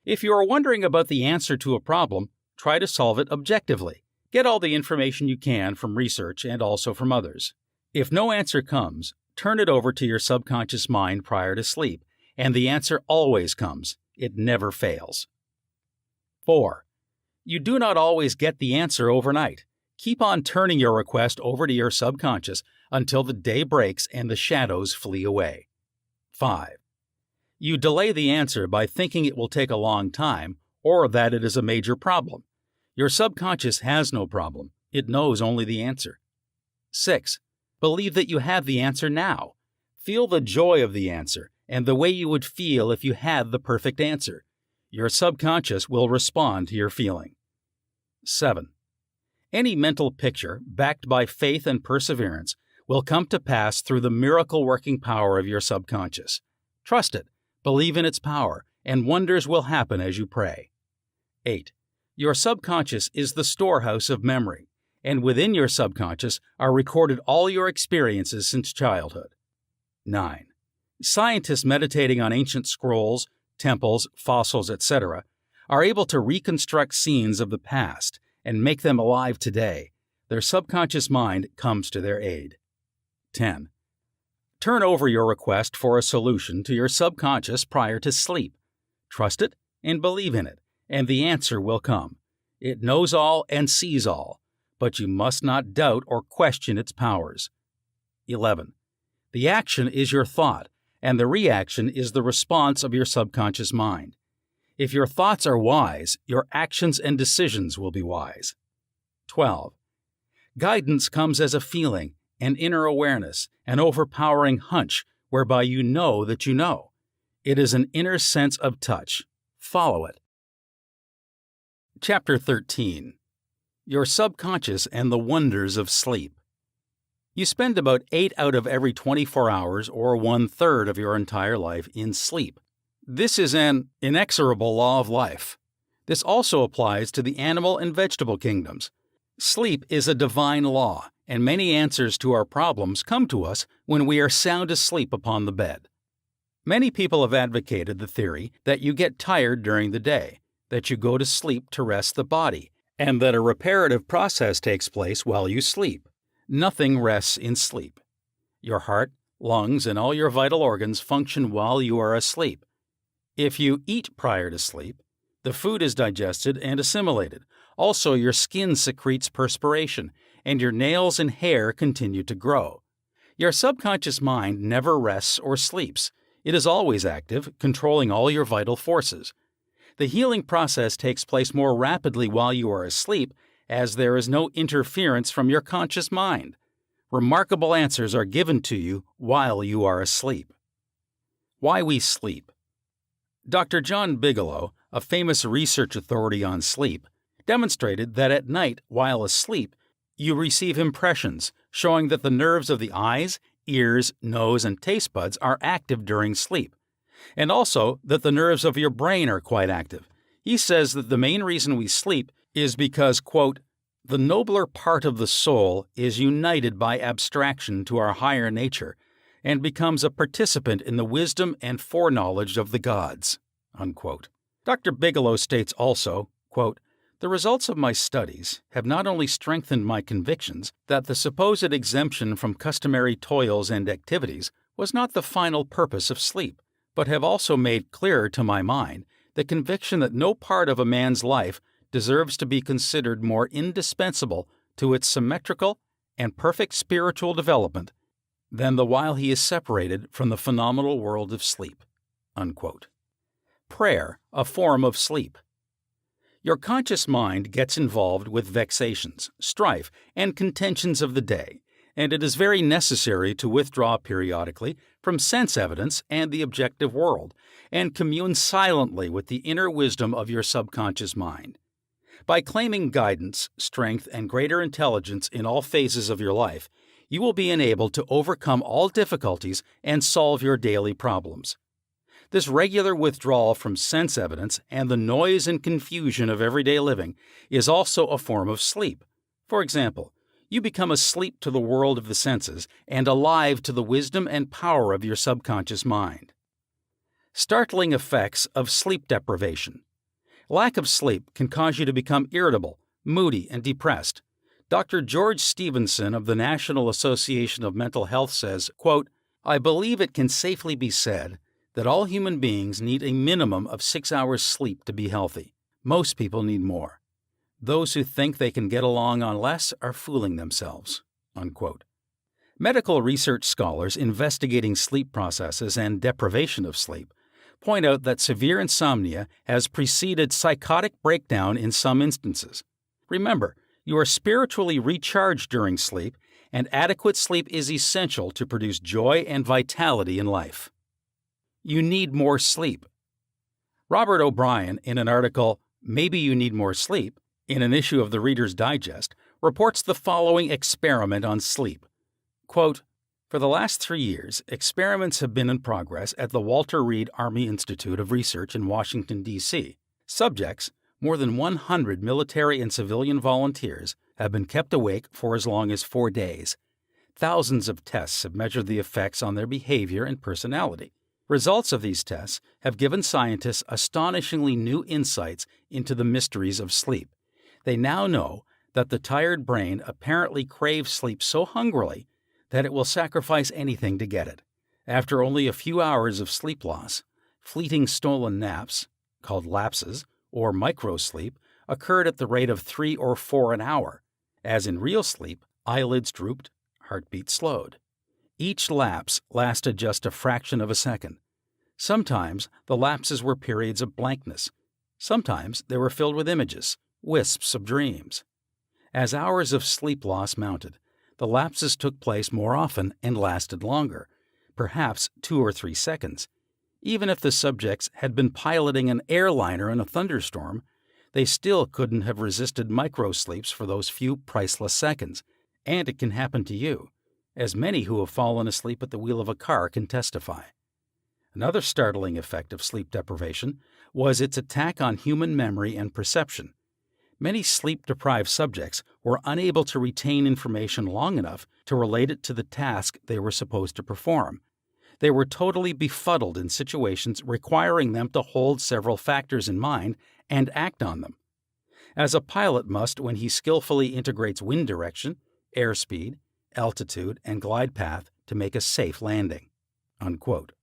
A: If you are wondering about the answer to a problem, try to solve it objectively. Get all the information you can from research and also from others. If no answer comes, turn it over to your subconscious mind prior to sleep, and the answer always comes. It never fails. 4. You do not always get the answer overnight. Keep on turning your request over to your subconscious until the day breaks and the shadows flee away. 5. You delay the answer by thinking it will take a long time or that it is a major problem. Your subconscious has no problem. It knows only the answer. 6. Believe that you have the answer now. Feel the joy of the answer and the way you would feel if you had the perfect answer. Your subconscious will respond to your feeling. 7. Any mental picture, backed by faith and perseverance, will come to pass through the miracle-working power of your subconscious. Trust it, believe in its power, and wonders will happen as you pray. 8. Your subconscious is the storehouse of memory, and within your subconscious are recorded all your experiences since childhood. 9. Scientists meditating on ancient scrolls, temples, fossils, etc., are able to reconstruct scenes of the past and make them alive today. Their subconscious mind comes to their aid. 10. Turn over your request for a solution to your subconscious prior to sleep. Trust it and believe in it, and the answer will come. It knows all and sees all, but you must not doubt or question its powers. 11. The action is your thought, and the reaction is the response of your subconscious mind. If your thoughts are wise, your actions and decisions will be wise. 12. Guidance comes as a feeling, an inner awareness, an overpowering hunch whereby you know that you know. It is an inner sense of touch. Follow it. Chapter 13. Your Subconscious and the Wonders of Sleep. You spend about 8 out of every 24 hours, or 1/3 of your entire life, in sleep. This is an inexorable law of life. This also applies to the animal and vegetable kingdoms. Sleep is a divine law, and many answers to our problems come to us when we are sound asleep upon the bed. Many people have advocated the theory that you get tired during the day, that you go to sleep to rest the body, and that a reparative process takes place while you sleep. Nothing rests in sleep. Your heart, lungs, and all your vital organs function while you are asleep. If you eat prior to sleep, the food is digested and assimilated. Also, your skin secretes perspiration, and your nails and hair continue to grow. Your subconscious mind never rests or sleeps. It is always active, controlling all your vital forces. The healing process takes place more rapidly while you are asleep, as there is no interference from your conscious mind. Remarkable answers are given to you while you are asleep. Why we sleep. Dr. John Bigelow, a famous research authority on sleep, demonstrated that at night, while asleep, you receive impressions showing that the nerves of the eyes, ears, nose, and taste buds are active during sleep, and also that the nerves of your brain are quite active. He says that the main reason we sleep is because, quote, the nobler part of the soul is united by abstraction to our higher nature, and becomes a participant in the wisdom and foreknowledge of the gods." Unquote. Dr. Bigelow states also, quote, "The results of my studies have not only strengthened my convictions that the supposed exemption from customary toils and activities was not the final purpose of sleep, but have also made clearer to my mind the conviction that no part of a man's life deserves to be considered more indispensable to its symmetrical and perfect spiritual development than the while he is separated from the phenomenal world of sleep." Unquote. Prayer, a form of sleep. Your conscious mind gets involved with vexations, strife, and contentions of the day, and it is very necessary to withdraw periodically from sense evidence and the objective world, and commune silently with the inner wisdom of your subconscious mind. By claiming guidance, strength, and greater intelligence in all phases of your life, you will be enabled to overcome all difficulties and solve your daily problems. This regular withdrawal from sense evidence and the noise and confusion of everyday living is also a form of sleep. For example, you become asleep to the world of the senses and alive to the wisdom and power of your subconscious mind. Startling effects of sleep deprivation. Lack of sleep can cause you to become irritable, moody, and depressed. Dr. George Stevenson of the National Association of Mental Health says, quote, "I believe it can safely be said that all human beings need a minimum of 6 hours sleep to be healthy. Most people need more. Those who think they can get along on less are fooling themselves." Unquote. Medical research scholars investigating sleep processes and deprivation of sleep point out that severe insomnia has preceded psychotic breakdown in some instances. Remember, you are spiritually recharged during sleep, and adequate sleep is essential to produce joy and vitality in life. You need more sleep. Robert O'Brien, in an article, "Maybe You Need More Sleep," in an issue of the Reader's Digest, reports the following experiment on sleep. Quote, "For the last 3 years, experiments have been in progress at the Walter Reed Army Institute of Research in Washington, D.C. Subjects, more than 100 military and civilian volunteers, have been kept awake for as long as 4 days. Thousands of tests have measured the effects on their behavior and personality. Results of these tests have given scientists astonishingly new insights into the mysteries of sleep. They now know that the tired brain apparently craves sleep so hungrily that it will sacrifice anything to get it. After only a few hours of sleep loss, fleeting stolen naps, called lapses, or microsleep, occurred at the rate of 3 or 4 an hour. As in real sleep, eyelids drooped, heartbeat slowed. Each lapse lasted just a fraction of a second. Sometimes the lapses were periods of blankness. Sometimes they were filled with images, wisps of dreams. As hours of sleep loss mounted, the lapses took place more often and lasted longer, perhaps 2 or 3 seconds. Even if the subjects had been piloting an airliner in a thunderstorm, they still couldn't have resisted microsleeps for those few priceless seconds. And it can happen to you, as many who have fallen asleep at the wheel of a car can testify. Another startling effect of sleep deprivation was its attack on human memory and perception. Many sleep-deprived subjects were unable to retain information long enough to relate it to the task they were supposed to perform. They were totally befuddled in situations requiring them to hold several factors in mind and act on them, as a pilot must when he skillfully integrates wind direction, airspeed, altitude, and glide path to make a safe landing." Unquote.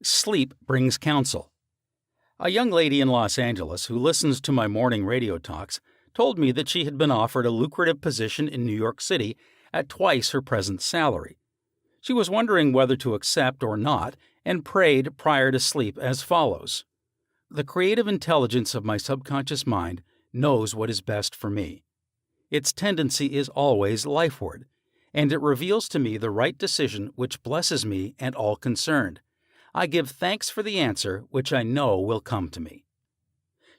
A: Sleep brings counsel. A young lady in Los Angeles who listens to my morning radio talks told me that she had been offered a lucrative position in New York City at twice her present salary. She was wondering whether to accept or not and prayed prior to sleep as follows: "The creative intelligence of my subconscious mind knows what is best for me. Its tendency is always lifeward, and it reveals to me the right decision which blesses me and all concerned. I give thanks for the answer which I know will come to me."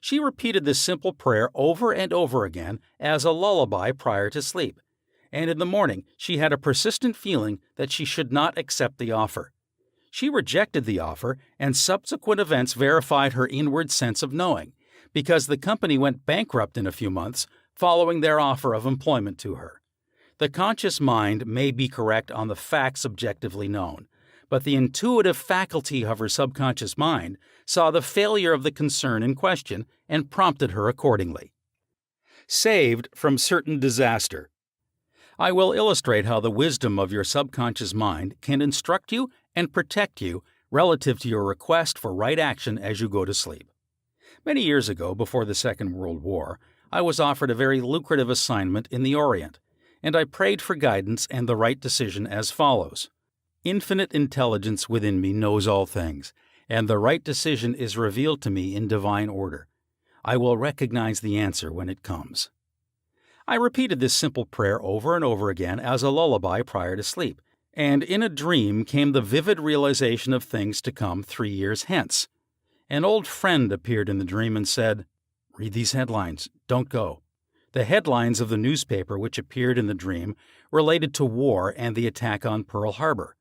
A: She repeated this simple prayer over and over again as a lullaby prior to sleep, and in the morning she had a persistent feeling that she should not accept the offer. She rejected the offer, and subsequent events verified her inward sense of knowing, because the company went bankrupt in a few months following their offer of employment to her. The conscious mind may be correct on the facts objectively known, but the intuitive faculty of her subconscious mind saw the failure of the concern in question and prompted her accordingly. Saved from certain disaster. I will illustrate how the wisdom of your subconscious mind can instruct you and protect you relative to your request for right action as you go to sleep. Many years ago, before the Second World War, I was offered a very lucrative assignment in the Orient, and I prayed for guidance and the right decision as follows. Infinite intelligence within me knows all things, and the right decision is revealed to me in divine order. I will recognize the answer when it comes. I repeated this simple prayer over and over again as a lullaby prior to sleep, and in a dream came the vivid realization of things to come 3 years hence. An old friend appeared in the dream and said, "Read these headlines. Don't go." The headlines of the newspaper which appeared in the dream related to war and the attack on Pearl Harbor.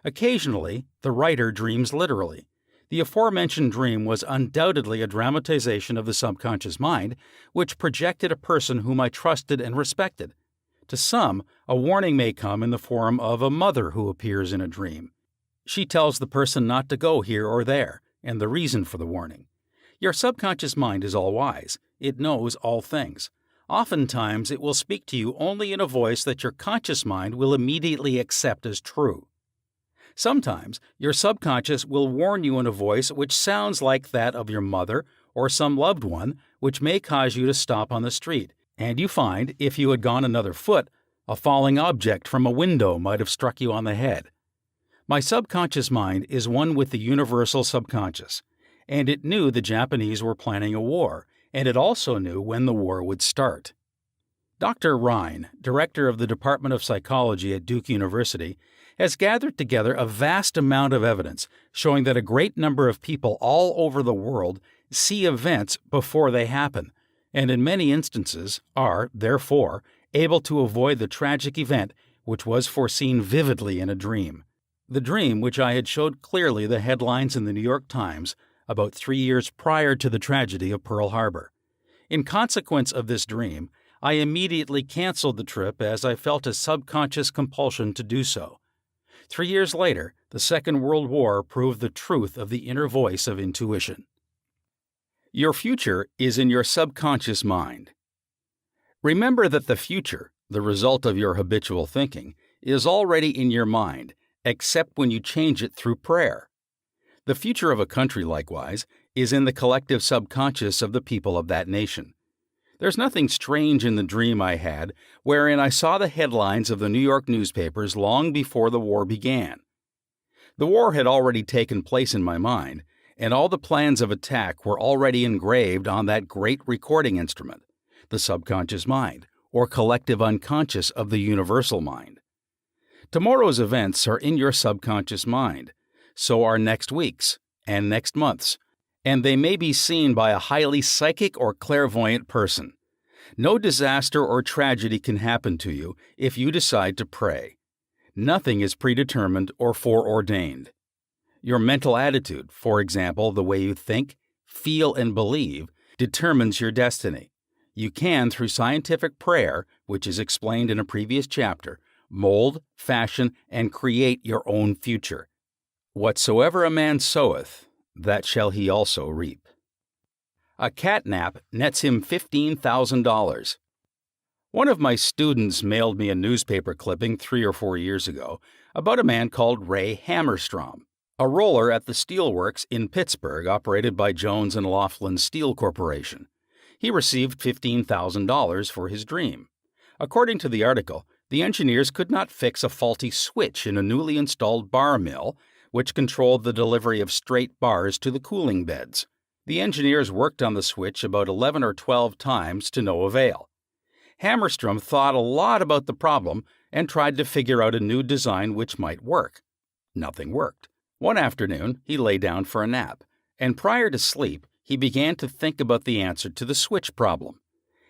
A: Occasionally, the writer dreams literally. The aforementioned dream was undoubtedly a dramatization of the subconscious mind, which projected a person whom I trusted and respected. To some, a warning may come in the form of a mother who appears in a dream. She tells the person not to go here or there, and the reason for the warning. Your subconscious mind is all-wise. It knows all things. Oftentimes, it will speak to you only in a voice that your conscious mind will immediately accept as true. Sometimes, your subconscious will warn you in a voice which sounds like that of your mother or some loved one, which may cause you to stop on the street, and you find, if you had gone another foot, a falling object from a window might have struck you on the head. My subconscious mind is one with the universal subconscious, and it knew the Japanese were planning a war, and it also knew when the war would start. Dr. Rhine, director of the Department of Psychology at Duke University, has gathered together a vast amount of evidence showing that a great number of people all over the world see events before they happen, and in many instances are, therefore, able to avoid the tragic event which was foreseen vividly in a dream. The dream which I had showed clearly the headlines in the New York Times about 3 years prior to the tragedy of Pearl Harbor. In consequence of this dream, I immediately canceled the trip as I felt a subconscious compulsion to do so. 3 years later, the Second World War proved the truth of the inner voice of intuition. Your future is in your subconscious mind. Remember that the future, the result of your habitual thinking, is already in your mind, except when you change it through prayer. The future of a country, likewise, is in the collective subconscious of the people of that nation. There's nothing strange in the dream I had, wherein I saw the headlines of the New York newspapers long before the war began. The war had already taken place in my mind, and all the plans of attack were already engraved on that great recording instrument, the subconscious mind, or collective unconscious of the universal mind. Tomorrow's events are in your subconscious mind. So are next week's and next month's, and they may be seen by a highly psychic or clairvoyant person. No disaster or tragedy can happen to you if you decide to pray. Nothing is predetermined or foreordained. Your mental attitude, for example, the way you think, feel, and believe, determines your destiny. You can, through scientific prayer, which is explained in a previous chapter, mold, fashion, and create your own future. Whatsoever a man soweth, that shall he also reap. A cat nap nets him $15,000. One of my students mailed me a newspaper clipping 3 or 4 years ago about a man called Ray Hammerstrom, a roller at the steelworks in Pittsburgh operated by Jones and Laughlin Steel Corporation. He received $15,000 for his dream. According to the article, the engineers could not fix a faulty switch in a newly installed bar mill, which controlled the delivery of straight bars to the cooling beds. The engineers worked on the switch about 11 or 12 times to no avail. Hammerstrom thought a lot about the problem and tried to figure out a new design which might work. Nothing worked. One afternoon, he lay down for a nap, and prior to sleep, he began to think about the answer to the switch problem.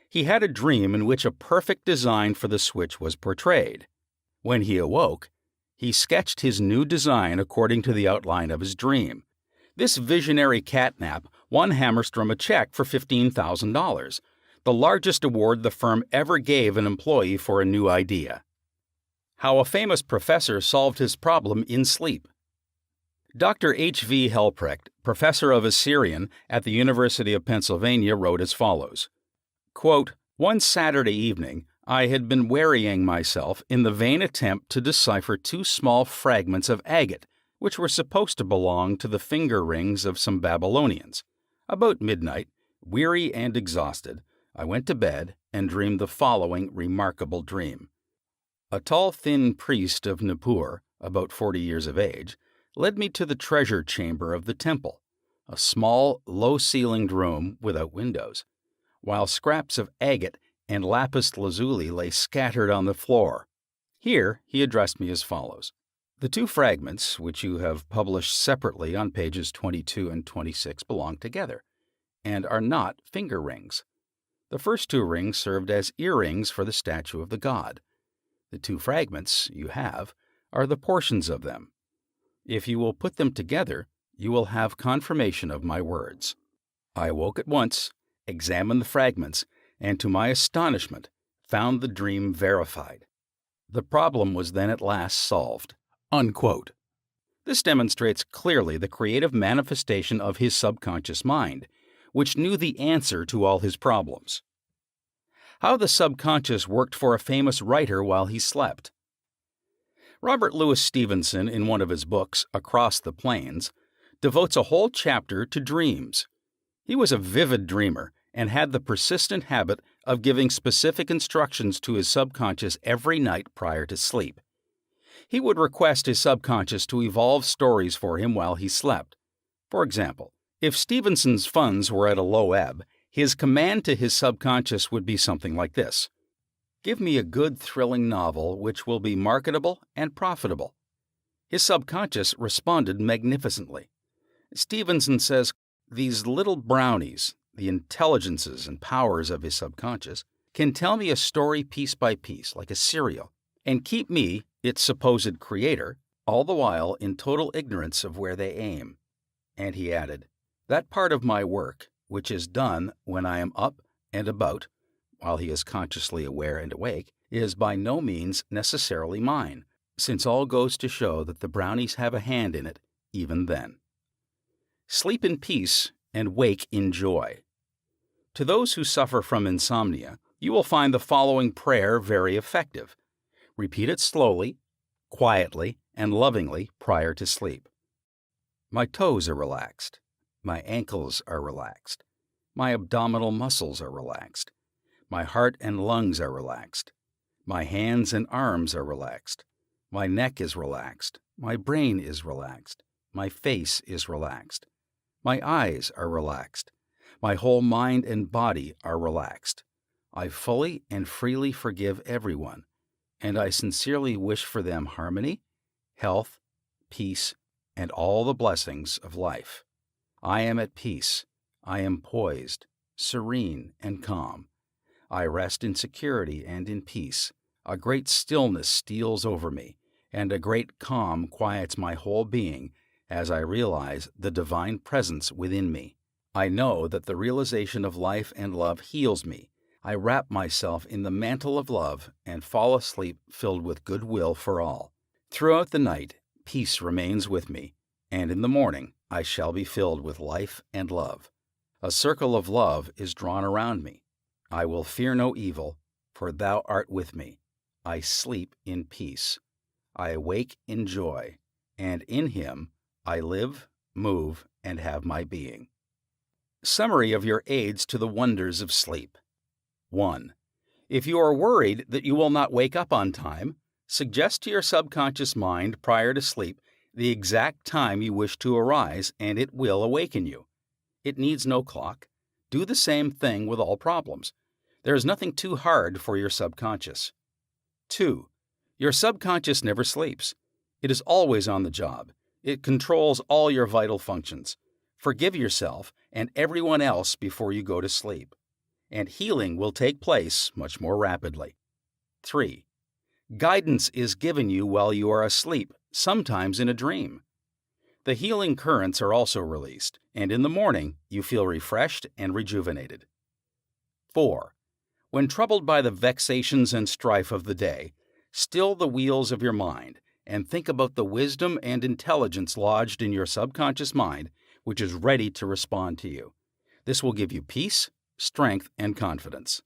A: He had a dream in which a perfect design for the switch was portrayed. When he awoke, he sketched his new design according to the outline of his dream. This visionary catnap won Hammerstrom a check for $15,000. the largest award the firm ever gave an employee for a new idea. How a famous professor solved his problem in sleep. Dr. H.V. Helprecht, professor of Assyrian at the University of Pennsylvania, wrote as follows, quote, "One Saturday evening, I had been wearying myself in the vain attempt to decipher two small fragments of agate, which were supposed to belong to the finger rings of some Babylonians. About midnight, weary and exhausted, I went to bed and dreamed the following remarkable dream. A tall, thin priest of Nippur, about 40 years of age, led me to the treasure chamber of the temple, a small, low-ceilinged room without windows, while scraps of agate and lapis lazuli lay scattered on the floor. Here he addressed me as follows. The two fragments, which you have published separately on pages 22 and 26, belong together, and are not finger rings. The first two rings served as earrings for the statue of the god. The two fragments you have are the portions of them. If you will put them together, you will have confirmation of my words." I awoke at once, examined the fragments, and to my astonishment, found the dream verified. The problem was then at last solved." Unquote. This demonstrates clearly the creative manifestation of his subconscious mind, which knew the answer to all his problems. How the subconscious worked for a famous writer while he slept. Robert Louis Stevenson, in one of his books, Across the Plains, devotes a whole chapter to dreams. He was a vivid dreamer and had the persistent habit of giving specific instructions to his subconscious every night prior to sleep. He would request his subconscious to evolve stories for him while he slept. For example, if Stevenson's funds were at a low ebb, his command to his subconscious would be something like this: "Give me a good, thrilling novel which will be marketable and profitable." His subconscious responded magnificently. Stevenson says, "These little brownies, the intelligences and powers of his subconscious, can tell me a story piece by piece, like a serial, and keep me, its supposed creator, all the while in total ignorance of where they aim." And he added, "That part of my work, which is done when I am up and about, while he is consciously aware and awake, is by no means necessarily mine, since all goes to show that the brownies have a hand in it even then." Sleep in peace and wake in joy. To those who suffer from insomnia, you will find the following prayer very effective. Repeat it slowly, quietly, and lovingly prior to sleep. My toes are relaxed. My ankles are relaxed. My abdominal muscles are relaxed. My heart and lungs are relaxed. My hands and arms are relaxed. My neck is relaxed. My brain is relaxed. My face is relaxed. My eyes are relaxed. My whole mind and body are relaxed. I fully and freely forgive everyone, and I sincerely wish for them harmony, health, peace, and all the blessings of life. I am at peace. I am poised, serene, and calm. I rest in security and in peace. A great stillness steals over me, and a great calm quiets my whole being as I realize the divine presence within me. I know that the realization of life and love heals me. I wrap myself in the mantle of love and fall asleep filled with goodwill for all. Throughout the night, peace remains with me, and in the morning I shall be filled with life and love. A circle of love is drawn around me. I will fear no evil, for thou art with me. I sleep in peace. I awake in joy, and in him I live, move, and have my being. Summary of your aids to the wonders of sleep. 1. If you are worried that you will not wake up on time, suggest to your subconscious mind prior to sleep the exact time you wish to arise, and it will awaken you. It needs no clock. Do the same thing with all problems. There is nothing too hard for your subconscious. 2. Your subconscious never sleeps. It is always on the job. It controls all your vital functions. Forgive yourself and everyone else before you go to sleep, and healing will take place much more rapidly. 3. Guidance is given you while you are asleep, sometimes in a dream. The healing currents are also released, and in the morning you feel refreshed and rejuvenated. 4. When troubled by the vexations and strife of the day, still the wheels of your mind and think about the wisdom and intelligence lodged in your subconscious mind, which is ready to respond to you. This will give you peace, strength, and confidence.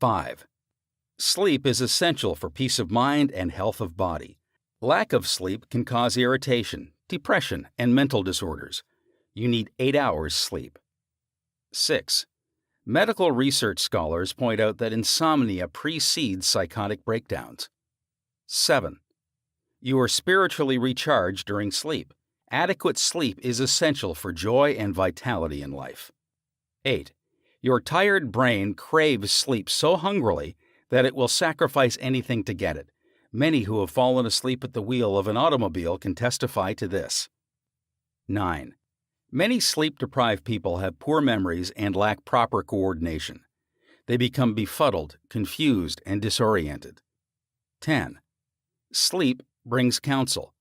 A: 5. Sleep is essential for peace of mind and health of body. Lack of sleep can cause irritation, depression, and mental disorders. You need 8 hours sleep. 6. Medical research scholars point out that insomnia precedes psychotic breakdowns. 7. You are spiritually recharged during sleep. Adequate sleep is essential for joy and vitality in life. 8. Your tired brain craves sleep so hungrily that it will sacrifice anything to get it. Many who have fallen asleep at the wheel of an automobile can testify to this. 9. Many sleep-deprived people have poor memories and lack proper coordination. They become befuddled, confused, and disoriented. 10. Sleep brings counsel.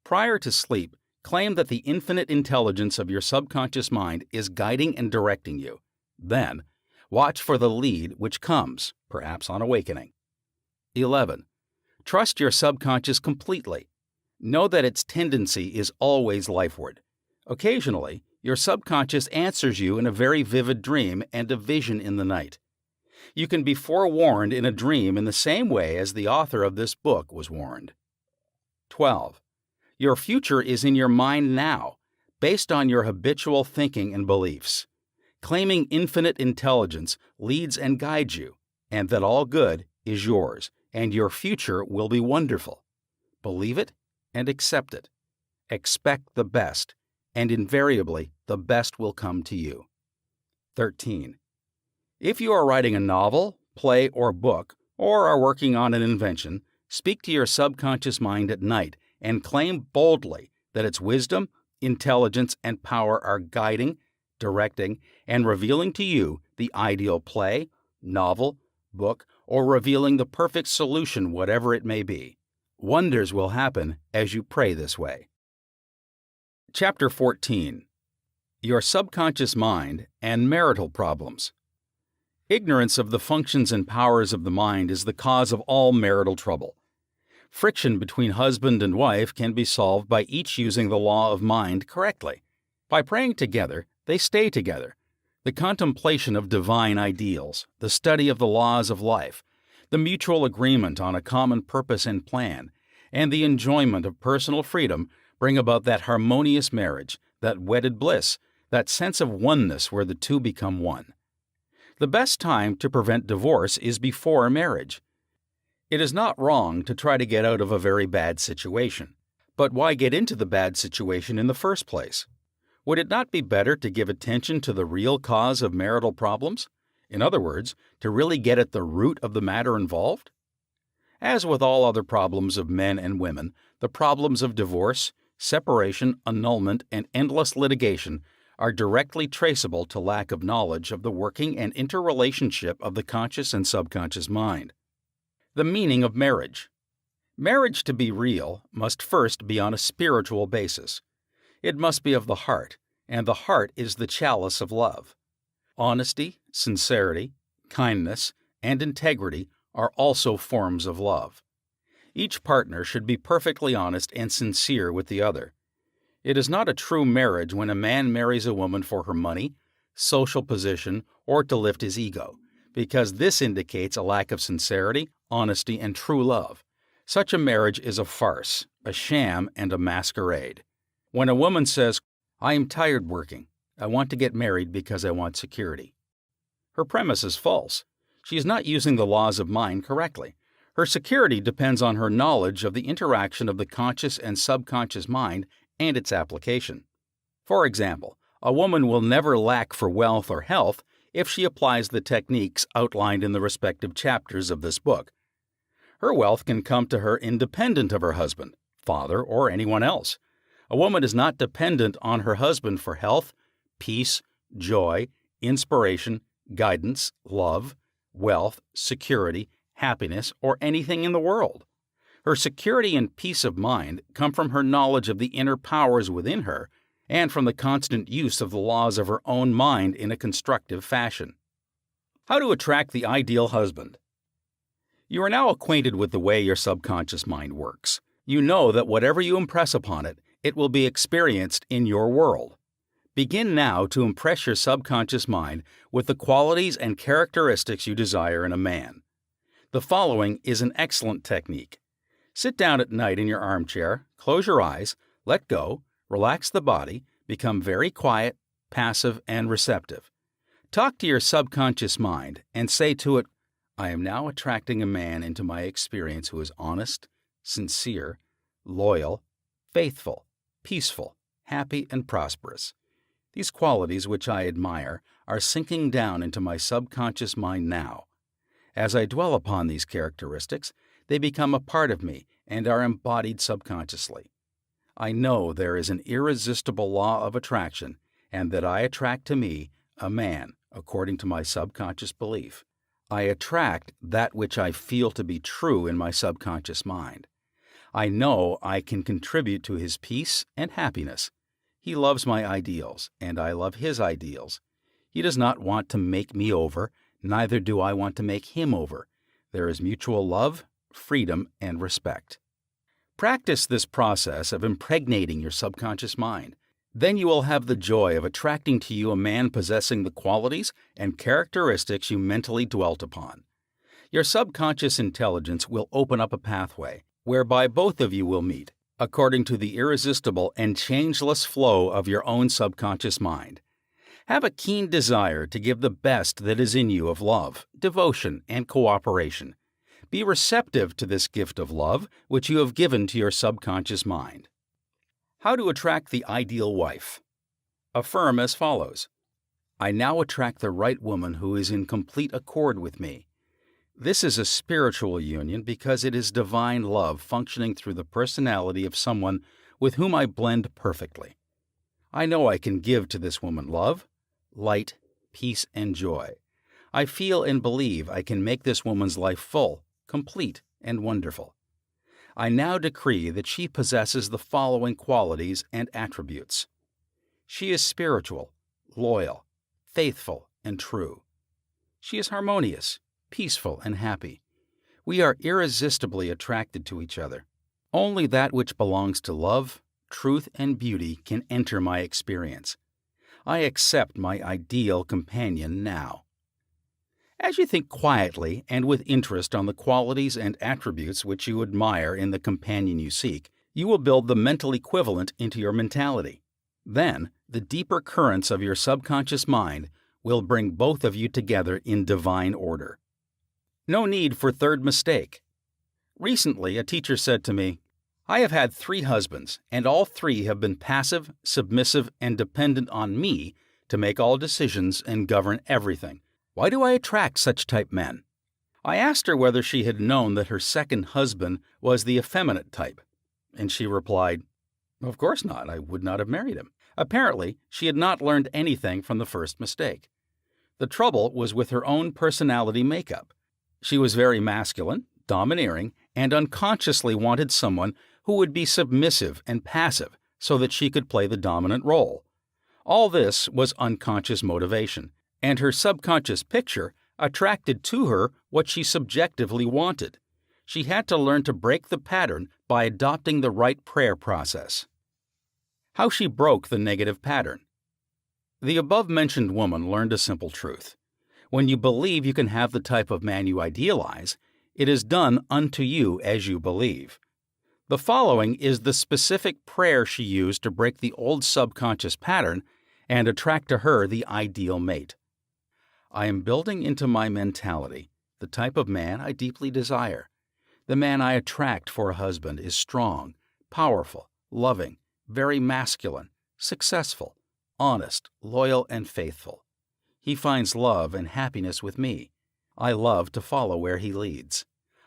A: Prior to sleep, claim that the infinite intelligence of your subconscious mind is guiding and directing you. Then, watch for the lead which comes, perhaps on awakening. 11. Trust your subconscious completely. Know that its tendency is always lifeward. Occasionally, your subconscious answers you in a very vivid dream and a vision in the night. You can be forewarned in a dream in the same way as the author of this book was warned. 12. Your future is in your mind now, based on your habitual thinking and beliefs. Claiming infinite intelligence leads and guides you, and that all good is yours, and your future will be wonderful. Believe it and accept it. Expect the best, and invariably the best will come to you. 13. If you are writing a novel, play, or book, or are working on an invention, speak to your subconscious mind at night and claim boldly that its wisdom, intelligence, and power are guiding, directing, and revealing to you the ideal play, novel, book, or revealing the perfect solution, whatever it may be. Wonders will happen as you pray this way. Chapter 14. Your subconscious mind and marital problems. Ignorance of the functions and powers of the mind is the cause of all marital trouble. Friction between husband and wife can be solved by each using the law of mind correctly. By praying together, they stay together. The contemplation of divine ideals, the study of the laws of life, the mutual agreement on a common purpose and plan, and the enjoyment of personal freedom bring about that harmonious marriage, that wedded bliss, that sense of oneness where the two become one. The best time to prevent divorce is before marriage. It is not wrong to try to get out of a very bad situation. But why get into the bad situation in the first place? Would it not be better to give attention to the real cause of marital problems? In other words, to really get at the root of the matter involved? As with all other problems of men and women, the problems of divorce, separation, annulment, and endless litigation are directly traceable to lack of knowledge of the working and interrelationship of the conscious and subconscious mind. The meaning of marriage. Marriage, to be real, must first be on a spiritual basis. It must be of the heart, and the heart is the chalice of love. Honesty, sincerity, kindness, and integrity are also forms of love. Each partner should be perfectly honest and sincere with the other. It is not a true marriage when a man marries a woman for her money, social position, or to lift his ego, because this indicates a lack of sincerity, honesty, and true love. Such a marriage is a farce, a sham, and a masquerade. When a woman says, "I am tired working. I want to get married because I want security," her premise is false. She is not using the laws of mind correctly. Her security depends on her knowledge of the interaction of the conscious and subconscious mind and its application. For example, a woman will never lack for wealth or health if she applies the techniques outlined in the respective chapters of this book. Her wealth can come to her independent of her husband, father, or anyone else. A woman is not dependent on her husband for health, peace, joy, inspiration, guidance, love, wealth, security, happiness, or anything in the world. Her security and peace of mind come from her knowledge of the inner powers within her and from the constant use of the laws of her own mind in a constructive fashion. How to attract the ideal husband. You are now acquainted with the way your subconscious mind works. You know that whatever you impress upon it, it will be experienced in your world. Begin now to impress your subconscious mind with the qualities and characteristics you desire in a man. The following is an excellent technique. Sit down at night in your armchair, close your eyes, let go, relax the body, become very quiet, passive, and receptive. Talk to your subconscious mind and say to it, I am now attracting a man into my experience who is honest, sincere, loyal, faithful, peaceful, happy, and prosperous. These qualities which I admire are sinking down into my subconscious mind now. As I dwell upon these characteristics, they become a part of me and are embodied subconsciously. I know there is an irresistible law of attraction and that I attract to me a man according to my subconscious belief. I attract that which I feel to be true in my subconscious mind. I know I can contribute to his peace and happiness. He loves my ideals, and I love his ideals. He does not want to make me over, neither do I want to make him over. There is mutual love, freedom, and respect. Practice this process of impregnating your subconscious mind. Then you will have the joy of attracting to you a man possessing the qualities and characteristics you mentally dwelt upon. Your subconscious intelligence will open up a pathway whereby both of you will meet, according to the irresistible and changeless flow of your own subconscious mind. Have a keen desire to give the best that is in you of love, devotion, and cooperation. Be receptive to this gift of love which you have given to your subconscious mind. How to attract the ideal wife. Affirm as follows. I now attract the right woman who is in complete accord with me. This is a spiritual union because it is divine love functioning through the personality of someone with whom I blend perfectly. I know I can give to this woman love, light, peace, and joy. I feel and believe I can make this woman's life full, complete, and wonderful. I now decree that she possesses the following qualities and attributes. She is spiritual, loyal, faithful, and true. She is harmonious, peaceful, and happy. We are irresistibly attracted to each other. Only that which belongs to love, truth, and beauty can enter my experience. I accept my ideal companion now. As you think quietly and with interest on the qualities and attributes which you admire in the companion you seek, you will build the mental equivalent into your mentality. Then, the deeper currents of your subconscious mind will bring both of you together in divine order. No need for third mistake. Recently, a teacher said to me, I have had 3 husbands, and all 3 have been passive, submissive, and dependent on me to make all decisions and govern everything. Why do I attract such type men? I asked her whether she had known that her second husband was the effeminate type, and she replied, Of course not, I would not have married him. Apparently, she had not learned anything from the first mistake. The trouble was with her own personality makeup. She was very masculine, domineering, and unconsciously wanted someone who would be submissive and passive so that she could play the dominant role. All this was unconscious motivation, and her subconscious picture attracted to her what she subjectively wanted. She had to learn to break the pattern by adopting the right prayer process. How she broke the negative pattern. The above-mentioned woman learned a simple truth. When you believe you can have the type of man you idealize, it is done unto you as you believe. The following is the specific prayer she used to break the old subconscious pattern and attract to her the ideal mate. I am building into my mentality the type of man I deeply desire. The man I attract for a husband is strong, powerful, loving, very masculine, successful, honest, loyal, and faithful. He finds love and happiness with me. I love to follow where he leads.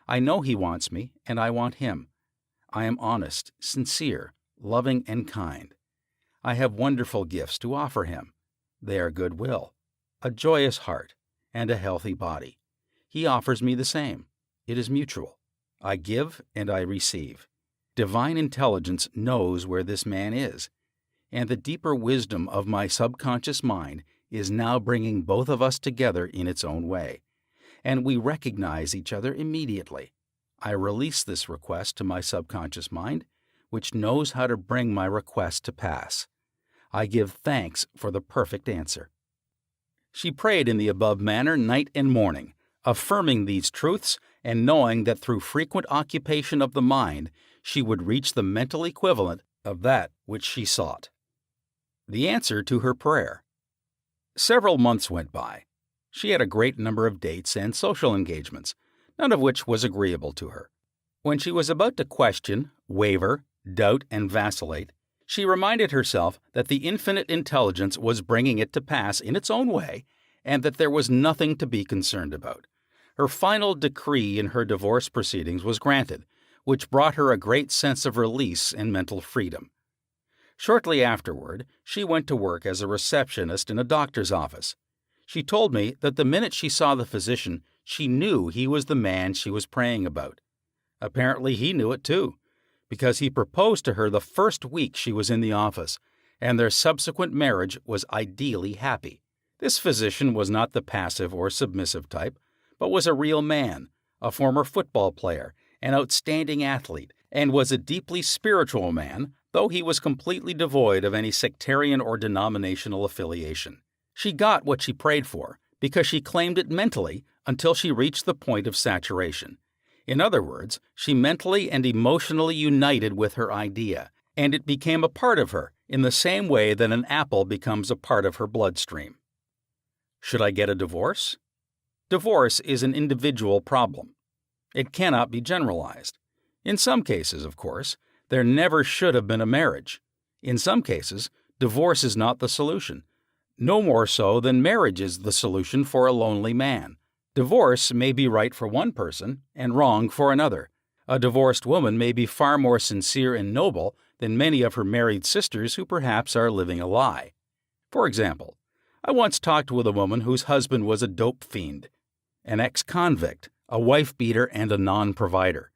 A: I know he wants me, and I want him. I am honest, sincere, loving, and kind. I have wonderful gifts to offer him. They are goodwill, a joyous heart, and a healthy body. He offers me the same. It is mutual. I give and I receive. Divine intelligence knows where this man is, and the deeper wisdom of my subconscious mind is now bringing both of us together in its own way, and we recognize each other immediately. I release this request to my subconscious mind, which knows how to bring my request to pass. I give thanks for the perfect answer." She prayed in the above manner night and morning, affirming these truths and knowing that through frequent occupation of the mind, she would reach the mental equivalent of that which she sought. The answer to her prayer. Several months went by. She had a great number of dates and social engagements, none of which was agreeable to her. When she was about to question, waver, doubt, and vacillate, she reminded herself that the infinite intelligence was bringing it to pass in its own way, and that there was nothing to be concerned about. Her final decree in her divorce proceedings was granted, which brought her a great sense of release and mental freedom. Shortly afterward, she went to work as a receptionist in a doctor's office. She told me that the minute she saw the physician, she knew he was the man she was praying about. Apparently he knew it too, because he proposed to her the first week she was in the office, and their subsequent marriage was ideally happy. This physician was not the passive or submissive type, but was a real man, a former football player, an outstanding athlete, and was a deeply spiritual man, though he was completely devoid of any sectarian or denominational affiliation. She got what she prayed for because she claimed it mentally until she reached the point of saturation. In other words, she mentally and emotionally united with her idea, and it became a part of her in the same way that an apple becomes a part of her bloodstream. Should I get a divorce? Divorce is an individual problem. It cannot be generalized. In some cases, of course, there never should have been a marriage. In some cases, divorce is not the solution. No more so than marriage is the solution for a lonely man. Divorce may be right for one person and wrong for another. A divorced woman may be far more sincere and noble than many of her married sisters who perhaps are living a lie. For example, I once talked with a woman whose husband was a dope fiend, an ex-convict, a wife-beater, and a non-provider.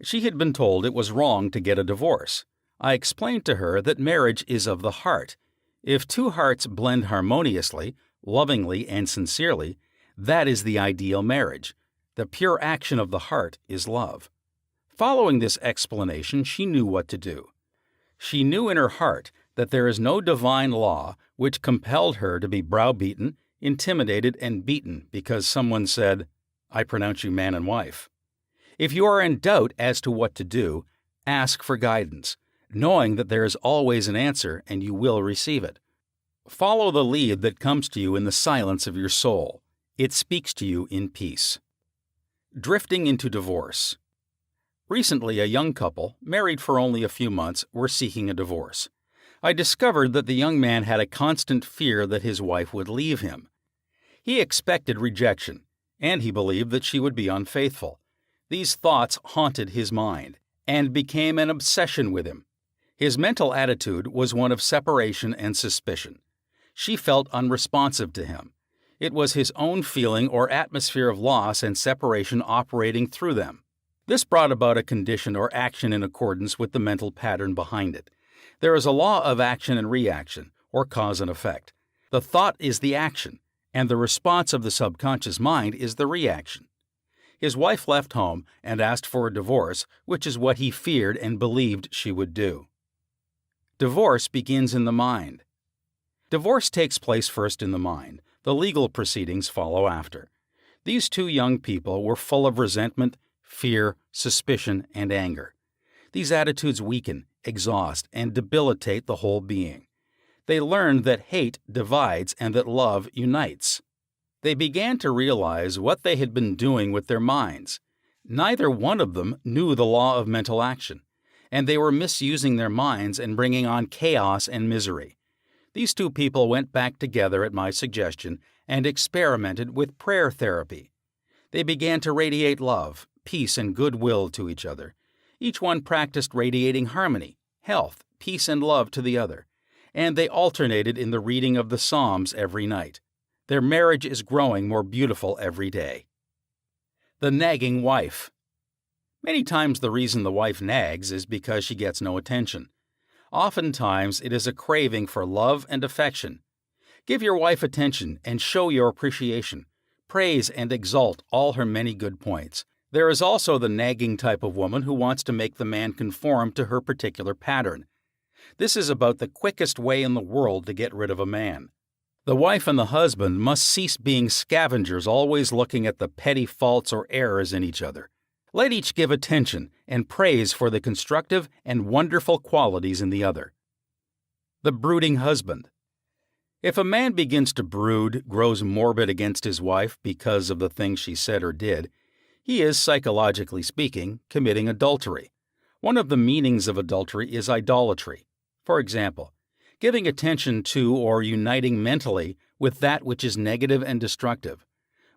A: She had been told it was wrong to get a divorce. I explained to her that marriage is of the heart. If two hearts blend harmoniously, lovingly, and sincerely, that is the ideal marriage. The pure action of the heart is love. Following this explanation, she knew what to do. She knew in her heart that there is no divine law which compelled her to be browbeaten, intimidated, and beaten because someone said, "I pronounce you man and wife." If you are in doubt as to what to do, ask for guidance, knowing that there is always an answer and you will receive it. Follow the lead that comes to you in the silence of your soul. It speaks to you in peace. Drifting into divorce. Recently, a young couple, married for only a few months, were seeking a divorce. I discovered that the young man had a constant fear that his wife would leave him. He expected rejection, and he believed that she would be unfaithful. These thoughts haunted his mind and became an obsession with him. His mental attitude was one of separation and suspicion. She felt unresponsive to him. It was his own feeling or atmosphere of loss and separation operating through them. This brought about a condition or action in accordance with the mental pattern behind it. There is a law of action and reaction, or cause and effect. The thought is the action, and the response of the subconscious mind is the reaction. His wife left home and asked for a divorce, which is what he feared and believed she would do. Divorce begins in the mind. Divorce takes place first in the mind. The legal proceedings follow after. These two young people were full of resentment, fear, suspicion, and anger. These attitudes weaken, exhaust, and debilitate the whole being. They learned that hate divides and that love unites. They began to realize what they had been doing with their minds. Neither one of them knew the law of mental action, and they were misusing their minds and bringing on chaos and misery. These two people went back together at my suggestion and experimented with prayer therapy. They began to radiate love, peace, and goodwill to each other. Each one practiced radiating harmony, health, peace, and love to the other, and they alternated in the reading of the Psalms every night. Their marriage is growing more beautiful every day. The nagging wife. Many times the reason the wife nags is because she gets no attention. Oftentimes it is a craving for love and affection. Give your wife attention and show your appreciation. Praise and exalt all her many good points. There is also the nagging type of woman who wants to make the man conform to her particular pattern. This is about the quickest way in the world to get rid of a man. The wife and the husband must cease being scavengers always looking at the petty faults or errors in each other. Let each give attention and praise for the constructive and wonderful qualities in the other. The brooding husband. If a man begins to brood, grows morbid against his wife because of the things she said or did, he is, psychologically speaking, committing adultery. One of the meanings of adultery is idolatry. For example, giving attention to or uniting mentally with that which is negative and destructive.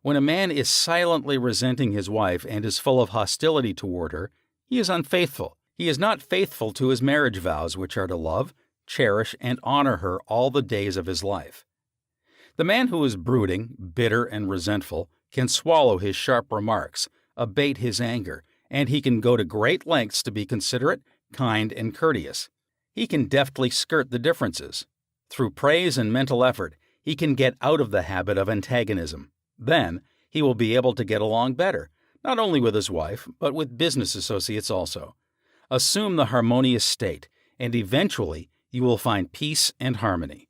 A: When a man is silently resenting his wife and is full of hostility toward her, he is unfaithful. He is not faithful to his marriage vows, which are to love, cherish, and honor her all the days of his life. The man who is brooding, bitter, and resentful can swallow his sharp remarks, abate his anger, and he can go to great lengths to be considerate, kind, and courteous. He can deftly skirt the differences. Through praise and mental effort, he can get out of the habit of antagonism. Then, he will be able to get along better, not only with his wife, but with business associates also. Assume the harmonious state, and eventually you will find peace and harmony.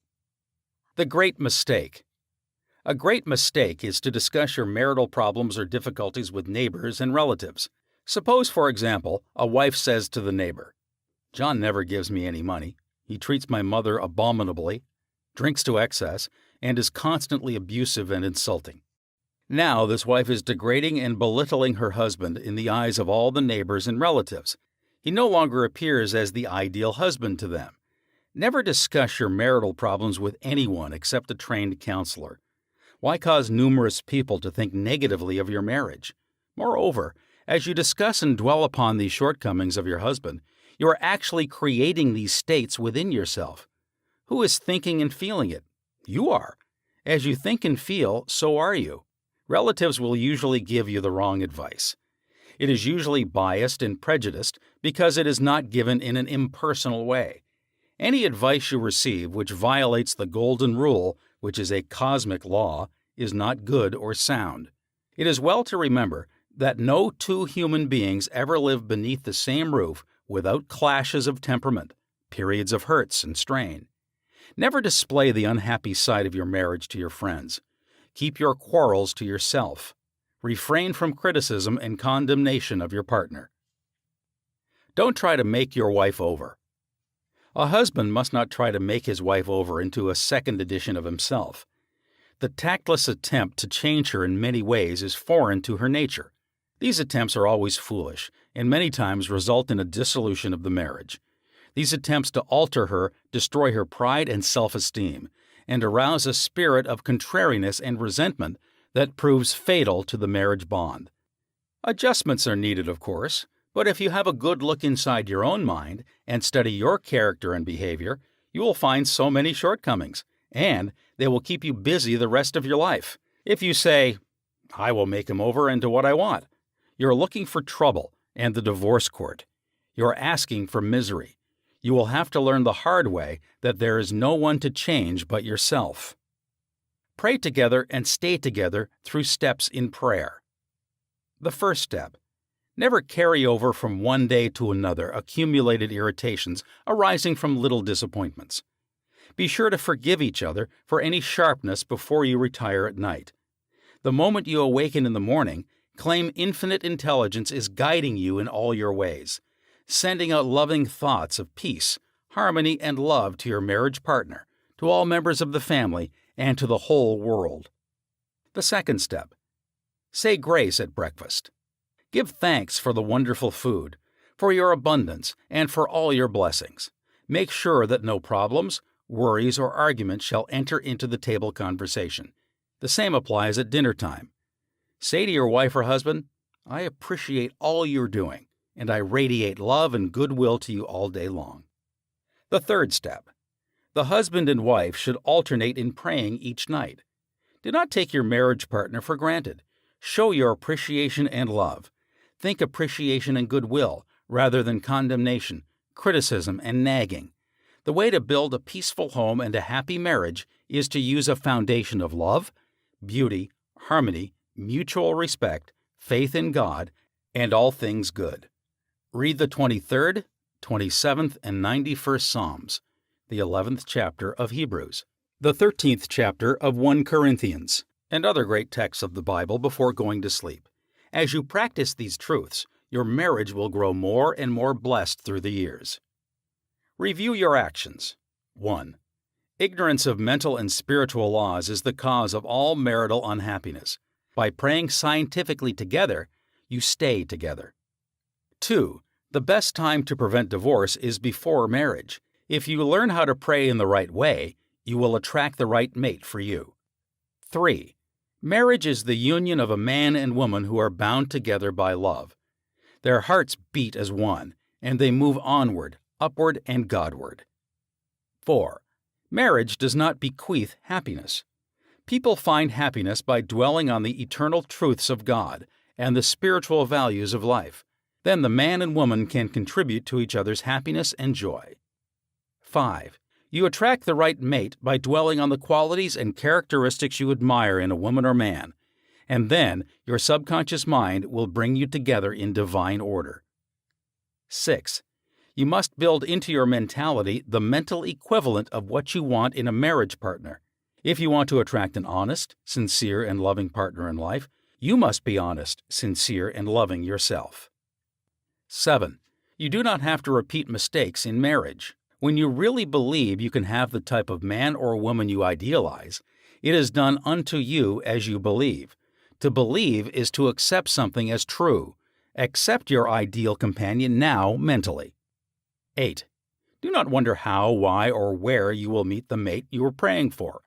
A: The great mistake. A great mistake is to discuss your marital problems or difficulties with neighbors and relatives. Suppose, for example, a wife says to the neighbor, "John never gives me any money. He treats my mother abominably, drinks to excess, and is constantly abusive and insulting." Now this wife is degrading and belittling her husband in the eyes of all the neighbors and relatives. He no longer appears as the ideal husband to them. Never discuss your marital problems with anyone except a trained counselor. Why cause numerous people to think negatively of your marriage? Moreover, as you discuss and dwell upon these shortcomings of your husband, you are actually creating these states within yourself. Who is thinking and feeling it? You are. As you think and feel, so are you. Relatives will usually give you the wrong advice. It is usually biased and prejudiced because it is not given in an impersonal way. Any advice you receive which violates the golden rule, which is a cosmic law, is not good or sound. It is well to remember that no two human beings ever live beneath the same roof without clashes of temperament, periods of hurts and strain. Never display the unhappy side of your marriage to your friends. Keep your quarrels to yourself. Refrain from criticism and condemnation of your partner. Don't try to make your wife over. A husband must not try to make his wife over into a second edition of himself. The tactless attempt to change her in many ways is foreign to her nature. These attempts are always foolish, and many times result in a dissolution of the marriage. These attempts to alter her destroy her pride and self-esteem, and arouse a spirit of contrariness and resentment that proves fatal to the marriage bond. Adjustments are needed, of course, but if you have a good look inside your own mind and study your character and behavior, you will find so many shortcomings, and they will keep you busy the rest of your life. If you say, "I will make him over into what I want," you're looking for trouble and the divorce court. You're asking for misery. You will have to learn the hard way that there is no one to change but yourself. Pray together and stay together through steps in prayer. The first step. Never carry over from one day to another accumulated irritations arising from little disappointments. Be sure to forgive each other for any sharpness before you retire at night. The moment you awaken in the morning, claim infinite intelligence is guiding you in all your ways, sending out loving thoughts of peace, harmony, and love to your marriage partner, to all members of the family, and to the whole world. The second step. Say grace at breakfast. Give thanks for the wonderful food, for your abundance, and for all your blessings. Make sure that no problems, worries, or arguments shall enter into the table conversation. The same applies at dinner time. Say to your wife or husband, "I appreciate all you're doing, and I radiate love and goodwill to you all day long." The third step. The husband and wife should alternate in praying each night. Do not take your marriage partner for granted. Show your appreciation and love. Think appreciation and goodwill rather than condemnation, criticism, and nagging. The way to build a peaceful home and a happy marriage is to use a foundation of love, beauty, harmony, mutual respect, faith in God, and all things good. Read the 23rd, 27th, and 91st Psalms, the 11th chapter of Hebrews, the 13th chapter of 1 Corinthians, and other great texts of the Bible before going to sleep. As you practice these truths, your marriage will grow more and more blessed through the years. Review your actions. 1. Ignorance of mental and spiritual laws is the cause of all marital unhappiness. By praying scientifically together, you stay together. 2. The best time to prevent divorce is before marriage. If you learn how to pray in the right way, you will attract the right mate for you. 3. Marriage is the union of a man and woman who are bound together by love. Their hearts beat as one, and they move onward, upward, and Godward. 4. Marriage does not bequeath happiness. People find happiness by dwelling on the eternal truths of God and the spiritual values of life. Then the man and woman can contribute to each other's happiness and joy. 5. You attract the right mate by dwelling on the qualities and characteristics you admire in a woman or man, and then your subconscious mind will bring you together in divine order. 6. You must build into your mentality the mental equivalent of what you want in a marriage partner. If you want to attract an honest, sincere, and loving partner in life, you must be honest, sincere, and loving yourself. 7. You do not have to repeat mistakes in marriage. When you really believe you can have the type of man or woman you idealize, it is done unto you as you believe. To believe is to accept something as true. Accept your ideal companion now mentally. 8. Do not wonder how, why, or where you will meet the mate you are praying for.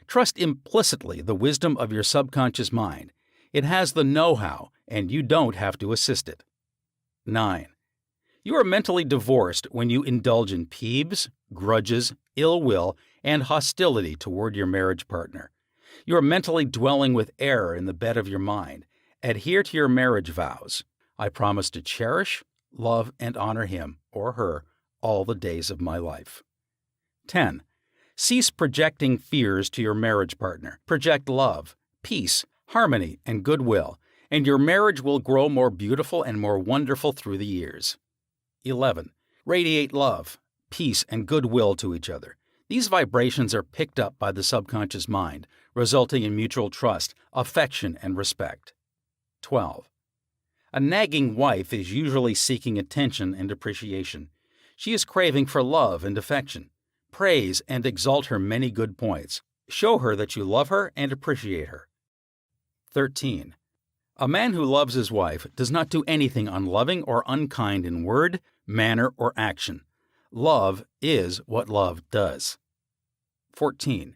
A: Trust implicitly the wisdom of your subconscious mind. It has the know-how, and you don't have to assist it. 9. You are mentally divorced when you indulge in peeves, grudges, ill will, and hostility toward your marriage partner. You are mentally dwelling with error in the bed of your mind. Adhere to your marriage vows. I promise to cherish, love, and honor him or her all the days of my life. 10. Cease projecting fears to your marriage partner. Project love, peace, harmony, and goodwill, and your marriage will grow more beautiful and more wonderful through the years. 11. Radiate love, peace, and goodwill to each other. These vibrations are picked up by the subconscious mind, resulting in mutual trust, affection, and respect. 12. A nagging wife is usually seeking attention and appreciation. She is craving for love and affection. Praise and exalt her many good points. Show her that you love her and appreciate her. 13. A man who loves his wife does not do anything unloving or unkind in word, manner, or action. Love is what love does. 14.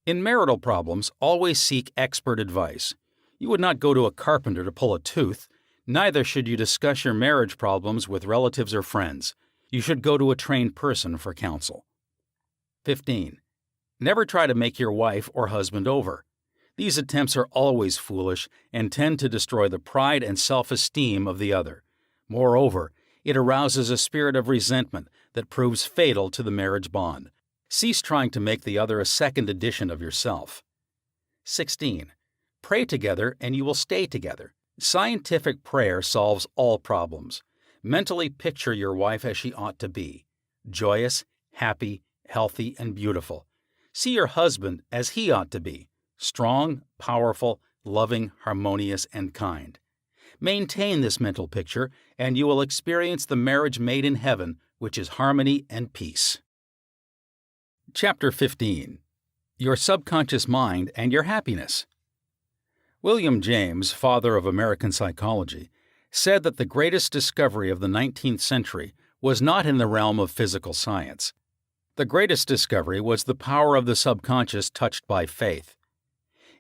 A: In marital problems, always seek expert advice. You would not go to a carpenter to pull a tooth. Neither should you discuss your marriage problems with relatives or friends. You should go to a trained person for counsel. 15. Never try to make your wife or husband over. These attempts are always foolish and tend to destroy the pride and self-esteem of the other. Moreover, it arouses a spirit of resentment that proves fatal to the marriage bond. Cease trying to make the other a second edition of yourself. 16. Pray together and you will stay together. Scientific prayer solves all problems. Mentally picture your wife as she ought to be: joyous, happy, healthy, and beautiful. See your husband as he ought to be: strong, powerful, loving, harmonious, and kind. Maintain this mental picture, and you will experience the marriage made in heaven, which is harmony and peace. Chapter 15. Your Subconscious Mind and Your Happiness. William James, father of American psychology, said that the greatest discovery of the 19th century was not in the realm of physical science. The greatest discovery was the power of the subconscious touched by faith.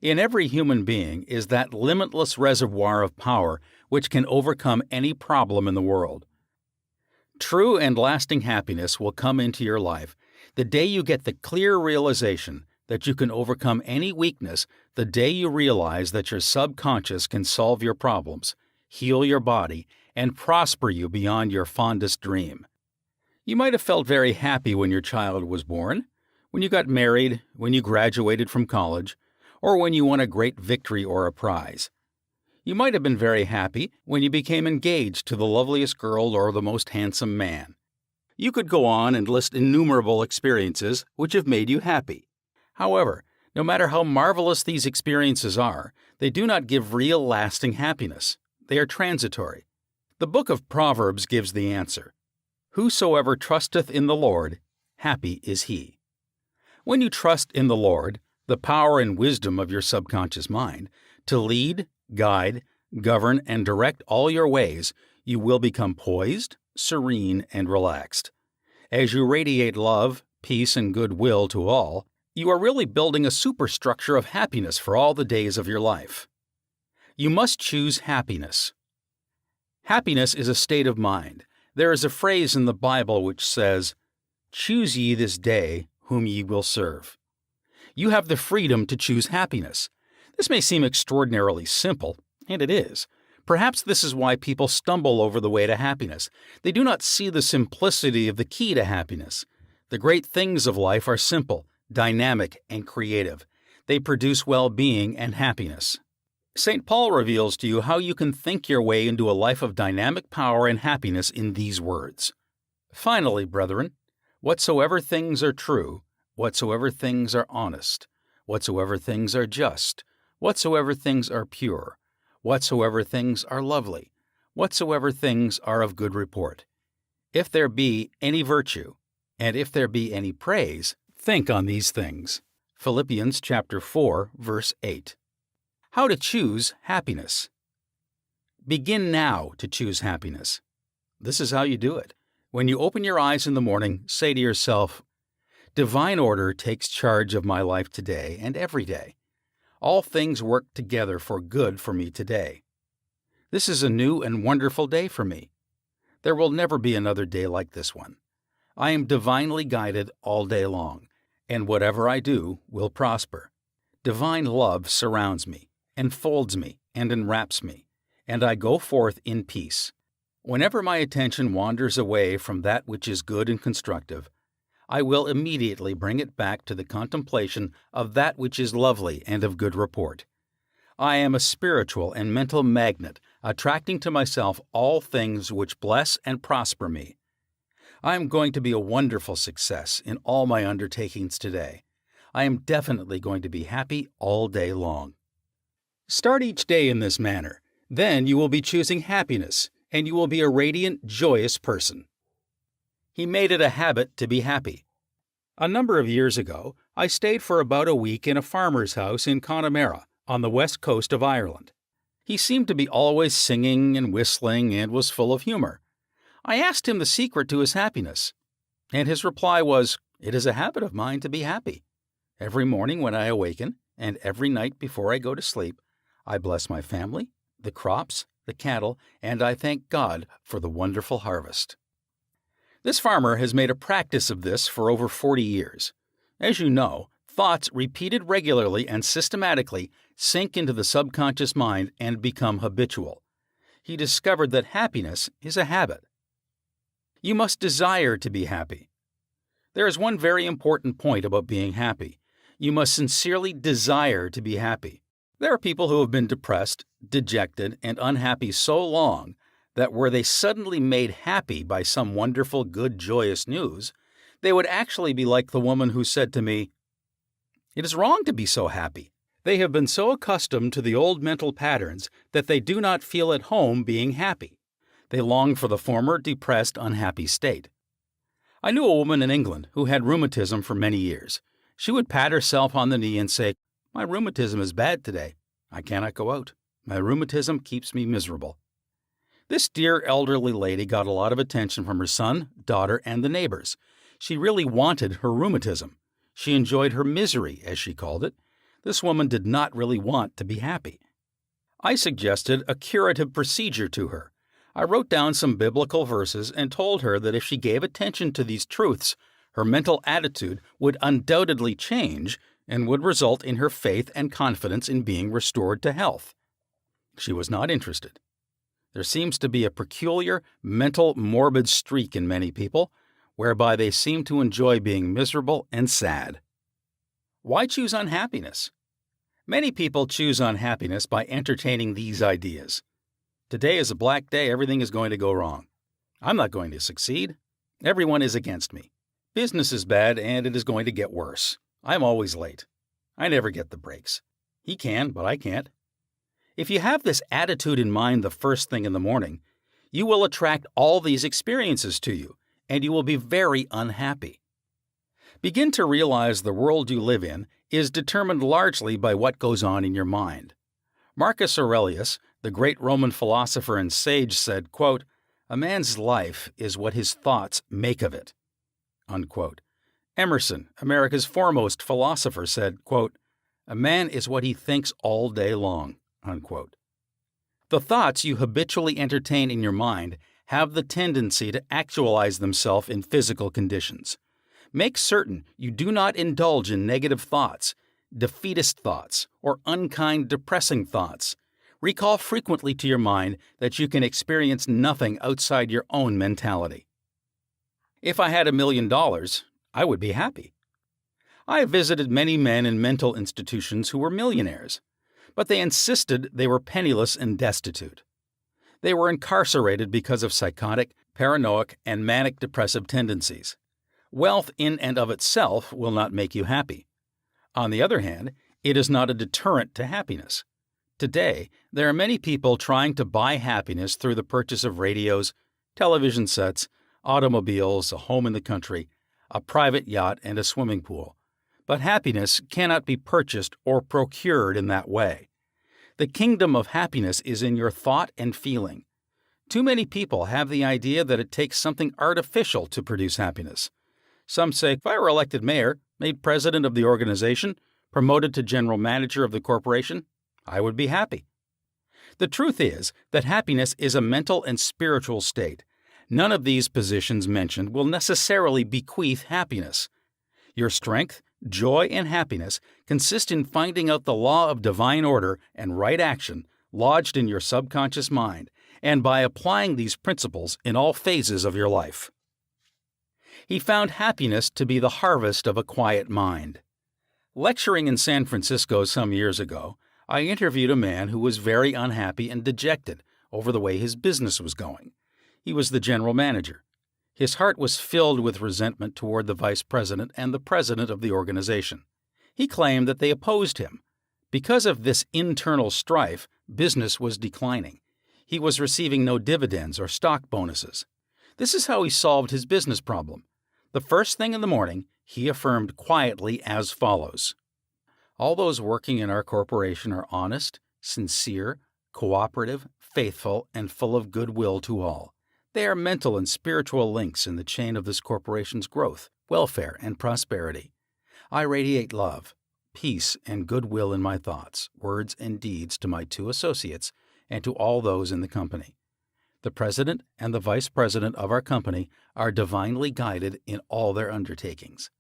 A: In every human being is that limitless reservoir of power which can overcome any problem in the world. True and lasting happiness will come into your life the day you get the clear realization that you can overcome any weakness, the day you realize that your subconscious can solve your problems, heal your body, and prosper you beyond your fondest dream. You might have felt very happy when your child was born, when you got married, when you graduated from college, or when you won a great victory or a prize. You might have been very happy when you became engaged to the loveliest girl or the most handsome man. You could go on and list innumerable experiences which have made you happy. However, no matter how marvelous these experiences are, they do not give real lasting happiness. They are transitory. The book of Proverbs gives the answer. Whosoever trusteth in the Lord, happy is he. When you trust in the Lord, the power and wisdom of your subconscious mind, to lead, guide, govern, and direct all your ways, you will become poised, serene, and relaxed. As you radiate love, peace, and goodwill to all, you are really building a superstructure of happiness for all the days of your life. You must choose happiness. Happiness is a state of mind. There is a phrase in the Bible which says, "Choose ye this day whom ye will serve." You have the freedom to choose happiness. This may seem extraordinarily simple, and it is. Perhaps this is why people stumble over the way to happiness. They do not see the simplicity of the key to happiness. The great things of life are simple, dynamic, and creative. They produce well-being and happiness. St. Paul reveals to you how you can think your way into a life of dynamic power and happiness in these words. Finally, brethren, whatsoever things are true, whatsoever things are honest, whatsoever things are just, whatsoever things are pure, whatsoever things are lovely, whatsoever things are of good report. If there be any virtue, and if there be any praise, think on these things. Philippians chapter 4, verse 8. How to choose happiness. Begin now to choose happiness. This is how you do it. When you open your eyes in the morning, say to yourself, "Divine order takes charge of my life today and every day. All things work together for good for me today. This is a new and wonderful day for me. There will never be another day like this one. I am divinely guided all day long, and whatever I do will prosper. Divine love surrounds me, enfolds me, and enwraps me, and I go forth in peace. Whenever my attention wanders away from that which is good and constructive, I will immediately bring it back to the contemplation of that which is lovely and of good report. I am a spiritual and mental magnet, attracting to myself all things which bless and prosper me. I am going to be a wonderful success in all my undertakings today. I am definitely going to be happy all day long." Start each day in this manner. Then you will be choosing happiness, and you will be a radiant, joyous person. He made it a habit to be happy. A number of years ago, I stayed for about a week in a farmer's house in Connemara, on the west coast of Ireland. He seemed to be always singing and whistling and was full of humor. I asked him the secret to his happiness, and his reply was, "It is a habit of mine to be happy. Every morning when I awaken, and every night before I go to sleep, I bless my family, the crops, the cattle, and I thank God for the wonderful harvest." This farmer has made a practice of this for over 40 years. As you know, thoughts repeated regularly and systematically sink into the subconscious mind and become habitual. He discovered that happiness is a habit. You must desire to be happy. There is one very important point about being happy. You must sincerely desire to be happy. There are people who have been depressed, dejected, and unhappy so long that were they suddenly made happy by some wonderful, good, joyous news, they would actually be like the woman who said to me, "It is wrong to be so happy." They have been so accustomed to the old mental patterns that they do not feel at home being happy. They long for the former depressed, unhappy state. I knew a woman in England who had rheumatism for many years. She would pat herself on the knee and say, "My rheumatism is bad today. I cannot go out. My rheumatism keeps me miserable." This dear elderly lady got a lot of attention from her son, daughter, and the neighbors. She really wanted her rheumatism. She enjoyed her misery, as she called it. This woman did not really want to be happy. I suggested a curative procedure to her. I wrote down some biblical verses and told her that if she gave attention to these truths, her mental attitude would undoubtedly change and would result in her faith and confidence in being restored to health. She was not interested. There seems to be a peculiar, mental, morbid streak in many people. whereby they seem to enjoy being miserable and sad. Why choose unhappiness? Many people choose unhappiness by entertaining these ideas. Today is a black day, everything is going to go wrong. I'm not going to succeed. Everyone is against me. Business is bad and it is going to get worse. I'm always late. I never get the breaks. He can, but I can't. If you have this attitude in mind the first thing in the morning, you will attract all these experiences to you, and you will be very unhappy. Begin to realize the world you live in is determined largely by what goes on in your mind. Marcus Aurelius, the great Roman philosopher and sage, said, quote, "A man's life is what his thoughts make of it." Unquote. Emerson, America's foremost philosopher, said, quote, "A man is what he thinks all day long." Unquote. The thoughts you habitually entertain in your mind have the tendency to actualize themselves in physical conditions. Make certain you do not indulge in negative thoughts, defeatist thoughts, or unkind, depressing thoughts. Recall frequently to your mind that you can experience nothing outside your own mentality. If I had $1 million, I would be happy. I have visited many men in mental institutions who were millionaires, but they insisted they were penniless and destitute. They were incarcerated because of psychotic, paranoid, and manic depressive tendencies. Wealth in and of itself will not make you happy. On the other hand, it is not a deterrent to happiness. Today, there are many people trying to buy happiness through the purchase of radios, television sets, automobiles, a home in the country, a private yacht, and a swimming pool. But happiness cannot be purchased or procured in that way. The kingdom of happiness is in your thought and feeling. Too many people have the idea that it takes something artificial to produce happiness. Some say, if I were elected mayor, made president of the organization, promoted to general manager of the corporation, I would be happy. The truth is that happiness is a mental and spiritual state. None of these positions mentioned will necessarily bequeath happiness. Your strength, joy, and happiness consist in finding out the law of divine order and right action lodged in your subconscious mind, and by applying these principles in all phases of your life. He found happiness to be the harvest of a quiet mind. Lecturing in San Francisco some years ago, I interviewed a man who was very unhappy and dejected over the way his business was going. He was the general manager. His heart was filled with resentment toward the vice president and the president of the organization. He claimed that they opposed him. Because of this internal strife, business was declining. He was receiving no dividends or stock bonuses. This is how he solved his business problem. The first thing in the morning, he affirmed quietly as follows: "All those working in our corporation are honest, sincere, cooperative, faithful, and full of goodwill to all. They are mental and spiritual links in the chain of this corporation's growth, welfare, and prosperity. I radiate love, peace, and goodwill in my thoughts, words, and deeds to my 2 associates and to all those in the company. The president and the vice president of our company are divinely guided in all their undertakings.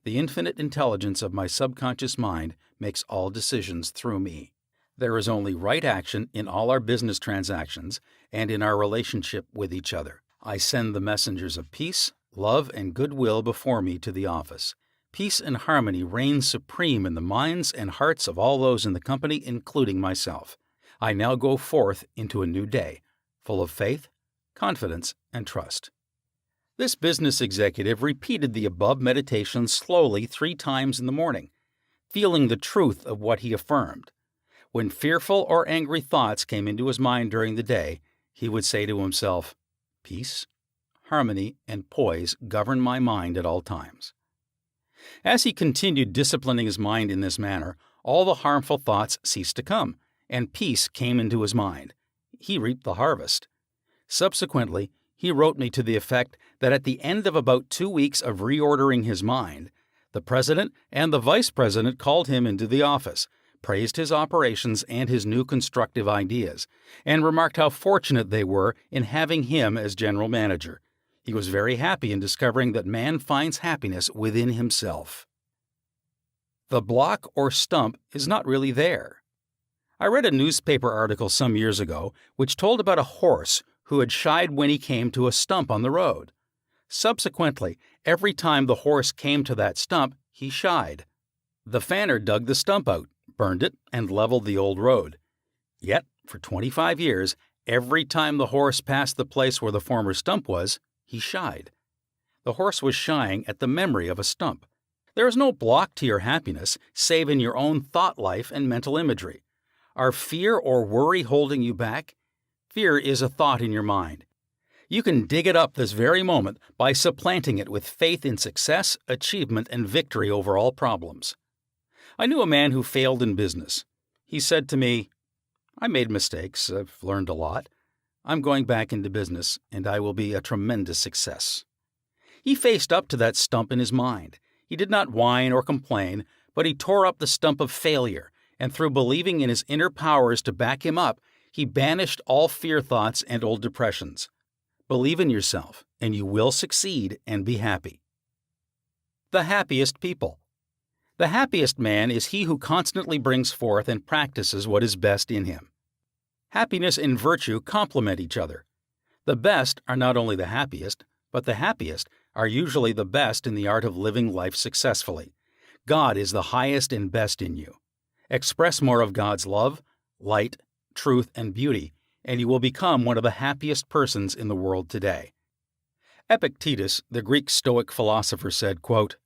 A: The infinite intelligence of my subconscious mind makes all decisions through me. There is only right action in all our business transactions and in our relationship with each other. I send the messengers of peace, love, and goodwill before me to the office. Peace and harmony reign supreme in the minds and hearts of all those in the company, including myself. I now go forth into a new day, full of faith, confidence, and trust." This business executive repeated the above meditation slowly 3 times in the morning, feeling the truth of what he affirmed. When fearful or angry thoughts came into his mind during the day, he would say to himself, "Peace, harmony, and poise govern my mind at all times." As he continued disciplining his mind in this manner, all the harmful thoughts ceased to come, and peace came into his mind. He reaped the harvest. Subsequently, he wrote me to the effect that at the end of about 2 weeks of reordering his mind, the president and the vice president called him into the office, praised his operations and his new constructive ideas, and remarked how fortunate they were in having him as general manager. He was very happy in discovering that man finds happiness within himself. The block or stump is not really there. I read a newspaper article some years ago which told about a horse who had shied when he came to a stump on the road. Subsequently, every time the horse came to that stump, he shied. The fanner dug the stump out, burned it, and leveled the old road. Yet, for 25 years, every time the horse passed the place where the former stump was, he shied. The horse was shying at the memory of a stump. There is no block to your happiness save in your own thought life and mental imagery. Are fear or worry holding you back? Fear is a thought in your mind. You can dig it up this very moment by supplanting it with faith in success, achievement, and victory over all problems. I knew a man who failed in business. He said to me, "I made mistakes, I've learned a lot. I'm going back into business, and I will be a tremendous success." He faced up to that stump in his mind. He did not whine or complain, but he tore up the stump of failure, and through believing in his inner powers to back him up, he banished all fear thoughts and old depressions. Believe in yourself, and you will succeed and be happy. The happiest people. The happiest man is he who constantly brings forth and practices what is best in him. Happiness and virtue complement each other. The best are not only the happiest, but the happiest are usually the best in the art of living life successfully. God is the highest and best in you. Express more of God's love, light, truth, and beauty, and you will become one of the happiest persons in the world today. Epictetus, the Greek Stoic philosopher, said, quote,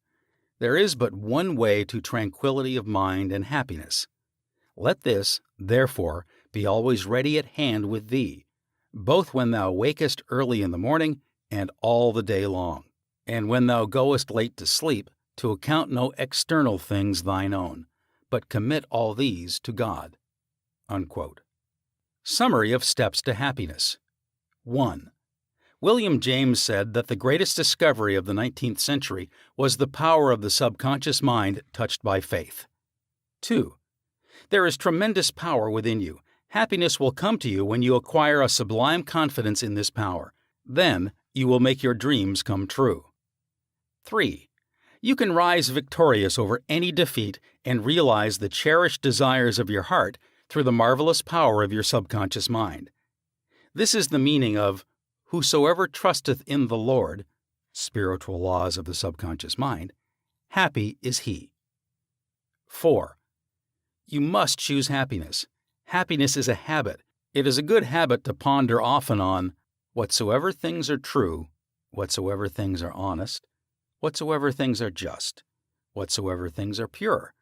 A: "There is but one way to tranquility of mind and happiness. Let this, therefore, be always ready at hand with thee, both when thou wakest early in the morning and all the day long, and when thou goest late to sleep, to account no external things thine own, but commit all these to God." Unquote. Summary of steps to happiness. 1. William James said that the greatest discovery of the 19th century was the power of the subconscious mind touched by faith. 2. There is tremendous power within you. Happiness will come to you when you acquire a sublime confidence in this power. Then you will make your dreams come true. 3. You can rise victorious over any defeat and realize the cherished desires of your heart through the marvelous power of your subconscious mind. This is the meaning of "Whosoever trusteth in the Lord," spiritual laws of the subconscious mind, "happy is he." 4. You must choose happiness. Happiness is a habit. It is a good habit to ponder often on whatsoever things are true, whatsoever things are honest, whatsoever things are just, whatsoever things are pure,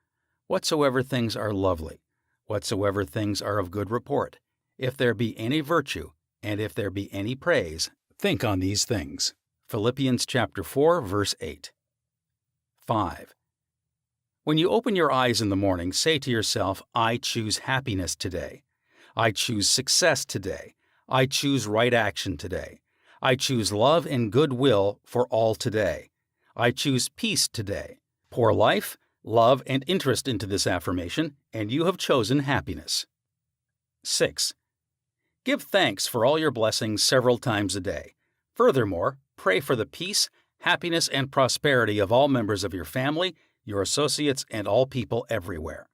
A: whatsoever things are lovely, whatsoever things are of good report. If there be any virtue, and if there be any praise, think on these things. Philippians chapter 4, verse 8. 5. When you open your eyes in the morning, say to yourself, "I choose happiness today. I choose success today. I choose right action today. I choose love and goodwill for all today. I choose peace today." Pour life, love, and interest into this affirmation, and you have chosen happiness. 6. Give thanks for all your blessings several times a day. Furthermore, pray for the peace, happiness, and prosperity of all members of your family, your associates, and all people everywhere.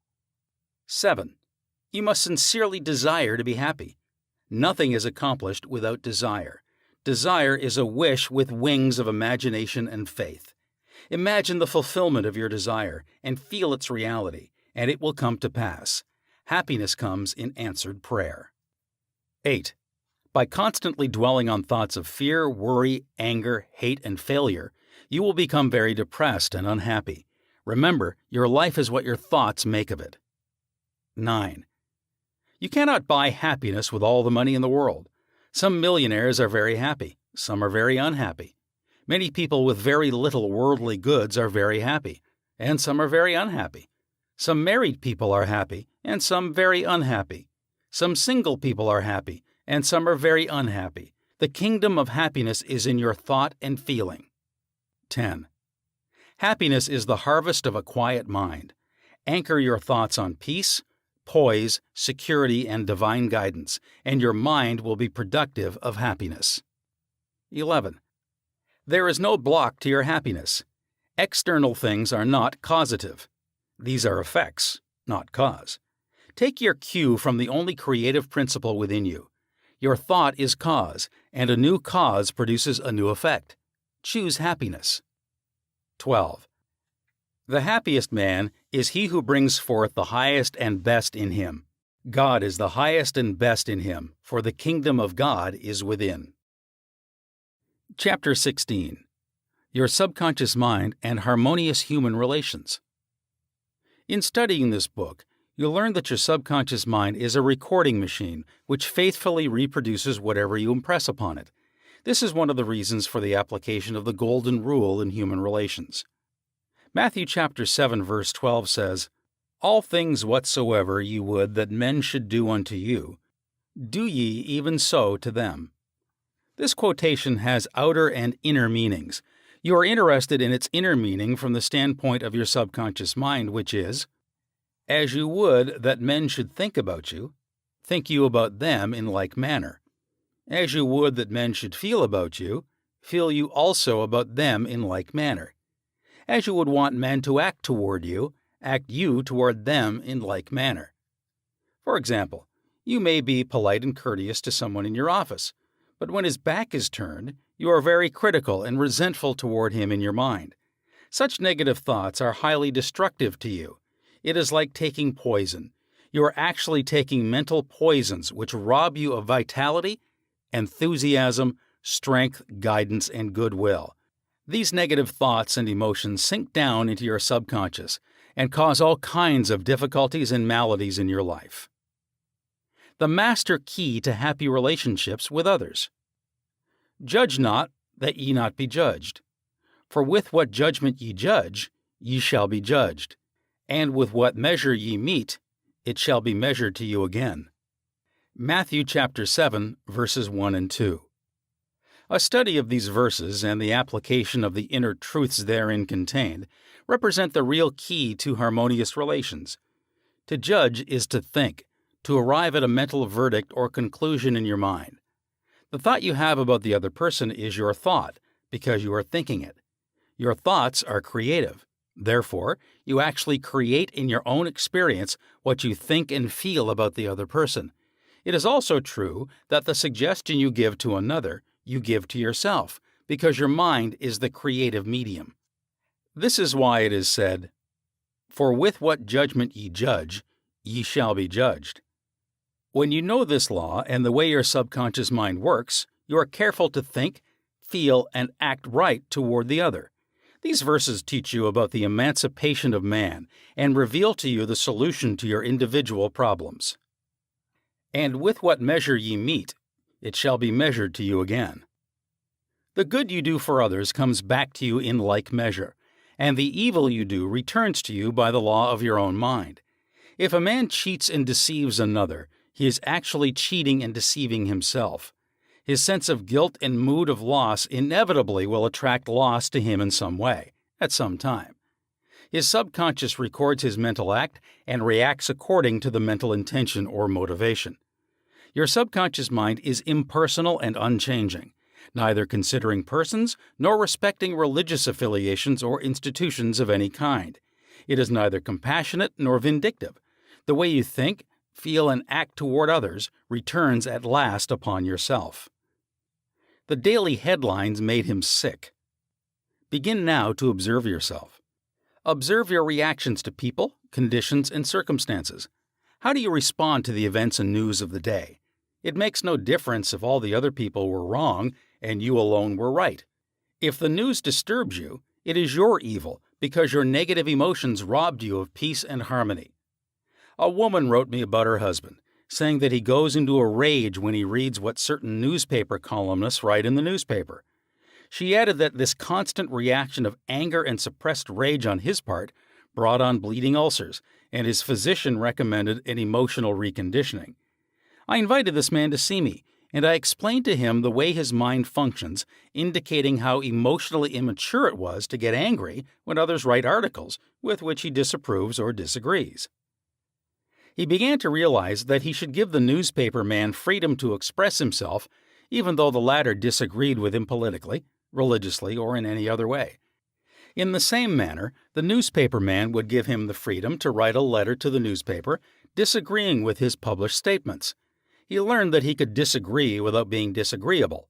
A: 7. You must sincerely desire to be happy. Nothing is accomplished without desire. Desire is a wish with wings of imagination and faith. Imagine the fulfillment of your desire and feel its reality, and it will come to pass. Happiness comes in answered prayer. 8. By constantly dwelling on thoughts of fear, worry, anger, hate, and failure, you will become very depressed and unhappy. Remember, your life is what your thoughts make of it. 9. You cannot buy happiness with all the money in the world. Some millionaires are very happy. Some are very unhappy. Many people with very little worldly goods are very happy, and some are very unhappy. Some married people are happy, and some very unhappy. Some single people are happy, and some are very unhappy. The kingdom of happiness is in your thought and feeling. 10. Happiness is the harvest of a quiet mind. Anchor your thoughts on peace, poise, security, and divine guidance, and your mind will be productive of happiness. 11. There is no block to your happiness. External things are not causative. These are effects, not cause. Take your cue from the only creative principle within you. Your thought is cause, and a new cause produces a new effect. choose happiness. 12. The happiest man is he who brings forth the highest and best in him. God is the highest and best in him, for the kingdom of God is within. Chapter 16. Your subconscious mind and harmonious human relations. In studying this book, you'll learn that your subconscious mind is a recording machine which faithfully reproduces whatever you impress upon it. This is one of the reasons for the application of the golden rule in human relations. Matthew chapter 7 verse 12 says, "All things whatsoever ye would that men should do unto you, do ye even so to them." This quotation has outer and inner meanings. You are interested in its inner meaning from the standpoint of your subconscious mind, which is, as you would that men should think about you, think you about them in like manner. As you would that men should feel about you, feel you also about them in like manner. As you would want men to act toward you, act you toward them in like manner. For example, you may be polite and courteous to someone in your office, but when his back is turned, you are very critical and resentful toward him in your mind. Such negative thoughts are highly destructive to you. It is like taking poison. You are actually taking mental poisons which rob you of vitality, enthusiasm, strength, guidance, and goodwill. These negative thoughts and emotions sink down into your subconscious and cause all kinds of difficulties and maladies in your life. The master key to happy relationships with others. Judge not, that ye not be judged. For with what judgment ye judge, ye shall be judged. And with what measure ye mete, it shall be measured to you again. Matthew chapter 7, verses 1 and 2. A study of these verses and the application of the inner truths therein contained represent the real key to harmonious relations. To judge is to think, to arrive at a mental verdict or conclusion in your mind. The thought you have about the other person is your thought, because you are thinking it. Your thoughts are creative. Therefore, you actually create in your own experience what you think and feel about the other person. It is also true that the suggestion you give to another, you give to yourself, because your mind is the creative medium. This is why it is said, "For with what judgment ye judge, ye shall be judged." When you know this law and the way your subconscious mind works, you are careful to think, feel, and act right toward the other. These verses teach you about the emancipation of man and reveal to you the solution to your individual problems. And with what measure ye mete, it shall be measured to you again. The good you do for others comes back to you in like measure, and the evil you do returns to you by the law of your own mind. If a man cheats and deceives another, he is actually cheating and deceiving himself. His sense of guilt and mood of loss inevitably will attract loss to him in some way, at some time. His subconscious records his mental act and reacts according to the mental intention or motivation. Your subconscious mind is impersonal and unchanging, neither considering persons nor respecting religious affiliations or institutions of any kind. It is neither compassionate nor vindictive. The way you think, feel, and act toward others returns at last upon yourself. The daily headlines made him sick. Begin now to observe yourself. Observe your reactions to people, conditions, and circumstances. How do you respond to the events and news of the day? It makes no difference if all the other people were wrong and you alone were right. If the news disturbs you, it is your evil because your negative emotions robbed you of peace and harmony. A woman wrote me about her husband, saying that he goes into a rage when he reads what certain newspaper columnists write in the newspaper. She added that this constant reaction of anger and suppressed rage on his part brought on bleeding ulcers, and his physician recommended an emotional reconditioning. I invited this man to see me, and I explained to him the way his mind functions, indicating how emotionally immature it was to get angry when others write articles with which he disapproves or disagrees. He began to realize that he should give the newspaper man freedom to express himself, even though the latter disagreed with him politically, religiously, or in any other way. In the same manner, the newspaper man would give him the freedom to write a letter to the newspaper disagreeing with his published statements. He learned that he could disagree without being disagreeable.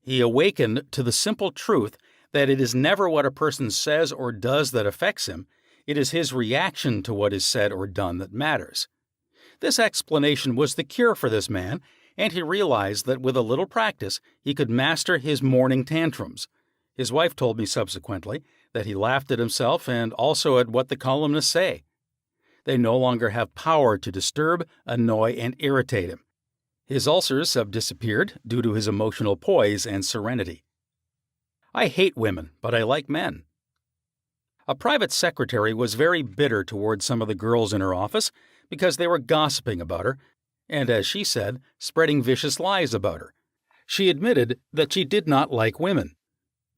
A: He awakened to the simple truth that it is never what a person says or does that affects him, it is his reaction to what is said or done that matters. This explanation was the cure for this man, and he realized that with a little practice he could master his morning tantrums. His wife told me subsequently that he laughed at himself and also at what the columnists say. They no longer have power to disturb, annoy, and irritate him. His ulcers have disappeared due to his emotional poise and serenity. I hate women, but I like men. A private secretary was very bitter towards some of the girls in her office because they were gossiping about her, and as she said, spreading vicious lies about her. She admitted that she did not like women.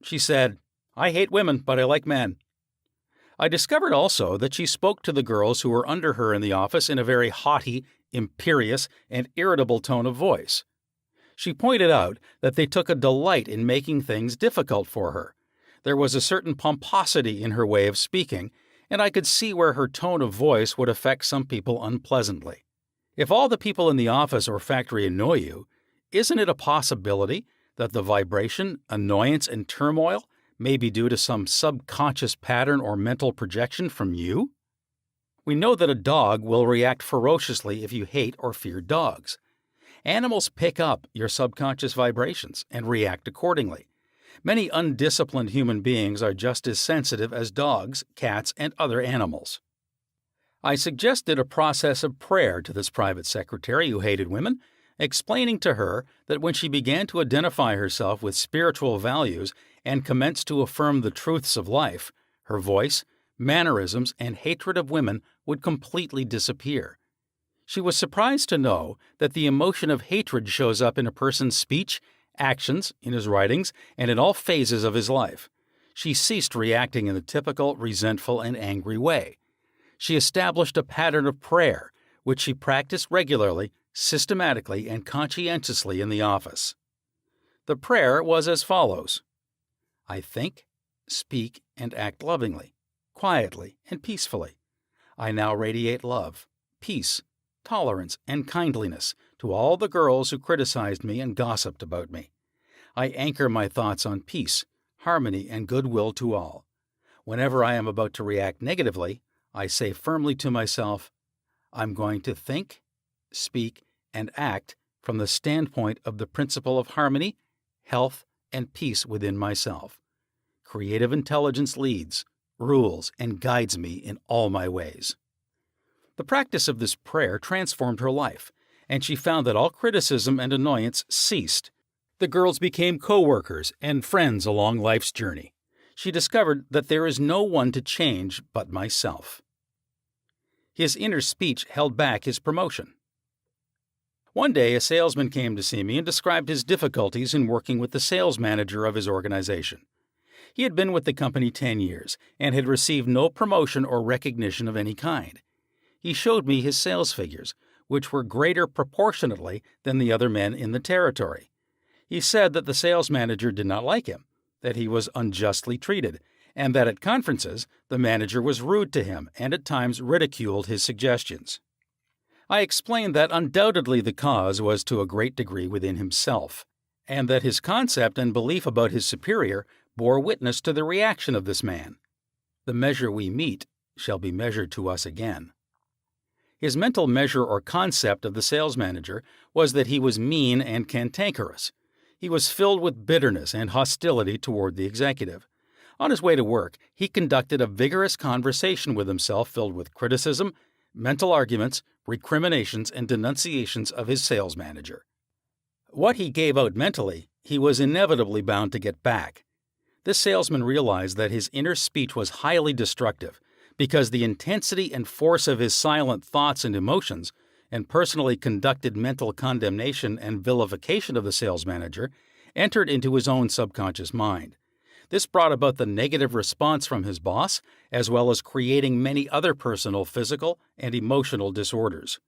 A: She said, "I hate women, but I like men." I discovered also that she spoke to the girls who were under her in the office in a very haughty, imperious, and irritable tone of voice. She pointed out that they took a delight in making things difficult for her. There was a certain pomposity in her way of speaking, and I could see where her tone of voice would affect some people unpleasantly. If all the people in the office or factory annoy you, isn't it a possibility that the vibration, annoyance, and turmoil may be due to some subconscious pattern or mental projection from you? We know that a dog will react ferociously if you hate or fear dogs. Animals pick up your subconscious vibrations and react accordingly. Many undisciplined human beings are just as sensitive as dogs, cats, and other animals. I suggested a process of prayer to this private secretary who hated women, explaining to her that when she began to identify herself with spiritual values and commenced to affirm the truths of life, her voice, mannerisms, and hatred of women would completely disappear. She was surprised to know that the emotion of hatred shows up in a person's speech, actions, in his writings, and in all phases of his life. She ceased reacting in the typical resentful and angry way. She established a pattern of prayer, which she practiced regularly, systematically, and conscientiously in the office. The prayer was as follows: I think, speak, and act lovingly, quietly, and peacefully. I now radiate love, peace, tolerance, and kindliness to all the girls who criticized me and gossiped about me. I anchor my thoughts on peace, harmony, and goodwill to all. Whenever I am about to react negatively, I say firmly to myself, I'm going to think, speak, and act from the standpoint of the principle of harmony, health, and peace within myself. Creative intelligence leads, rules, and guides me in all my ways. The practice of this prayer transformed her life, and she found that all criticism and annoyance ceased. The girls became co-workers and friends along life's journey. She discovered that there is no one to change but myself. His inner speech held back his promotion. One day, a salesman came to see me and described his difficulties in working with the sales manager of his organization. He had been with the company 10 years and had received no promotion or recognition of any kind. He showed me his sales figures, which were greater proportionately than the other men in the territory. He said that the sales manager did not like him, that he was unjustly treated, and that at conferences the manager was rude to him and at times ridiculed his suggestions. I explained that undoubtedly the cause was to a great degree within himself, and that his concept and belief about his superior bore witness to the reaction of this man. The measure we meet shall be measured to us again. His mental measure or concept of the sales manager was that he was mean and cantankerous. He was filled with bitterness and hostility toward the executive. On his way to work, he conducted a vigorous conversation with himself filled with criticism, mental arguments, recriminations, and denunciations of his sales manager. What he gave out mentally, he was inevitably bound to get back. This salesman realized that his inner speech was highly destructive because the intensity and force of his silent thoughts and emotions and personally conducted mental condemnation and vilification of the sales manager entered into his own subconscious mind. This brought about the negative response from his boss, as well as creating many other personal, physical, and emotional disorders.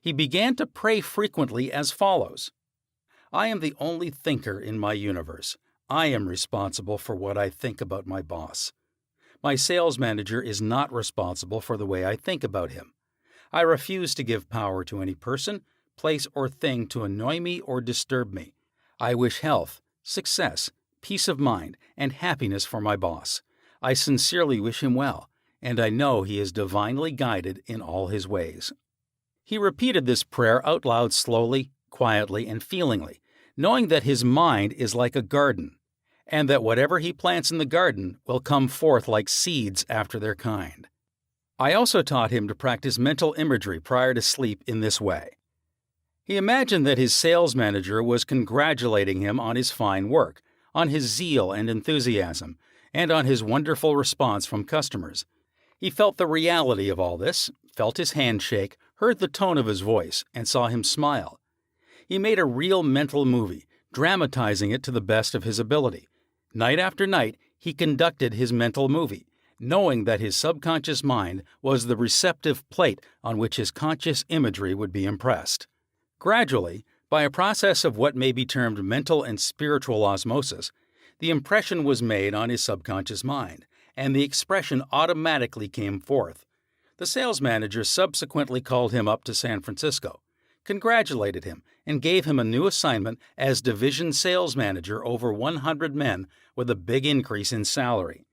A: He began to pray frequently as follows: I am the only thinker in my universe. I am responsible for what I think about my boss. My sales manager is not responsible for the way I think about him. I refuse to give power to any person, place, or thing to annoy me or disturb me. I wish health, success, peace of mind, and happiness for my boss. I sincerely wish him well, and I know he is divinely guided in all his ways." He repeated this prayer out loud slowly, quietly, and feelingly, knowing that his mind is like a garden, and that whatever he plants in the garden will come forth like seeds after their kind. I also taught him to practice mental imagery prior to sleep in this way. He imagined that his sales manager was congratulating him on his fine work, on his zeal and enthusiasm, and on his wonderful response from customers. He felt the reality of all this, felt his hand shake, heard the tone of his voice, and saw him smile. He made a real mental movie, dramatizing it to the best of his ability. Night after night, he conducted his mental movie, knowing that his subconscious mind was the receptive plate on which his conscious imagery would be impressed. Gradually, by a process of what may be termed mental and spiritual osmosis, the impression was made on his subconscious mind, and the expression automatically came forth. The sales manager subsequently called him up to San Francisco, congratulated him, and gave him a new assignment as division sales manager over 100 men with a big increase in salary.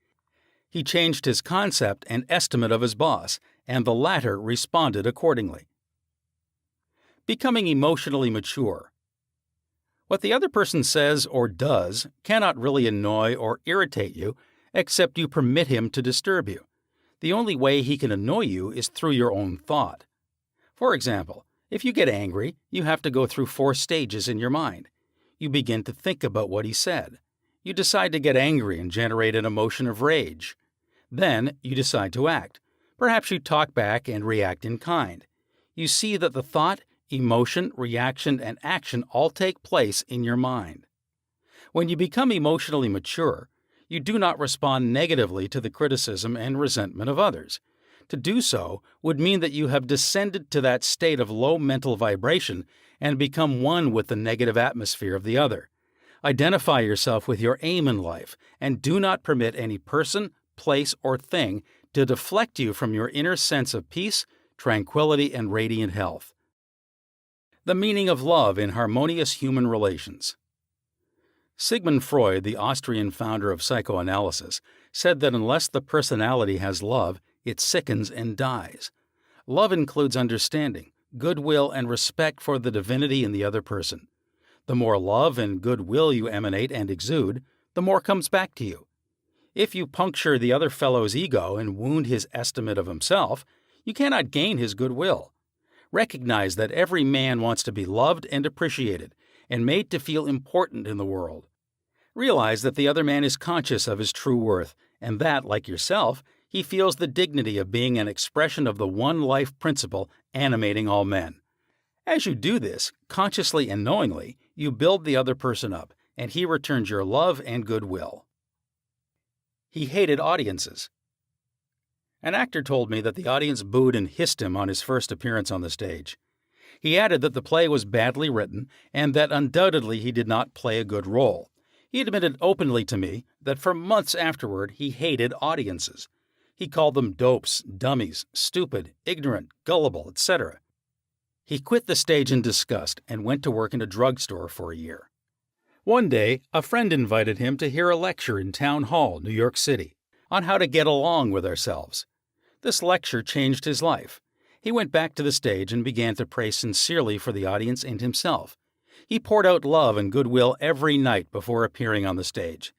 A: He changed his concept and estimate of his boss, and the latter responded accordingly. Becoming emotionally mature. What the other person says or does cannot really annoy or irritate you except you permit him to disturb you. The only way he can annoy you is through your own thought. For example, if you get angry, you have to go through 4 stages in your mind. You begin to think about what he said. You decide to get angry and generate an emotion of rage. Then you decide to act. Perhaps you talk back and react in kind. You see that the thought, emotion, reaction, and action all take place in your mind. When you become emotionally mature, you do not respond negatively to the criticism and resentment of others. To do so would mean that you have descended to that state of low mental vibration and become one with the negative atmosphere of the other. Identify yourself with your aim in life and do not permit any person, place, or thing to deflect you from your inner sense of peace, tranquility, and radiant health. The meaning of love in harmonious human relations. Sigmund Freud, the Austrian founder of psychoanalysis, said that unless the personality has love, it sickens and dies. Love includes understanding, goodwill, and respect for the divinity in the other person. The more love and goodwill you emanate and exude, the more comes back to you. If you puncture the other fellow's ego and wound his estimate of himself, you cannot gain his goodwill. Recognize that every man wants to be loved and appreciated, and made to feel important in the world. Realize that the other man is conscious of his true worth, and that, like yourself, he feels the dignity of being an expression of the one life principle animating all men. As you do this, consciously and knowingly, you build the other person up, and he returns your love and goodwill. He hated audiences. An actor told me that the audience booed and hissed him on his first appearance on the stage. He added that the play was badly written and that undoubtedly he did not play a good role. He admitted openly to me that for months afterward he hated audiences. He called them dopes, dummies, stupid, ignorant, gullible, etc. He quit the stage in disgust and went to work in a drugstore for a year. One day, a friend invited him to hear a lecture in Town Hall, New York City, on how to get along with ourselves. This lecture changed his life. He went back to the stage and began to pray sincerely for the audience and himself. He poured out love and goodwill every night before appearing on the stage.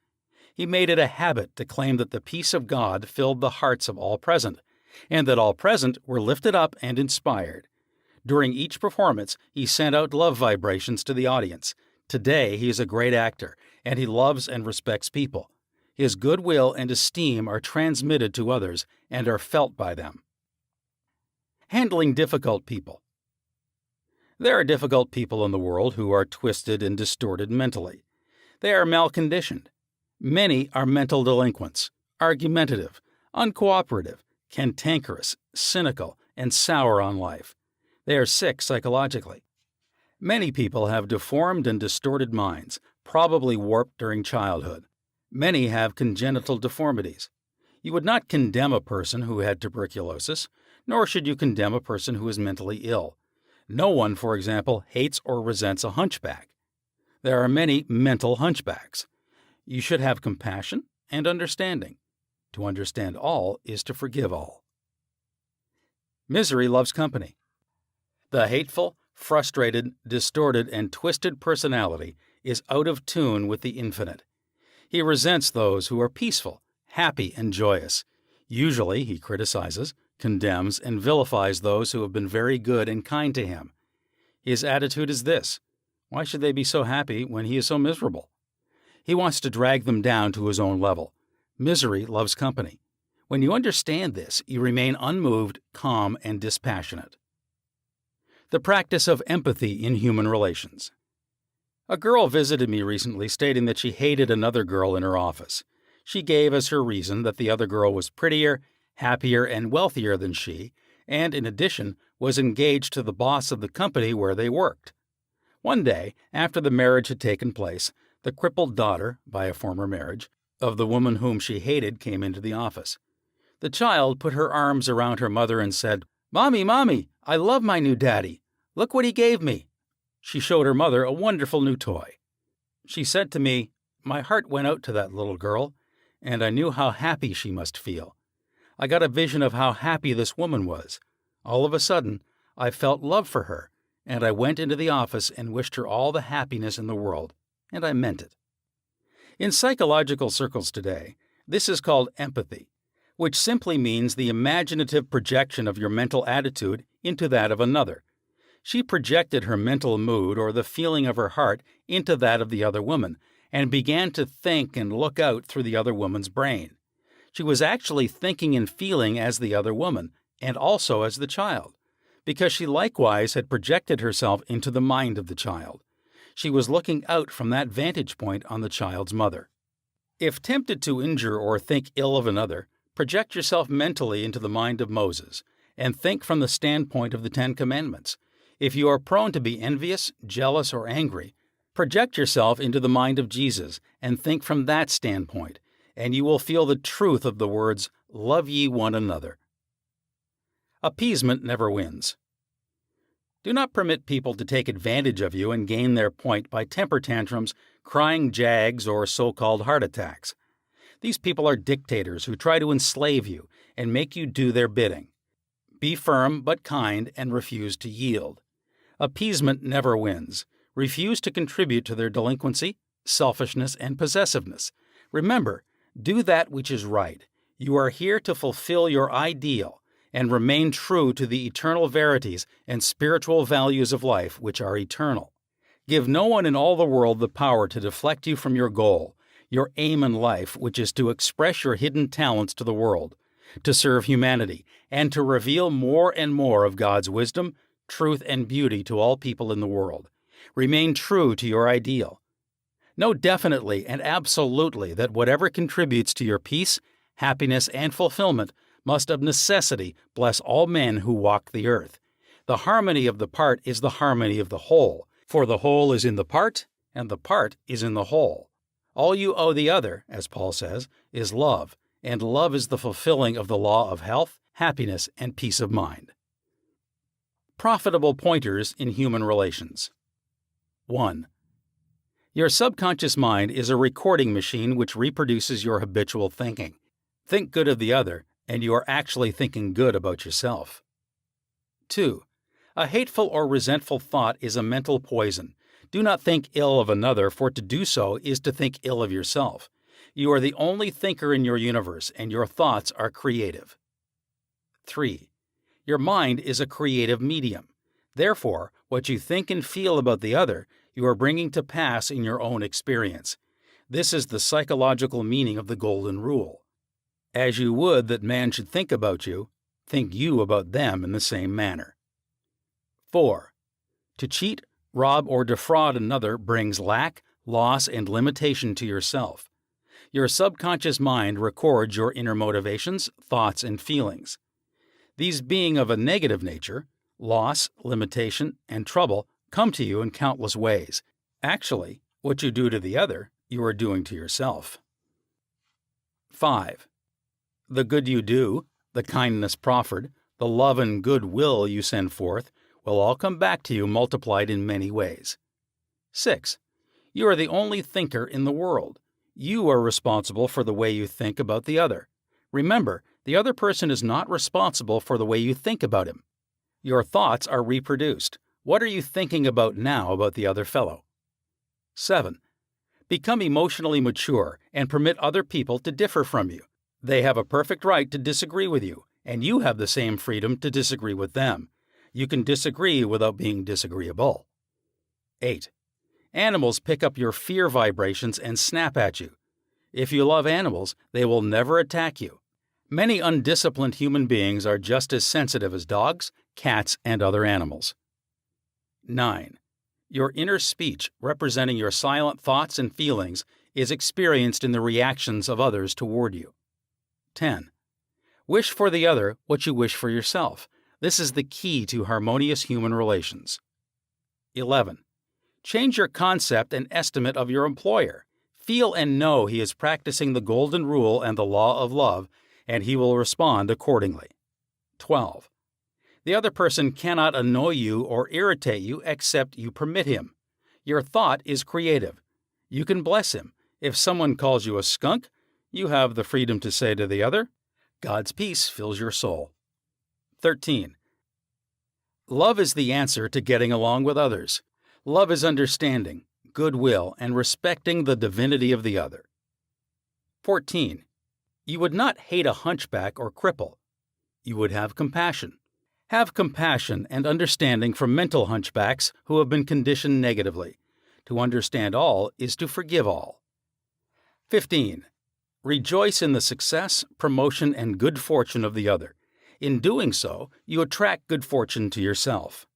A: He made it a habit to claim that the peace of God filled the hearts of all present, and that all present were lifted up and inspired. During each performance, he sent out love vibrations to the audience. Today, he is a great actor, and he loves and respects people. His goodwill and esteem are transmitted to others and are felt by them. Handling difficult people. There are difficult people in the world who are twisted and distorted mentally. They are malconditioned. Many are mental delinquents, argumentative, uncooperative, cantankerous, cynical, and sour on life. They are sick psychologically. Many people have deformed and distorted minds, probably warped during childhood. Many have congenital deformities. You would not condemn a person who had tuberculosis, nor should you condemn a person who is mentally ill. No one, for example, hates or resents a hunchback. There are many mental hunchbacks. You should have compassion and understanding. To understand all is to forgive all. Misery loves company. The hateful, frustrated, distorted, and twisted personality is out of tune with the infinite. He resents those who are peaceful, happy, and joyous. Usually, he criticizes, condemns, and vilifies those who have been very good and kind to him. His attitude is this: why should they be so happy when he is so miserable? He wants to drag them down to his own level. Misery loves company. When you understand this, you remain unmoved, calm, and dispassionate. The practice of empathy in human relations. A girl visited me recently stating that she hated another girl in her office. She gave as her reason that the other girl was prettier, happier, and wealthier than she, and in addition was engaged to the boss of the company where they worked. One day, after the marriage had taken place, the crippled daughter, by a former marriage, of the woman whom she hated came into the office. The child put her arms around her mother and said, "Mommy, Mommy, I love my new daddy. Look what he gave me." She showed her mother a wonderful new toy. She said to me, "My heart went out to that little girl, and I knew how happy she must feel. I got a vision of how happy this woman was. All of a sudden, I felt love for her, and I went into the office and wished her all the happiness in the world, and I meant it." In psychological circles today, this is called empathy, which simply means the imaginative projection of your mental attitude into that of another. She projected her mental mood or the feeling of her heart into that of the other woman, and began to think and look out through the other woman's brain. She was actually thinking and feeling as the other woman, and also as the child, because she likewise had projected herself into the mind of the child. She was looking out from that vantage point on the child's mother. If tempted to injure or think ill of another, project yourself mentally into the mind of Moses, and think from the standpoint of the Ten Commandments. If you are prone to be envious, jealous, or angry, project yourself into the mind of Jesus and think from that standpoint, and you will feel the truth of the words, "Love ye one another." Appeasement never wins. Do not permit people to take advantage of you and gain their point by temper tantrums, crying jags, or so-called heart attacks. These people are dictators who try to enslave you and make you do their bidding. Be firm but kind and refuse to yield. Appeasement never wins. Refuse to contribute to their delinquency, selfishness, and possessiveness. Remember, do that which is right. You are here to fulfill your ideal and remain true to the eternal verities and spiritual values of life which are eternal. Give no one in all the world the power to deflect you from your goal, your aim in life, which is to express your hidden talents to the world, to serve humanity, and to reveal more and more of God's wisdom, truth, and beauty to all people in the world. Remain true to your ideal. Know definitely and absolutely that whatever contributes to your peace, happiness, and fulfillment must of necessity bless all men who walk the earth. The harmony of the part is the harmony of the whole, for the whole is in the part, and the part is in the whole. All you owe the other, as Paul says, is love, and love is the fulfilling of the law of health, happiness, and peace of mind. Profitable pointers in human relations. 1. Your subconscious mind is a recording machine which reproduces your habitual thinking. Think good of the other, and you are actually thinking good about yourself. 2. A hateful or resentful thought is a mental poison. Do not think ill of another, for to do so is to think ill of yourself. You are the only thinker in your universe, and your thoughts are creative. 3. Your mind is a creative medium. Therefore, what you think and feel about the other, you are bringing to pass in your own experience. This is the psychological meaning of the Golden Rule. As you would that man should think about you, think you about them in the same manner. 4. To cheat, rob, or defraud another brings lack, loss, and limitation to yourself. Your subconscious mind records your inner motivations, thoughts, and feelings. These being of a negative nature, loss, limitation, and trouble come to you in countless ways. Actually, what you do to the other, you are doing to yourself. 5. The good you do, the kindness proffered, the love and good will you send forth, will all come back to you multiplied in many ways. 6. You are the only thinker in the world. You are responsible for the way you think about the other. Remember, the other person is not responsible for the way you think about him. Your thoughts are reproduced. What are you thinking about now about the other fellow? 7. Become emotionally mature and permit other people to differ from you. They have a perfect right to disagree with you, and you have the same freedom to disagree with them. You can disagree without being disagreeable. 8. Animals pick up your fear vibrations and snap at you. If you love animals, they will never attack you. Many undisciplined human beings are just as sensitive as dogs, cats, and other animals. 9. Your inner speech, representing your silent thoughts and feelings, is experienced in the reactions of others toward you. 10. Wish for the other what you wish for yourself. This is the key to harmonious human relations. 11. Change your concept and estimate of your employer. Feel and know he is practicing the golden rule and the law of love, and he will respond accordingly. 12. The other person cannot annoy you or irritate you except you permit him. Your thought is creative. You can bless him. If someone calls you a skunk, you have the freedom to say to the other, God's peace fills your soul. 13. Love is the answer to getting along with others. Love is understanding, goodwill, and respecting the divinity of the other. 14. You would not hate a hunchback or cripple. You would have compassion. Have compassion and understanding for mental hunchbacks who have been conditioned negatively. To understand all is to forgive all. 15. Rejoice in the success, promotion, and good fortune of the other. In doing so, you attract good fortune to yourself.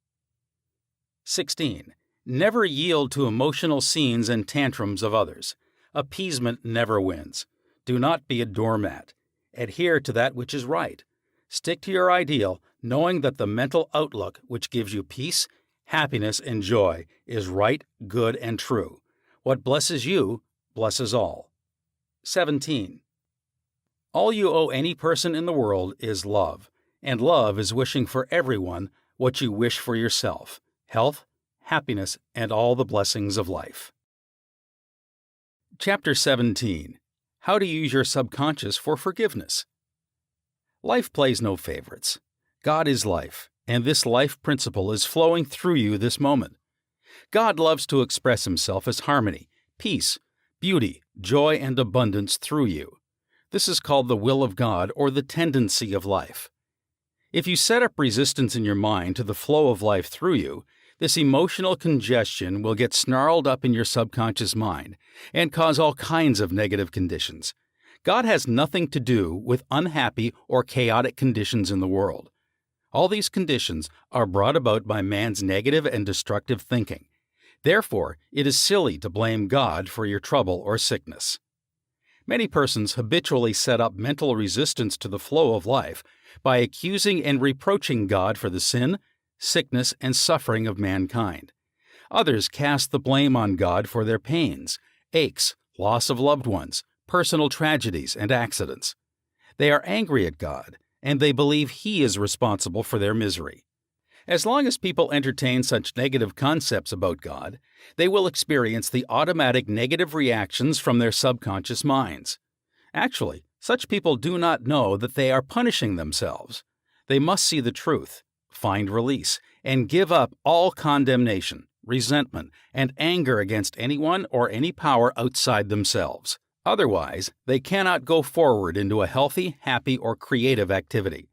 A: 16. Never yield to emotional scenes and tantrums of others. Appeasement never wins. Do not be a doormat. Adhere to that which is right. Stick to your ideal, knowing that the mental outlook which gives you peace, happiness, and joy is right, good, and true. What blesses you blesses all. 17. All you owe any person in the world is love, and love is wishing for everyone what you wish for yourself: health, happiness, and all the blessings of life. Chapter 17. How to use your subconscious for forgiveness. Life plays no favorites. God is life, and this life principle is flowing through you this moment. God loves to express himself as harmony, peace, beauty, joy, and abundance through you. This is called the will of God or the tendency of life. If you set up resistance in your mind to the flow of life through you, this emotional congestion will get snarled up in your subconscious mind and cause all kinds of negative conditions. God has nothing to do with unhappy or chaotic conditions in the world. All these conditions are brought about by man's negative and destructive thinking. Therefore, it is silly to blame God for your trouble or sickness. Many persons habitually set up mental resistance to the flow of life by accusing and reproaching God for the sin, sickness, and suffering of mankind. Others cast the blame on God for their pains, aches, loss of loved ones, personal tragedies, and accidents. They are angry at God, and they believe He is responsible for their misery. As long as people entertain such negative concepts about God, they will experience the automatic negative reactions from their subconscious minds. Actually, such people do not know that they are punishing themselves. They must see the truth, find release, and give up all condemnation, resentment, and anger against anyone or any power outside themselves. Otherwise, they cannot go forward into a healthy, happy, or creative activity.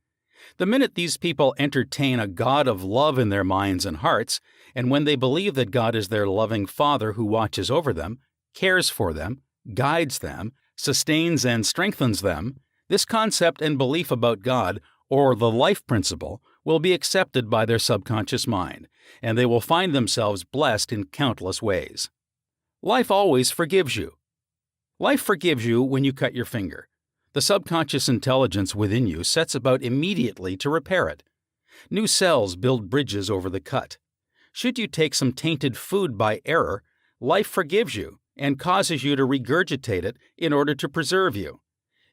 A: The minute these people entertain a God of love in their minds and hearts, and when they believe that God is their loving Father who watches over them, cares for them, guides them, sustains and strengthens them, this concept and belief about God, or the life principle, will be accepted by their subconscious mind, and they will find themselves blessed in countless ways. Life always forgives you. Life forgives you when you cut your finger. The subconscious intelligence within you sets about immediately to repair it. New cells build bridges over the cut. Should you take some tainted food by error, life forgives you and causes you to regurgitate it in order to preserve you.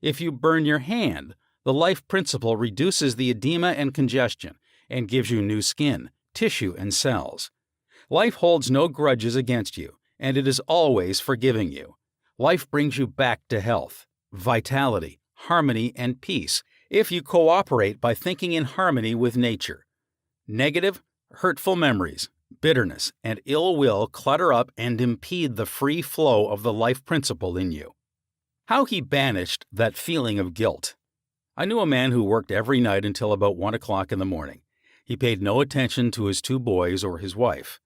A: If you burn your hand, the life principle reduces the edema and congestion and gives you new skin, tissue, and cells. Life holds no grudges against you, and it is always forgiving you. Life brings you back to health, vitality, harmony, and peace if you cooperate by thinking in harmony with nature. Negative, hurtful memories, bitterness, and ill will clutter up and impede the free flow of the life principle in you. How he banished that feeling of guilt. I knew a man who worked every night until about 1 o'clock in the morning. He paid no attention to his 2 boys or his wife.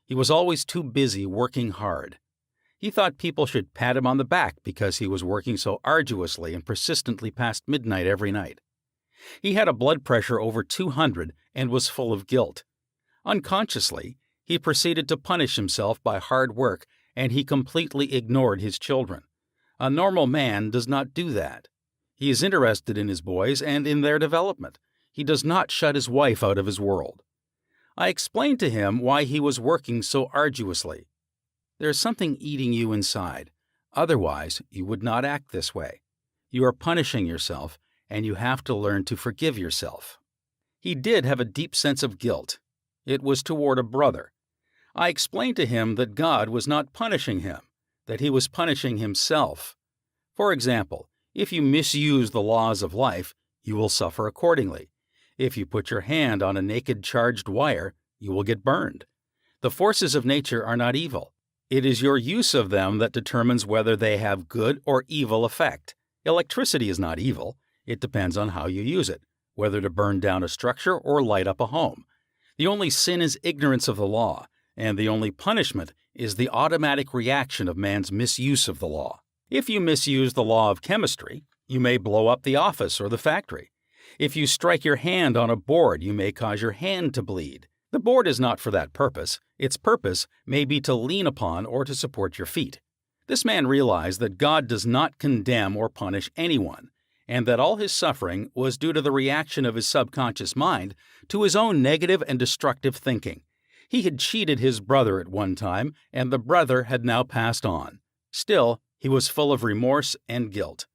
A: He was always too busy working hard. He thought people should pat him on the back because he was working so arduously and persistently past midnight every night. He had a blood pressure over 200 and was full of guilt. Unconsciously, he proceeded to punish himself by hard work, and he completely ignored his children. A normal man does not do that. He is interested in his boys and in their development. He does not shut his wife out of his world. I explained to him why he was working so arduously. There is something eating you inside. Otherwise, you would not act this way. You are punishing yourself, and you have to learn to forgive yourself. He did have a deep sense of guilt. It was toward a brother. I explained to him that God was not punishing him, that he was punishing himself. For example, if you misuse the laws of life, you will suffer accordingly. If you put your hand on a naked charged wire, you will get burned. The forces of nature are not evil. It is your use of them that determines whether they have good or evil effect. Electricity is not evil. It depends on how you use it, whether to burn down a structure or light up a home. The only sin is ignorance of the law, and the only punishment is the automatic reaction of man's misuse of the law. If you misuse the law of chemistry, you may blow up the office or the factory. If you strike your hand on a board, you may cause your hand to bleed. The board is not for that purpose. Its purpose may be to lean upon or to support your feet. This man realized that God does not condemn or punish anyone, and that all his suffering was due to the reaction of his subconscious mind to his own negative and destructive thinking. He had cheated his brother at one time, and the brother had now passed on. Still, he was full of remorse and guilt.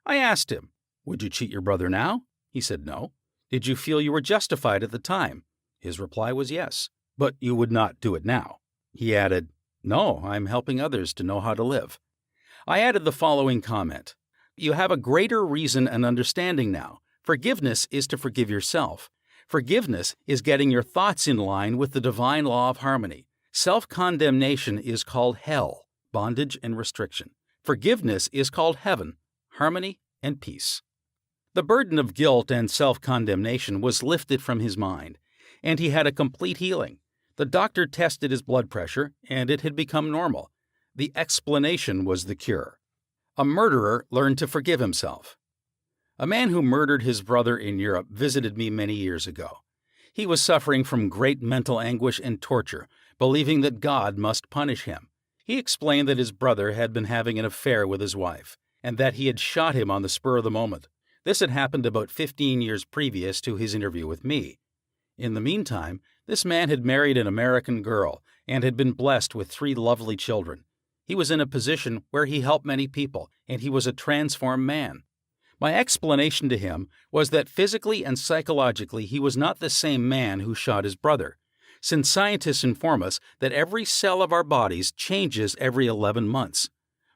A: I asked him, "Would you cheat your brother now?" He said no. "Did you feel you were justified at the time?" His reply was yes. "But you would not do it now." He added, "No, I'm helping others to know how to live." I added the following comment. You have a greater reason and understanding now. Forgiveness is to forgive yourself. Forgiveness is getting your thoughts in line with the divine law of harmony. Self-condemnation is called hell, bondage and restriction. Forgiveness is called heaven, harmony and peace. The burden of guilt and self-condemnation was lifted from his mind, and he had a complete healing. The doctor tested his blood pressure, and it had become normal. The explanation was the cure. A murderer learned to forgive himself. A man who murdered his brother in Europe visited me many years ago. He was suffering from great mental anguish and torture, believing that God must punish him. He explained that his brother had been having an affair with his wife, and that he had shot him on the spur of the moment. This had happened about 15 years previous to his interview with me. In the meantime, this man had married an American girl and had been blessed with 3 lovely children. He was in a position where he helped many people, and he was a transformed man. My explanation to him was that physically and psychologically he was not the same man who shot his brother, since scientists inform us that every cell of our bodies changes every 11 months.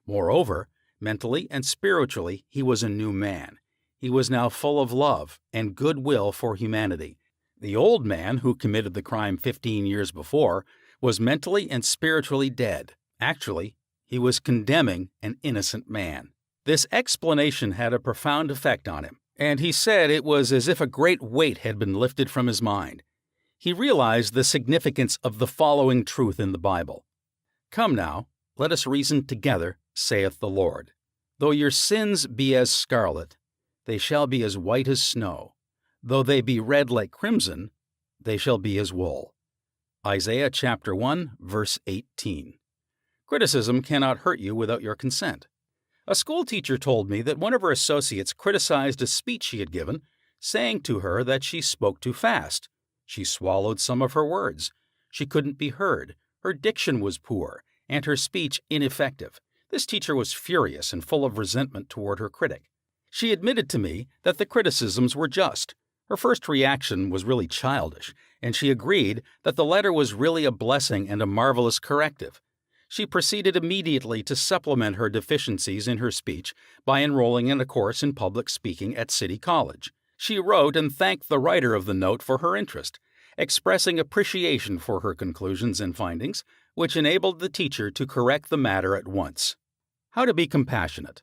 A: Moreover, mentally and spiritually, he was a new man. He was now full of love and goodwill for humanity. The old man who committed the crime 15 years before was mentally and spiritually dead. Actually, he was condemning an innocent man. This explanation had a profound effect on him, and he said it was as if a great weight had been lifted from his mind. He realized the significance of the following truth in the Bible. "Come now, let us reason together, saith the Lord. Though your sins be as scarlet, they shall be as white as snow. Though they be red like crimson, they shall be as wool." Isaiah chapter 1, verse 18. Criticism cannot hurt you without your consent. A school teacher told me that one of her associates criticized a speech she had given, saying to her that she spoke too fast. She swallowed some of her words. She couldn't be heard. Her diction was poor, and her speech ineffective. This teacher was furious and full of resentment toward her critic. She admitted to me that the criticisms were just. Her first reaction was really childish, and she agreed that the letter was really a blessing and a marvelous corrective. She proceeded immediately to supplement her deficiencies in her speech by enrolling in a course in public speaking at City College. She wrote and thanked the writer of the note for her interest, expressing appreciation for her conclusions and findings, which enabled the teacher to correct the matter at once. How to be compassionate.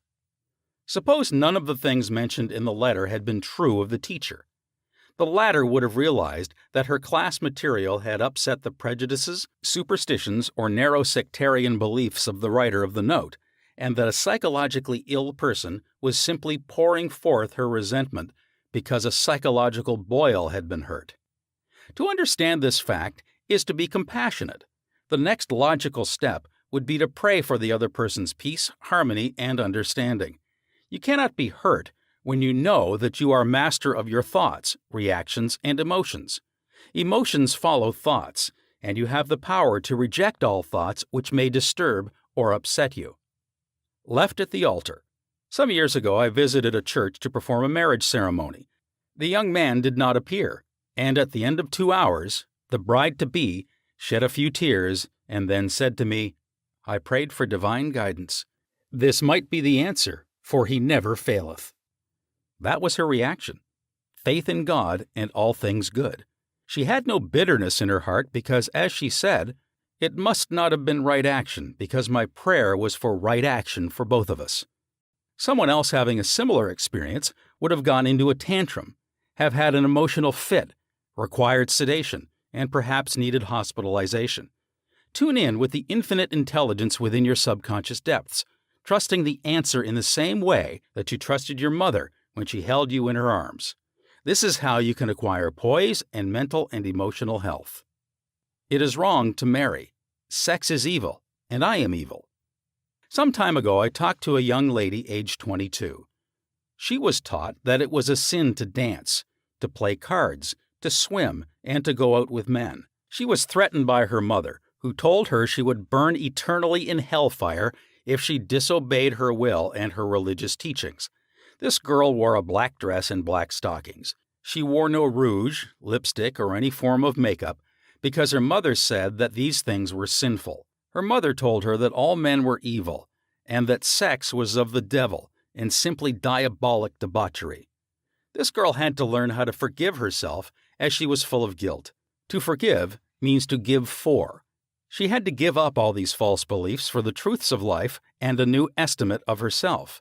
A: Suppose none of the things mentioned in the letter had been true of the teacher. The latter would have realized that her class material had upset the prejudices, superstitions, or narrow sectarian beliefs of the writer of the note, and that a psychologically ill person was simply pouring forth her resentment because a psychological boil had been hurt. To understand this fact is to be compassionate. The next logical step would be to pray for the other person's peace, harmony, and understanding. You cannot be hurt when you know that you are master of your thoughts, reactions, and emotions. Emotions follow thoughts, and you have the power to reject all thoughts which may disturb or upset you. Left at the altar. Some years ago I visited a church to perform a marriage ceremony. The young man did not appear, and at the end of 2 hours, the bride-to-be shed a few tears and then said to me, "I prayed for divine guidance. This might be the answer, for he never faileth." That was her reaction. Faith in God and all things good. She had no bitterness in her heart because, as she said, it must not have been right action because my prayer was for right action for both of us. Someone else having a similar experience would have gone into a tantrum, have had an emotional fit, required sedation, and perhaps needed hospitalization. Tune in with the infinite intelligence within your subconscious depths, trusting the answer in the same way that you trusted your mother when she held you in her arms. This is how you can acquire poise and mental and emotional health. It is wrong to marry. Sex is evil, and I am evil. Some time ago, I talked to a young lady aged 22. She was taught that it was a sin to dance, to play cards, to swim, and to go out with men. She was threatened by her mother, who told her she would burn eternally in hellfire if she disobeyed her will and her religious teachings. This girl wore a black dress and black stockings. She wore no rouge, lipstick, or any form of makeup because her mother said that these things were sinful. Her mother told her that all men were evil and that sex was of the devil and simply diabolic debauchery. This girl had to learn how to forgive herself as she was full of guilt. To forgive means to give for. She had to give up all these false beliefs for the truths of life and a new estimate of herself.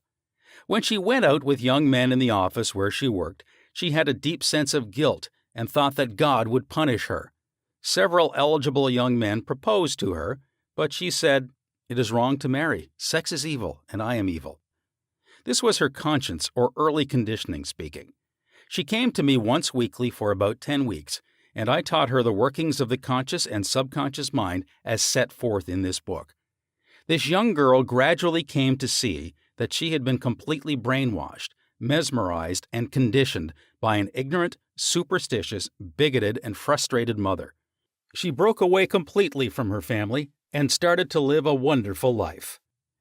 A: When she went out with young men in the office where she worked, she had a deep sense of guilt and thought that God would punish her. Several eligible young men proposed to her, but she said, "It is wrong to marry. Sex is evil, and I am evil." This was her conscience or early conditioning speaking. She came to me once weekly for about 10 weeks, and I taught her the workings of the conscious and subconscious mind as set forth in this book. This young girl gradually came to see that she had been completely brainwashed, mesmerized, and conditioned by an ignorant, superstitious, bigoted, and frustrated mother. She broke away completely from her family and started to live a wonderful life.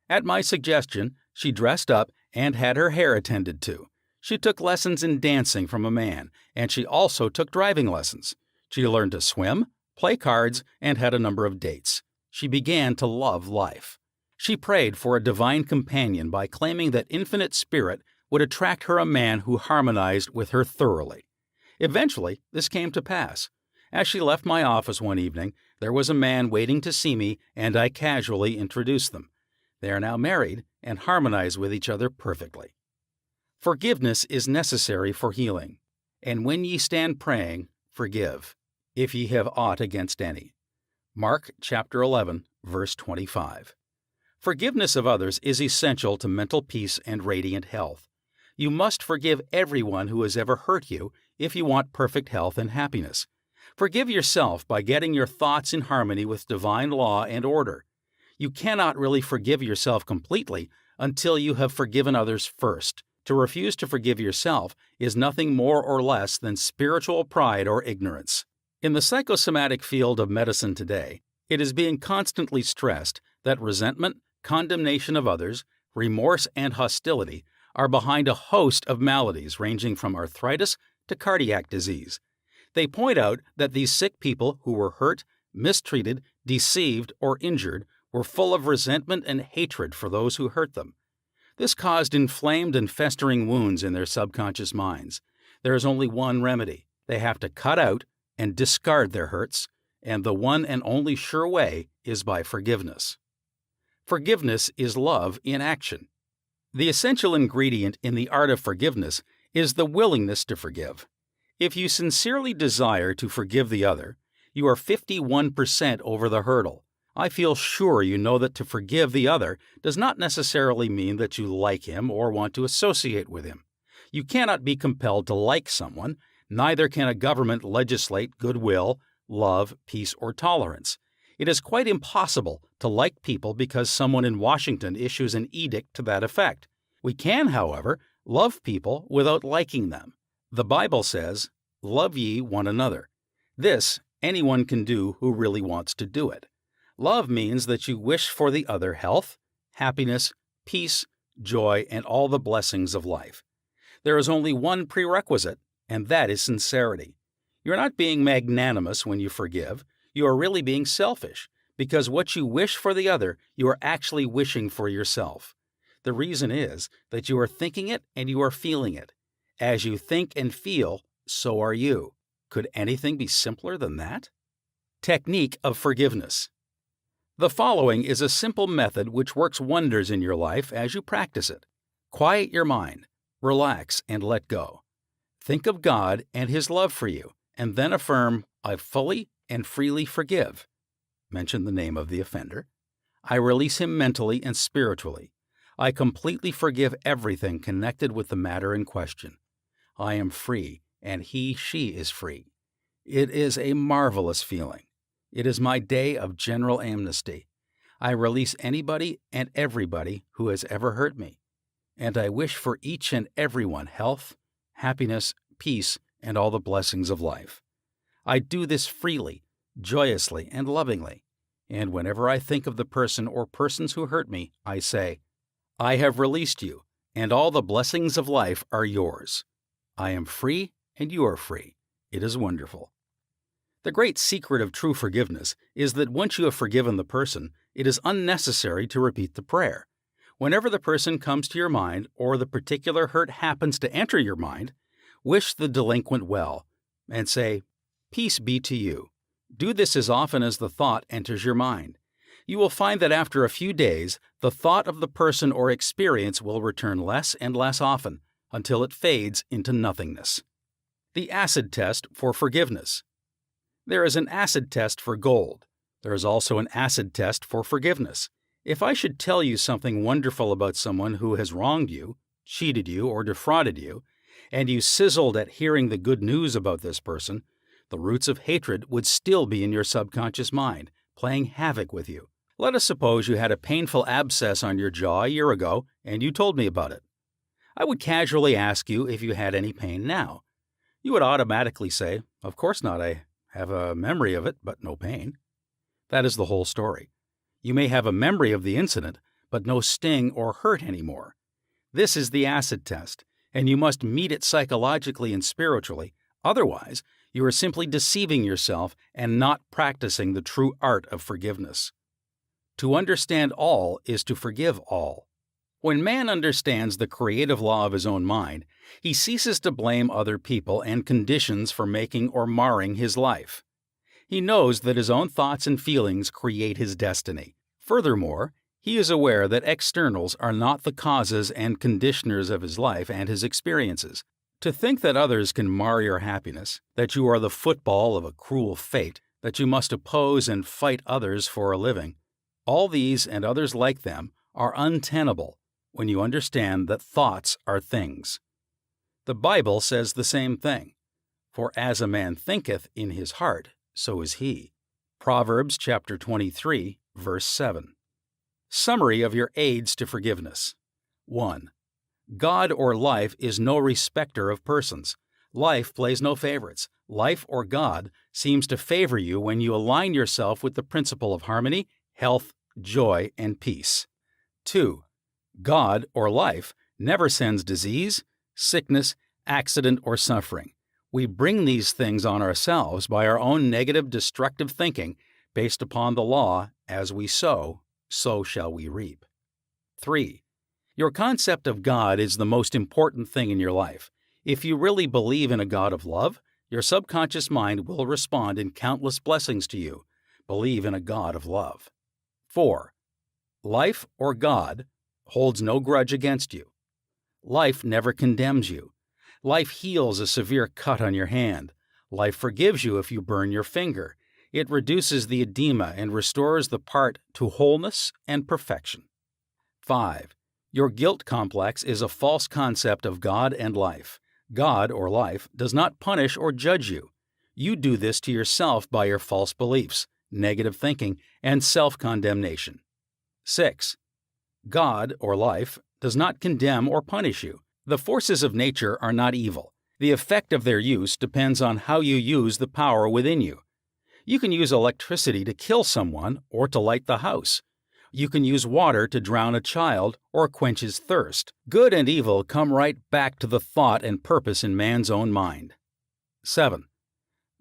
A: At my suggestion, she dressed up and had her hair attended to. She took lessons in dancing from a man, and she also took driving lessons. She learned to swim, play cards, and had a number of dates. She began to love life. She prayed for a divine companion by claiming that Infinite Spirit would attract her a man who harmonized with her thoroughly. Eventually, this came to pass. As she left my office one evening, there was a man waiting to see me, and I casually introduced them. They are now married and harmonize with each other perfectly. Forgiveness is necessary for healing. And when ye stand praying, forgive, if ye have aught against any. Mark chapter 11, verse 25. Forgiveness of others is essential to mental peace and radiant health. You must forgive everyone who has ever hurt you if you want perfect health and happiness. Forgive yourself by getting your thoughts in harmony with divine law and order. You cannot really forgive yourself completely until you have forgiven others first. To refuse to forgive yourself is nothing more or less than spiritual pride or ignorance. In the psychosomatic field of medicine today, it is being constantly stressed that resentment, condemnation of others, remorse, and hostility are behind a host of maladies ranging from arthritis to cardiac disease. They point out that these sick people who were hurt, mistreated, deceived, or injured were full of resentment and hatred for those who hurt them. This caused inflamed and festering wounds in their subconscious minds. There is only one remedy. They have to cut out and discard their hurts, and the one and only sure way is by forgiveness. Forgiveness is love in action. The essential ingredient in the art of forgiveness is the willingness to forgive. If you sincerely desire to forgive the other, you are 51% over the hurdle. I feel sure you know that to forgive the other does not necessarily mean that you like him or want to associate with him. You cannot be compelled to like someone, neither can a government legislate goodwill, love, peace, or tolerance. It is quite impossible to like people because someone in Washington issues an edict to that effect. We can, however, love people without liking them. The Bible says, "Love ye one another." This anyone can do who really wants to do it. Love means that you wish for the other health, happiness, peace, joy, and all the blessings of life. There is only one prerequisite, and that is sincerity. You're not being magnanimous when you forgive. You are really being selfish, because what you wish for the other, you are actually wishing for yourself. The reason is that you are thinking it and you are feeling it. As you think and feel, so are you. Could anything be simpler than that? Technique of forgiveness. The following is a simple method which works wonders in your life as you practice it. Quiet your mind, relax, and let go. Think of God and His love for you, and then affirm, "I fully and freely forgive." Mention the name of the offender. "I release him mentally and spiritually. I completely forgive everything connected with the matter in question. I am free, and she is free." It is a marvelous feeling. It is my day of general amnesty. I release anybody and everybody who has ever hurt me, and I wish for each and everyone health, happiness, peace, and all the blessings of life. I do this freely, joyously, and lovingly, and whenever I think of the person or persons who hurt me, I say, "I have released you, and all the blessings of life are yours. I am free, and you are free." It is wonderful. The great secret of true forgiveness is that once you have forgiven the person, it is unnecessary to repeat the prayer. Whenever the person comes to your mind or the particular hurt happens to enter your mind, wish the delinquent well and say, "Peace be to you." Do this as often as the thought enters your mind. You will find that after a few days, the thought of the person or experience will return less and less often until it fades into nothingness. The acid test for forgiveness. There is an acid test for gold. There is also an acid test for forgiveness. If I should tell you something wonderful about someone who has wronged you, cheated you, or defrauded you, and you sizzled at hearing the good news about this person, the roots of hatred would still be in your subconscious mind, playing havoc with you. Let us suppose you had a painful abscess on your jaw a year ago, and you told me about it. I would casually ask you if you had any pain now. You would automatically say, "Of course not, I have a memory of it, but no pain." That is the whole story. You may have a memory of the incident, but no sting or hurt anymore. This is the acid test, and you must meet it psychologically and spiritually. Otherwise, you are simply deceiving yourself and not practicing the true art of forgiveness. To understand all is to forgive all. When man understands the creative law of his own mind, he ceases to blame other people and conditions for making or marring his life. He knows that his own thoughts and feelings create his destiny. Furthermore, he is aware that externals are not the causes and conditioners of his life and his experiences. To think that others can mar your happiness, that you are the football of a cruel fate, that you must oppose and fight others for a living, all these and others like them are untenable when you understand that thoughts are things. The Bible says the same thing. For as a man thinketh in his heart, so is he. Proverbs chapter 23, verse 7. Summary of your aids to forgiveness. 1. God or life is no respecter of persons. Life plays no favorites. Life or God seems to favor you when you align yourself with the principle of harmony, health, joy, and peace. 2. God or life never sends disease, sickness, accident, or suffering. We bring these things on ourselves by our own negative, destructive thinking based upon the law, as we sow, so shall we reap. 3. Your concept of God is the most important thing in your life. If you really believe in a God of love, your subconscious mind will respond in countless blessings to you. Believe in a God of love. 4. Life, or God, holds no grudge against you. Life never condemns you. Life heals a severe cut on your hand. Life forgives you if you burn your finger. It reduces the edema and restores the part to wholeness and perfection. 5. Your guilt complex is a false concept of God and life. God, or life, does not punish or judge you. You do this to yourself by your false beliefs, negative thinking, and self-condemnation. 6. God, or life, does not condemn or punish you. The forces of nature are not evil. The effect of their use depends on how you use the power within you. You can use electricity to kill someone or to light the house. You can use water to drown a child or quench his thirst. Good and evil come right back to the thought and purpose in man's own mind. 7.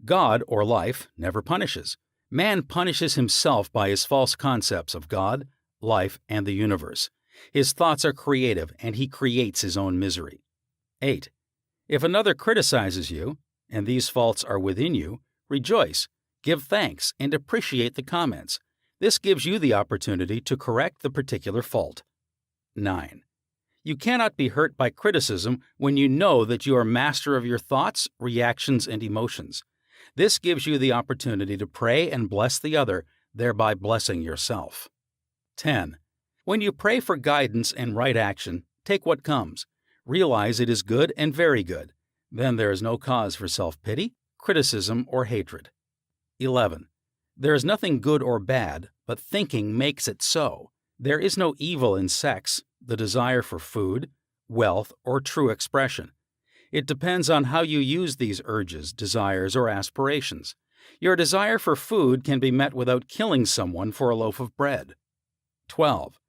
A: God, or life, never punishes. Man punishes himself by his false concepts of God, life, and the universe. His thoughts are creative, and he creates his own misery. 8. If another criticizes you, and these faults are within you, rejoice, give thanks, and appreciate the comments. This gives you the opportunity to correct the particular fault. 9. You cannot be hurt by criticism when you know that you are master of your thoughts, reactions, and emotions. This gives you the opportunity to pray and bless the other, thereby blessing yourself. 10. When you pray for guidance and right action, take what comes. Realize it is good and very good. Then there is no cause for self-pity, criticism, or hatred. 11. There is nothing good or bad, but thinking makes it so. There is no evil in sex, the desire for food, wealth, or true expression. It depends on how you use these urges, desires, or aspirations. Your desire for food can be met without killing someone for a loaf of bread. 12.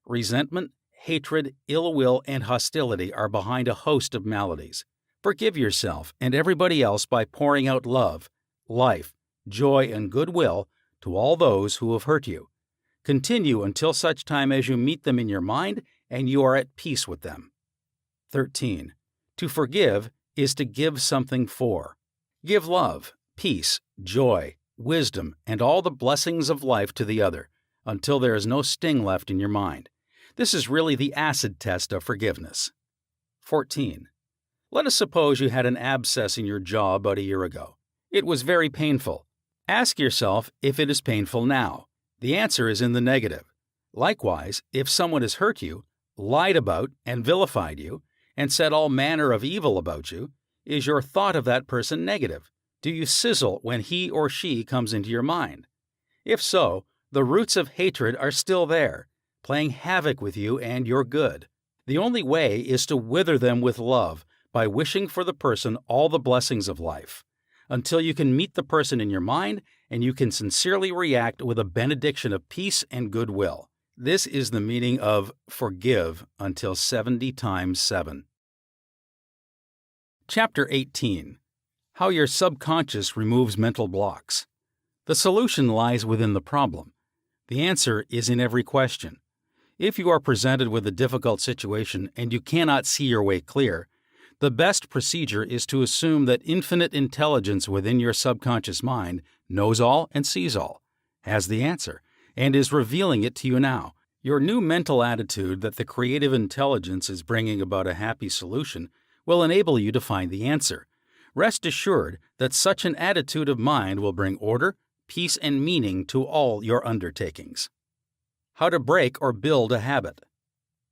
A: Resentment, hatred, ill will, and hostility are behind a host of maladies. Forgive yourself and everybody else by pouring out love, life, joy, and goodwill to all those who have hurt you. Continue until such time as you meet them in your mind and you are at peace with them. 13. To forgive is to give something for. Give love, peace, joy, wisdom, and all the blessings of life to the other, until there is no sting left in your mind. This is really the acid test of forgiveness. 14. Let us suppose you had an abscess in your jaw about a year ago. It was very painful. Ask yourself if it is painful now. The answer is in the negative. Likewise, if someone has hurt you, lied about and vilified you, and said all manner of evil about you, is your thought of that person negative? Do you sizzle when he or she comes into your mind? If so, the roots of hatred are still there, playing havoc with you and your good. The only way is to wither them with love by wishing for the person all the blessings of life, until you can meet the person in your mind and you can sincerely react with a benediction of peace and goodwill. This is the meaning of forgive until 70 times 7. Chapter 18. How your subconscious removes mental blocks. The solution lies within the problem. The answer is in every question. If you are presented with a difficult situation and you cannot see your way clear, the best procedure is to assume that infinite intelligence within your subconscious mind knows all and sees all, has the answer, and is revealing it to you now. Your new mental attitude that the creative intelligence is bringing about a happy solution will enable you to find the answer. Rest assured that such an attitude of mind will bring order, peace, and meaning to all your undertakings. How to break or build a habit.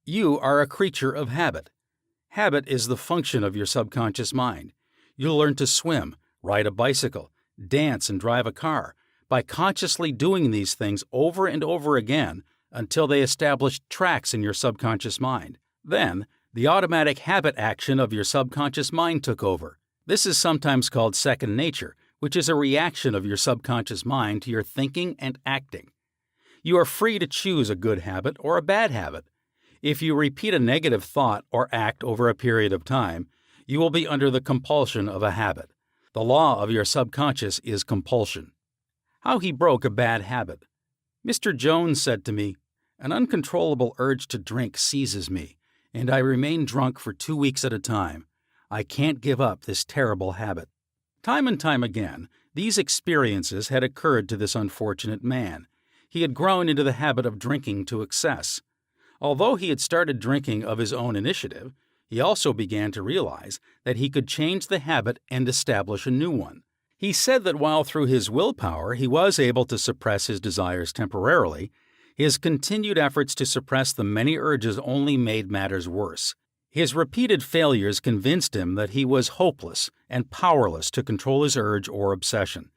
A: You are a creature of habit. Habit is the function of your subconscious mind. You'll learn to swim, ride a bicycle, dance, and drive a car by consciously doing these things over and over again until they establish tracks in your subconscious mind. Then, the automatic habit action of your subconscious mind took over. This is sometimes called second nature, which is a reaction of your subconscious mind to your thinking and acting. You are free to choose a good habit or a bad habit. If you repeat a negative thought or act over a period of time, you will be under the compulsion of a habit. The law of your subconscious is compulsion. How he broke a bad habit. Mr. Jones said to me, "An uncontrollable urge to drink seizes me, and I remain drunk for 2 weeks at a time. I can't give up this terrible habit." Time and time again, these experiences had occurred to this unfortunate man. He had grown into the habit of drinking to excess. Although he had started drinking of his own initiative, he also began to realize that he could change the habit and establish a new one. He said that while through his willpower he was able to suppress his desires temporarily, his continued efforts to suppress the many urges only made matters worse. His repeated failures convinced him that he was hopeless and powerless to control his urge or obsession.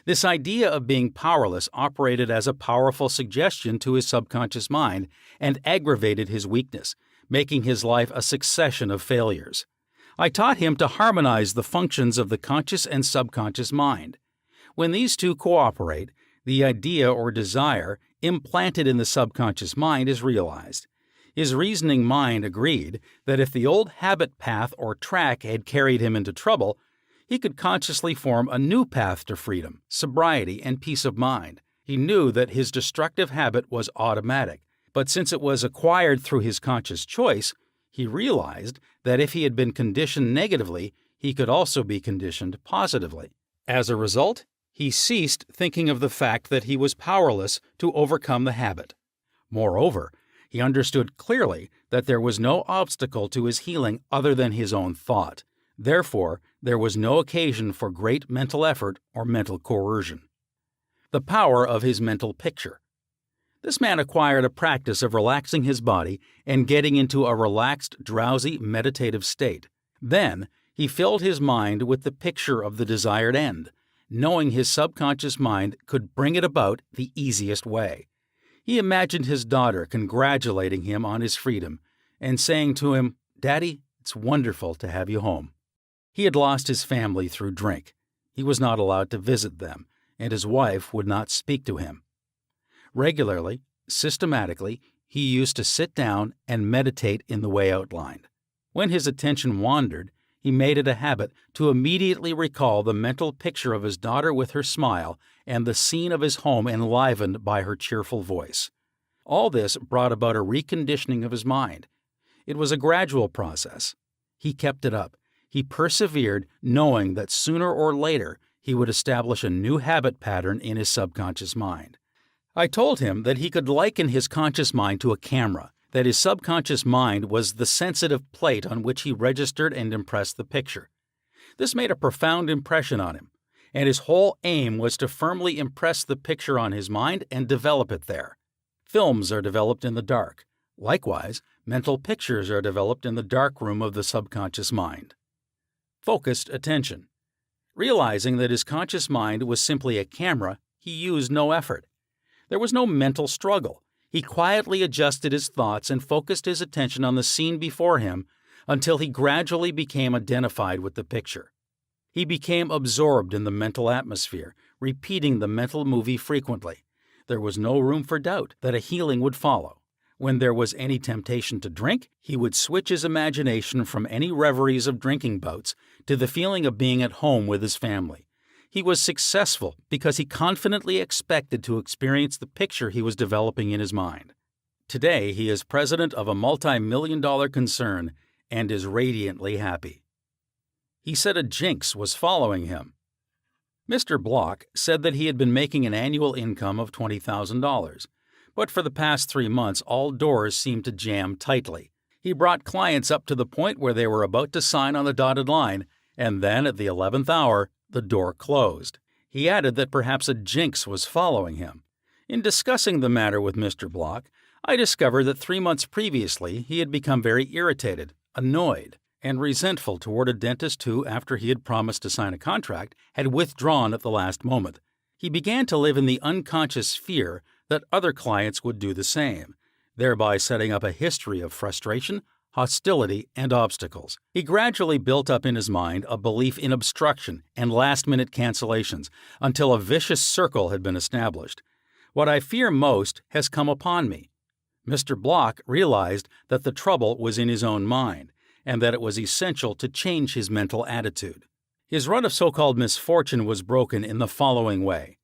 A: This idea of being powerless operated as a powerful suggestion to his subconscious mind and aggravated his weakness, making his life a succession of failures. I taught him to harmonize the functions of the conscious and subconscious mind. When these two cooperate, the idea or desire implanted in the subconscious mind is realized. His reasoning mind agreed that if the old habit path or track had carried him into trouble, he could consciously form a new path to freedom, sobriety, and peace of mind. He knew that his destructive habit was automatic, but since it was acquired through his conscious choice, he realized that if he had been conditioned negatively, he could also be conditioned positively. As a result, he ceased thinking of the fact that he was powerless to overcome the habit. Moreover, he understood clearly that there was no obstacle to his healing other than his own thought. Therefore, there was no occasion for great mental effort or mental coercion. The power of his mental picture. This man acquired a practice of relaxing his body and getting into a relaxed, drowsy, meditative state. Then, he filled his mind with the picture of the desired end, knowing his subconscious mind could bring it about the easiest way. He imagined his daughter congratulating him on his freedom and saying to him, "Daddy, it's wonderful to have you home." He had lost his family through drink. He was not allowed to visit them, and his wife would not speak to him. Regularly, systematically, he used to sit down and meditate in the way outlined. When his attention wandered, he made it a habit to immediately recall the mental picture of his daughter with her smile and the scene of his home enlivened by her cheerful voice. All this brought about a reconditioning of his mind. It was a gradual process. He kept it up. He persevered, knowing that sooner or later he would establish a new habit pattern in his subconscious mind. I told him that he could liken his conscious mind to a camera, that his subconscious mind was the sensitive plate on which he registered and impressed the picture. This made a profound impression on him, and his whole aim was to firmly impress the picture on his mind and develop it there. Films are developed in the dark. Likewise, mental pictures are developed in the dark room of the subconscious mind. Focused attention. Realizing that his conscious mind was simply a camera, he used no effort. There was no mental struggle. He quietly adjusted his thoughts and focused his attention on the scene before him until he gradually became identified with the picture. He became absorbed in the mental atmosphere, repeating the mental movie frequently. There was no room for doubt that a healing would follow. When there was any temptation to drink, he would switch his imagination from any reveries of drinking bouts to the feeling of being at home with his family. He was successful because he confidently expected to experience the picture he was developing in his mind. Today, he is president of a multi-million-dollar concern and is radiantly happy. He said a jinx was following him. Mr. Block said that he had been making an annual income of $20,000. But for the past 3 months, all doors seemed to jam tightly. He brought clients up to the point where they were about to sign on the dotted line, and then at the 11th hour, the door closed. He added that perhaps a jinx was following him. In discussing the matter with Mr. Block, I discovered that 3 months previously he had become very irritated, annoyed, and resentful toward a dentist who, after he had promised to sign a contract, had withdrawn at the last moment. He began to live in the unconscious fear that other clients would do the same, thereby setting up a history of frustration, hostility, and obstacles. He gradually built up in his mind a belief in obstruction and last-minute cancellations until a vicious circle had been established. What I fear most has come upon me. Mr. Block realized that the trouble was in his own mind and that it was essential to change his mental attitude. His run of so-called misfortune was broken in the following way.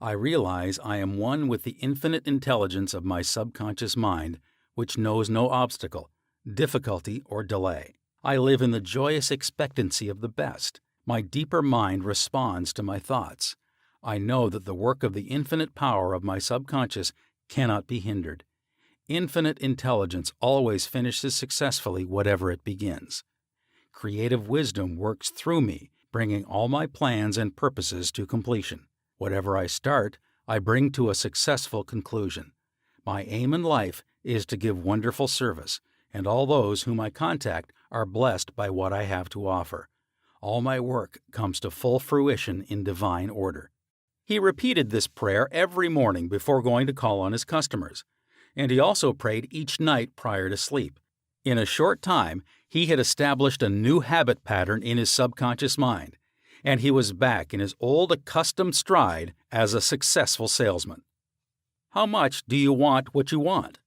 A: I realize I am one with the infinite intelligence of my subconscious mind, which knows no obstacle, difficulty, or delay. I live in the joyous expectancy of the best. My deeper mind responds to my thoughts. I know that the work of the infinite power of my subconscious cannot be hindered. Infinite intelligence always finishes successfully whatever it begins. Creative wisdom works through me, bringing all my plans and purposes to completion. Whatever I start, I bring to a successful conclusion. My aim in life is to give wonderful service, and all those whom I contact are blessed by what I have to offer. All my work comes to full fruition in divine order. He repeated this prayer every morning before going to call on his customers, and he also prayed each night prior to sleep. In a short time, he had established a new habit pattern in his subconscious mind, and he was back in his old accustomed stride as a successful salesman. How much do you want what you want?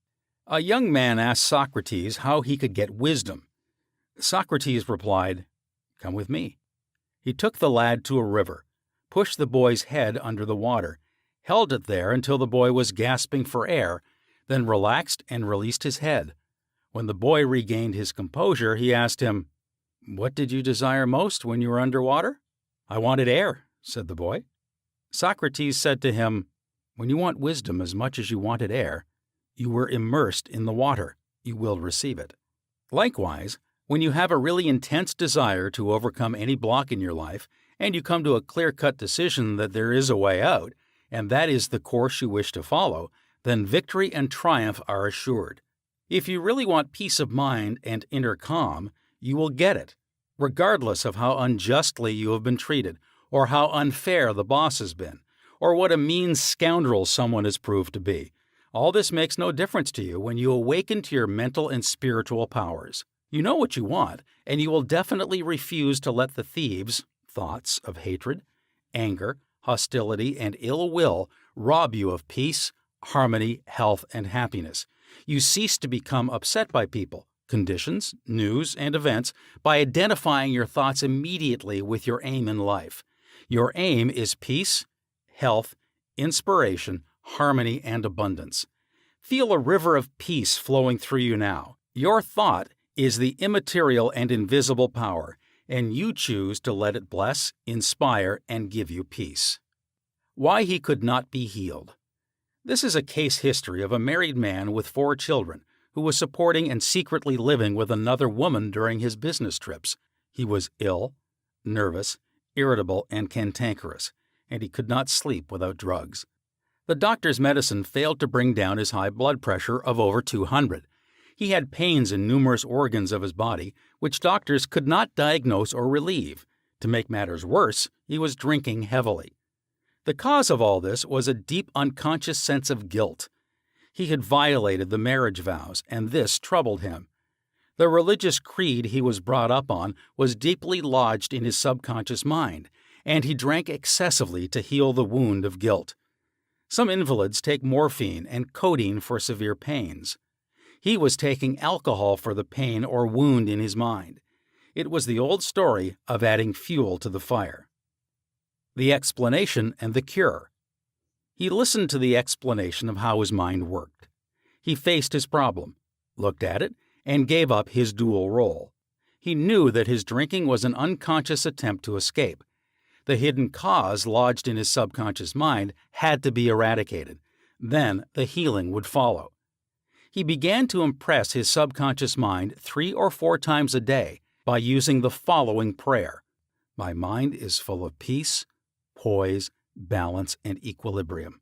A: A young man asked Socrates how he could get wisdom. Socrates replied, "Come with me." He took the lad to a river, pushed the boy's head under the water, held it there until the boy was gasping for air, then relaxed and released his head. When the boy regained his composure, he asked him, "What did you desire most when you were underwater?" "I wanted air," said the boy. Socrates said to him, "When you want wisdom as much as you wanted air, you were immersed in the water. You will receive it." Likewise, when you have a really intense desire to overcome any block in your life, and you come to a clear-cut decision that there is a way out, and that is the course you wish to follow, then victory and triumph are assured. If you really want peace of mind and inner calm, you will get it, regardless of how unjustly you have been treated, or how unfair the boss has been, or what a mean scoundrel someone has proved to be. All this makes no difference to you when you awaken to your mental and spiritual powers. You know what you want, and you will definitely refuse to let the thieves, thoughts of hatred, anger, hostility, and ill will rob you of peace, harmony, health, and happiness. You cease to become upset by people, conditions, news, and events by identifying your thoughts immediately with your aim in life. Your aim is peace, health, inspiration, harmony, and abundance. Feel a river of peace flowing through you now. Your thought is the immaterial and invisible power, and you choose to let it bless, inspire, and give you peace. Why he could not be healed. This is a case history of a married man with 4 children who was supporting and secretly living with another woman during his business trips. He was ill, nervous, irritable, and cantankerous, and he could not sleep without drugs. The doctor's medicine failed to bring down his high blood pressure of over 200. He had pains in numerous organs of his body, which doctors could not diagnose or relieve. To make matters worse, he was drinking heavily. The cause of all this was a deep unconscious sense of guilt. He had violated the marriage vows, and this troubled him. The religious creed he was brought up on was deeply lodged in his subconscious mind, and he drank excessively to heal the wound of guilt. Some invalids take morphine and codeine for severe pains. He was taking alcohol for the pain or wound in his mind. It was the old story of adding fuel to the fire. The explanation and the cure. He listened to the explanation of how his mind worked. He faced his problem, looked at it, and gave up his dual role. He knew that his drinking was an unconscious attempt to escape. The hidden cause lodged in his subconscious mind had to be eradicated. Then the healing would follow. He began to impress his subconscious mind 3 or 4 times a day by using the following prayer. My mind is full of peace, poise, balance, and equilibrium.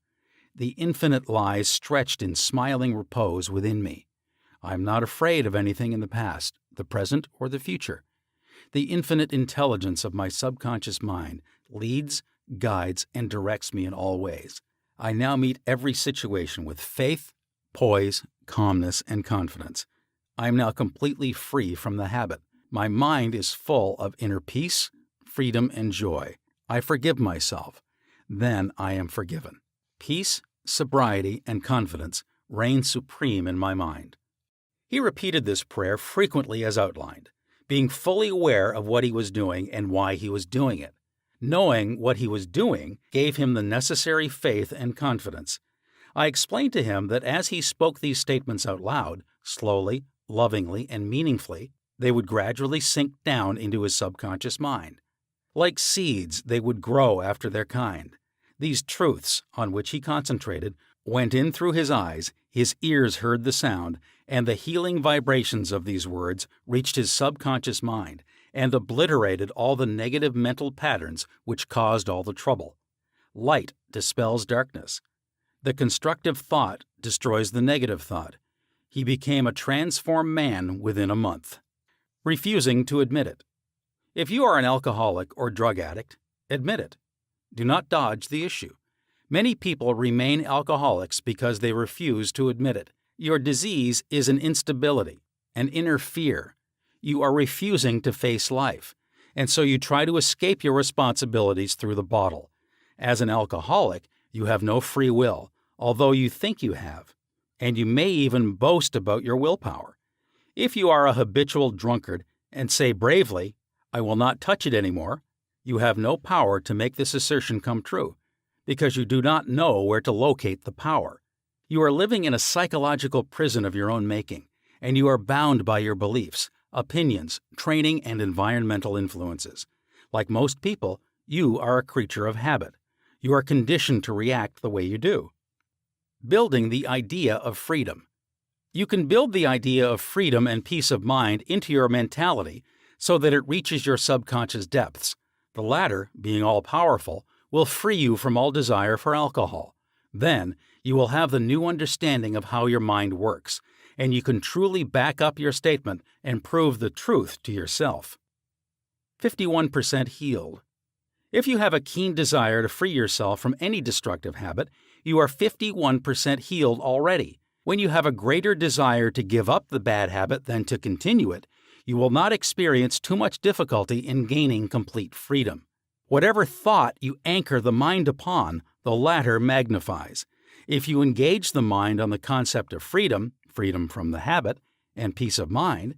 A: The infinite lies stretched in smiling repose within me. I am not afraid of anything in the past, the present, or the future. The infinite intelligence of my subconscious mind leads, guides, and directs me in all ways. I now meet every situation with faith, poise, calmness, and confidence. I am now completely free from the habit. My mind is full of inner peace, freedom, and joy. I forgive myself. Then I am forgiven. Peace, sobriety, and confidence reign supreme in my mind. He repeated this prayer frequently as outlined, being fully aware of what he was doing and why he was doing it. Knowing what he was doing gave him the necessary faith and confidence. I explained to him that as he spoke these statements out loud, slowly, lovingly, and meaningfully, they would gradually sink down into his subconscious mind. Like seeds, they would grow after their kind. These truths, on which he concentrated, went in through his eyes, his ears heard the sound, and the healing vibrations of these words reached his subconscious mind and obliterated all the negative mental patterns which caused all the trouble. Light dispels darkness. The constructive thought destroys the negative thought. He became a transformed man within a month. Refusing to admit it. If you are an alcoholic or drug addict, admit it. Do not dodge the issue. Many people remain alcoholics because they refuse to admit it. Your disease is an instability, an inner fear. You are refusing to face life, and so you try to escape your responsibilities through the bottle. As an alcoholic, you have no free will, although you think you have, and you may even boast about your willpower. If you are a habitual drunkard and say bravely, "I will not touch it anymore," you have no power to make this assertion come true, because you do not know where to locate the power. You are living in a psychological prison of your own making, and you are bound by your beliefs, opinions, training, and environmental influences. Like most people, you are a creature of habit. You are conditioned to react the way you do. Building the idea of freedom. You can build the idea of freedom and peace of mind into your mentality so that it reaches your subconscious depths. The latter, being all-powerful, will free you from all desire for alcohol. Then, you will have the new understanding of how your mind works, and you can truly back up your statement and prove the truth to yourself. 51% healed. If you have a keen desire to free yourself from any destructive habit, you are 51% healed already. When you have a greater desire to give up the bad habit than to continue it, you will not experience too much difficulty in gaining complete freedom. Whatever thought you anchor the mind upon, the latter magnifies. If you engage the mind on the concept of freedom, freedom from the habit, and peace of mind,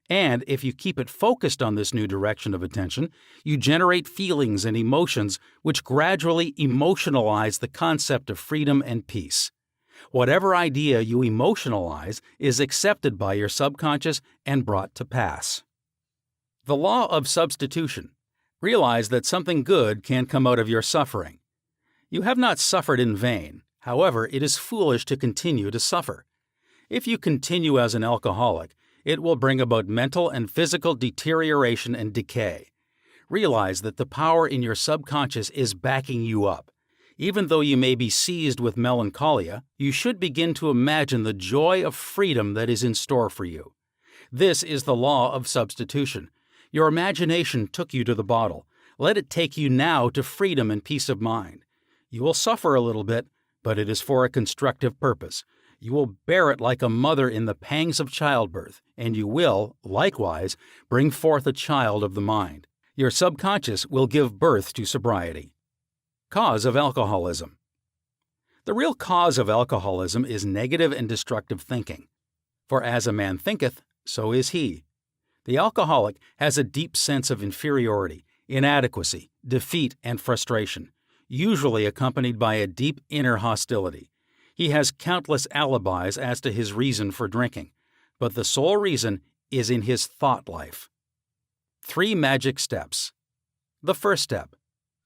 A: and if you keep it focused on this new direction of attention, you generate feelings and emotions which gradually emotionalize the concept of freedom and peace. Whatever idea you emotionalize is accepted by your subconscious and brought to pass. The law of substitution. Realize that something good can come out of your suffering. You have not suffered in vain. However, it is foolish to continue to suffer. If you continue as an alcoholic, it will bring about mental and physical deterioration and decay. Realize that the power in your subconscious is backing you up. Even though you may be seized with melancholia, you should begin to imagine the joy of freedom that is in store for you. This is the law of substitution. Your imagination took you to the bottle. Let it take you now to freedom and peace of mind. You will suffer a little bit, but it is for a constructive purpose. You will bear it like a mother in the pangs of childbirth, and you will, likewise, bring forth a child of the mind. Your subconscious will give birth to sobriety. Cause of alcoholism. The real cause of alcoholism is negative and destructive thinking. For as a man thinketh, so is he. The alcoholic has a deep sense of inferiority, inadequacy, defeat, and frustration, usually accompanied by a deep inner hostility. He has countless alibis as to his reason for drinking, but the sole reason is in his thought life. 3 magic steps. The first step: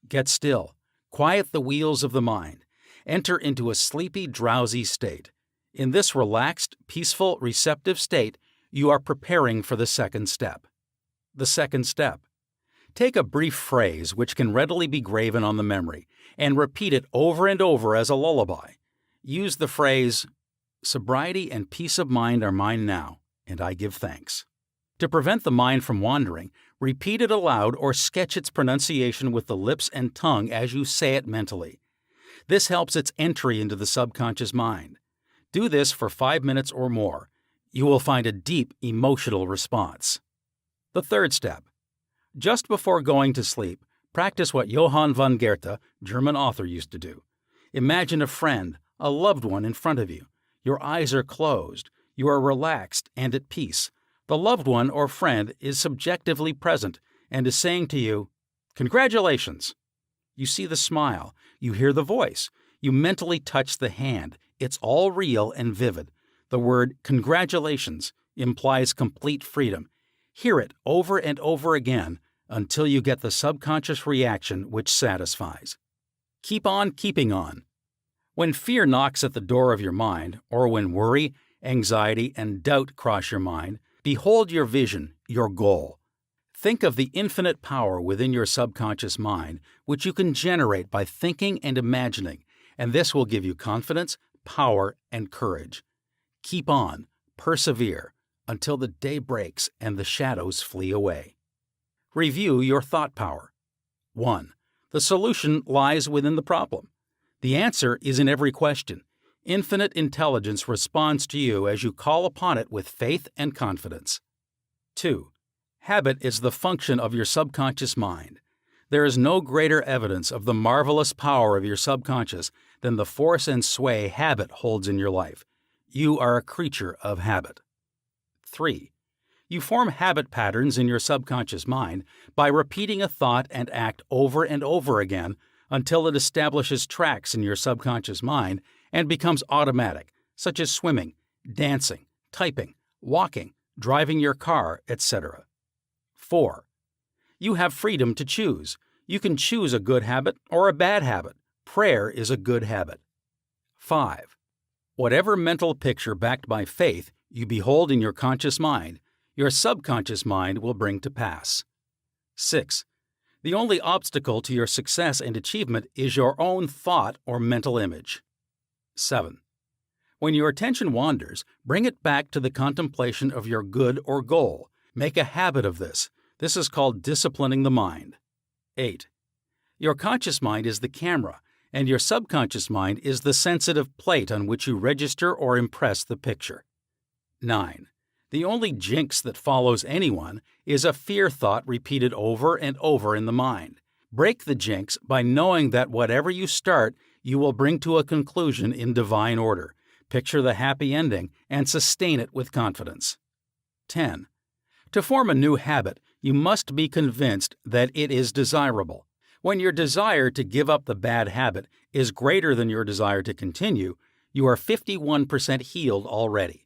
A: get still. Quiet the wheels of the mind. Enter into a sleepy, drowsy state. In this relaxed, peaceful, receptive state, you are preparing for the second step. The second step: take a brief phrase which can readily be graven on the memory and repeat it over and over as a lullaby. Use the phrase, "Sobriety and peace of mind are mine now, and I give thanks." To prevent the mind from wandering, repeat it aloud or sketch its pronunciation with the lips and tongue as you say it mentally. This helps its entry into the subconscious mind. Do this for 5 minutes or more. You will find a deep emotional response. The third step: just before going to sleep, practice what Johann von Goethe, German author, used to do. Imagine a friend, a loved one in front of you. Your eyes are closed. You are relaxed and at peace. The loved one or friend is subjectively present and is saying to you, "Congratulations, You see the smile. You hear the voice. You mentally touch the hand. It's all real and vivid. The word congratulations implies complete freedom. Hear it over and over again until you get the subconscious reaction which satisfies. Keep on keeping on. When fear knocks at the door of your mind, or when worry, anxiety, and doubt cross your mind, behold your vision, your goal. Think of the infinite power within your subconscious mind, which you can generate by thinking and imagining, and this will give you confidence, power, and courage. Keep on, persevere, until the day breaks and the shadows flee away. Review your thought power. 1. The solution lies within the problem. The answer is in every question. Infinite intelligence responds to you as you call upon it with faith and confidence. 2. Habit is the function of your subconscious mind. There is no greater evidence of the marvelous power of your subconscious than the force and sway habit holds in your life. You are a creature of habit. 3. You form habit patterns in your subconscious mind by repeating a thought and act over and over again until it establishes tracks in your subconscious mind and becomes automatic, such as swimming, dancing, typing, walking, driving your car, etc. 4. You have freedom to choose. You can choose a good habit or a bad habit. Prayer is a good habit. 5. Whatever mental picture backed by faith you behold in your conscious mind, your subconscious mind will bring to pass. 6. The only obstacle to your success and achievement is your own thought or mental image. 7. When your attention wanders, bring it back to the contemplation of your good or goal. Make a habit of this. This is called disciplining the mind. 8. Your conscious mind is the camera, and your subconscious mind is the sensitive plate on which you register or impress the picture. 9. The only jinx that follows anyone is a fear thought repeated over and over in the mind. Break the jinx by knowing that whatever you start, you will bring to a conclusion in divine order. Picture the happy ending and sustain it with confidence. 10. To form a new habit, you must be convinced that it is desirable. When your desire to give up the bad habit is greater than your desire to continue, you are 51% healed already.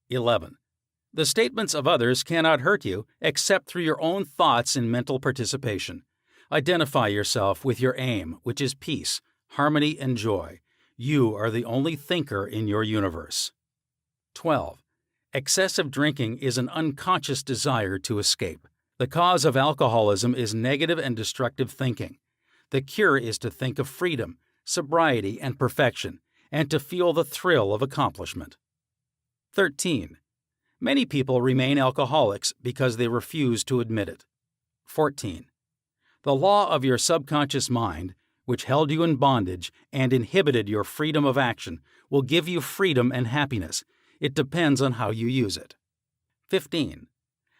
A: 11. The statements of others cannot hurt you except through your own thoughts and mental participation. Identify yourself with your aim, which is peace, harmony, and joy. You are the only thinker in your universe. 12. Excessive drinking is an unconscious desire to escape. The cause of alcoholism is negative and destructive thinking. The cure is to think of freedom, sobriety, and perfection, and to feel the thrill of accomplishment. 13. Many people remain alcoholics because they refuse to admit it. 14. The law of your subconscious mind, which held you in bondage and inhibited your freedom of action, will give you freedom and happiness. It depends on how you use it. 15.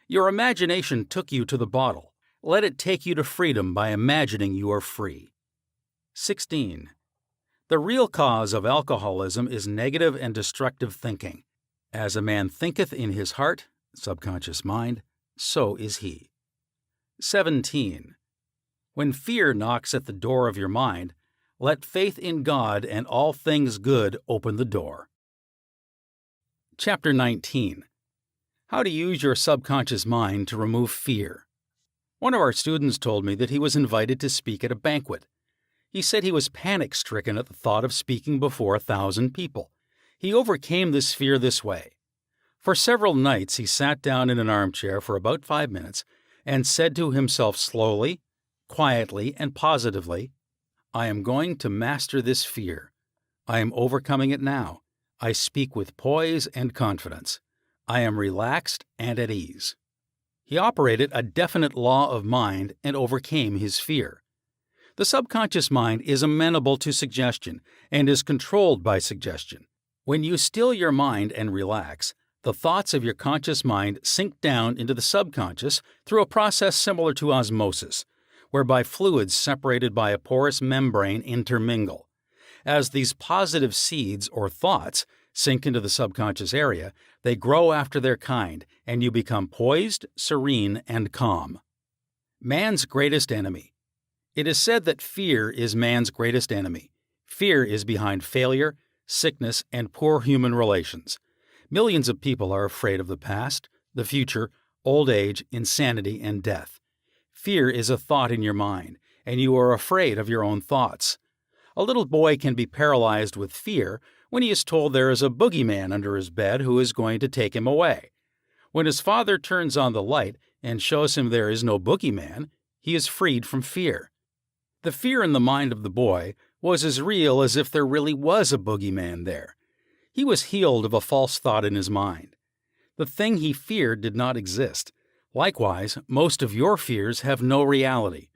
A: Your imagination took you to the bottle. Let it take you to freedom by imagining you are free. 16. The real cause of alcoholism is negative and destructive thinking. As a man thinketh in his heart, subconscious mind, so is he. 17. When fear knocks at the door of your mind, let faith in God and all things good open the door. Chapter 19. How to use your subconscious mind to remove fear. One of our students told me that he was invited to speak at a banquet. He said he was panic-stricken at the thought of speaking before 1,000 people. He overcame this fear this way. For several nights he sat down in an armchair for about 5 minutes and said to himself slowly, quietly, and positively, "I am going to master this fear. I am overcoming it now. I speak with poise and confidence. I am relaxed and at ease." He operated a definite law of mind and overcame his fear. The subconscious mind is amenable to suggestion and is controlled by suggestion. When you still your mind and relax, the thoughts of your conscious mind sink down into the subconscious through a process similar to osmosis, whereby fluids separated by a porous membrane intermingle. As these positive seeds or thoughts sink into the subconscious area, they grow after their kind, and you become poised, serene, and calm. Man's greatest enemy. It is said that fear is man's greatest enemy. Fear is behind failure, sickness, and poor human relations. Millions of people are afraid of the past, the future, old age, insanity, and death. Fear is a thought in your mind, and you are afraid of your own thoughts. A little boy can be paralyzed with fear when he is told there is a boogeyman under his bed who is going to take him away. When his father turns on the light and shows him there is no boogeyman, he is freed from fear. The fear in the mind of the boy was as real as if there really was a boogeyman there. He was healed of a false thought in his mind. The thing he feared did not exist. Likewise, most of your fears have no reality.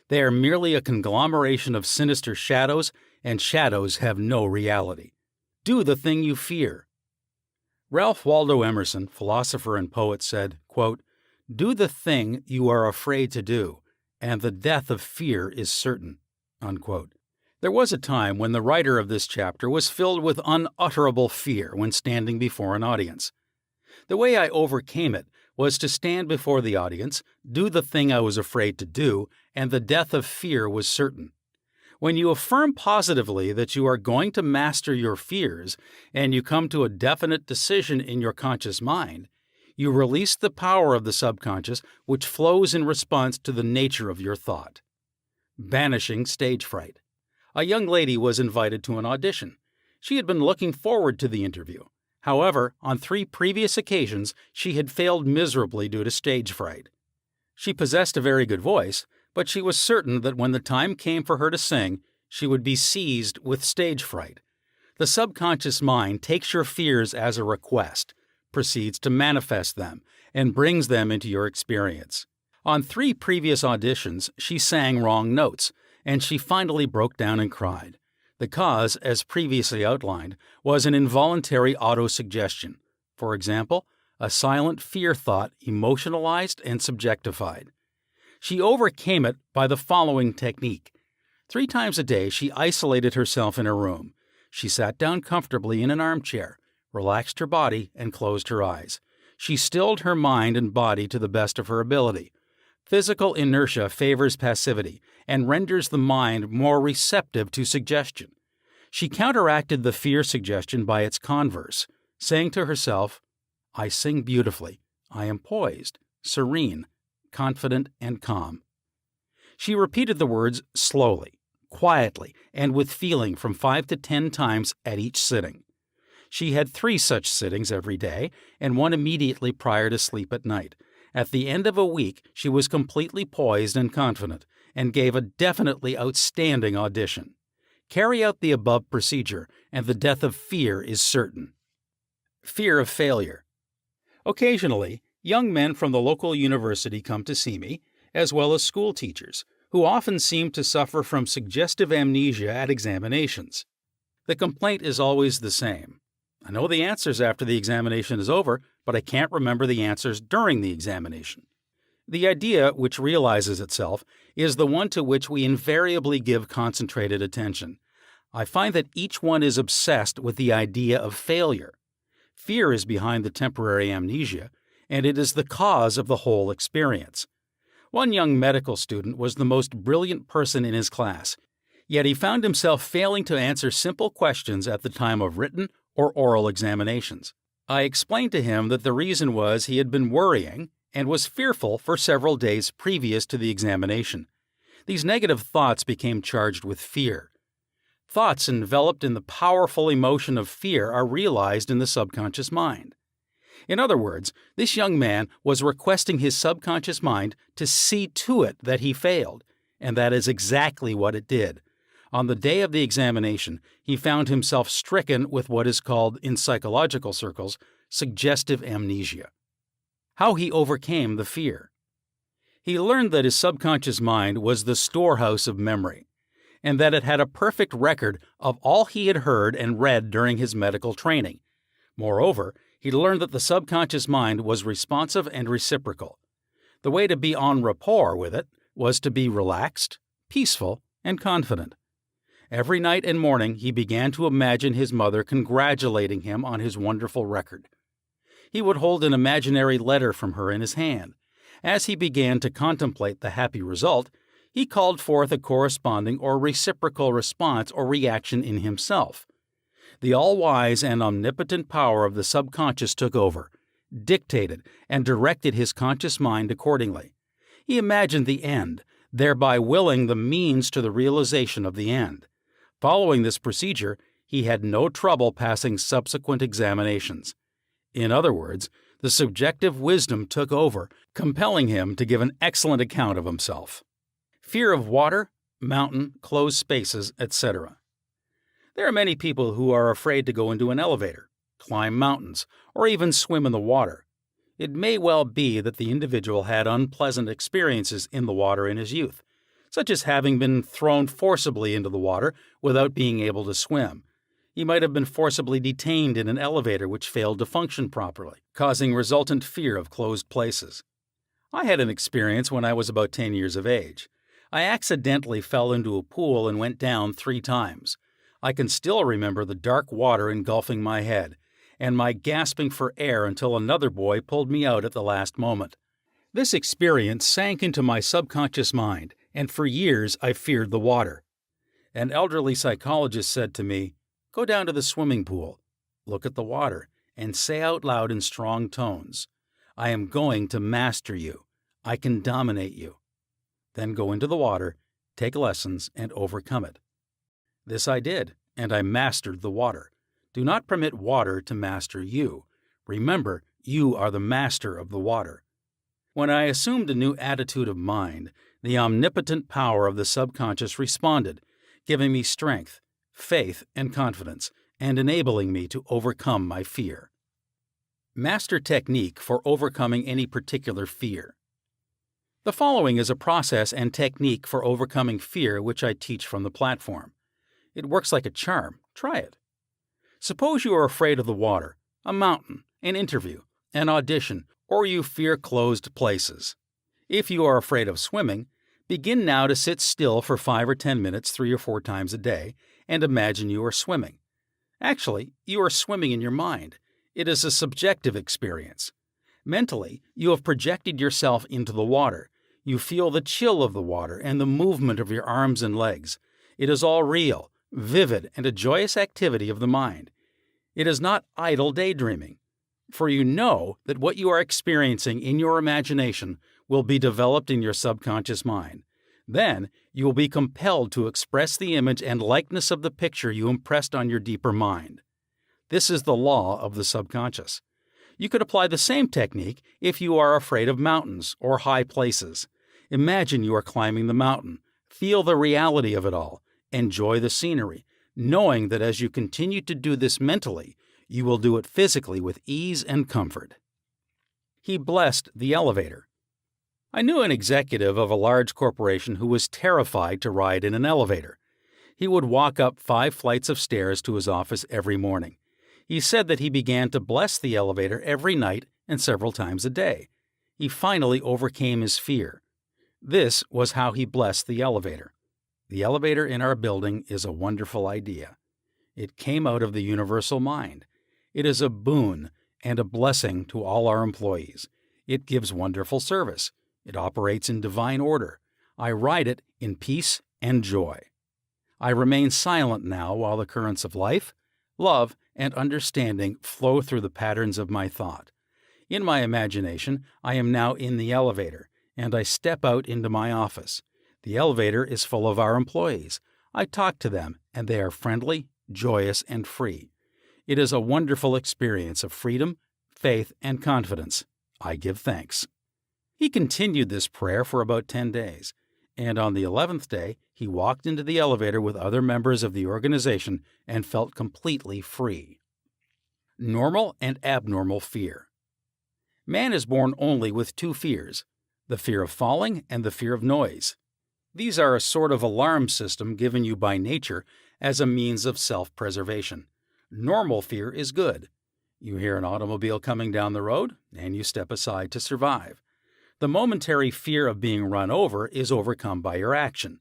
A: They are merely a conglomeration of sinister shadows, and shadows have no reality. Do the thing you fear. Ralph Waldo Emerson, philosopher and poet, said, quote, "Do the thing you are afraid to do, and the death of fear is certain." Unquote. There was a time when the writer of this chapter was filled with unutterable fear when standing before an audience. The way I overcame it was to stand before the audience, do the thing I was afraid to do, and the death of fear was certain. When you affirm positively that you are going to master your fears, and you come to a definite decision in your conscious mind, you release the power of the subconscious, which flows in response to the nature of your thought. Banishing stage fright. A young lady was invited to an audition. She had been looking forward to the interview. However, on 3 previous occasions, she had failed miserably due to stage fright. She possessed a very good voice, but she was certain that when the time came for her to sing, she would be seized with stage fright. The subconscious mind takes your fears as a request, proceeds to manifest them, and brings them into your experience. On 3 previous auditions, she sang wrong notes, and she finally broke down and cried. The cause, as previously outlined, was an involuntary autosuggestion. For example, a silent fear thought emotionalized and subjectified. She overcame it by the following technique. 3 times a day, she isolated herself in a room. She sat down comfortably in an armchair, relaxed her body, and closed her eyes. She stilled her mind and body to the best of her ability. Physical inertia favors passivity and renders the mind more receptive to suggestion. She counteracted the fear suggestion by its converse, saying to herself, "I sing beautifully. I am poised, serene, confident, and calm." She repeated the words slowly, quietly, and with feeling from 5 to 10 times at each sitting. She had 3 such sittings every day and 1 immediately prior to sleep at night. At the end of a week, she was completely poised and confident, and gave a definitely outstanding audition. Carry out the above procedure, and the death of fear is certain. Fear of failure. Occasionally, young men from the local university come to see me, as well as school teachers, who often seem to suffer from suggestive amnesia at examinations. The complaint is always the same. I know the answers after the examination is over, but I can't remember the answers during the examination. The idea, which realizes itself, is the one to which we invariably give concentrated attention. I find that each one is obsessed with the idea of failure. Fear is behind the temporary amnesia, and it is the cause of the whole experience. One young medical student was the most brilliant person in his class, yet he found himself failing to answer simple questions at the time of written or oral examinations. I explained to him that the reason was he had been worrying and was fearful for several days previous to the examination. These negative thoughts became charged with fear. Thoughts enveloped in the powerful emotion of fear are realized in the subconscious mind. In other words, this young man was requesting his subconscious mind to see to it that he failed, and that is exactly what it did. On the day of the examination, he found himself stricken with what is called, in psychological circles, suggestive amnesia. How he overcame the fear. He learned that his subconscious mind was the storehouse of memory, and that it had a perfect record of all he had heard and read during his medical training. Moreover, he learned that the subconscious mind was responsive and reciprocal. The way to be en rapport with it was to be relaxed, peaceful, and confident. Every night and morning he began to imagine his mother congratulating him on his wonderful record. He would hold an imaginary letter from her in his hand. As he began to contemplate the happy result, He called forth a corresponding or reciprocal response or reaction in himself. The all-wise and omnipotent power of the subconscious took over, dictated, and directed his conscious mind accordingly. He imagined the end, thereby willing the means to the realization of the end. Following this procedure, he had no trouble passing subsequent examinations. In other words, the subjective wisdom took over, compelling him to give an excellent account of himself. Fear of water, mountain, closed spaces, etc. There are many people who are afraid to go into an elevator, climb mountains, or even swim in the water. It may well be that the individual had unpleasant experiences in the water in his youth, such as having been thrown forcibly into the water without being able to swim. He might have been forcibly detained in an elevator which failed to function properly, causing resultant fear of closed places. I had an experience when I was about 10 years of age. I accidentally fell into a pool and went down 3 times. I can still remember the dark water engulfing my head, and my gasping for air until another boy pulled me out at the last moment. This experience sank into my subconscious mind, and for years I feared the water. An elderly psychologist said to me, "Go down to the swimming pool, look at the water, and say out loud in strong tones, 'I am going to master you. I can dominate you.' Then go into the water, take lessons, and overcome it." This I did, and I mastered the water. Do not permit water to master you. Remember, you are the master of the water. When I assumed a new attitude of mind, the omnipotent power of the subconscious responded, giving me strength, faith, and confidence, and enabling me to overcome my fear. Master technique for overcoming any particular fear. The following is a process and technique for overcoming fear which I teach from the platform. It works like a charm. Try it. Suppose you are afraid of the water, a mountain, an interview, an audition, or you fear closed places. If you are afraid of swimming, begin now to sit still for 5 or 10 minutes 3 or 4 times a day and imagine you are swimming. Actually, you are swimming in your mind. It is a subjective experience. Mentally, you have projected yourself into the water. You feel the chill of the water and the movement of your arms and legs. It is all real, vivid, and a joyous activity of the mind. It is not idle daydreaming, for you know that what you are experiencing in your imagination will be developed in your subconscious mind. Then you will be compelled to express the image and likeness of the picture you impressed on your deeper mind. This is the law of the subconscious. You could apply the same technique if you are afraid of mountains or high places. Imagine you are climbing the mountain. Feel the reality of it all. Enjoy the scenery, knowing that as you continue to do this mentally, you will do it physically with ease and comfort. He blessed the elevator. I knew an executive of a large corporation who was terrified to ride in an elevator. He would walk up 5 flights of stairs to his office every morning. He said that he began to bless the elevator every night and several times a day. He finally overcame his fear. This was how he blessed the elevator. The elevator in our building is a wonderful idea. It came out of the universal mind. It is a boon and a blessing to all our employees. It gives wonderful service. It operates in divine order. I ride it in peace and joy. I remain silent now while the currents of life, love, and understanding flow through the patterns of my thought. In my imagination, I am now in the elevator, and I step out into my office. The elevator is full of our employees. I talk to them, and they are friendly, joyous, and free. It is a wonderful experience of freedom, faith, and confidence. I give thanks. He continued this prayer for about 10 days, and on the 11th day, he walked into the elevator with other members of the organization and felt completely free. Normal and abnormal fear. Man is born only with 2 fears, the fear of falling and the fear of noise. These are a sort of alarm system given you by nature as a means of self-preservation. Normal fear is good. You hear an automobile coming down the road, and you step aside to survive. The momentary fear of being run over is overcome by your action.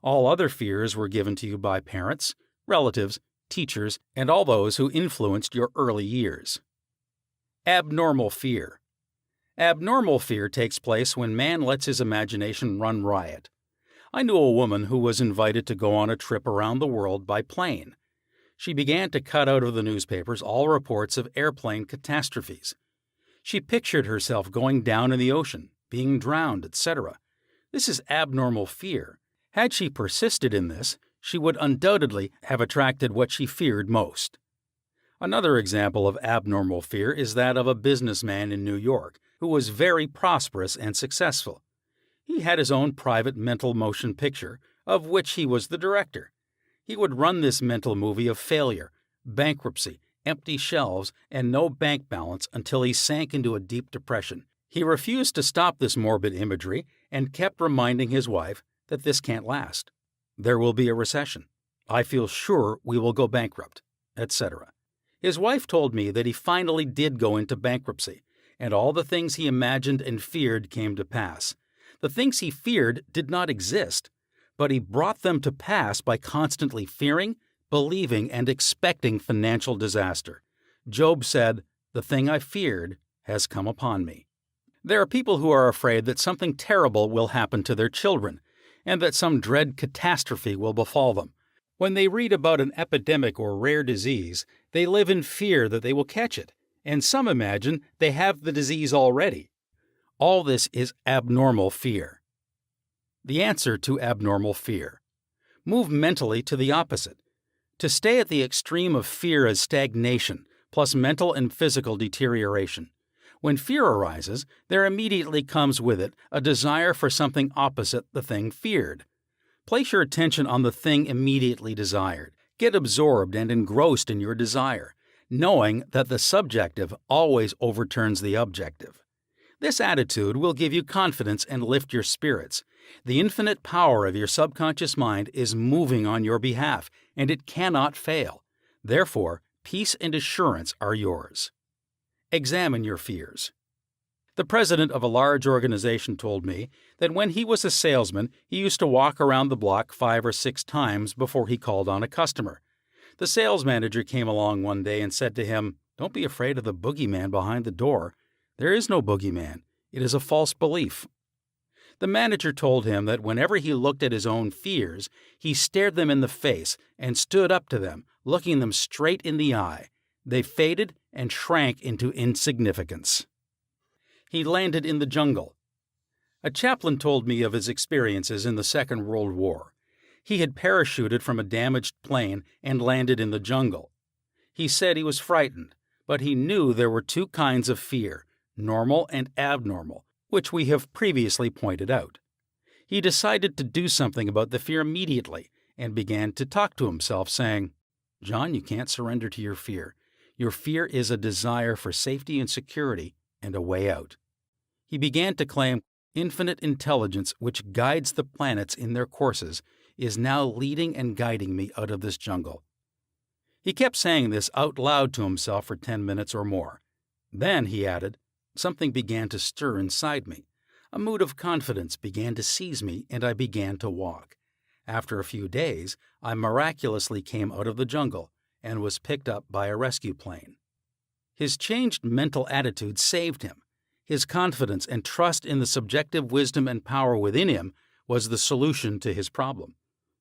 A: All other fears were given to you by parents, relatives, teachers, and all those who influenced your early years. Abnormal fear. Abnormal fear takes place when man lets his imagination run riot. I knew a woman who was invited to go on a trip around the world by plane. She began to cut out of the newspapers all reports of airplane catastrophes. She pictured herself going down in the ocean, being drowned, etc. This is abnormal fear. Had she persisted in this, she would undoubtedly have attracted what she feared most. Another example of abnormal fear is that of a businessman in New York who was very prosperous and successful. He had his own private mental motion picture, of which he was the director. He would run this mental movie of failure, bankruptcy, empty shelves, and no bank balance until he sank into a deep depression. He refused to stop this morbid imagery and kept reminding his wife that this can't last. There will be a recession. I feel sure we will go bankrupt, etc. His wife told me that he finally did go into bankruptcy, and all the things he imagined and feared came to pass. The things he feared did not exist, but he brought them to pass by constantly fearing, believing, and expecting financial disaster. Job said, "The thing I feared has come upon me." There are people who are afraid that something terrible will happen to their children, and that some dread catastrophe will befall them. When they read about an epidemic or rare disease, they live in fear that they will catch it, and some imagine they have the disease already. All this is abnormal fear. The answer to abnormal fear: move mentally to the opposite. To stay at the extreme of fear is stagnation, plus mental and physical deterioration. When fear arises, there immediately comes with it a desire for something opposite the thing feared. Place your attention on the thing immediately desired. Get absorbed and engrossed in your desire, knowing that the subjective always overturns the objective. This attitude will give you confidence and lift your spirits. The infinite power of your subconscious mind is moving on your behalf, and it cannot fail. Therefore, peace and assurance are yours. Examine your fears. The president of a large organization told me that when he was a salesman, he used to walk around the block 5 or 6 times before he called on a customer. The sales manager came along one day and said to him, "Don't be afraid of the boogeyman behind the door. There is no boogeyman. It is a false belief." The manager told him that whenever he looked at his own fears, he stared them in the face and stood up to them, looking them straight in the eye. They faded and shrank into insignificance. He landed in the jungle. A chaplain told me of his experiences in the Second World War. He had parachuted from a damaged plane and landed in the jungle. He said he was frightened, but he knew there were 2 kinds of fear, normal and abnormal, which we have previously pointed out. He decided to do something about the fear immediately and began to talk to himself, saying, "John, you can't surrender to your fear. Your fear is a desire for safety and security and a way out." He began to claim, "Infinite intelligence which guides the planets in their courses is now leading and guiding me out of this jungle." He kept saying this out loud to himself for 10 minutes or more. Then, he added, something began to stir inside me. A mood of confidence began to seize me, and I began to walk. After a few days, I miraculously came out of the jungle and was picked up by a rescue plane. His changed mental attitude saved him. His confidence and trust in the subjective wisdom and power within him was the solution to his problem.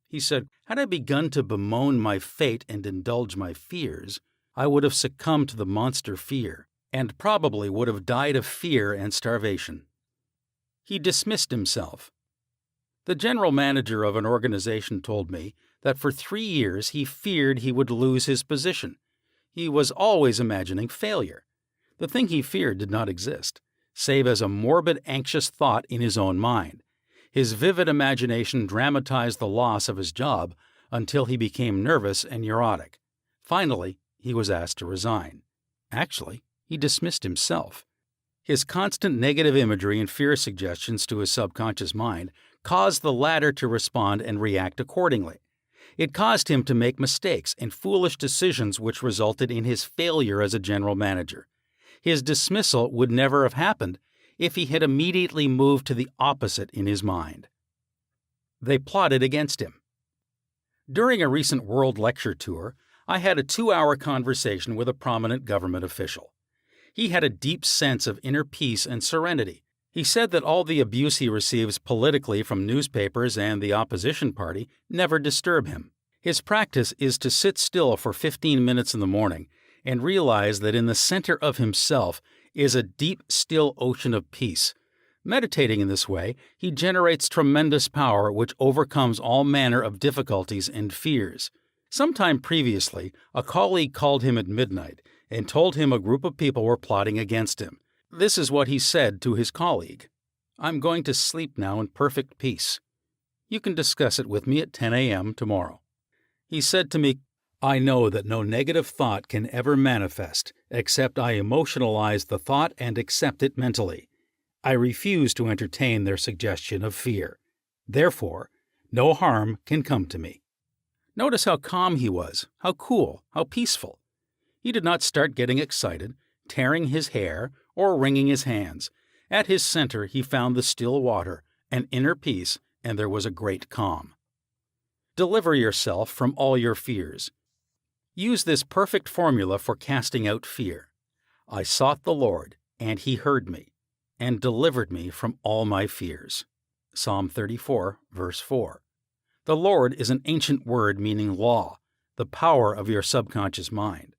A: He said, "Had I begun to bemoan my fate and indulge my fears, I would have succumbed to the monster fear, and probably would have died of fear and starvation." He dismissed himself. The general manager of an organization told me that for 3 years he feared he would lose his position. He was always imagining failure. The thing he feared did not exist, save as a morbid, anxious thought in his own mind. His vivid imagination dramatized the loss of his job until he became nervous and neurotic. Finally, he was asked to resign. Actually, he dismissed himself. His constant negative imagery and fear suggestions to his subconscious mind caused the latter to respond and react accordingly. It caused him to make mistakes and foolish decisions which resulted in his failure as a general manager. His dismissal would never have happened if he had immediately moved to the opposite in his mind. They plotted against him. During a recent world lecture tour, I had a 2-hour conversation with a prominent government official. He had a deep sense of inner peace and serenity, He said that all the abuse he receives politically from newspapers and the opposition party never disturb him. His practice is to sit still for 15 minutes in the morning and realize that in the center of himself is a deep, still ocean of peace. Meditating in this way, he generates tremendous power which overcomes all manner of difficulties and fears. Sometime previously, a colleague called him at midnight and told him a group of people were plotting against him. This is what he said to his colleague: "I'm going to sleep now in perfect peace. You can discuss it with me at 10 a.m. tomorrow." He said to me, "I know that no negative thought can ever manifest except I emotionalize the thought and accept it mentally. I refuse to entertain their suggestion of fear. Therefore, no harm can come to me." Notice how calm he was, how cool, how peaceful. He did not start getting excited, tearing his hair, or wringing his hands. At his center he found the still water, an inner peace, and there was a great calm. Deliver yourself from all your fears. Use this perfect formula for casting out fear. I sought the Lord, and he heard me, and delivered me from all my fears. Psalm 34, verse 4. The Lord is an ancient word meaning law, the power of your subconscious mind.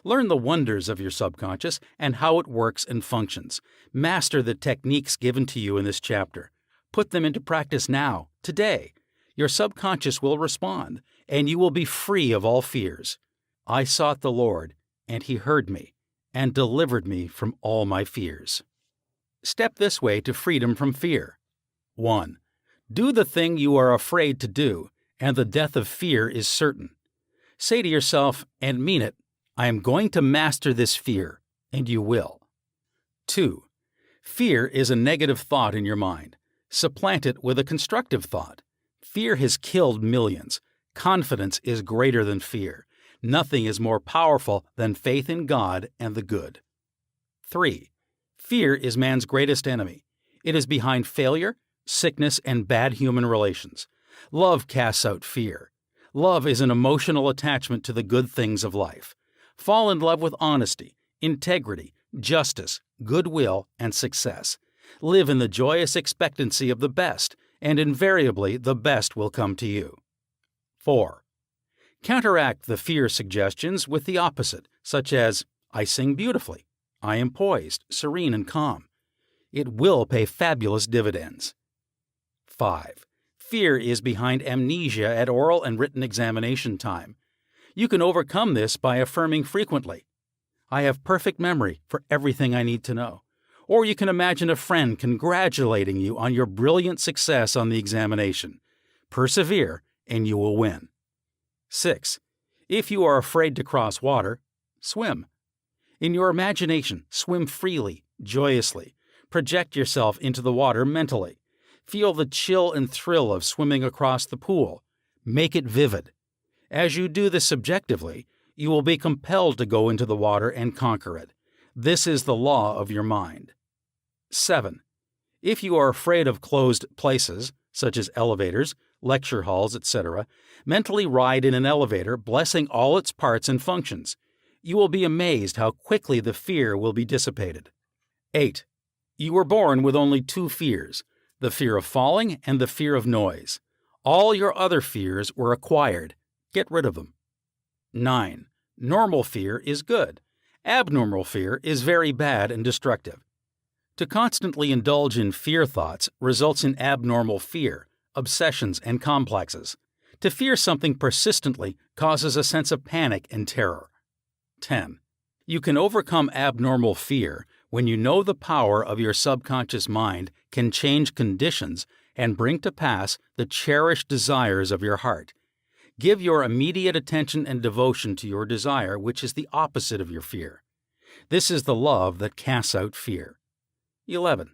A: Learn the wonders of your subconscious and how it works and functions. Master the techniques given to you in this chapter. Put them into practice now, today. Your subconscious will respond, and you will be free of all fears. I sought the Lord, and he heard me, and delivered me from all my fears. Step this way to freedom from fear. 1. Do the thing you are afraid to do, and the death of fear is certain. Say to yourself, and mean it, I am going to master this fear, and you will. 2. Fear is a negative thought in your mind. Supplant it with a constructive thought. Fear has killed millions. Confidence is greater than fear. Nothing is more powerful than faith in God and the good. 3. Fear is man's greatest enemy. It is behind failure, sickness, and bad human relations. Love casts out fear. Love is an emotional attachment to the good things of life. Fall in love with honesty, integrity, justice, goodwill, and success. Live in the joyous expectancy of the best, and invariably the best will come to you. 4. Counteract the fear suggestions with the opposite, such as, I sing beautifully, I am poised, serene, and calm. It will pay fabulous dividends. 5. Fear is behind amnesia at oral and written examination time. You can overcome this by affirming frequently, I have perfect memory for everything I need to know. Or you can imagine a friend congratulating you on your brilliant success on the examination. Persevere, and you will win. 6. If you are afraid to cross water, swim. In your imagination, swim freely, joyously. Project yourself into the water mentally. Feel the chill and thrill of swimming across the pool. Make it vivid. As you do this subjectively, you will be compelled to go into the water and conquer it. This is the law of your mind. 7. If you are afraid of closed places, such as elevators, lecture halls, etc., mentally ride in an elevator, blessing all its parts and functions. You will be amazed how quickly the fear will be dissipated. 8. You were born with only 2 fears, the fear of falling and the fear of noise. All your other fears were acquired. Get rid of them. 9. Normal fear is good. Abnormal fear is very bad and destructive. To constantly indulge in fear thoughts results in abnormal fear, obsessions, and complexes. To fear something persistently causes a sense of panic and terror. 10. You can overcome abnormal fear when you know the power of your subconscious mind can change conditions and bring to pass the cherished desires of your heart. Give your immediate attention and devotion to your desire, which is the opposite of your fear. This is the love that casts out fear. 11.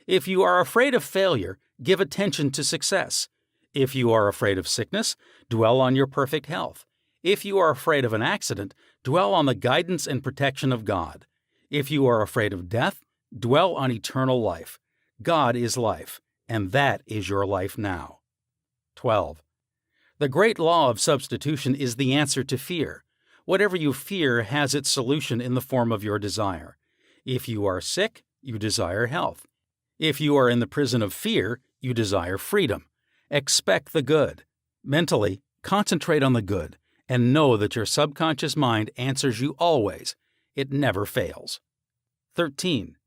A: If you are afraid of failure, give attention to success. If you are afraid of sickness, dwell on your perfect health. If you are afraid of an accident, dwell on the guidance and protection of God. If you are afraid of death, dwell on eternal life. God is life, and that is your life now. 12. The great law of substitution is the answer to fear. Whatever you fear has its solution in the form of your desire. If you are sick, you desire health. If you are in the prison of fear, you desire freedom. Expect the good. Mentally, concentrate on the good, and know that your subconscious mind answers you always. It never fails. 13.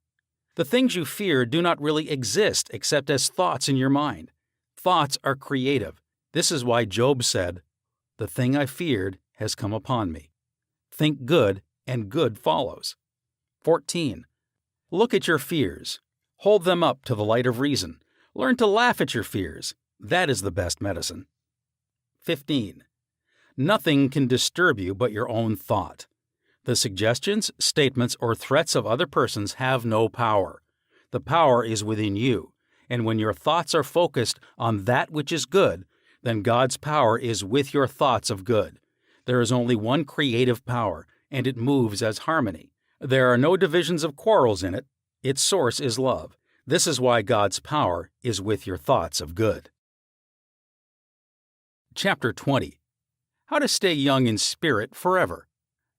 A: The things you fear do not really exist except as thoughts in your mind. Thoughts are creative. This is why Job said, "The thing I feared has come upon me." Think good, and good follows. 14. Look at your fears. Hold them up to the light of reason. Learn to laugh at your fears. That is the best medicine. 15. Nothing can disturb you but your own thought. The suggestions, statements, or threats of other persons have no power. The power is within you, and when your thoughts are focused on that which is good, then God's power is with your thoughts of good. There is only one creative power, and it moves as harmony. There are no divisions of quarrels in it. Its source is love. This is why God's power is with your thoughts of good. Chapter 20. How to stay young in spirit forever.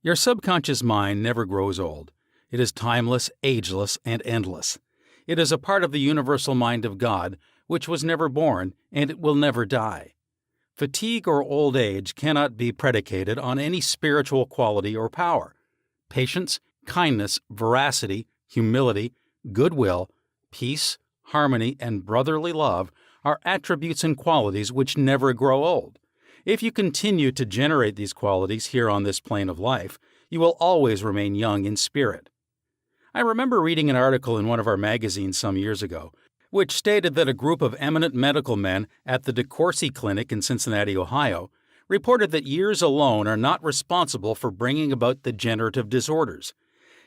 A: Your subconscious mind never grows old. It is timeless, ageless, and endless. It is a part of the universal mind of God, which was never born, and it will never die. Fatigue or old age cannot be predicated on any spiritual quality or power. Patience, kindness, veracity, humility, goodwill, peace, harmony, and brotherly love are attributes and qualities which never grow old. If you continue to generate these qualities here on this plane of life, you will always remain young in spirit. I remember reading an article in one of our magazines some years ago, which stated that a group of eminent medical men at the DeCourcy Clinic in Cincinnati, Ohio, reported that years alone are not responsible for bringing about degenerative disorders.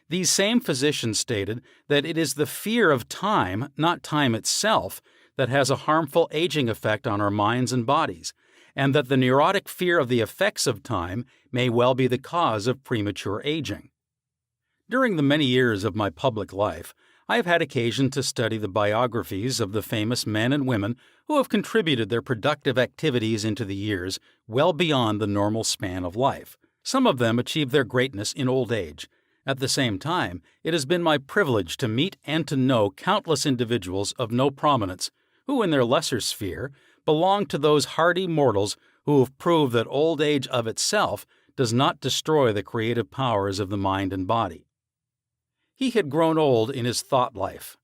A: These same physicians stated that it is the fear of time, not time itself, that has a harmful aging effect on our minds and bodies, and that the neurotic fear of the effects of time may well be the cause of premature aging. During the many years of my public life, I have had occasion to study the biographies of the famous men and women who have contributed their productive activities into the years well beyond the normal span of life. Some of them achieved their greatness in old age. At the same time, it has been my privilege to meet and to know countless individuals of no prominence who, in their lesser sphere, belong to those hardy mortals who have proved that old age of itself does not destroy the creative powers of the mind and body. He had grown old in his thought life.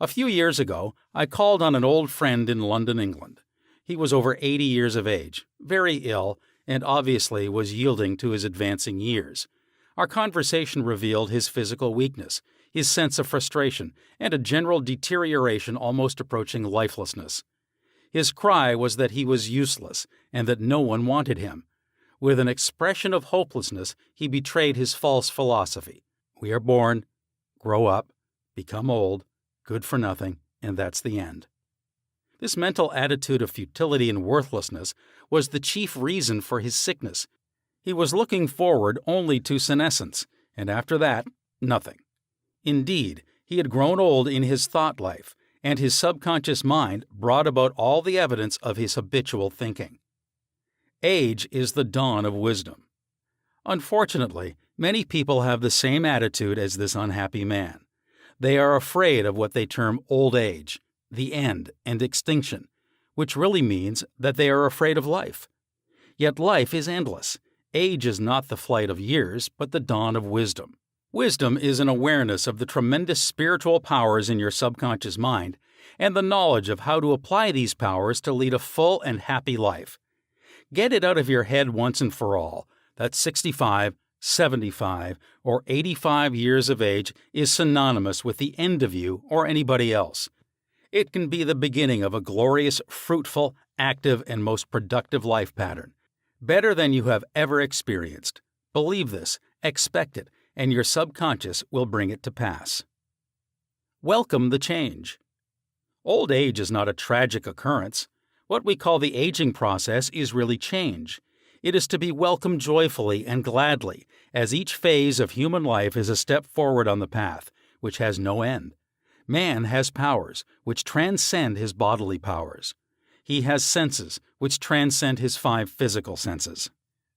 A: A few years ago, I called on an old friend in London, England. He was over 80 years of age, very ill, and obviously was yielding to his advancing years. Our conversation revealed his physical weakness, his sense of frustration, and a general deterioration almost approaching lifelessness. His cry was that he was useless and that no one wanted him. With an expression of hopelessness, he betrayed his false philosophy. We are born, grow up, become old, good for nothing, and that's the end. This mental attitude of futility and worthlessness was the chief reason for his sickness. He was looking forward only to senescence, and after that, nothing. Indeed, he had grown old in his thought life, and his subconscious mind brought about all the evidence of his habitual thinking. Age is the dawn of wisdom. Unfortunately, many people have the same attitude as this unhappy man. They are afraid of what they term old age, the end, and extinction, which really means that they are afraid of life. Yet life is endless. Age is not the flight of years, but the dawn of wisdom. Wisdom is an awareness of the tremendous spiritual powers in your subconscious mind and the knowledge of how to apply these powers to lead a full and happy life. Get it out of your head once and for all that 65, 75, or 85 years of age is synonymous with the end of you or anybody else. It can be the beginning of a glorious, fruitful, active, and most productive life pattern, better than you have ever experienced. Believe this, expect it, and your subconscious will bring it to pass. Welcome the change. Old age is not a tragic occurrence. What we call the aging process is really change. It is to be welcomed joyfully and gladly, as each phase of human life is a step forward on the path, which has no end. Man has powers, which transcend his bodily powers. He has senses, which transcend his 5 physical senses.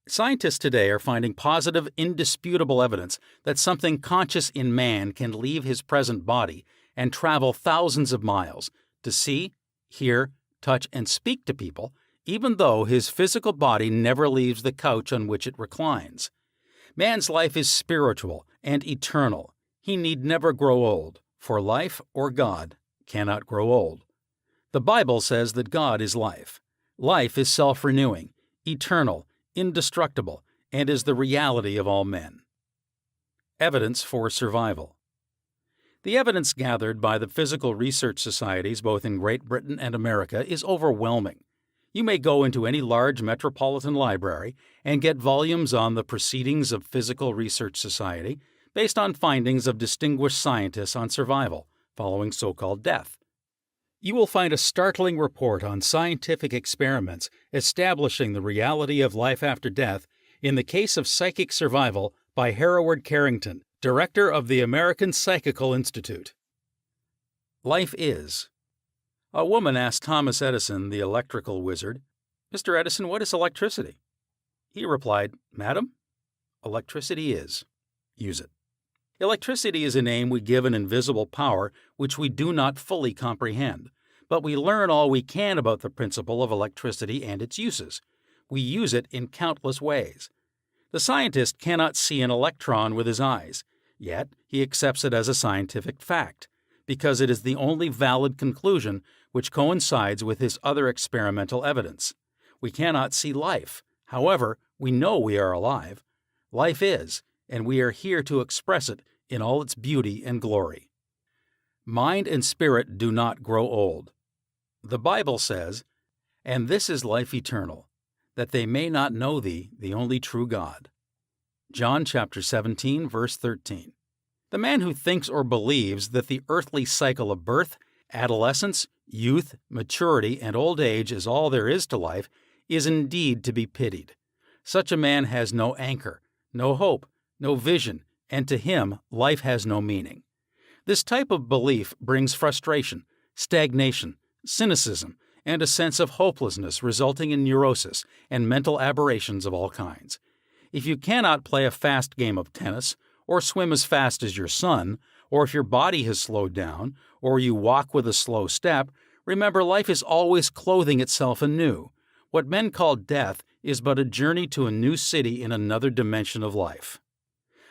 A: Scientists today are finding positive, indisputable evidence that something conscious in man can leave his present body and travel thousands of miles to see, hear, touch, and speak to people, even though his physical body never leaves the couch on which it reclines. Man's life is spiritual and eternal. He need never grow old, for life or God cannot grow old. The Bible says that God is life. Life is self-renewing, eternal, indestructible, and is the reality of all men. Evidence for survival. The evidence gathered by the physical research societies both in Great Britain and America is overwhelming. You may go into any large metropolitan library and get volumes on the Proceedings of Physical Research Society based on findings of distinguished scientists on survival following so-called death. You will find a startling report on scientific experiments establishing the reality of life after death in the case of psychic survival by Hereward Carrington, director of the American Psychical Institute. Life is. A woman asked Thomas Edison, the electrical wizard, "Mr. Edison, what is electricity?" He replied, "Madam, electricity is. Use it." Electricity is a name we give an invisible power which we do not fully comprehend, but we learn all we can about the principle of electricity and its uses. We use it in countless ways. The scientist cannot see an electron with his eyes, yet he accepts it as a scientific fact, because it is the only valid conclusion which coincides with his other experimental evidence. We cannot see life. However, we know we are alive. Life is, and we are here to express it in all its beauty and glory. Mind and spirit do not grow old. The Bible says, "And this is life eternal, that they may not know thee, the only true God." John chapter 17, verse 13. The man who thinks or believes that the earthly cycle of birth, adolescence, youth, maturity, and old age is all there is to life is indeed to be pitied. Such a man has no anchor, no hope, no vision, and to him life has no meaning. This type of belief brings frustration, stagnation, cynicism, and a sense of hopelessness resulting in neurosis and mental aberrations of all kinds. If you cannot play a fast game of tennis, or swim as fast as your son, or if your body has slowed down, or you walk with a slow step, remember life is always clothing itself anew. What men call death is but a journey to a new city in another dimension of life.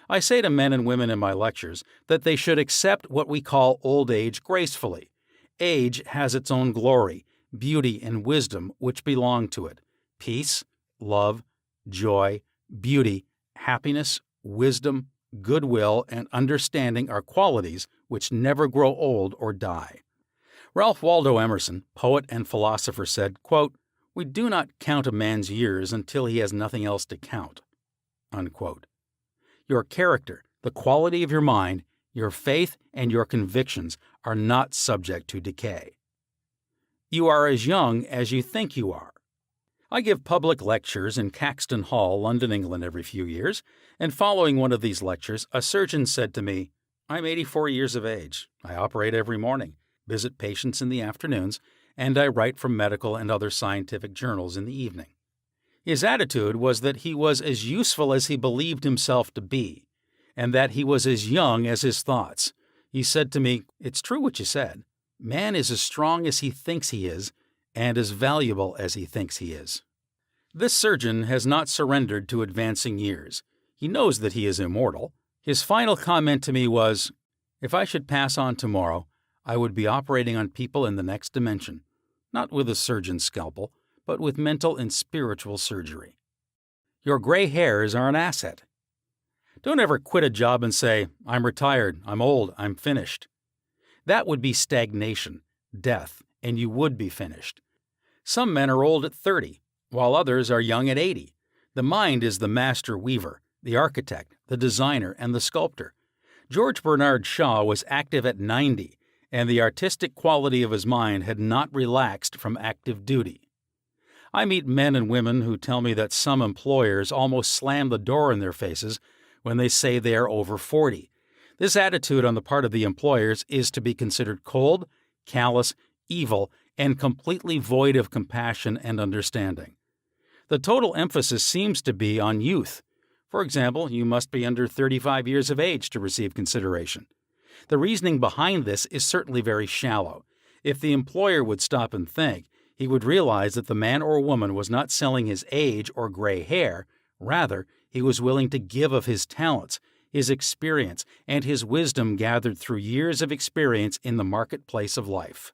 A: I say to men and women in my lectures that they should accept what we call old age gracefully. Age has its own glory, beauty, and wisdom which belong to it. Peace, love, joy, beauty, happiness, wisdom, goodwill, and understanding are qualities which never grow old or die. Ralph Waldo Emerson, poet and philosopher, said, quote, "We do not count a man's years until he has nothing else to count." Unquote. Your character, the quality of your mind, your faith, and your convictions are not subject to decay. You are as young as you think you are. I give public lectures in Caxton Hall, London, England, every few years, and following one of these lectures, a surgeon said to me, "I'm 84 years of age. I operate every morning, visit patients in the afternoons, and I write for medical and other scientific journals in the evening." His attitude was that he was as useful as he believed himself to be, and that he was as young as his thoughts. He said to me, "It's true what you said. Man is as strong as he thinks he is, and as valuable as he thinks he is." This surgeon has not surrendered to advancing years. He knows that he is immortal. His final comment to me was, "If I should pass on tomorrow, I would be operating on people in the next dimension, not with a surgeon's scalpel, but with mental and spiritual surgery." Your gray hairs are an asset. Don't ever quit a job and say, "I'm retired, I'm old, I'm finished." That would be stagnation, death, and you would be finished. Some men are old at 30, while others are young at 80. The mind is the master weaver, the architect, the designer, and the sculptor. George Bernard Shaw was active at 90, and the artistic quality of his mind had not relaxed from active duty. I meet men and women who tell me that some employers almost slam the door in their faces when they say they are over 40. This attitude on the part of the employers is to be considered cold, callous, evil, and completely void of compassion and understanding. The total emphasis seems to be on youth. For example, you must be under 35 years of age to receive consideration. The reasoning behind this is certainly very shallow. If the employer would stop and think, he would realize that the man or woman was not selling his age or gray hair. Rather, he was willing to give of his talents, his experience, and his wisdom gathered through years of experience in the marketplace of life.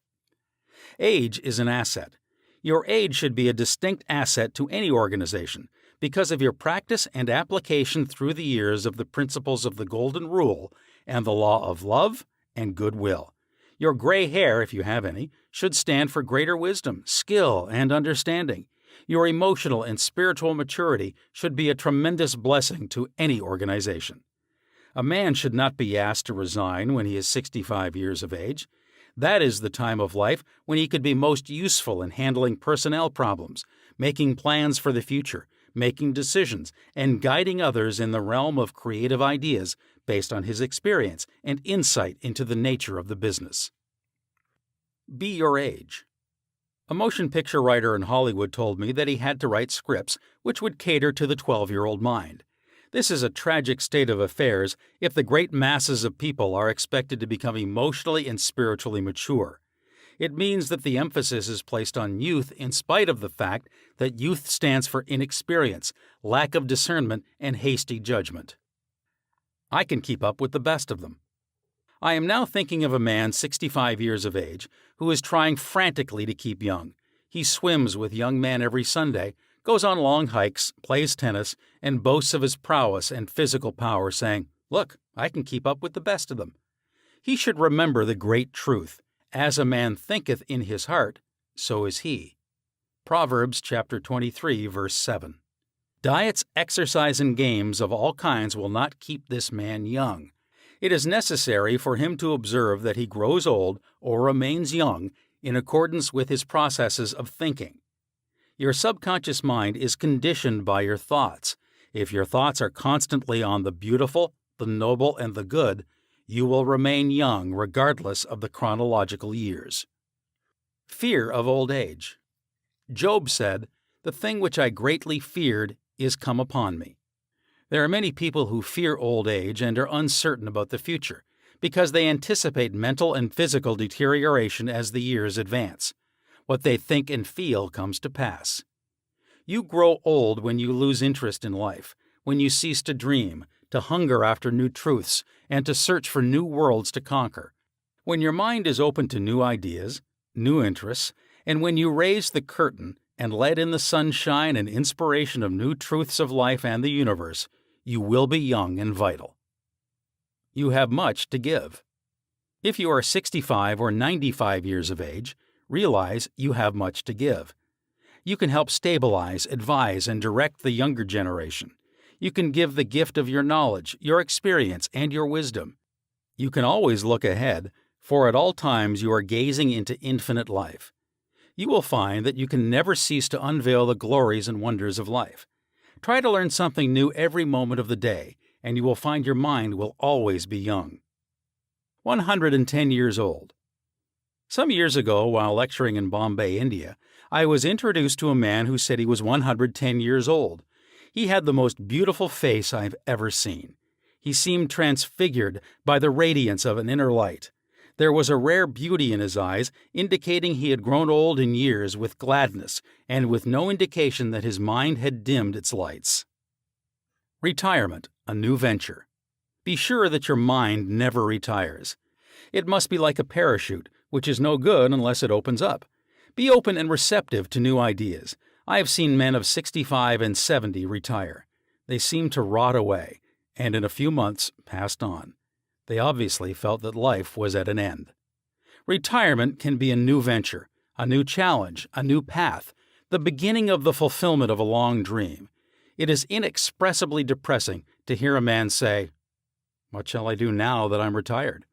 A: Age is an asset. Your age should be a distinct asset to any organization because of your practice and application through the years of the principles of the Golden Rule and the law of love and goodwill. Your gray hair, if you have any, should stand for greater wisdom, skill, and understanding. Your emotional and spiritual maturity should be a tremendous blessing to any organization. A man should not be asked to resign when he is 65 years of age. That is the time of life when he could be most useful in handling personnel problems, making plans for the future, making decisions, and guiding others in the realm of creative ideas based on his experience and insight into the nature of the business. Be your age. A motion picture writer in Hollywood told me that he had to write scripts which would cater to the 12-year-old mind. This is a tragic state of affairs if the great masses of people are expected to become emotionally and spiritually mature. It means that the emphasis is placed on youth in spite of the fact that youth stands for inexperience, lack of discernment, and hasty judgment. I can keep up with the best of them. I am now thinking of a man 65 years of age who is trying frantically to keep young. He swims with young men every Sunday, goes on long hikes, plays tennis, and boasts of his prowess and physical power, saying, "Look, I can keep up with the best of them." He should remember the great truth, "As a man thinketh in his heart, so is he." Proverbs chapter 23, verse 7. Diets, exercise, and games of all kinds will not keep this man young. It is necessary for him to observe that he grows old or remains young in accordance with his processes of thinking. Your subconscious mind is conditioned by your thoughts. If your thoughts are constantly on the beautiful, the noble, and the good, you will remain young regardless of the chronological years. Fear of old age. Job said, "The thing which I greatly feared is come upon me." There are many people who fear old age and are uncertain about the future because they anticipate mental and physical deterioration as the years advance. What they think and feel comes to pass. You grow old when you lose interest in life, when you cease to dream, to hunger after new truths, and to search for new worlds to conquer. When your mind is open to new ideas, new interests, and when you raise the curtain and let in the sunshine and inspiration of new truths of life and the universe, you will be young and vital. You have much to give. If you are 65 or 95 years of age, realize you have much to give. You can help stabilize, advise, and direct the younger generation. You can give the gift of your knowledge, your experience, and your wisdom. You can always look ahead, for at all times you are gazing into infinite life. You will find that you can never cease to unveil the glories and wonders of life. Try to learn something new every moment of the day, and you will find your mind will always be young. 110 years old. Some years ago, while lecturing in Bombay, India, I was introduced to a man who said he was 110 years old. He had the most beautiful face I've ever seen. He seemed transfigured by the radiance of an inner light. There was a rare beauty in his eyes, indicating he had grown old in years with gladness and with no indication that his mind had dimmed its lights. Retirement, a new venture. Be sure that your mind never retires. It must be like a parachute, which is no good unless it opens up. Be open and receptive to new ideas. I have seen men of 65 and 70 retire. They seemed to rot away, and in a few months passed on. They obviously felt that life was at an end. Retirement can be a new venture, a new challenge, a new path, the beginning of the fulfillment of a long dream. It is inexpressibly depressing to hear a man say, "What shall I do now that I'm retired?"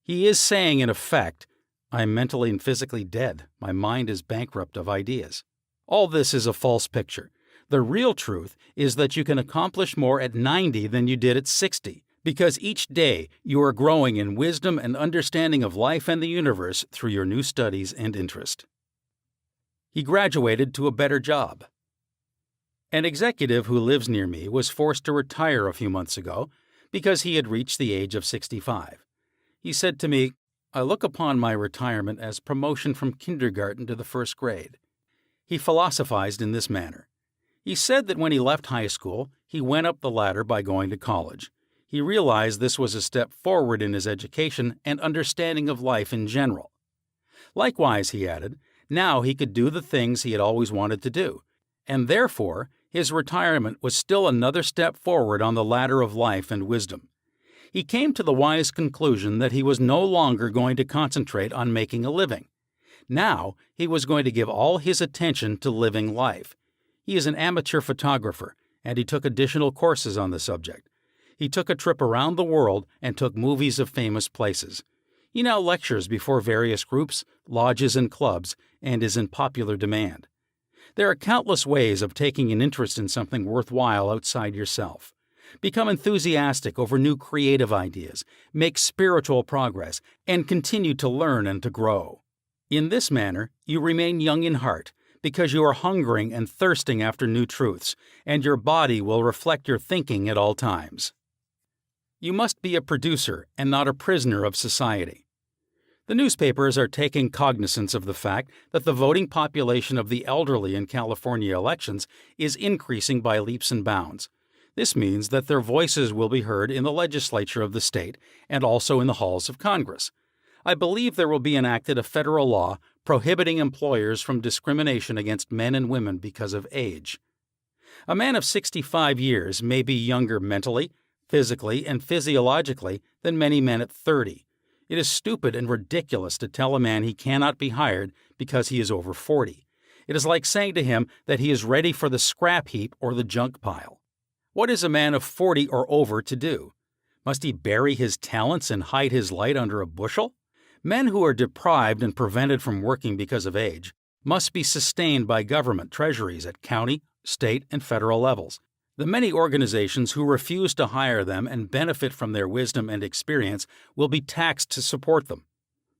A: He is saying, in effect, "I'm mentally and physically dead. My mind is bankrupt of ideas." All this is a false picture. The real truth is that you can accomplish more at 90 than you did at 60, because each day you are growing in wisdom and understanding of life and the universe through your new studies and interest. He graduated to a better job. An executive who lives near me was forced to retire a few months ago because he had reached the age of 65. He said to me, "I look upon my retirement as promotion from kindergarten to the first grade." He philosophized in this manner. He said that when he left high school, he went up the ladder by going to college. He realized this was a step forward in his education and understanding of life in general. Likewise, he added, now he could do the things he had always wanted to do, and therefore his retirement was still another step forward on the ladder of life and wisdom. He came to the wise conclusion that he was no longer going to concentrate on making a living. Now he was going to give all his attention to living life. He is an amateur photographer, and he took additional courses on the subject. He took a trip around the world and took movies of famous places. He now lectures before various groups, lodges, and clubs, and is in popular demand. There are countless ways of taking an interest in something worthwhile outside yourself. Become enthusiastic over new creative ideas, make spiritual progress, and continue to learn and to grow. In this manner, you remain young in heart, because you are hungering and thirsting after new truths, and your body will reflect your thinking at all times. You must be a producer and not a prisoner of society. The newspapers are taking cognizance of the fact that the voting population of the elderly in California elections is increasing by leaps and bounds. This means that their voices will be heard in the legislature of the state and also in the halls of Congress. I believe there will be enacted a federal law prohibiting employers from discrimination against men and women because of age. A man of 65 years may be younger mentally, physically, and physiologically than many men at 30. It is stupid and ridiculous to tell a man he cannot be hired because he is over 40. It is like saying to him that he is ready for the scrap heap or the junk pile. What is a man of 40 or over to do? Must he bury his talents and hide his light under a bushel? Men who are deprived and prevented from working because of age must be sustained by government treasuries at county, state, and federal levels. The many organizations who refuse to hire them and benefit from their wisdom and experience will be taxed to support them.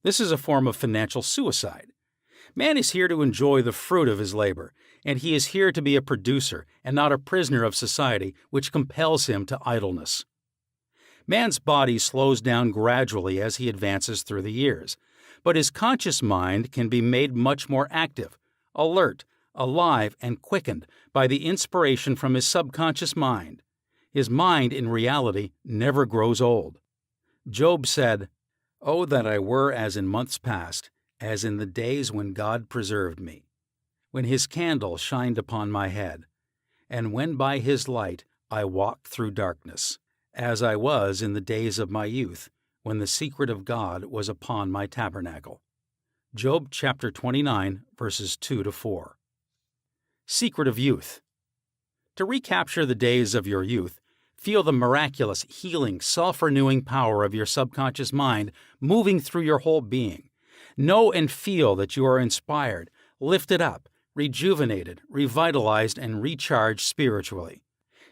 A: This is a form of financial suicide. Man is here to enjoy the fruit of his labor, and he is here to be a producer and not a prisoner of society which compels him to idleness. Man's body slows down gradually as he advances through the years, but his conscious mind can be made much more active, alert, alive, and quickened by the inspiration from his subconscious mind. His mind, in reality, never grows old. Job said, "Oh, that I were as in months past, as in the days when God preserved me, when his candle shined upon my head, and when by his light I walked through darkness, as I was in the days of my youth, when the secret of God was upon my tabernacle." Job chapter 29, verses 2-4. Secret of youth. To recapture the days of your youth, feel the miraculous, healing, self-renewing power of your subconscious mind moving through your whole being. Know and feel that you are inspired, lifted up, rejuvenated, revitalized, and recharged spiritually.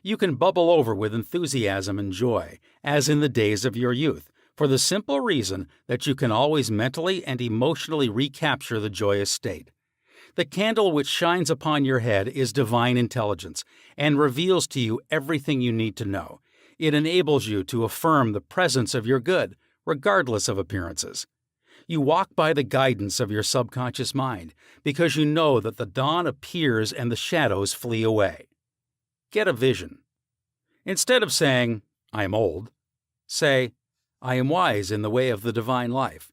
A: You can bubble over with enthusiasm and joy, as in the days of your youth, for the simple reason that you can always mentally and emotionally recapture the joyous state. The candle which shines upon your head is divine intelligence and reveals to you everything you need to know. It enables you to affirm the presence of your good, regardless of appearances. You walk by the guidance of your subconscious mind because you know that the dawn appears and the shadows flee away. Get a vision. Instead of saying, "I am old," say, "I am wise in the way of the divine life."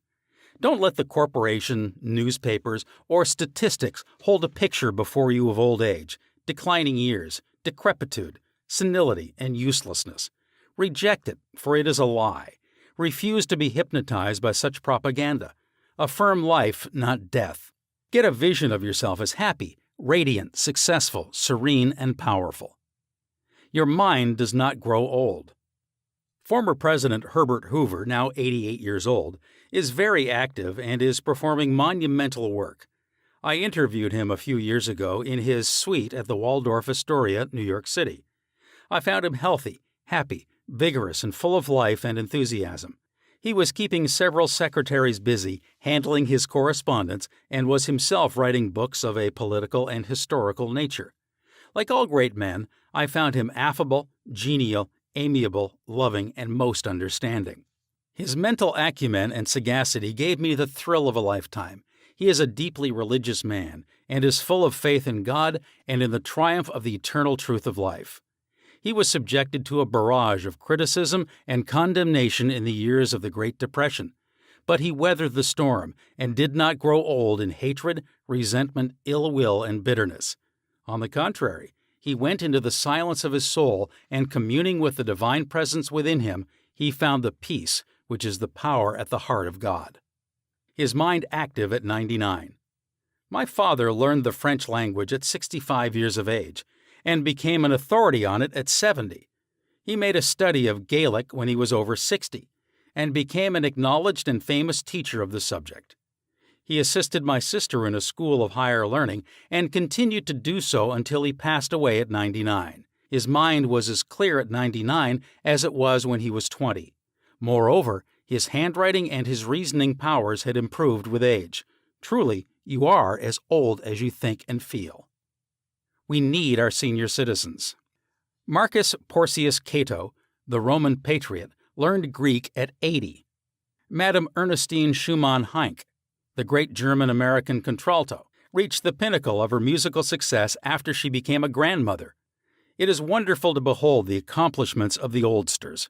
A: Don't let the corporation, newspapers, or statistics hold a picture before you of old age, declining years, decrepitude, senility, and uselessness. Reject it, for it is a lie. Refuse to be hypnotized by such propaganda. Affirm life, not death. Get a vision of yourself as happy, radiant, successful, serene, and powerful. Your mind does not grow old. Former President Herbert Hoover, now 88 years old, is very active and is performing monumental work. I interviewed him a few years ago in his suite at the Waldorf Astoria, New York City. I found him healthy, happy, vigorous, and full of life and enthusiasm. He was keeping several secretaries busy handling his correspondence and was himself writing books of a political and historical nature. Like all great men, I found him affable, genial, amiable, loving, and most understanding. His mental acumen and sagacity gave me the thrill of a lifetime. He is a deeply religious man and is full of faith in God and in the triumph of the eternal truth of life. He was subjected to a barrage of criticism and condemnation in the years of the Great Depression, but he weathered the storm and did not grow old in hatred, resentment, ill will, and bitterness. On the contrary, he went into the silence of his soul, and communing with the divine presence within him, he found the peace which is the power at the heart of God. His mind active at 99. My father learned the French language at 65 years of age and became an authority on it at 70. He made a study of Gaelic when he was over 60 and became an acknowledged and famous teacher of the subject. He assisted my sister in a school of higher learning and continued to do so until he passed away at 99. His mind was as clear at 99 as it was when he was 20. Moreover, his handwriting and his reasoning powers had improved with age. Truly, you are as old as you think and feel. We need our senior citizens. Marcus Porcius Cato, the Roman patriot, learned Greek at 80. Madame Ernestine Schumann-Heink, the great German-American contralto, reached the pinnacle of her musical success after she became a grandmother. It is wonderful to behold the accomplishments of the oldsters.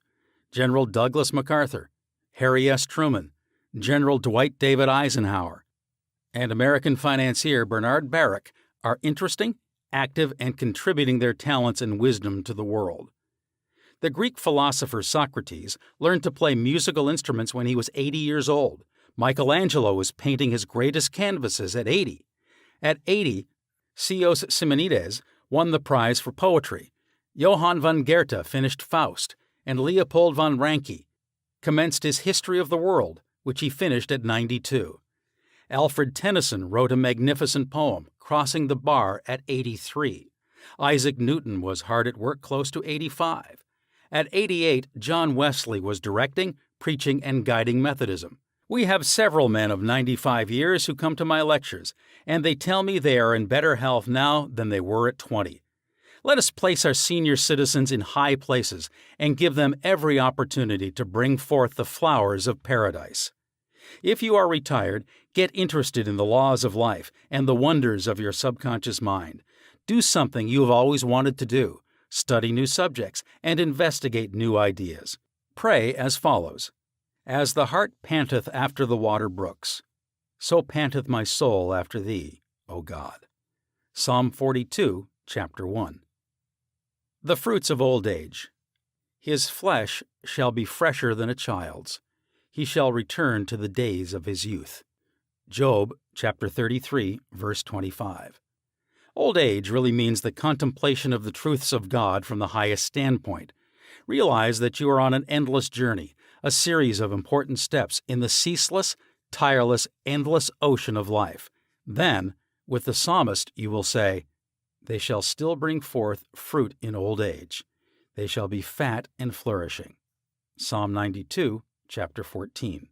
A: General Douglas MacArthur, Harry S. Truman, General Dwight David Eisenhower, and American financier Bernard Baruch are interesting, active, and contributing their talents and wisdom to the world. The Greek philosopher Socrates learned to play musical instruments when he was 80 years old. Michelangelo was painting his greatest canvases at 80. At 80, Sios Simonides won the prize for poetry. Johann von Goethe finished Faust, and Leopold von Ranke commenced his History of the World, which he finished at 92. Alfred Tennyson wrote a magnificent poem, Crossing the Bar, at 83. Isaac Newton was hard at work close to 85. At 88, John Wesley was directing, preaching, and guiding Methodism. We have several men of 95 years who come to my lectures, and they tell me they are in better health now than they were at 20. Let us place our senior citizens in high places and give them every opportunity to bring forth the flowers of paradise. If you are retired, get interested in the laws of life and the wonders of your subconscious mind. Do something you have always wanted to do. Study new subjects and investigate new ideas. Pray as follows. As the hart panteth after the water brooks, so panteth my soul after thee, O God. Psalm 42, chapter 1. The fruits of old age. His flesh shall be fresher than a child's. He shall return to the days of his youth. Job chapter 33, verse 25. Old age really means the contemplation of the truths of God from the highest standpoint. Realize that you are on an endless journey, a series of important steps in the ceaseless, tireless, endless ocean of life. Then, with the psalmist, you will say, "They shall still bring forth fruit in old age. They shall be fat and flourishing." Psalm 92, chapter 14.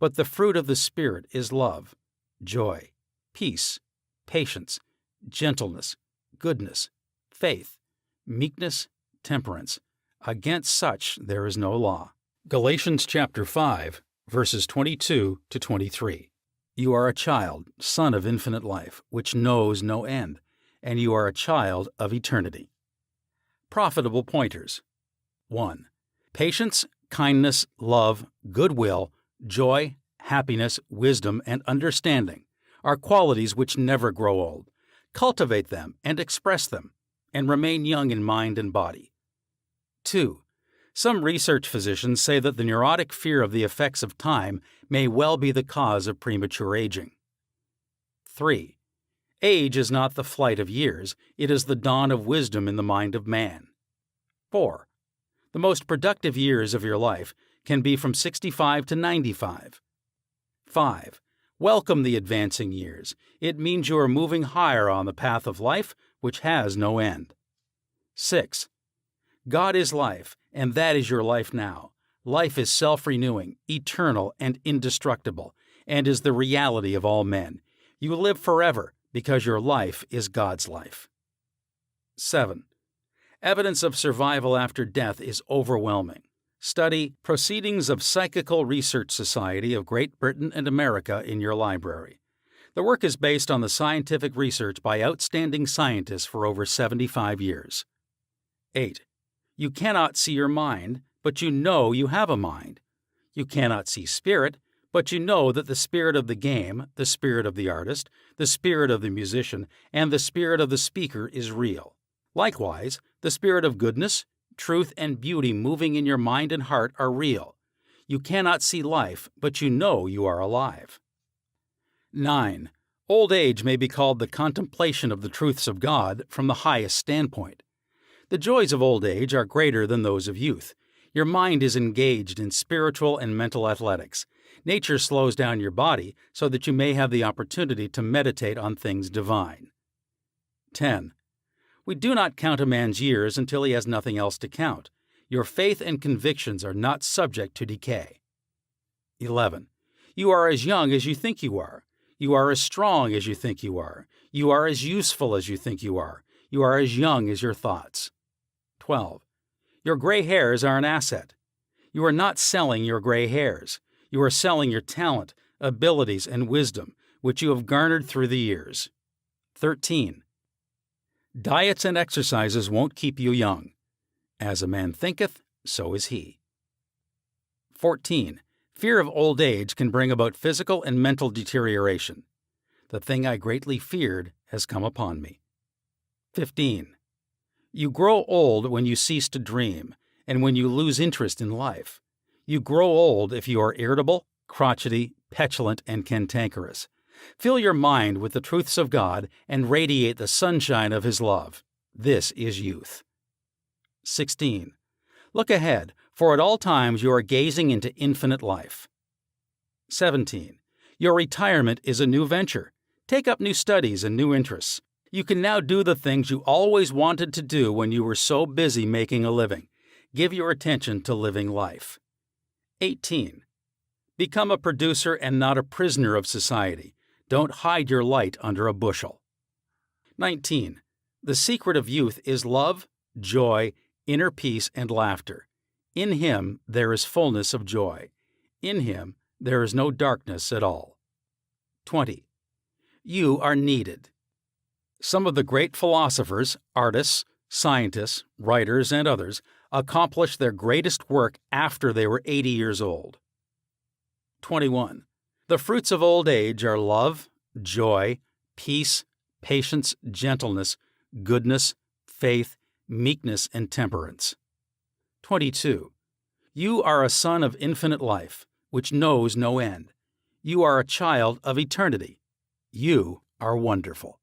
A: But the fruit of the Spirit is love, joy, peace, patience, gentleness, goodness, faith, meekness, temperance. Against such there is no law. Galatians chapter 5, verses 22 to 23. You are a child, son of infinite life, which knows no end, and you are a child of eternity. Profitable pointers. 1. Patience, kindness, love, goodwill, joy, happiness, wisdom, and understanding are qualities which never grow old. Cultivate them and express them, and remain young in mind and body. 2. Some research physicians say that the neurotic fear of the effects of time may well be the cause of premature aging. 3. Age is not the flight of years, it is the dawn of wisdom in the mind of man. 4. The most productive years of your life can be from 65 to 95. 5. Welcome the advancing years. It means you are moving higher on the path of life, which has no end. 6. God is life, and that is your life now. Life is self-renewing, eternal, and indestructible, and is the reality of all men. You live forever because your life is God's life. 7. Evidence of survival after death is overwhelming. Study Proceedings of Psychical Research Society of Great Britain and America in your library. The work is based on the scientific research by outstanding scientists for over 75 years. 8. You cannot see your mind, but you know you have a mind. You cannot see spirit, but you know that the spirit of the game, the spirit of the artist, the spirit of the musician, and the spirit of the speaker is real. Likewise, the spirit of goodness, truth, and beauty moving in your mind and heart are real. You cannot see life, but you know you are alive. 9. Old age may be called the contemplation of the truths of God from the highest standpoint. The joys of old age are greater than those of youth. Your mind is engaged in spiritual and mental athletics. Nature slows down your body so that you may have the opportunity to meditate on things divine. 10. We do not count a man's years until he has nothing else to count. Your faith and convictions are not subject to decay. 11. You are as young as you think you are. You are as strong as you think you are. You are as useful as you think you are. You are as young as your thoughts. 12. Your gray hairs are an asset. You are not selling your gray hairs. You are selling your talent, abilities, and wisdom, which you have garnered through the years. 13. Diets and exercises won't keep you young. As a man thinketh, so is he. 14. Fear of old age can bring about physical and mental deterioration. The thing I greatly feared has come upon me. 15. You grow old when you cease to dream, and when you lose interest in life. You grow old if you are irritable, crotchety, petulant, and cantankerous. Fill your mind with the truths of God and radiate the sunshine of His love. This is youth. 16. Look ahead, for at all times you are gazing into infinite life. 17. Your retirement is a new venture. Take up new studies and new interests. You can now do the things you always wanted to do when you were so busy making a living. Give your attention to living life. 18. Become a producer and not a prisoner of society. Don't hide your light under a bushel. 19. The secret of youth is love, joy, inner peace, and laughter. In Him there is fullness of joy. In Him there is no darkness at all. 20. You are needed. Some of the great philosophers, artists, scientists, writers, and others accomplished their greatest work after they were 80 years old. 21. The fruits of old age are love, joy, peace, patience, gentleness, goodness, faith, meekness, and temperance. 22. You are a son of infinite life, which knows no end. You are a child of eternity. You are wonderful.